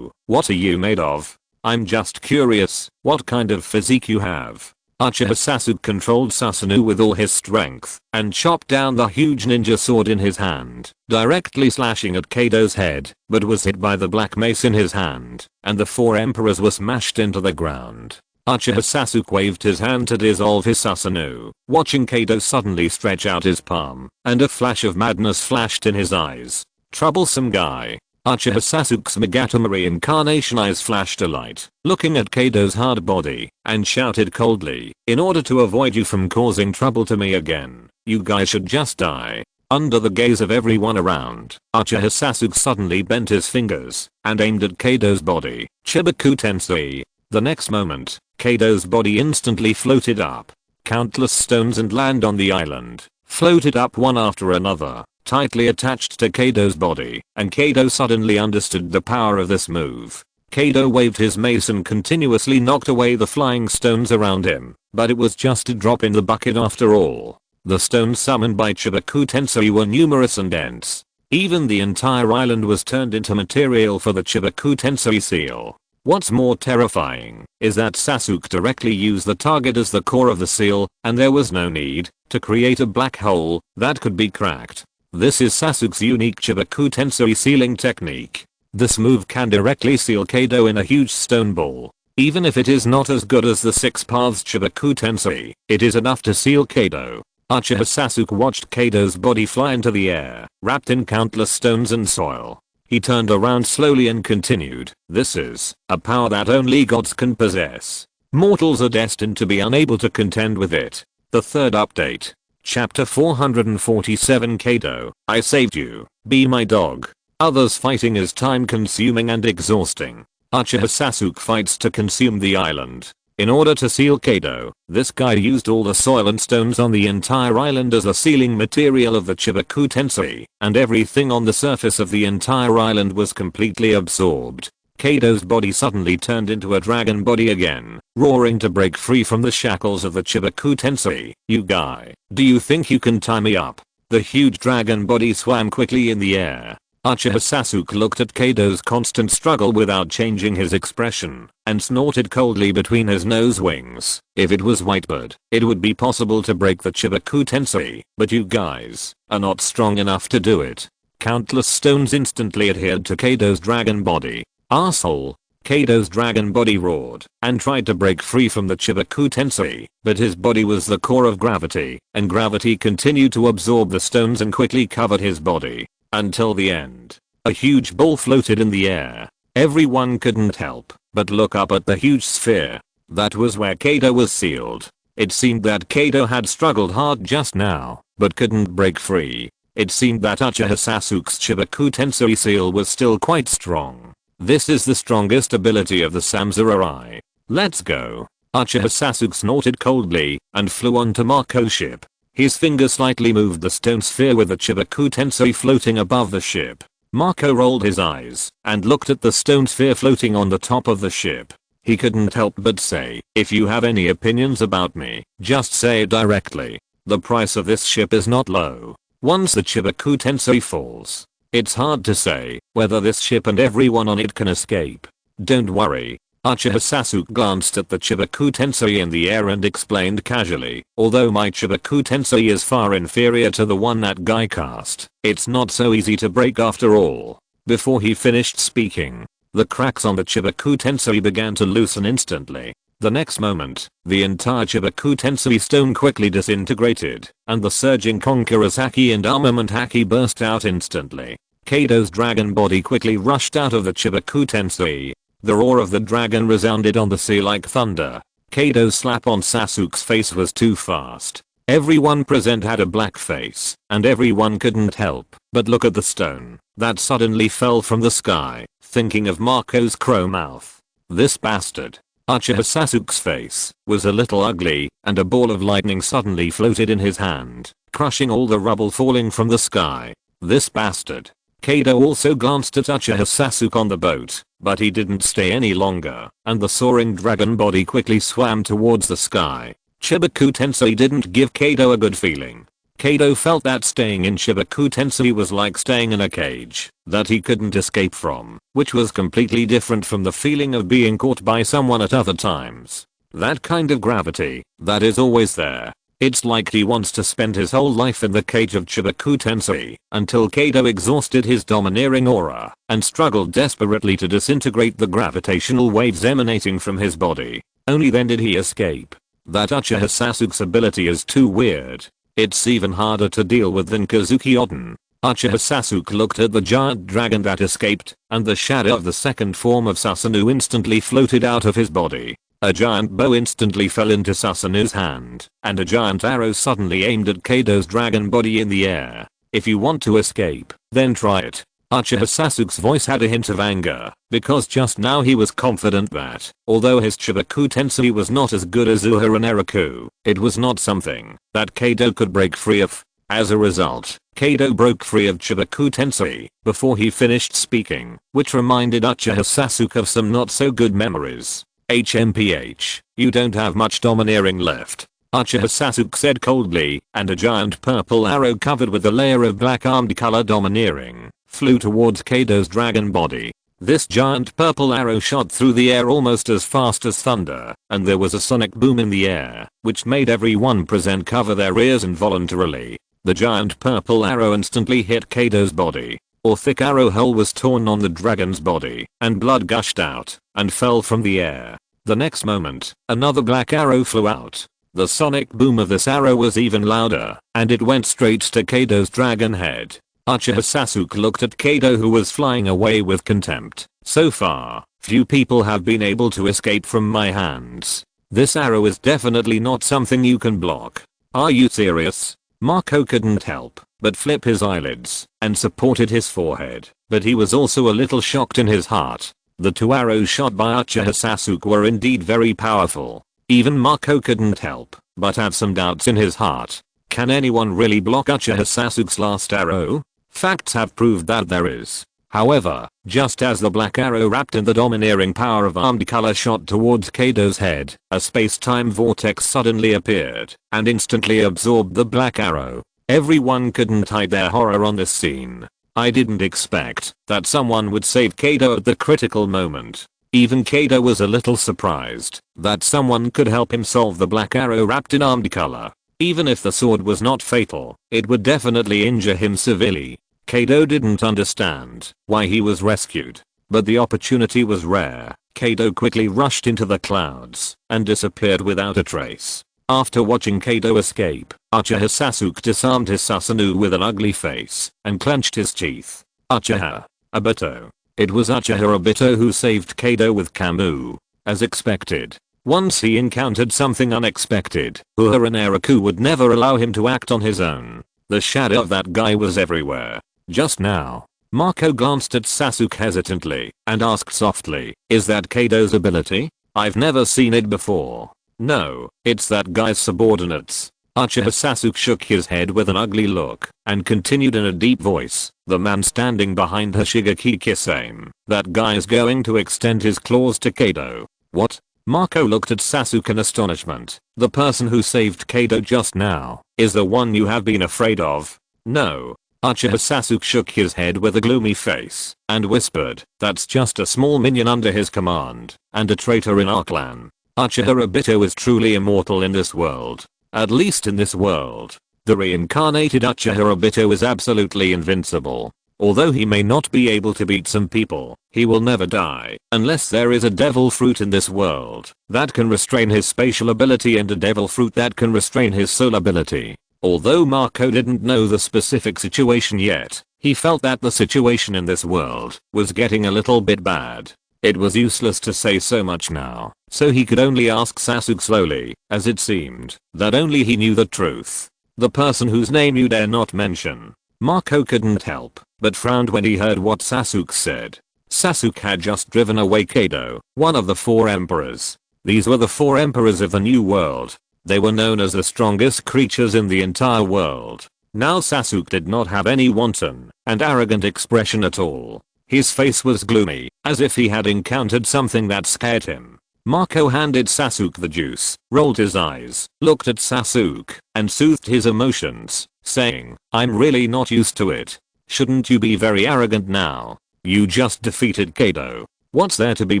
What are you made of? I'm just curious, what kind of physique you have?" Uchiha Sasuke controlled Susanoo with all his strength and chopped down the huge ninja sword in his hand, directly slashing at Kaido's head, but was hit by the black mace in his hand, and the four emperors were smashed into the ground. Uchiha Sasuke waved his hand to dissolve his Susanoo, watching Kaido suddenly stretch out his palm, and a flash of madness flashed in his eyes. "Troublesome guy." Uchiha Sasuke's Megatomori reincarnation eyes flashed a light, looking at Kaido's hard body, and shouted coldly, "In order to avoid you from causing trouble to me again, you guys should just die." Under the gaze of everyone around, Uchiha Sasuke suddenly bent his fingers and aimed at Kaido's body. Chibaku Tensei. The next moment, Kado's body instantly floated up. Countless stones and land on the island floated up one after another, tightly attached to Kado's body, and Kado suddenly understood the power of this move. Kado waved his mace and continuously knocked away the flying stones around him, but it was just a drop in the bucket after all. The stones summoned by Chibaku Tensei were numerous and dense. Even the entire island was turned into material for the Chibaku Tensei seal. What's more terrifying is that Sasuke directly used the target as the core of the seal, and there was no need to create a black hole that could be cracked. This is Sasuke's unique Chibaku Tensei sealing technique. This move can directly seal Kado in a huge stone ball. Even if it is not as good as the 6 paths Chibaku Tensei, it is enough to seal Kado. Uchiha Sasuke watched Kado's body fly into the air, wrapped in countless stones and soil. He turned around slowly and continued, "This is a power that only gods can possess. Mortals are destined to be unable to contend with it." The third update. Chapter 447 Kado, I saved you. Be my dog. Others fighting is time consuming and exhausting. Uchiha Sasuke fights to consume the island. In order to seal Kado, this guy used all the soil and stones on the entire island as the sealing material of the Chibaku Tensei, and everything on the surface of the entire island was completely absorbed. Kado's body suddenly turned into a dragon body again, roaring to break free from the shackles of the Chibaku Tensei. "You guy, do you think you can tie me up?" The huge dragon body swam quickly in the air. Uchiha Sasuke looked at Kado's constant struggle without changing his expression, and snorted coldly between his nose wings. If it was Whitebird, it would be possible to break the Chibaku Tensei, but you guys are not strong enough to do it. Countless stones instantly adhered to Kado's dragon body. "Arsehole!" Kado's dragon body roared, and tried to break free from the Chibaku Tensei, but his body was the core of gravity, and gravity continued to absorb the stones and quickly covered his body. Until the end. A huge ball floated in the air. Everyone couldn't help but look up at the huge sphere. That was where Kado was sealed. It seemed that Kado had struggled hard just now, but couldn't break free. It seemed that Uchiha Sasuke's Chibaku Tensei seal was still quite strong. This is the strongest ability of the Samurai. Let's go. Uchiha Sasuke snorted coldly and flew onto Marco's ship. His finger slightly moved the stone sphere with the Chibaku Tensei floating above the ship. Marco rolled his eyes and looked at the stone sphere floating on the top of the ship. He couldn't help but say, "If you have any opinions about me, just say it directly. The price of this ship is not low. Once the Chibaku Tensei falls, it's hard to say whether this ship and everyone on it can escape. Don't worry." Uchiha Sasuke glanced at the Chibaku Tensei in the air and explained casually, "Although my Chibaku Tensei is far inferior to the one that guy cast, it's not so easy to break after all." Before he finished speaking, the cracks on the Chibaku Tensei began to loosen instantly. The next moment, the entire Chibaku Tensei stone quickly disintegrated, and the surging Conqueror's haki and armament haki burst out instantly. Kado's dragon body quickly rushed out of the Chibaku Tensei. The roar of the dragon resounded on the sea like thunder. Kado's slap on Sasuke's face was too fast. Everyone present had a black face, and everyone couldn't help but look at the stone that suddenly fell from the sky, thinking of Marco's crow mouth. This bastard. Uchiha Sasuke's face was a little ugly, and a ball of lightning suddenly floated in his hand, crushing all the rubble falling from the sky. This bastard. Kado also glanced at Uchiha Sasuke on the boat, but he didn't stay any longer, and the soaring dragon body quickly swam towards the sky. Chibaku Tensei didn't give Kado a good feeling. Kado felt that staying in Chibaku Tensei was like staying in a cage that he couldn't escape from, which was completely different from the feeling of being caught by someone at other times. That kind of gravity that is always there. It's like he wants to spend his whole life in the cage of Chibaku Tensei until Kado exhausted his domineering aura and struggled desperately to disintegrate the gravitational waves emanating from his body. Only then did he escape. That Uchiha Sasuke's ability is too weird. It's even harder to deal with than Kazuki Oden. Uchiha Sasuke looked at the giant dragon that escaped, and the shadow of the second form of Susanoo instantly floated out of his body. A giant bow instantly fell into Susanoo's hand, and a giant arrow suddenly aimed at Kado's dragon body in the air. If you want to escape, then try it. Uchiha Sasuke's voice had a hint of anger, because just now he was confident that, although his Chibaku Tensei was not as good as Uehara Naraku, it was not something that Kado could break free of. As a result, Kado broke free of Chibaku Tensei before he finished speaking, which reminded Uchiha Sasuke of some not so good memories. HMPH, you don't have much domineering left. Uchiha Sasuke said coldly, and a giant purple arrow covered with a layer of black armed color domineering flew towards Kado's dragon body. This giant purple arrow shot through the air almost as fast as thunder, and there was a sonic boom in the air, which made everyone present cover their ears involuntarily. The giant purple arrow instantly hit Kado's body. A thick arrow hole was torn on the dragon's body, and blood gushed out, and fell from the air. The next moment, another black arrow flew out. The sonic boom of this arrow was even louder, and it went straight to Kado's dragon head. Uchiha Sasuke looked at Kado, who was flying away with contempt. So far, few people have been able to escape from my hands. This arrow is definitely not something you can block. Are you serious? Marco couldn't help but flip his eyelids and supported his forehead, but he was also a little shocked in his heart. The two arrows shot by Uchiha Sasuke were indeed very powerful. Even Marco couldn't help but have some doubts in his heart. Can anyone really block Uchiha Sasuke's last arrow? Facts have proved that there is. However, just as the black arrow wrapped in the domineering power of armed color shot towards Kado's head, a space-time vortex suddenly appeared and instantly absorbed the black arrow. Everyone couldn't hide their horror on this scene. I didn't expect that someone would save Kado at the critical moment. Even Kado was a little surprised that someone could help him solve the black arrow wrapped in armed color. Even if the sword was not fatal, it would definitely injure him severely. Kado didn't understand why he was rescued, but the opportunity was rare. Kado quickly rushed into the clouds and disappeared without a trace. After watching Kado escape, Uchiha Sasuke disarmed his Susanoo with an ugly face and clenched his teeth. Uchiha Obito. It was Uchiha Obito who saved Kado with Kamu. As expected, once he encountered something unexpected, Uehara Naraku would never allow him to act on his own. The shadow of that guy was everywhere. Just now, Marco glanced at Sasuke hesitantly and asked softly, "Is that Kado's ability? I've never seen it before." "No, it's that guy's subordinates." Uchiha Sasuke shook his head with an ugly look and continued in a deep voice, "The man standing behind Hoshigaki Kisame. That guy's going to extend his claws to Kado." "What?" Marco looked at Sasuke in astonishment. "The person who saved Kado just now is the one you have been afraid of?" "No." Uchiha Sasuke shook his head with a gloomy face and whispered, "That's just a small minion under his command and a traitor in our clan." Uchiha Obito is truly immortal in this world. At least in this world. The reincarnated Uchiha Obito is absolutely invincible. Although he may not be able to beat some people, he will never die unless there is a devil fruit in this world that can restrain his spatial ability and a devil fruit that can restrain his soul ability. Although Marco didn't know the specific situation yet, he felt that the situation in this world was getting a little bit bad. It was useless to say so much now, so he could only ask Sasuke slowly, as it seemed that only he knew the truth. "The person whose name you dare not mention." Marco couldn't help but frowned when he heard what Sasuke said. Sasuke had just driven away Kado, one of the 4 emperors. These were the 4 emperors of the new world. They were known as the strongest creatures in the entire world. Now Sasuke did not have any wanton and arrogant expression at all. His face was gloomy, as if he had encountered something that scared him. Marco handed Sasuke the juice, rolled his eyes, looked at Sasuke, and soothed his emotions, saying, "I'm really not used to it. Shouldn't you be very arrogant now? You just defeated Kado. What's there to be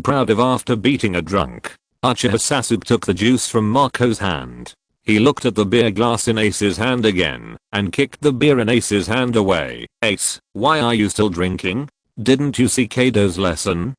proud of after beating a drunk?" Uchiha Sasuke took the juice from Marco's hand. He looked at the beer glass in Ace's hand again, and kicked the beer in Ace's hand away. "Ace, why are you still drinking? Didn't you see Kado's lesson?"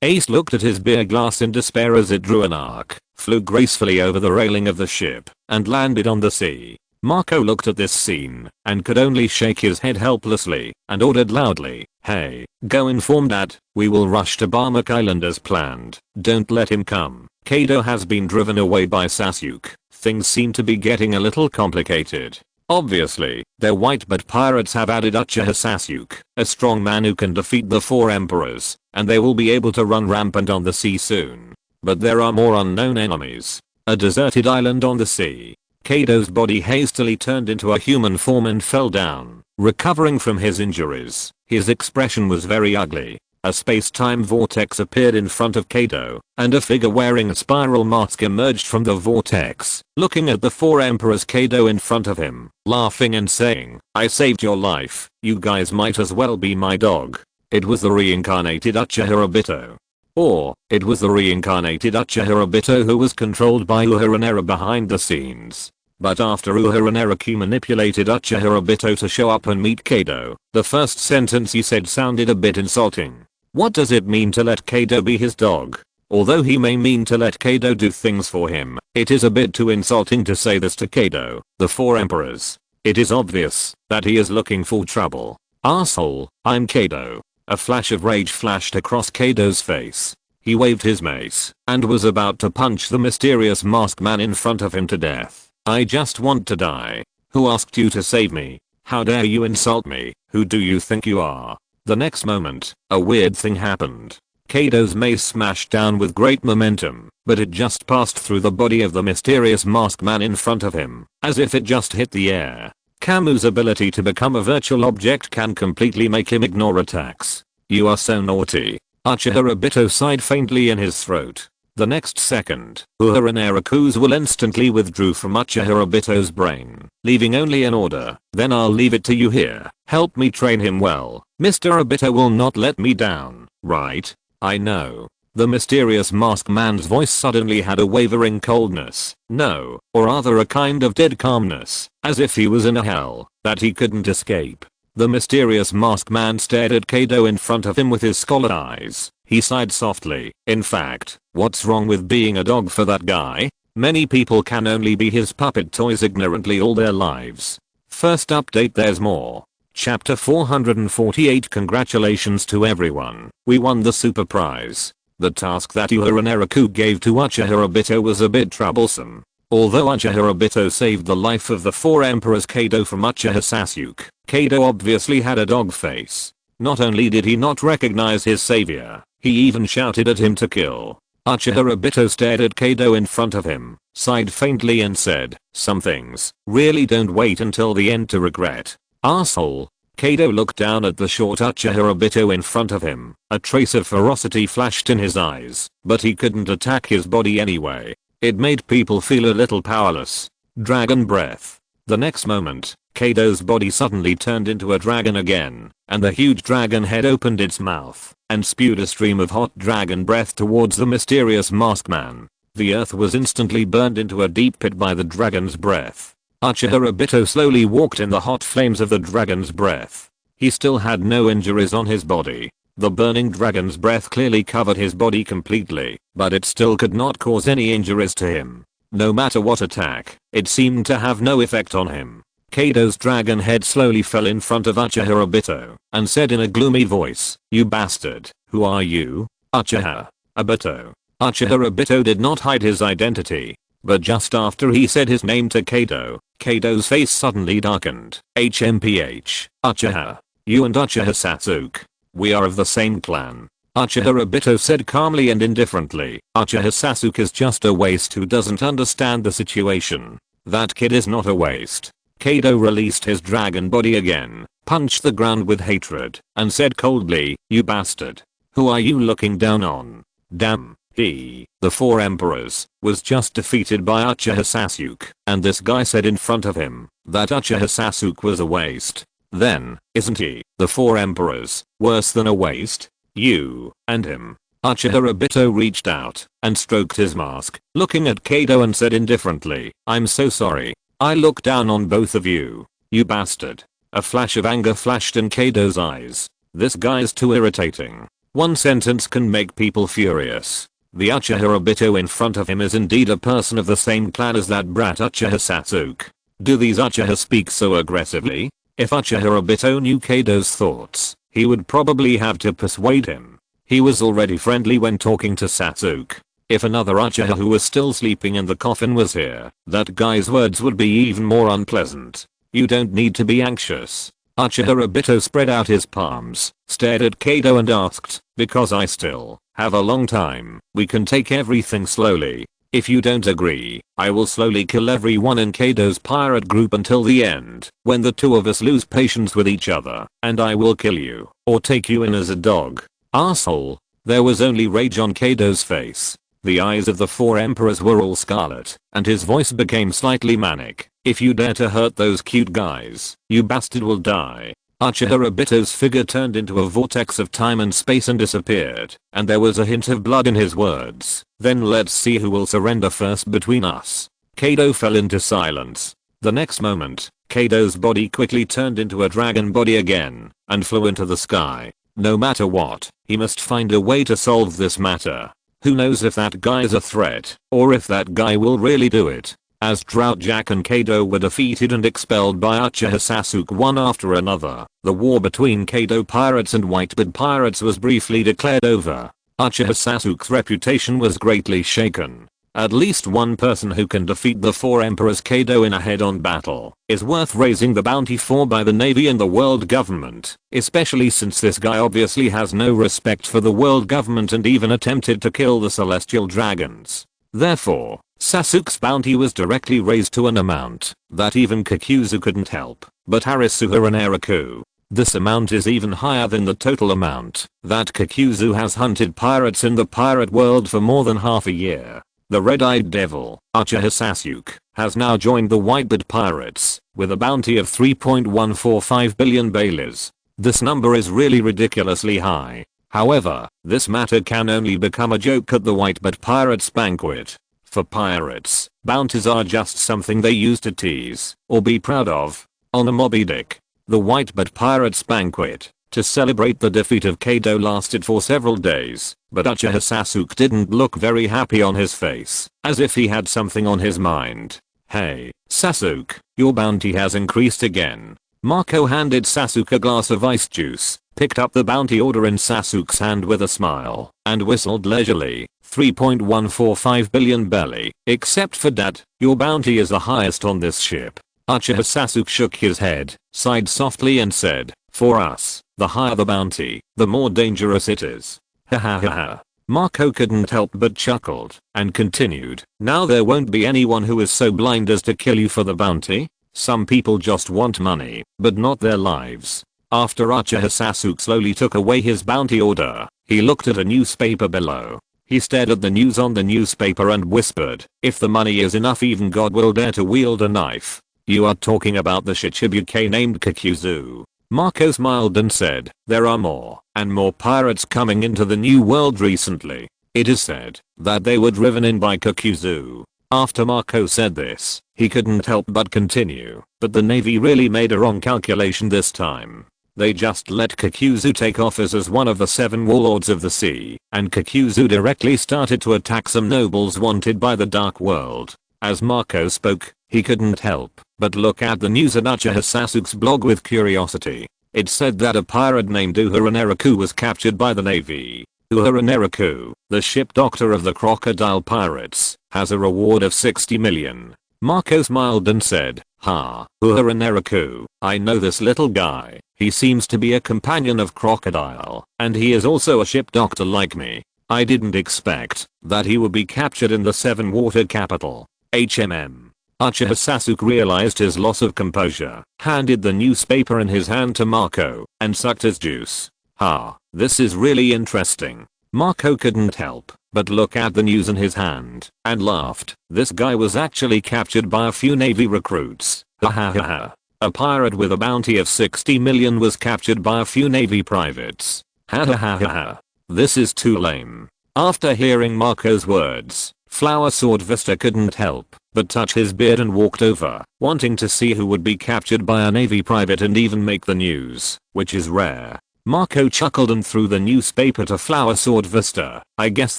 Ace looked at his beer glass in despair as it drew an arc, flew gracefully over the railing of the ship, and landed on the sea. Marco looked at this scene, and could only shake his head helplessly, and ordered loudly, "Hey, go inform Dad, we will rush to Barmak Island as planned. Don't let him come." Kado has been driven away by Sasuke. Things seem to be getting a little complicated. Obviously, they're white, but pirates have added Uchiha Sasuke, a strong man who can defeat the 4 emperors, and they will be able to run rampant on the sea soon. But there are more unknown enemies. A deserted island on the sea. Kaido's body hastily turned into a human form and fell down, recovering from his injuries. His expression was very ugly. A space-time vortex appeared in front of Kaido, and a figure wearing a spiral mask emerged from the vortex, looking at the 4 emperors Kaido in front of him, laughing and saying, "I saved your life, you guys might as well be my dog." It was the reincarnated Uchiha Obito. Or, it was the reincarnated Uchiha Obito who was controlled by Uehara behind the scenes. But after Uehara manipulated Uchiha Obito to show up and meet Kaido, the first sentence he said sounded a bit insulting. What does it mean to let Kaido be his dog? Although he may mean to let Kaido do things for him, it is a bit too insulting to say this to Kaido, the 4 emperors. It is obvious that he is looking for trouble. Asshole, I'm Kaido. A flash of rage flashed across Kaido's face. He waved his mace and was about to punch the mysterious masked man in front of him to death. I just want to die. Who asked you to save me? How dare you insult me? Who do you think you are? The next moment, a weird thing happened. Kaido's mace smashed down with great momentum, but it just passed through the body of the mysterious masked man in front of him, as if it just hit the air. Kamu's ability to become a virtual object can completely make him ignore attacks. You are so naughty. Uchiha Obito sighed faintly in his throat. The next second, Uehara Naraku's will instantly withdrew from Uchiha Obito's brain, leaving only an order. Then I'll leave it to you here. Help me train him well. Mr. Obito will not let me down, right? I know. The mysterious masked man's voice suddenly had a wavering coldness. No, or rather a kind of dead calmness, as if he was in a hell that he couldn't escape. The mysterious masked man stared at Kaido in front of him with his scarlet eyes. He sighed softly. In fact, what's wrong with being a dog for that guy? Many people can only be his puppet toys ignorantly all their lives. First update, there's more. Chapter 448. Congratulations to everyone. We won the super prize. The task that Uehara Naraku gave to Uchiha Obito was a bit troublesome. Although Uchiha Obito saved the life of the 4 emperors Kaido from Uchiha Sasuke, Kaido obviously had a dog face. Not only did he not recognize his savior, he even shouted at him to kill. Uchiha Obito stared at Kaido in front of him, sighed faintly and said, "Some things really don't wait until the end to regret." Asshole. Kaido looked down at the short Uchiha Obito in front of him. A trace of ferocity flashed in his eyes, but he couldn't attack his body anyway. It made people feel a little powerless. Dragon breath. The next moment, Kaido's body suddenly turned into a dragon again, and the huge dragon head opened its mouth and spewed a stream of hot dragon breath towards the mysterious masked man. The earth was instantly burned into a deep pit by the dragon's breath. Uchiha Obito slowly walked in the hot flames of the dragon's breath. He still had no injuries on his body. The burning dragon's breath clearly covered his body completely, but it still could not cause any injuries to him. No matter what attack, it seemed to have no effect on him. Kaido's dragon head slowly fell in front of Uchiha Obito and said in a gloomy voice, "You bastard, who are you?" Uchiha Obito. Uchiha Obito did not hide his identity, but just after he said his name to Kaido, Kaido's face suddenly darkened. HMPH, Uchiha. You and Uchiha Sasuke. We are of the same clan. Uchiha Obito said calmly and indifferently. Uchiha Sasuke is just a waste who doesn't understand the situation. That kid is not a waste. Kaido released his dragon body again, punched the ground with hatred, and said coldly, "You bastard. Who are you looking down on?" Damn, he, the 4 emperors, was just defeated by Uchiha Sasuke, and this guy said in front of him that Uchiha Sasuke was a waste. Then, isn't he, the 4 emperors, worse than a waste? You, and him. Uchiha Obito reached out and stroked his mask, looking at Kaido and said indifferently, "I'm so sorry. I look down on both of you. You bastard." A flash of anger flashed in Kaido's eyes. This guy is too irritating. One sentence can make people furious. The Uchiha Obito in front of him is indeed a person of the same clan as that brat Uchiha Sasuke. Do these Uchiha speak so aggressively? If Uchiha Obito knew Kaido's thoughts, he would probably have to persuade him. He was already friendly when talking to Sasuke. If another Uchiha who was still sleeping in the coffin was here, that guy's words would be even more unpleasant. You don't need to be anxious. Uchiha Obito spread out his palms, stared at Kado and asked, because I still have a long time, we can take everything slowly. If you don't agree, I will slowly kill everyone in Kado's pirate group until the end, when the two of us lose patience with each other, and I will kill you, or take you in as a dog. Asshole. There was only rage on Kado's face. The eyes of the four emperors were all scarlet, and his voice became slightly manic. If you dare to hurt those cute guys, you bastard will die. Uchiha Obito's figure turned into a vortex of time and space and disappeared, and there was a hint of blood in his words. Then let's see who will surrender first between us. Kado fell into silence. The next moment, Kado's body quickly turned into a dragon body again, and flew into the sky. No matter what, he must find a way to solve this matter. Who knows if that guy is a threat, or if that guy will really do it. As Drought Jack and Kado were defeated and expelled by Uchiha Sasuke one after another, the war between Kado pirates and Whitebeard pirates was briefly declared over. Uchiha Sasuke's reputation was greatly shaken. At least one person who can defeat the four emperors Kado in a head-on battle is worth raising the bounty for by the navy and the world government, especially since this guy obviously has no respect for the world government and even attempted to kill the celestial dragons. Therefore, Sasuke's bounty was directly raised to an amount that even Kakuzu couldn't help but Harisuha and Naraku. This amount is even higher than the total amount that Kakuzu has hunted pirates in the pirate world for more than half a year. The red-eyed devil, Uchiha Sasuke, has now joined the Whitebeard pirates with a bounty of 3.145 billion baileys. This number is really ridiculously high. However, this matter can only become a joke at the Whitebeard pirates banquet. For pirates, bounties are just something they use to tease or be proud of. On a Moby Dick, the Whitebeard pirates banquet to celebrate the defeat of Kado lasted for several days, but Uchiha Sasuke didn't look very happy on his face, as if he had something on his mind. Hey, Sasuke, your bounty has increased again. Marco handed Sasuke a glass of ice juice, picked up the bounty order in Sasuke's hand with a smile, and whistled leisurely. 3.145 billion belly. Except for that, your bounty is the highest on this ship. Uchiha Sasuke shook his head, sighed softly and said, for us, the higher the bounty, the more dangerous it is. Ha ha ha ha. Marco couldn't help but chuckled, and continued, now there won't be anyone who is so blind as to kill you for the bounty. Some people just want money, but not their lives. After Uchiha Sasuke slowly took away his bounty order, he looked at a newspaper below. He stared at the news on the newspaper and whispered, if the money is enough even God will dare to wield a knife. You are talking about the Shichibuke named Kakuzu. Marco smiled and said, there are more and more pirates coming into the new world recently. It is said that they were driven in by Kakuzu. After Marco said this, he couldn't help but continue, but the navy really made a wrong calculation this time. They just let Kakuzu take office as one of the 7 warlords of the sea, and Kakuzu directly started to attack some nobles wanted by the dark world. As Marco spoke, he couldn't help but look at the news at Uchiha Sasuke's blog with curiosity. It said that a pirate named Uehara Naraku was captured by the navy. Uehara Naraku, the ship doctor of the crocodile pirates, has a reward of 60 million. Marco smiled and said, ha, Uehara Naraku, I know this little guy. He seems to be a companion of Crocodile, and he is also a ship doctor like me. I didn't expect that he would be captured in the 7 water capital. HMM. Uchiha Sasuke realized his loss of composure, handed the newspaper in his hand to Marco, and sucked his juice. Ha, this is really interesting. Marco couldn't help but look at the news in his hand, and laughed. This guy was actually captured by a few navy recruits. Ha ha ha ha. A pirate with a bounty of 60 million was captured by a few navy privates. Ha ha ha ha ha. This is too lame. After hearing Marco's words, Flower Sword Vista couldn't help but touch his beard and walked over, wanting to see who would be captured by a navy private and even make the news, which is rare. Marco chuckled and threw the newspaper to Flower Sword Vista. I guess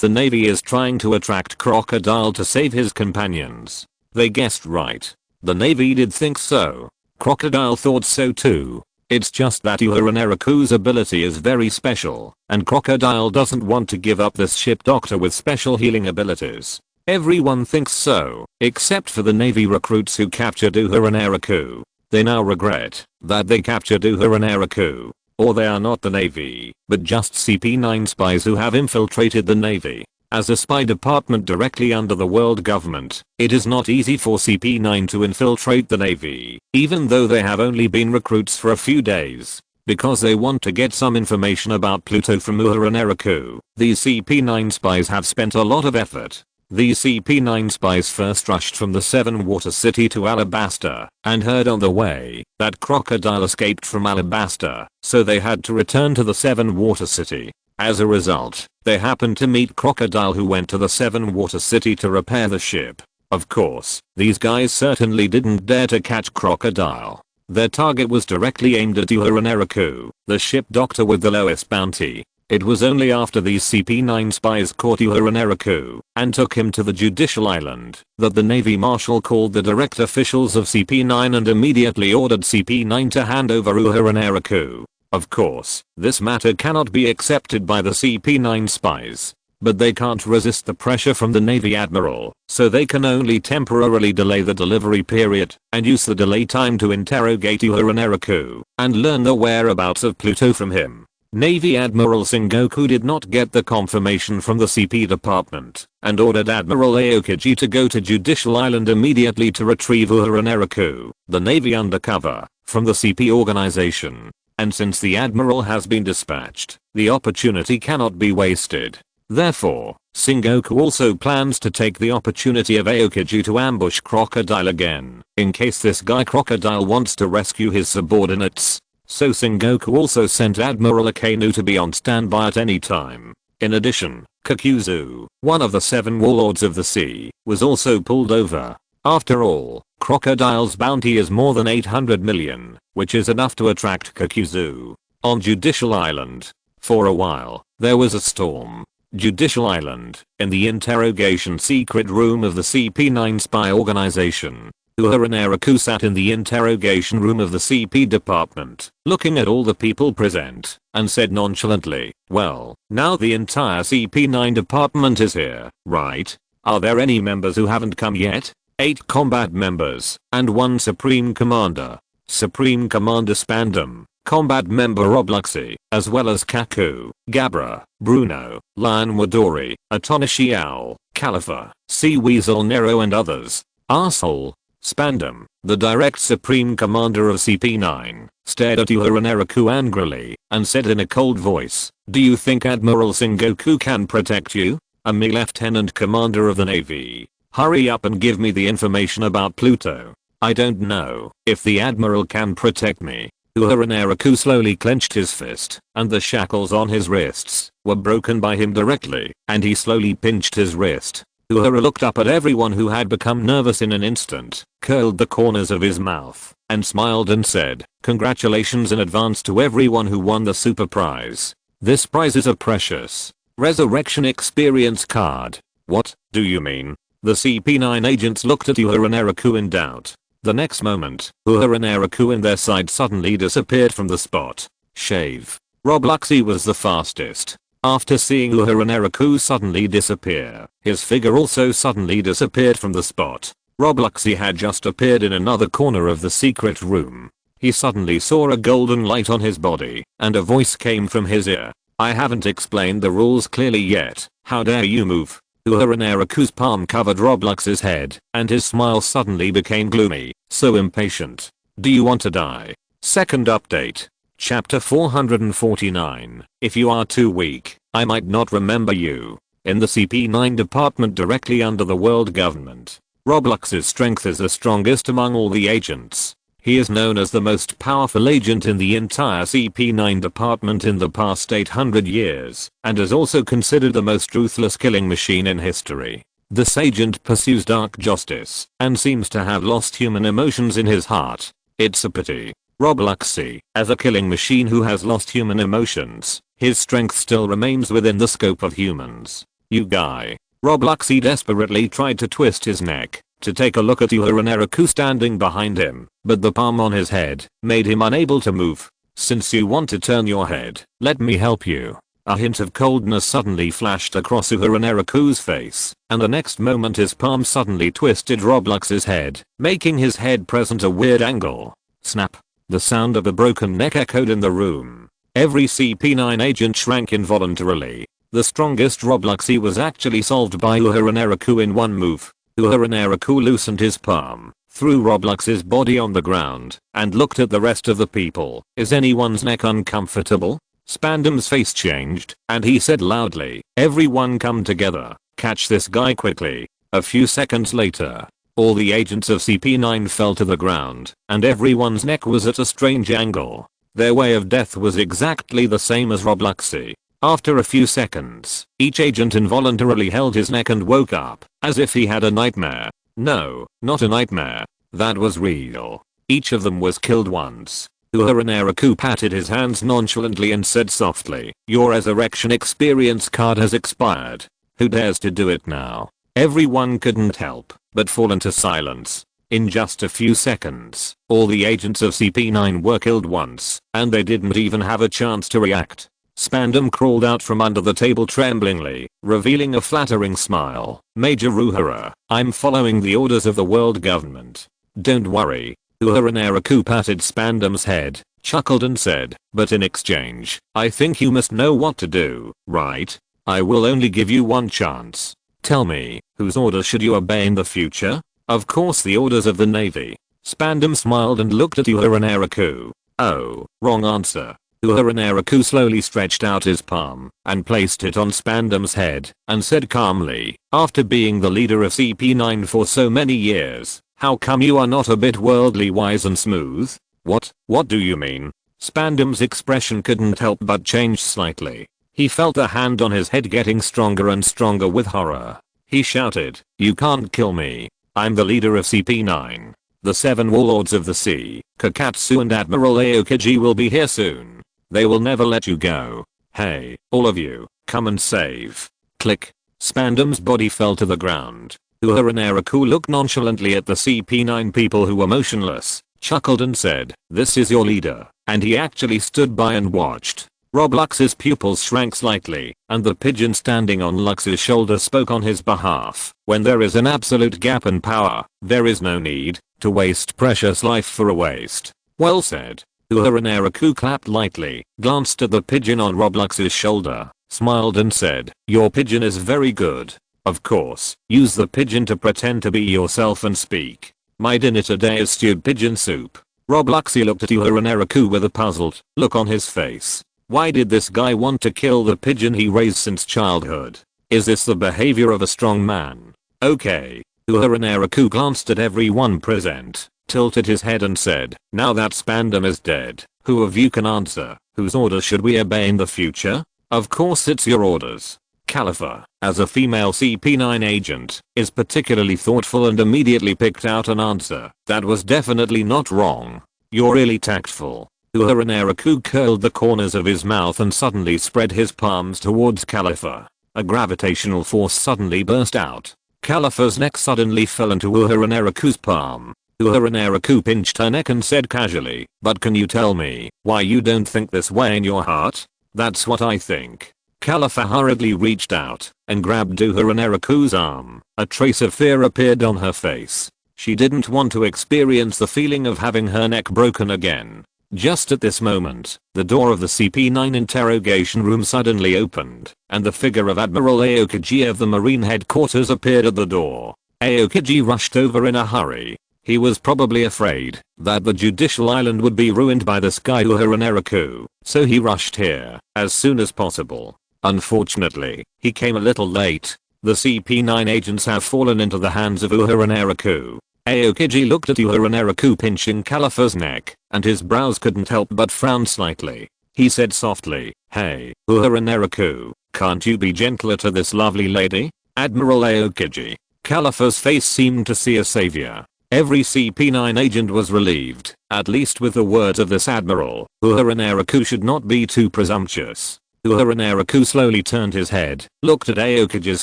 the navy is trying to attract Crocodile to save his companions. They guessed right. The navy did think so. Crocodile thought so too. It's just that Uehara Naraku's ability is very special, and Crocodile doesn't want to give up this ship doctor with special healing abilities. Everyone thinks so, except for the navy recruits who captured Uehara Naraku. They now regret that they captured Uehara and Naraku. Or they are not the Navy, but just CP9 spies who have infiltrated the Navy. As a spy department directly under the world government, it is not easy for CP9 to infiltrate the Navy, even though they have only been recruits for a few days. Because they want to get some information about Pluto from Uehara and Naraku, these CP9 spies have spent a lot of effort. These CP9 spies first rushed from the Seven Water City to Alabasta, and heard on the way that Crocodile escaped from Alabasta, so they had to return to the Seven Water City. As a result, they happened to meet Crocodile, who went to the Seven Water City to repair the ship. Of course, these guys certainly didn't dare to catch Crocodile. Their target was directly aimed at Uehara and Naraku, the ship doctor with the lowest bounty. It was only after these CP9 spies caught Uehara and Naraku and took him to the Judicial Island that the Navy Marshal called the direct officials of CP9 and immediately ordered CP9 to hand over Uehara and Naraku. Of course, this matter cannot be accepted by the CP9 spies. But they can't resist the pressure from the Navy Admiral, so they can only temporarily delay the delivery period and use the delay time to interrogate Uehara and Naraku and learn the whereabouts of Pluto from him. Navy Admiral Sengoku did not get the confirmation from the CP department and ordered Admiral Aokiji to go to Judicial Island immediately to retrieve Uehara and Naraku, the Navy undercover, from the CP organization. And since the Admiral has been dispatched, the opportunity cannot be wasted. Therefore, Sengoku also plans to take the opportunity of Aokiji to ambush Crocodile again, in case this guy Crocodile wants to rescue his subordinates. So Sengoku also sent Admiral Akainu to be on standby at any time. In addition, Kakuzu, one of the 7 warlords of the sea, was also pulled over. After all, Crocodile's bounty is more than 800 million, which is enough to attract Kakuzu. On Judicial Island, for a while, there was a storm. Judicial Island, in the interrogation secret room of the CP9 spy organization. Uehara and Naraku sat in the interrogation room of the CP department, looking at all the people present, and said nonchalantly, "Well, now the entire CP9 department is here, right? Are there any members who haven't come yet?" 8 combat members, and 1 Supreme Commander. Supreme Commander Spandam, Combat Member Robluxy, as well as Kaku, Gabra, Bruno, Lion Wadori, Atonishi Owl, Califa, Sea Weasel Nero and others. Arsehole. Spandam, the direct Supreme Commander of CP9, stared at Uehara and Naraku angrily, and said in a cold voice, "Do you think Admiral Sengoku can protect you? I'm the Lieutenant Commander of the Navy. Hurry up and give me the information about Pluto. I don't know if the Admiral can protect me." Uehara and Naraku slowly clenched his fist, and the shackles on his wrists were broken by him directly, and he slowly pinched his wrist. Uehara looked up at everyone who had become nervous in an instant, curled the corners of his mouth, and smiled and said, "Congratulations in advance to everyone who won the super prize. This prize is a precious resurrection experience card." "What do you mean?" The CP9 agents looked at Uehara and Naraku in doubt. The next moment, Uehara and Naraku in their side suddenly disappeared from the spot. Shave. Robluxy was the fastest. After seeing Uehara and Naraku suddenly disappear, his figure also suddenly disappeared from the spot. Robluxy had just appeared in another corner of the secret room. He suddenly saw a golden light on his body, and a voice came from his ear. "I haven't explained the rules clearly yet. How dare you move?" Uehara and Naraku's palm covered Roblux's head, and his smile suddenly became gloomy, so impatient. "Do you want to die?" Second update. Chapter 449. If you are too weak, I might not remember you. In the CP9 department directly under the world government, Roblux's strength is the strongest among all the agents. He is known as the most powerful agent in the entire CP9 department in the past 800 years, and is also considered the most ruthless killing machine in history. This agent pursues dark justice, and seems to have lost human emotions in his heart. It's a pity. Robluxy, as a killing machine who has lost human emotions, his strength still remains within the scope of humans. "You guy." Robluxy desperately tried to twist his neck to take a look at Uehara and Naraku standing behind him, but the palm on his head made him unable to move. "Since you want to turn your head, let me help you." A hint of coldness suddenly flashed across Uehara and Naraku's face, and the next moment his palm suddenly twisted Roblux's head, making his head present a weird angle. Snap. The sound of a broken neck echoed in the room. Every CP9 agent shrank involuntarily. The strongest Robloxy was actually solved by Uehara Naraku in one move. Uehara Naraku loosened his palm, threw Roblox's body on the ground, and looked at the rest of the people. Is anyone's neck uncomfortable? Spandam's face changed, and he said loudly, everyone come together, catch this guy quickly. A few seconds later, all the agents of CP9 fell to the ground, and everyone's neck was at a strange angle. Their way of death was exactly the same as Robloxy. After a few seconds, each agent involuntarily held his neck and woke up, as if he had a nightmare. No, not a nightmare. That was real. Each of them was killed once. Uehara Naraku patted his hands nonchalantly and said softly, your resurrection experience card has expired. Who dares to do it now? Everyone couldn't help but fall into silence. In just a few seconds, all the agents of CP9 were killed once, and they didn't even have a chance to react. Spandam crawled out from under the table tremblingly, revealing a flattering smile. Major Uehara, I'm following the orders of the world government. Don't worry. Uehara Naraku patted Spandam's head, chuckled and said, but in exchange, I think you must know what to do, right? I will only give you one chance. Tell me, whose orders should you obey in the future? Of course the orders of the Navy. Spandam smiled and looked at Uehara Naraku. Oh, wrong answer. Uehara Naraku slowly stretched out his palm and placed it on Spandam's head and said calmly, after being the leader of CP9 for so many years, how come you are not a bit worldly wise and smooth? What do you mean? Spandam's expression couldn't help but change slightly. He felt the hand on his head getting stronger and stronger with horror. He shouted, you can't kill me. I'm the leader of CP9. The 7 warlords of the sea, Kakatsu and Admiral Aokiji will be here soon. They will never let you go. Hey, all of you, come and save. Click. Spandam's body fell to the ground. Uehara Naraku looked nonchalantly at the CP9 people who were motionless, chuckled and said, this is your leader, and he actually stood by and watched. Roblox's pupils shrank slightly, and the pigeon standing on Lux's shoulder spoke on his behalf. When there is an absolute gap in power, there is no need to waste precious life for a waste. Well said. Uehara Naraku clapped lightly, glanced at the pigeon on Roblox's shoulder, smiled and said, your pigeon is very good. Of course, use the pigeon to pretend to be yourself and speak. My dinner today is stewed pigeon soup. Robloxy looked at Uehara Naraku with a puzzled look on his face. Why did this guy want to kill the pigeon he raised since childhood? Is this the behavior of a strong man? Okay. Uehara Naraku glanced at everyone present, tilted his head and said, now that Spandam is dead, who of you can answer? Whose orders should we obey in the future? Of course it's your orders. Califa, as a female CP9 agent, is particularly thoughtful and immediately picked out an answer that was definitely not wrong. You're really tactful. Uehara Naraku curled the corners of his mouth and suddenly spread his palms towards Califa. A gravitational force suddenly burst out. Califa's neck suddenly fell into Uehara Naraku's palm. Uehara Naraku pinched her neck and said casually, but can you tell me why you don't think this way in your heart? That's what I think. Califa hurriedly reached out and grabbed Uehara Naraku's arm. A trace of fear appeared on her face. She didn't want to experience the feeling of having her neck broken again. Just at this moment, the door of the CP9 interrogation room suddenly opened, and the figure of Admiral Aokiji of the Marine headquarters appeared at the door. Aokiji rushed over in a hurry. He was probably afraid that the judicial island would be ruined by this guy Uehara Naraku, so he rushed here as soon as possible. Unfortunately, he came a little late. The CP9 agents have fallen into the hands of Uehara Naraku. Aokiji looked at Uehara Naraku pinching Califa's neck, and his brows couldn't help but frown slightly. He said softly, hey, Uehara Naraku, can't you be gentler to this lovely lady? Admiral Aokiji. Califa's face seemed to see a savior. Every CP9 agent was relieved, at least with the words of this admiral. Uehara Naraku should not be too presumptuous. Uehara Naraku slowly turned his head, looked at Aokiji's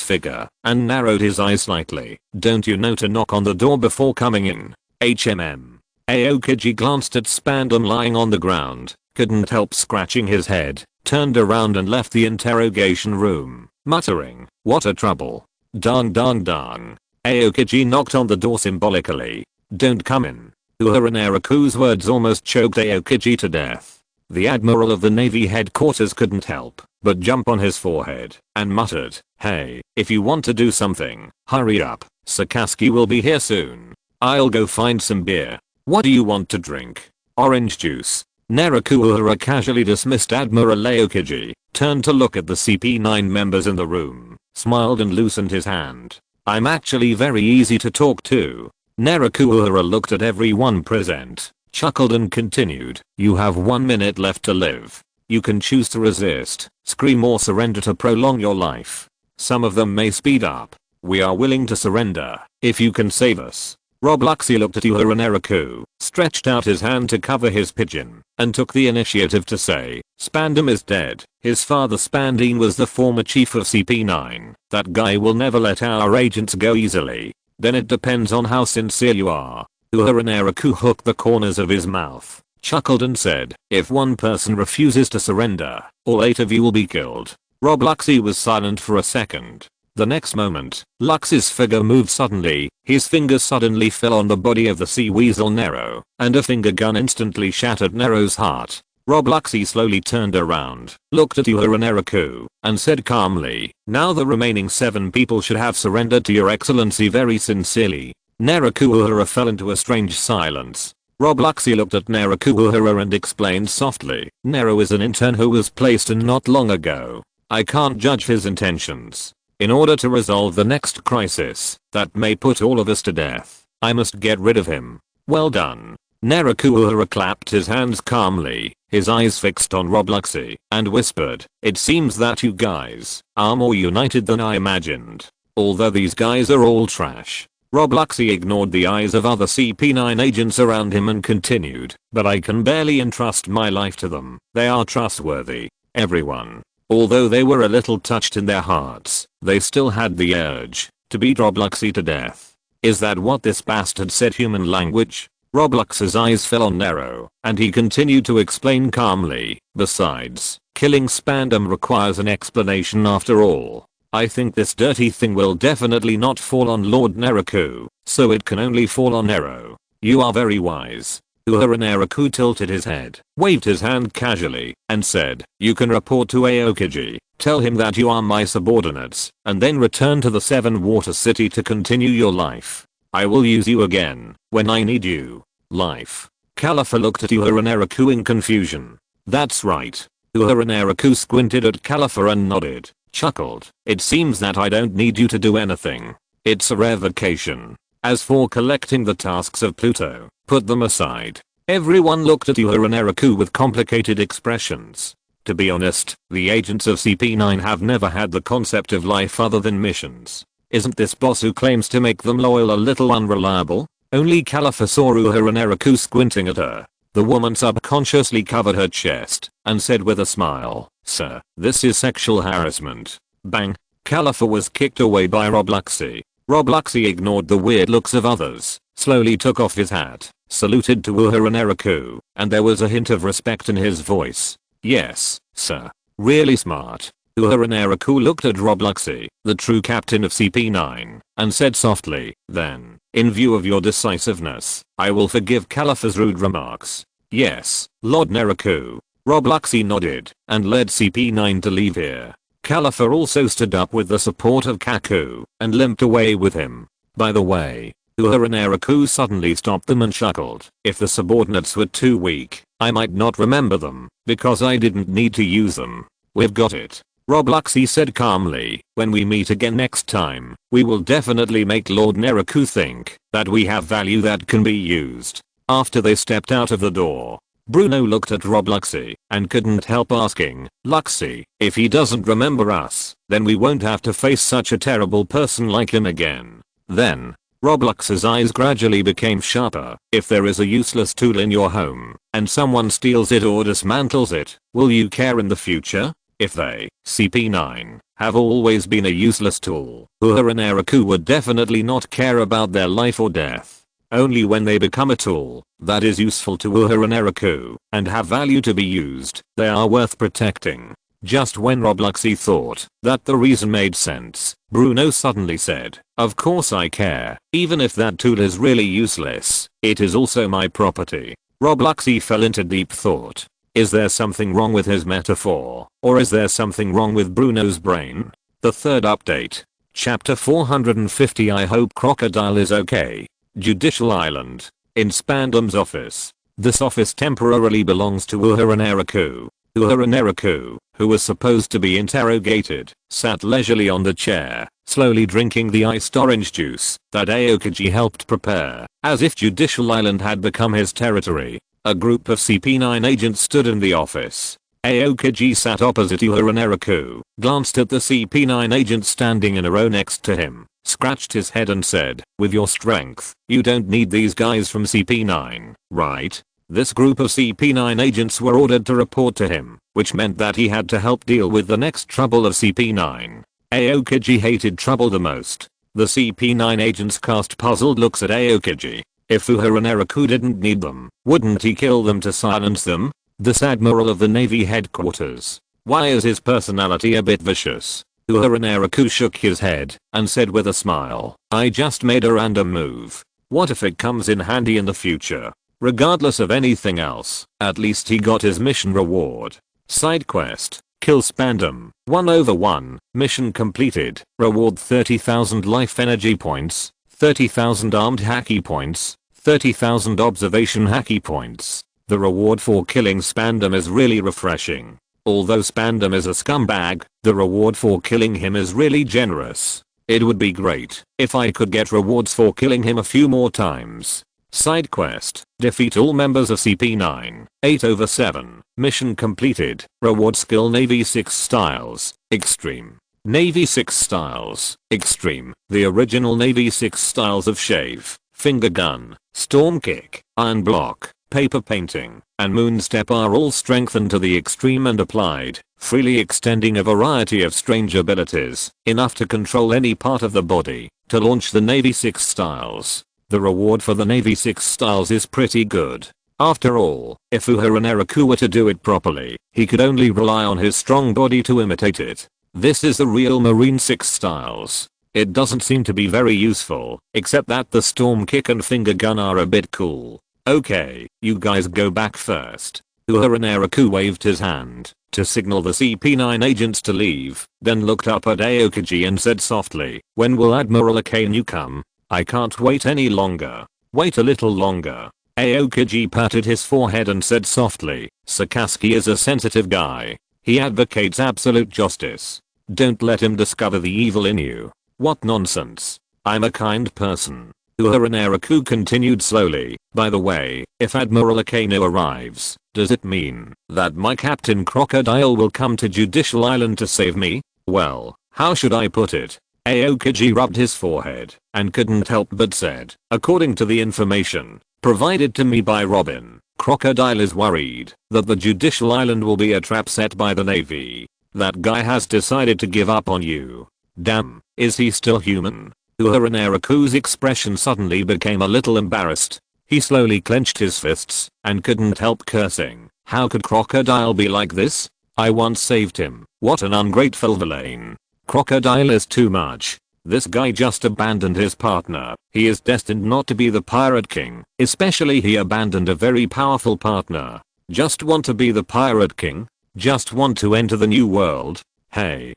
figure, and narrowed his eyes slightly. Don't you know to knock on the door before coming in? Aokiji glanced at Spandam lying on the ground, couldn't help scratching his head, turned around and left the interrogation room, muttering, what a trouble. Dang dang dang. Aokiji knocked on the door symbolically. Don't come in. Uehara Naraku's words almost choked Aokiji to death. The Admiral of the Navy headquarters couldn't help but jump on his forehead and muttered, "Hey, if you want to do something, hurry up, Sakazuki will be here soon. I'll go find some beer. What do you want to drink? Orange juice." Naraku Uehara casually dismissed Admiral Aokiji, turned to look at the CP9 members in the room, smiled and loosened his hand. "I'm actually very easy to talk to." Naraku Uehara looked at everyone present, chuckled and continued, "You have 1 minute left to live. You can choose to resist, scream or surrender to prolong your life. Some of them may speed up. We are willing to surrender if you can save us." Rob Luxie looked at Uehara Naraku, stretched out his hand to cover his pigeon, and took the initiative to say, "Spandam is dead. His father Spandine was the former chief of CP9. That guy will never let our agents go easily." "Then it depends on how sincere you are." Uehara Naraku hooked the corners of his mouth, chuckled and said, "If one person refuses to surrender, all 8 of you will be killed." Rob Luxie was silent for a second. The next moment, Lux's figure moved suddenly, his fingers suddenly fell on the body of the sea weasel Nero, and a finger gun instantly shattered Nero's heart. Rob Luxie slowly turned around, looked at Uehara Naraku, and said calmly, "Now the remaining 7 people should have surrendered to your excellency very sincerely." Naraku Uehara fell into a strange silence. Rob Luxie looked at Naraku Uehara and explained softly, "Nero is an intern who was placed in not long ago. I can't judge his intentions. In order to resolve the next crisis that may put all of us to death, I must get rid of him." "Well done." Naraku Uehara clapped his hands calmly, his eyes fixed on Rob Luxie, and whispered, "It seems that you guys are more united than I imagined. Although these guys are all trash." Rob Luxie ignored the eyes of other CP9 agents around him and continued, "But I can barely entrust my life to them. They are trustworthy." Everyone, although they were a little touched in their hearts, they still had the urge to beat Rob Luxie to death. Is that what this bastard said, human language? Rob Luxie's eyes fell on Nero, and he continued to explain calmly, "Besides, killing Spandam requires an explanation after all. I think this dirty thing will definitely not fall on Lord Naraku, so it can only fall on Nero. You are very wise." Uehara Naraku tilted his head, waved his hand casually, and said, "You can report to Aokiji, tell him that you are my subordinates, and then return to the 7 Water City to continue your life. I will use you again when I need you." "Life?" Califa looked at Uehara Naraku in confusion. "That's right." Uehara Naraku squinted at Califa and nodded, chuckled, "It seems that I don't need you to do anything. It's a rare vacation. As for collecting the tasks of Pluto, put them aside." Everyone looked at Uehara Naraku with complicated expressions. To be honest, the agents of CP9 have never had the concept of life other than missions. Isn't this boss who claims to make them loyal a little unreliable? Only Califa saw Uehara Naraku squinting at her. The woman subconsciously covered her chest and said with a smile, "Sir, this is sexual harassment." Bang! Califa was kicked away by Rob Luxie. Rob Luxie ignored the weird looks of others, slowly took off his hat, saluted to Uehara Naraku, and there was a hint of respect in his voice. "Yes, sir. Really smart." Uehara Naraku looked at Rob Luxie, the true captain of CP9, and said softly, "Then, in view of your decisiveness, I will forgive Califa's rude remarks." "Yes, Lord Naraku." Rob Luxie nodded, and led CP9 to leave here. Califa also stood up with the support of Kaku, and limped away with him. "By the way," Uehara Naraku suddenly stopped them and chuckled, "if the subordinates were too weak, I might not remember them, because I didn't need to use them. We've got it." Rob Luxie said calmly, "When we meet again next time, we will definitely make Lord Naraku think that we have value that can be used." After they stepped out of the door, Bruno looked at Rob Luxie and couldn't help asking, "Luxie, if he doesn't remember us, then we won't have to face such a terrible person like him again." Then, Rob Luxie's eyes gradually became sharper. "If there is a useless tool in your home, and someone steals it or dismantles it, will you care in the future? If they, CP9, have always been a useless tool, Uehara Naraku would definitely not care about their life or death. Only when they become a tool that is useful to Uehara Naraku and have value to be used, they are worth protecting." Just when Robloxy thought that the reason made sense, Bruno suddenly said, "Of course I care, even if that tool is really useless, it is also my property." Robloxy fell into deep thought. Is there something wrong with his metaphor, or is there something wrong with Bruno's brain? The third update. Chapter 450. I hope Crocodile is okay. Judicial Island. In Spandam's office. This office temporarily belongs to Uehara Naraku. Uehara Naraku, who was supposed to be interrogated, sat leisurely on the chair, slowly drinking the iced orange juice that Aokiji helped prepare, as if Judicial Island had become his territory. A group of CP9 agents stood in the office. Aokiji sat opposite Uehara Naraku, glanced at the CP9 agents standing in a row next to him, scratched his head and said, "With your strength, you don't need these guys from CP9, right?" This group of CP9 agents were ordered to report to him, which meant that he had to help deal with the next trouble of CP9. Aokiji hated trouble the most. The CP9 agents cast puzzled looks at Aokiji. If Uehara Naraku didn't need them, wouldn't he kill them to silence them? This Admiral of the Navy headquarters. Why is his personality a bit vicious? Uehara Naraku shook his head and said with a smile, "I just made a random move. What if it comes in handy in the future?" Regardless of anything else, at least he got his mission reward. Side quest. Kill Spandam. 1/1. Mission completed. Reward 30,000 life energy points, 30,000 armed haki points, 30,000 observation haki points. The reward for killing Spandam is really refreshing. Although Spandam is a scumbag, the reward for killing him is really generous. It would be great if I could get rewards for killing him a few more times. Side quest. Defeat all members of CP9. 8/7. Mission completed. Reward skill Navy 6 styles. Extreme. Navy 6 styles. Extreme. The original Navy 6 styles of shave, finger gun, storm kick, iron block, paper painting, and moonstep are all strengthened to the extreme and applied, freely extending a variety of strange abilities, enough to control any part of the body, to launch the Navy 6 styles. The reward for the Navy 6 styles is pretty good. After all, if Uehara Naraku were to do it properly, he could only rely on his strong body to imitate it. This is the real Marine 6 styles. It doesn't seem to be very useful, except that the storm kick and finger gun are a bit cool. Okay, you guys go back first. Uehara Naraku waved his hand to signal the CP9 agents to leave, then looked up at Aokiji and said softly, "When will Admiral Akainu come? I can't wait any longer." "Wait a little longer." Aokiji patted his forehead and said softly, "Sakazuki is a sensitive guy. He advocates absolute justice. Don't let him discover the evil in you." "What nonsense. I'm a kind person." Uehara Naraku continued slowly. "By the way, if Admiral Akainu arrives, does it mean that my Captain Crocodile will come to Judicial Island to save me? Well, how should I put it?" Aokiji rubbed his forehead and couldn't help but said, "According to the information provided to me by Robin, Crocodile is worried that the Judicial Island will be a trap set by the Navy. That guy has decided to give up on you." "Damn, is he still human?" Uehara Naraku's expression suddenly became a little embarrassed. He slowly clenched his fists and couldn't help cursing. How could Crocodile be like this? I once saved him. What an ungrateful villain. Crocodile is too much. This guy just abandoned his partner. He is destined not to be the Pirate King. Especially he abandoned a very powerful partner. Just want to be the Pirate King? Just want to enter the new world? Hey.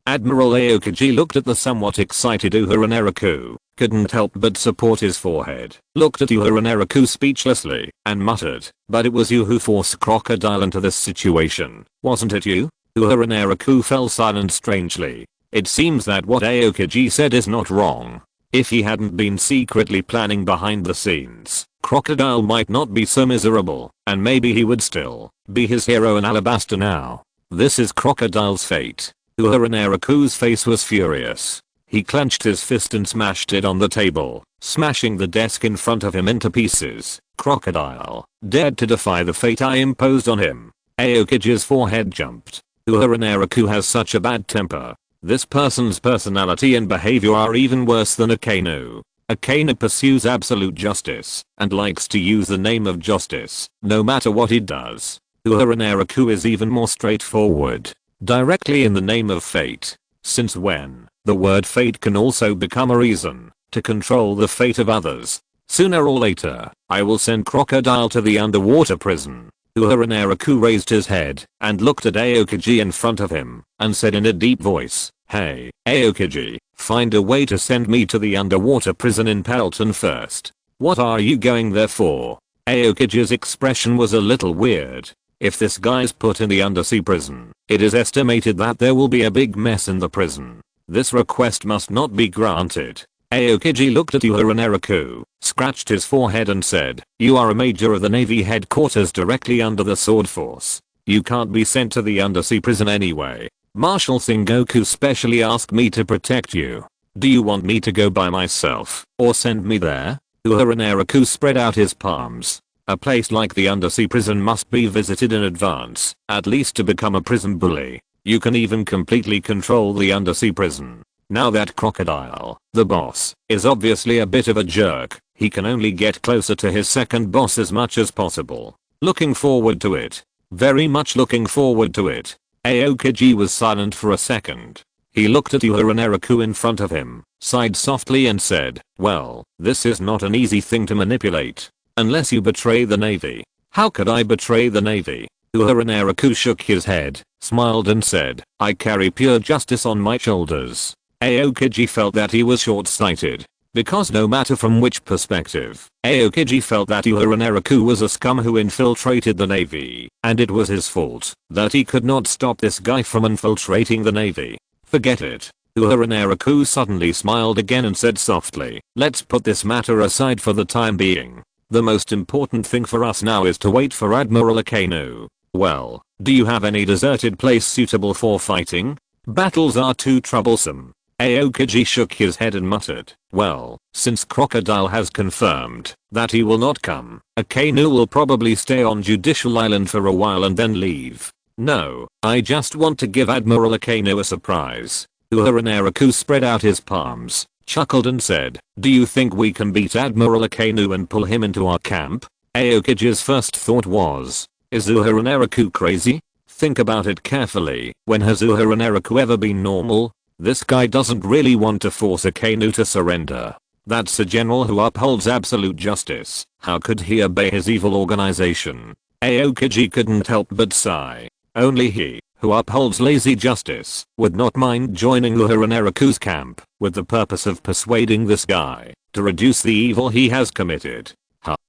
Admiral Aokiji looked at the somewhat excited Uehara Naraku, couldn't help but support his forehead, looked at Uehara Naraku speechlessly, and muttered, "But it was you who forced Crocodile into this situation, wasn't it you?" Uehara Naraku fell silent strangely. It seems that what Aokiji said is not wrong. If he hadn't been secretly planning behind the scenes, Crocodile might not be so miserable, and maybe he would still be his hero in Alabasta now. This is Crocodile's fate. Uehara Naraku's face was furious. He clenched his fist and smashed it on the table, smashing the desk in front of him into pieces. Crocodile dared to defy the fate I imposed on him. Aokiji's forehead jumped. Uehara Naraku has such a bad temper. This person's personality and behavior are even worse than Akainu. Akainu pursues absolute justice and likes to use the name of justice, no matter what he does. Uehara Naraku is even more straightforward. Directly in the name of fate. Since when? The word fate can also become a reason to control the fate of others. Sooner or later, I will send Crocodile to the underwater prison. Uehara Naraku raised his head and looked at Aokiji in front of him and said in a deep voice, "Hey, Aokiji, find a way to send me to the underwater prison in Pelton first. What are you going there for?" Aokiji's expression was a little weird. If this guy's put in the undersea prison, it is estimated that there will be a big mess in the prison. This request must not be granted. Aokiji looked at Uehara Naraku, scratched his forehead and said, "You are a major of the Navy headquarters directly under the Sword Force. You can't be sent to the undersea prison anyway. Marshal Sengoku specially asked me to protect you. Do you want me to go by myself or send me there?" Uehara Naraku spread out his palms. A place like the undersea prison must be visited in advance, at least to become a prison bully. You can even completely control the undersea prison. Now that Crocodile, the boss, is obviously a bit of a jerk, he can only get closer to his second boss as much as possible. Looking forward to it. Very much looking forward to it. Aokiji was silent for a second. He looked at Uehara Naraku in front of him, sighed softly and said, "Well, this is not an easy thing to manipulate. Unless you betray the Navy." "How could I betray the Navy?" Uehara Naraku shook his head, smiled and said, "I carry pure justice on my shoulders." Aokiji felt that he was short-sighted. Because no matter from which perspective, Aokiji felt that Uehara Naraku was a scum who infiltrated the Navy, and it was his fault that he could not stop this guy from infiltrating the Navy. Forget it. Uehara Naraku suddenly smiled again and said softly, "Let's put this matter aside for the time being. The most important thing for us now is to wait for Admiral Akainu. Well, do you have any deserted place suitable for fighting? Battles are too troublesome." Aokiji shook his head and muttered, "Well, since Crocodile has confirmed that he will not come, Akainu will probably stay on Judicial Island for a while and then leave. No, I just want to give Admiral Akainu a surprise." Uehara Naraku spread out his palms, chuckled and said, "Do you think we can beat Admiral Akainu and pull him into our camp?" Aokiji's first thought was, is Uehara Naraku crazy? Think about it carefully. When has Uehara Naraku ever been normal? This guy doesn't really want to force Akainu to surrender. That's a general who upholds absolute justice. How could he obey his evil organization? Aokiji couldn't help but sigh. Only he, who upholds lazy justice, would not mind joining Uehara Naraku's camp with the purpose of persuading this guy to reduce the evil he has committed.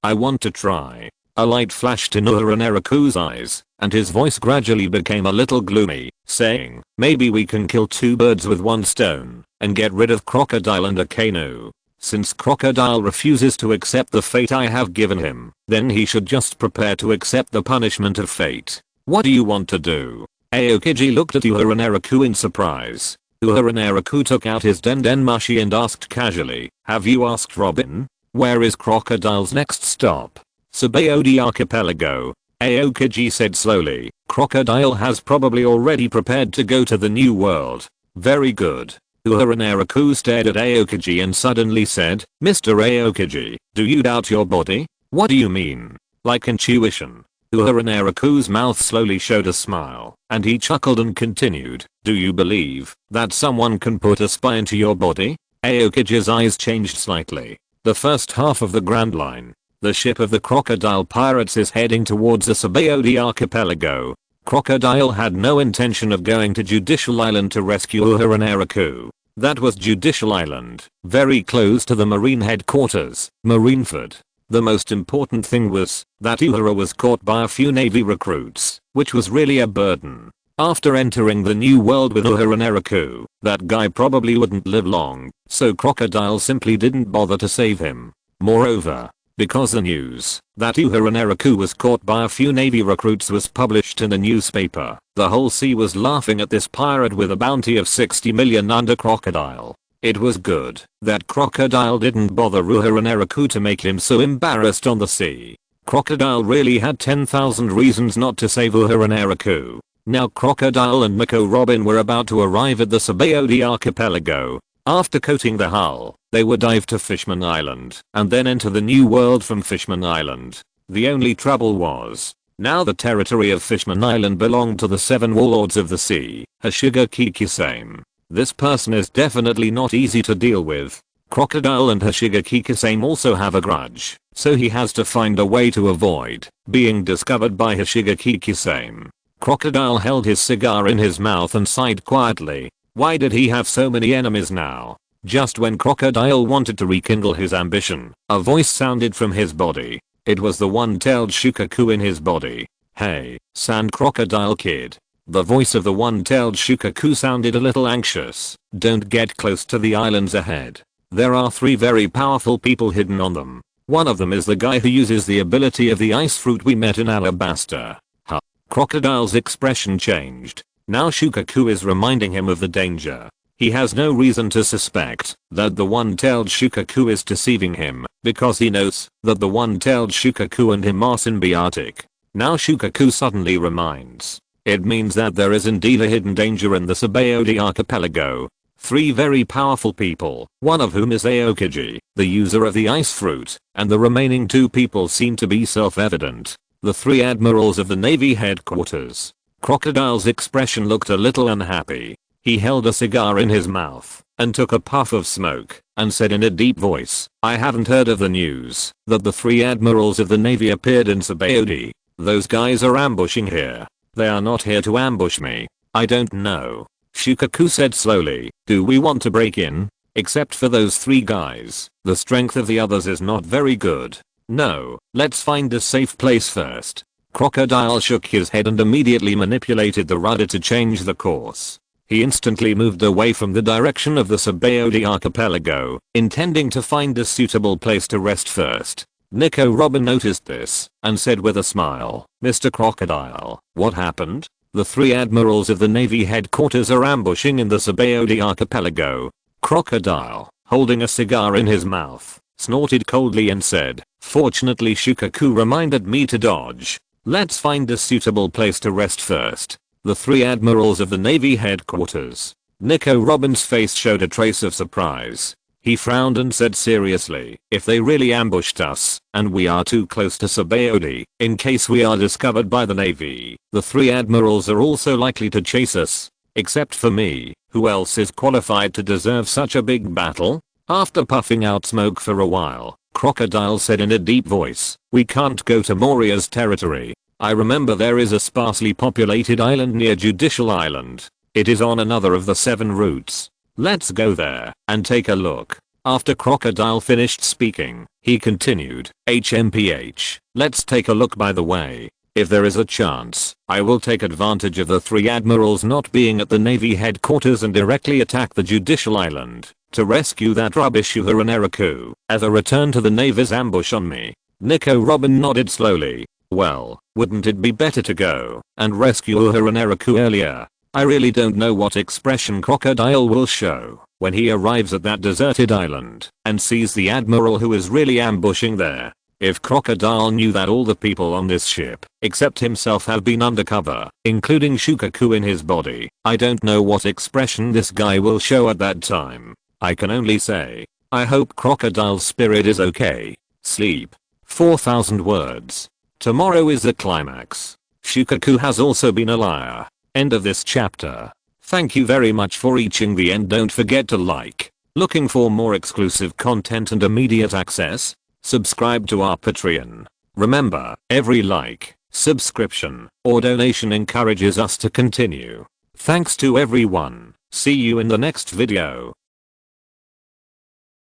I want to try." A light flashed in Uehara Naraku's eyes, and his voice gradually became a little gloomy, saying, "Maybe we can kill two birds with one stone and get rid of Crocodile and Akainu. Since Crocodile refuses to accept the fate I have given him, then he should just prepare to accept the punishment of fate. What do you want to do?" Aokiji looked at Uehara Naraku in surprise. Uehara Naraku took out his dendenmushi and asked casually, "Have you asked Robin? Where is Crocodile's next stop?" "Sabaody Archipelago," Aokiji said slowly. "Crocodile has probably already prepared to go to the New World." "Very good." Uehara Naraku stared at Aokiji and suddenly said, "Mr. Aokiji, do you doubt your body?" "What do you mean?" "Like intuition." Uehara Naraku's mouth slowly showed a smile, and he chuckled and continued, "Do you believe that someone can put a spy into your body?" Aokiji's eyes changed slightly. "The first half of the Grand Line. The ship of the Crocodile Pirates is heading towards the Sabaody Archipelago. Crocodile had no intention of going to Judicial Island to rescue Uehara Naraku. That was Judicial Island, very close to the Marine headquarters, Marineford. The most important thing was that Uehara was caught by a few Navy recruits, which was really a burden. After entering the New World with Uehara Naraku, that guy probably wouldn't live long, so Crocodile simply didn't bother to save him. Moreover, because the news that Uehara Naraku was caught by a few Navy recruits was published in the newspaper, the whole sea was laughing at this pirate with a bounty of 60 million under Crocodile. It was good that Crocodile didn't bother Uehara Naraku to make him so embarrassed on the sea. Crocodile really had 10,000 reasons not to save Uehara Naraku. Now Crocodile and Mako Robin were about to arrive at the Sabaody Archipelago. After coating the hull, they would dive to Fishman Island and then enter the New World from Fishman Island. The only trouble was Now the territory of Fishman Island belonged to the 7 warlords of the sea, Hashigaki Kisame. This person is definitely not easy to deal with. Crocodile and Hashigaki Kisame also have a grudge, so he has to find a way to avoid being discovered by Hashigaki Kisame. Crocodile held his cigar in his mouth and sighed quietly. Why did he have so many enemies now? Just when Crocodile wanted to rekindle his ambition, a voice sounded from his body. It was the one-tailed Shukaku in his body. Hey, Sand Crocodile Kid. The voice of the one-tailed Shukaku sounded a little anxious. Don't get close to the islands ahead. There are 3 very powerful people hidden on them. One of them is the guy who uses the ability of the ice fruit we met in Alabasta. Huh. Crocodile's expression changed. Now Shukaku is reminding him of the danger. He has no reason to suspect that the one-tailed Shukaku is deceiving him, because he knows that the one-tailed Shukaku and him are symbiotic. Now Shukaku suddenly reminds. It means that there is indeed a hidden danger in the Sabaody archipelago. 3 very powerful people, one of whom is Aokiji, the user of the ice fruit, and the remaining 2 people seem to be self-evident. The 3 admirals of the Navy headquarters. Crocodile's expression looked a little unhappy. He held a cigar in his mouth and took a puff of smoke and said in a deep voice, I haven't heard of the news that the 3 admirals of the Navy appeared in Sabaody. Those guys are ambushing here. They are not here to ambush me. I don't know. Shukaku said slowly, do we want to break in? Except for those 3 guys, the strength of the others is not very good. No, let's find a safe place first. Crocodile shook his head and immediately manipulated the rudder to change the course. He instantly moved away from the direction of the Sabaody archipelago, intending to find a suitable place to rest first. Nico Robin noticed this and said with a smile, Mr. Crocodile, what happened? The 3 admirals of the Navy headquarters are ambushing in the Sabaody archipelago. Crocodile, holding a cigar in his mouth, snorted coldly and said, fortunately Shukaku reminded me to dodge. Let's find a suitable place to rest first. The 3 admirals of the Navy headquarters. Nico Robin's face showed a trace of surprise. He frowned and said seriously, if they really ambushed us, and we are too close to Sabaody, in case we are discovered by the Navy, the 3 admirals are also likely to chase us. Except for me, who else is qualified to deserve such a big battle? After puffing out smoke for a while, Crocodile said in a deep voice, we can't go to Moria's territory. I remember there is a sparsely populated island near Judicial Island. It is on another of the 7 routes. Let's go there and take a look. After Crocodile finished speaking, he continued, HMPH, let's take a look by the way. If there is a chance, I will take advantage of the 3 admirals not being at the Navy headquarters and directly attack the Judicial Island to rescue that rubbish Uehara Naraku as a return to the Navy's ambush on me. Nico Robin nodded slowly. Well, wouldn't it be better to go and rescue Uehara Naraku earlier? I really don't know what expression Crocodile will show when he arrives at that deserted island and sees the admiral who is really ambushing there. If Crocodile knew that all the people on this ship, except himself, have been undercover, including Shukaku in his body, I don't know what expression this guy will show at that time. I can only say, I hope Crocodile's spirit is okay. Sleep. 4,000 words. Tomorrow is the climax. Shukaku has also been a liar. End of this chapter. Thank you very much for reaching the end. Don't forget to like. Looking for more exclusive content and immediate access? Subscribe to our Patreon. Remember, every like, subscription, or donation encourages us to continue. Thanks to everyone. See you in the next video.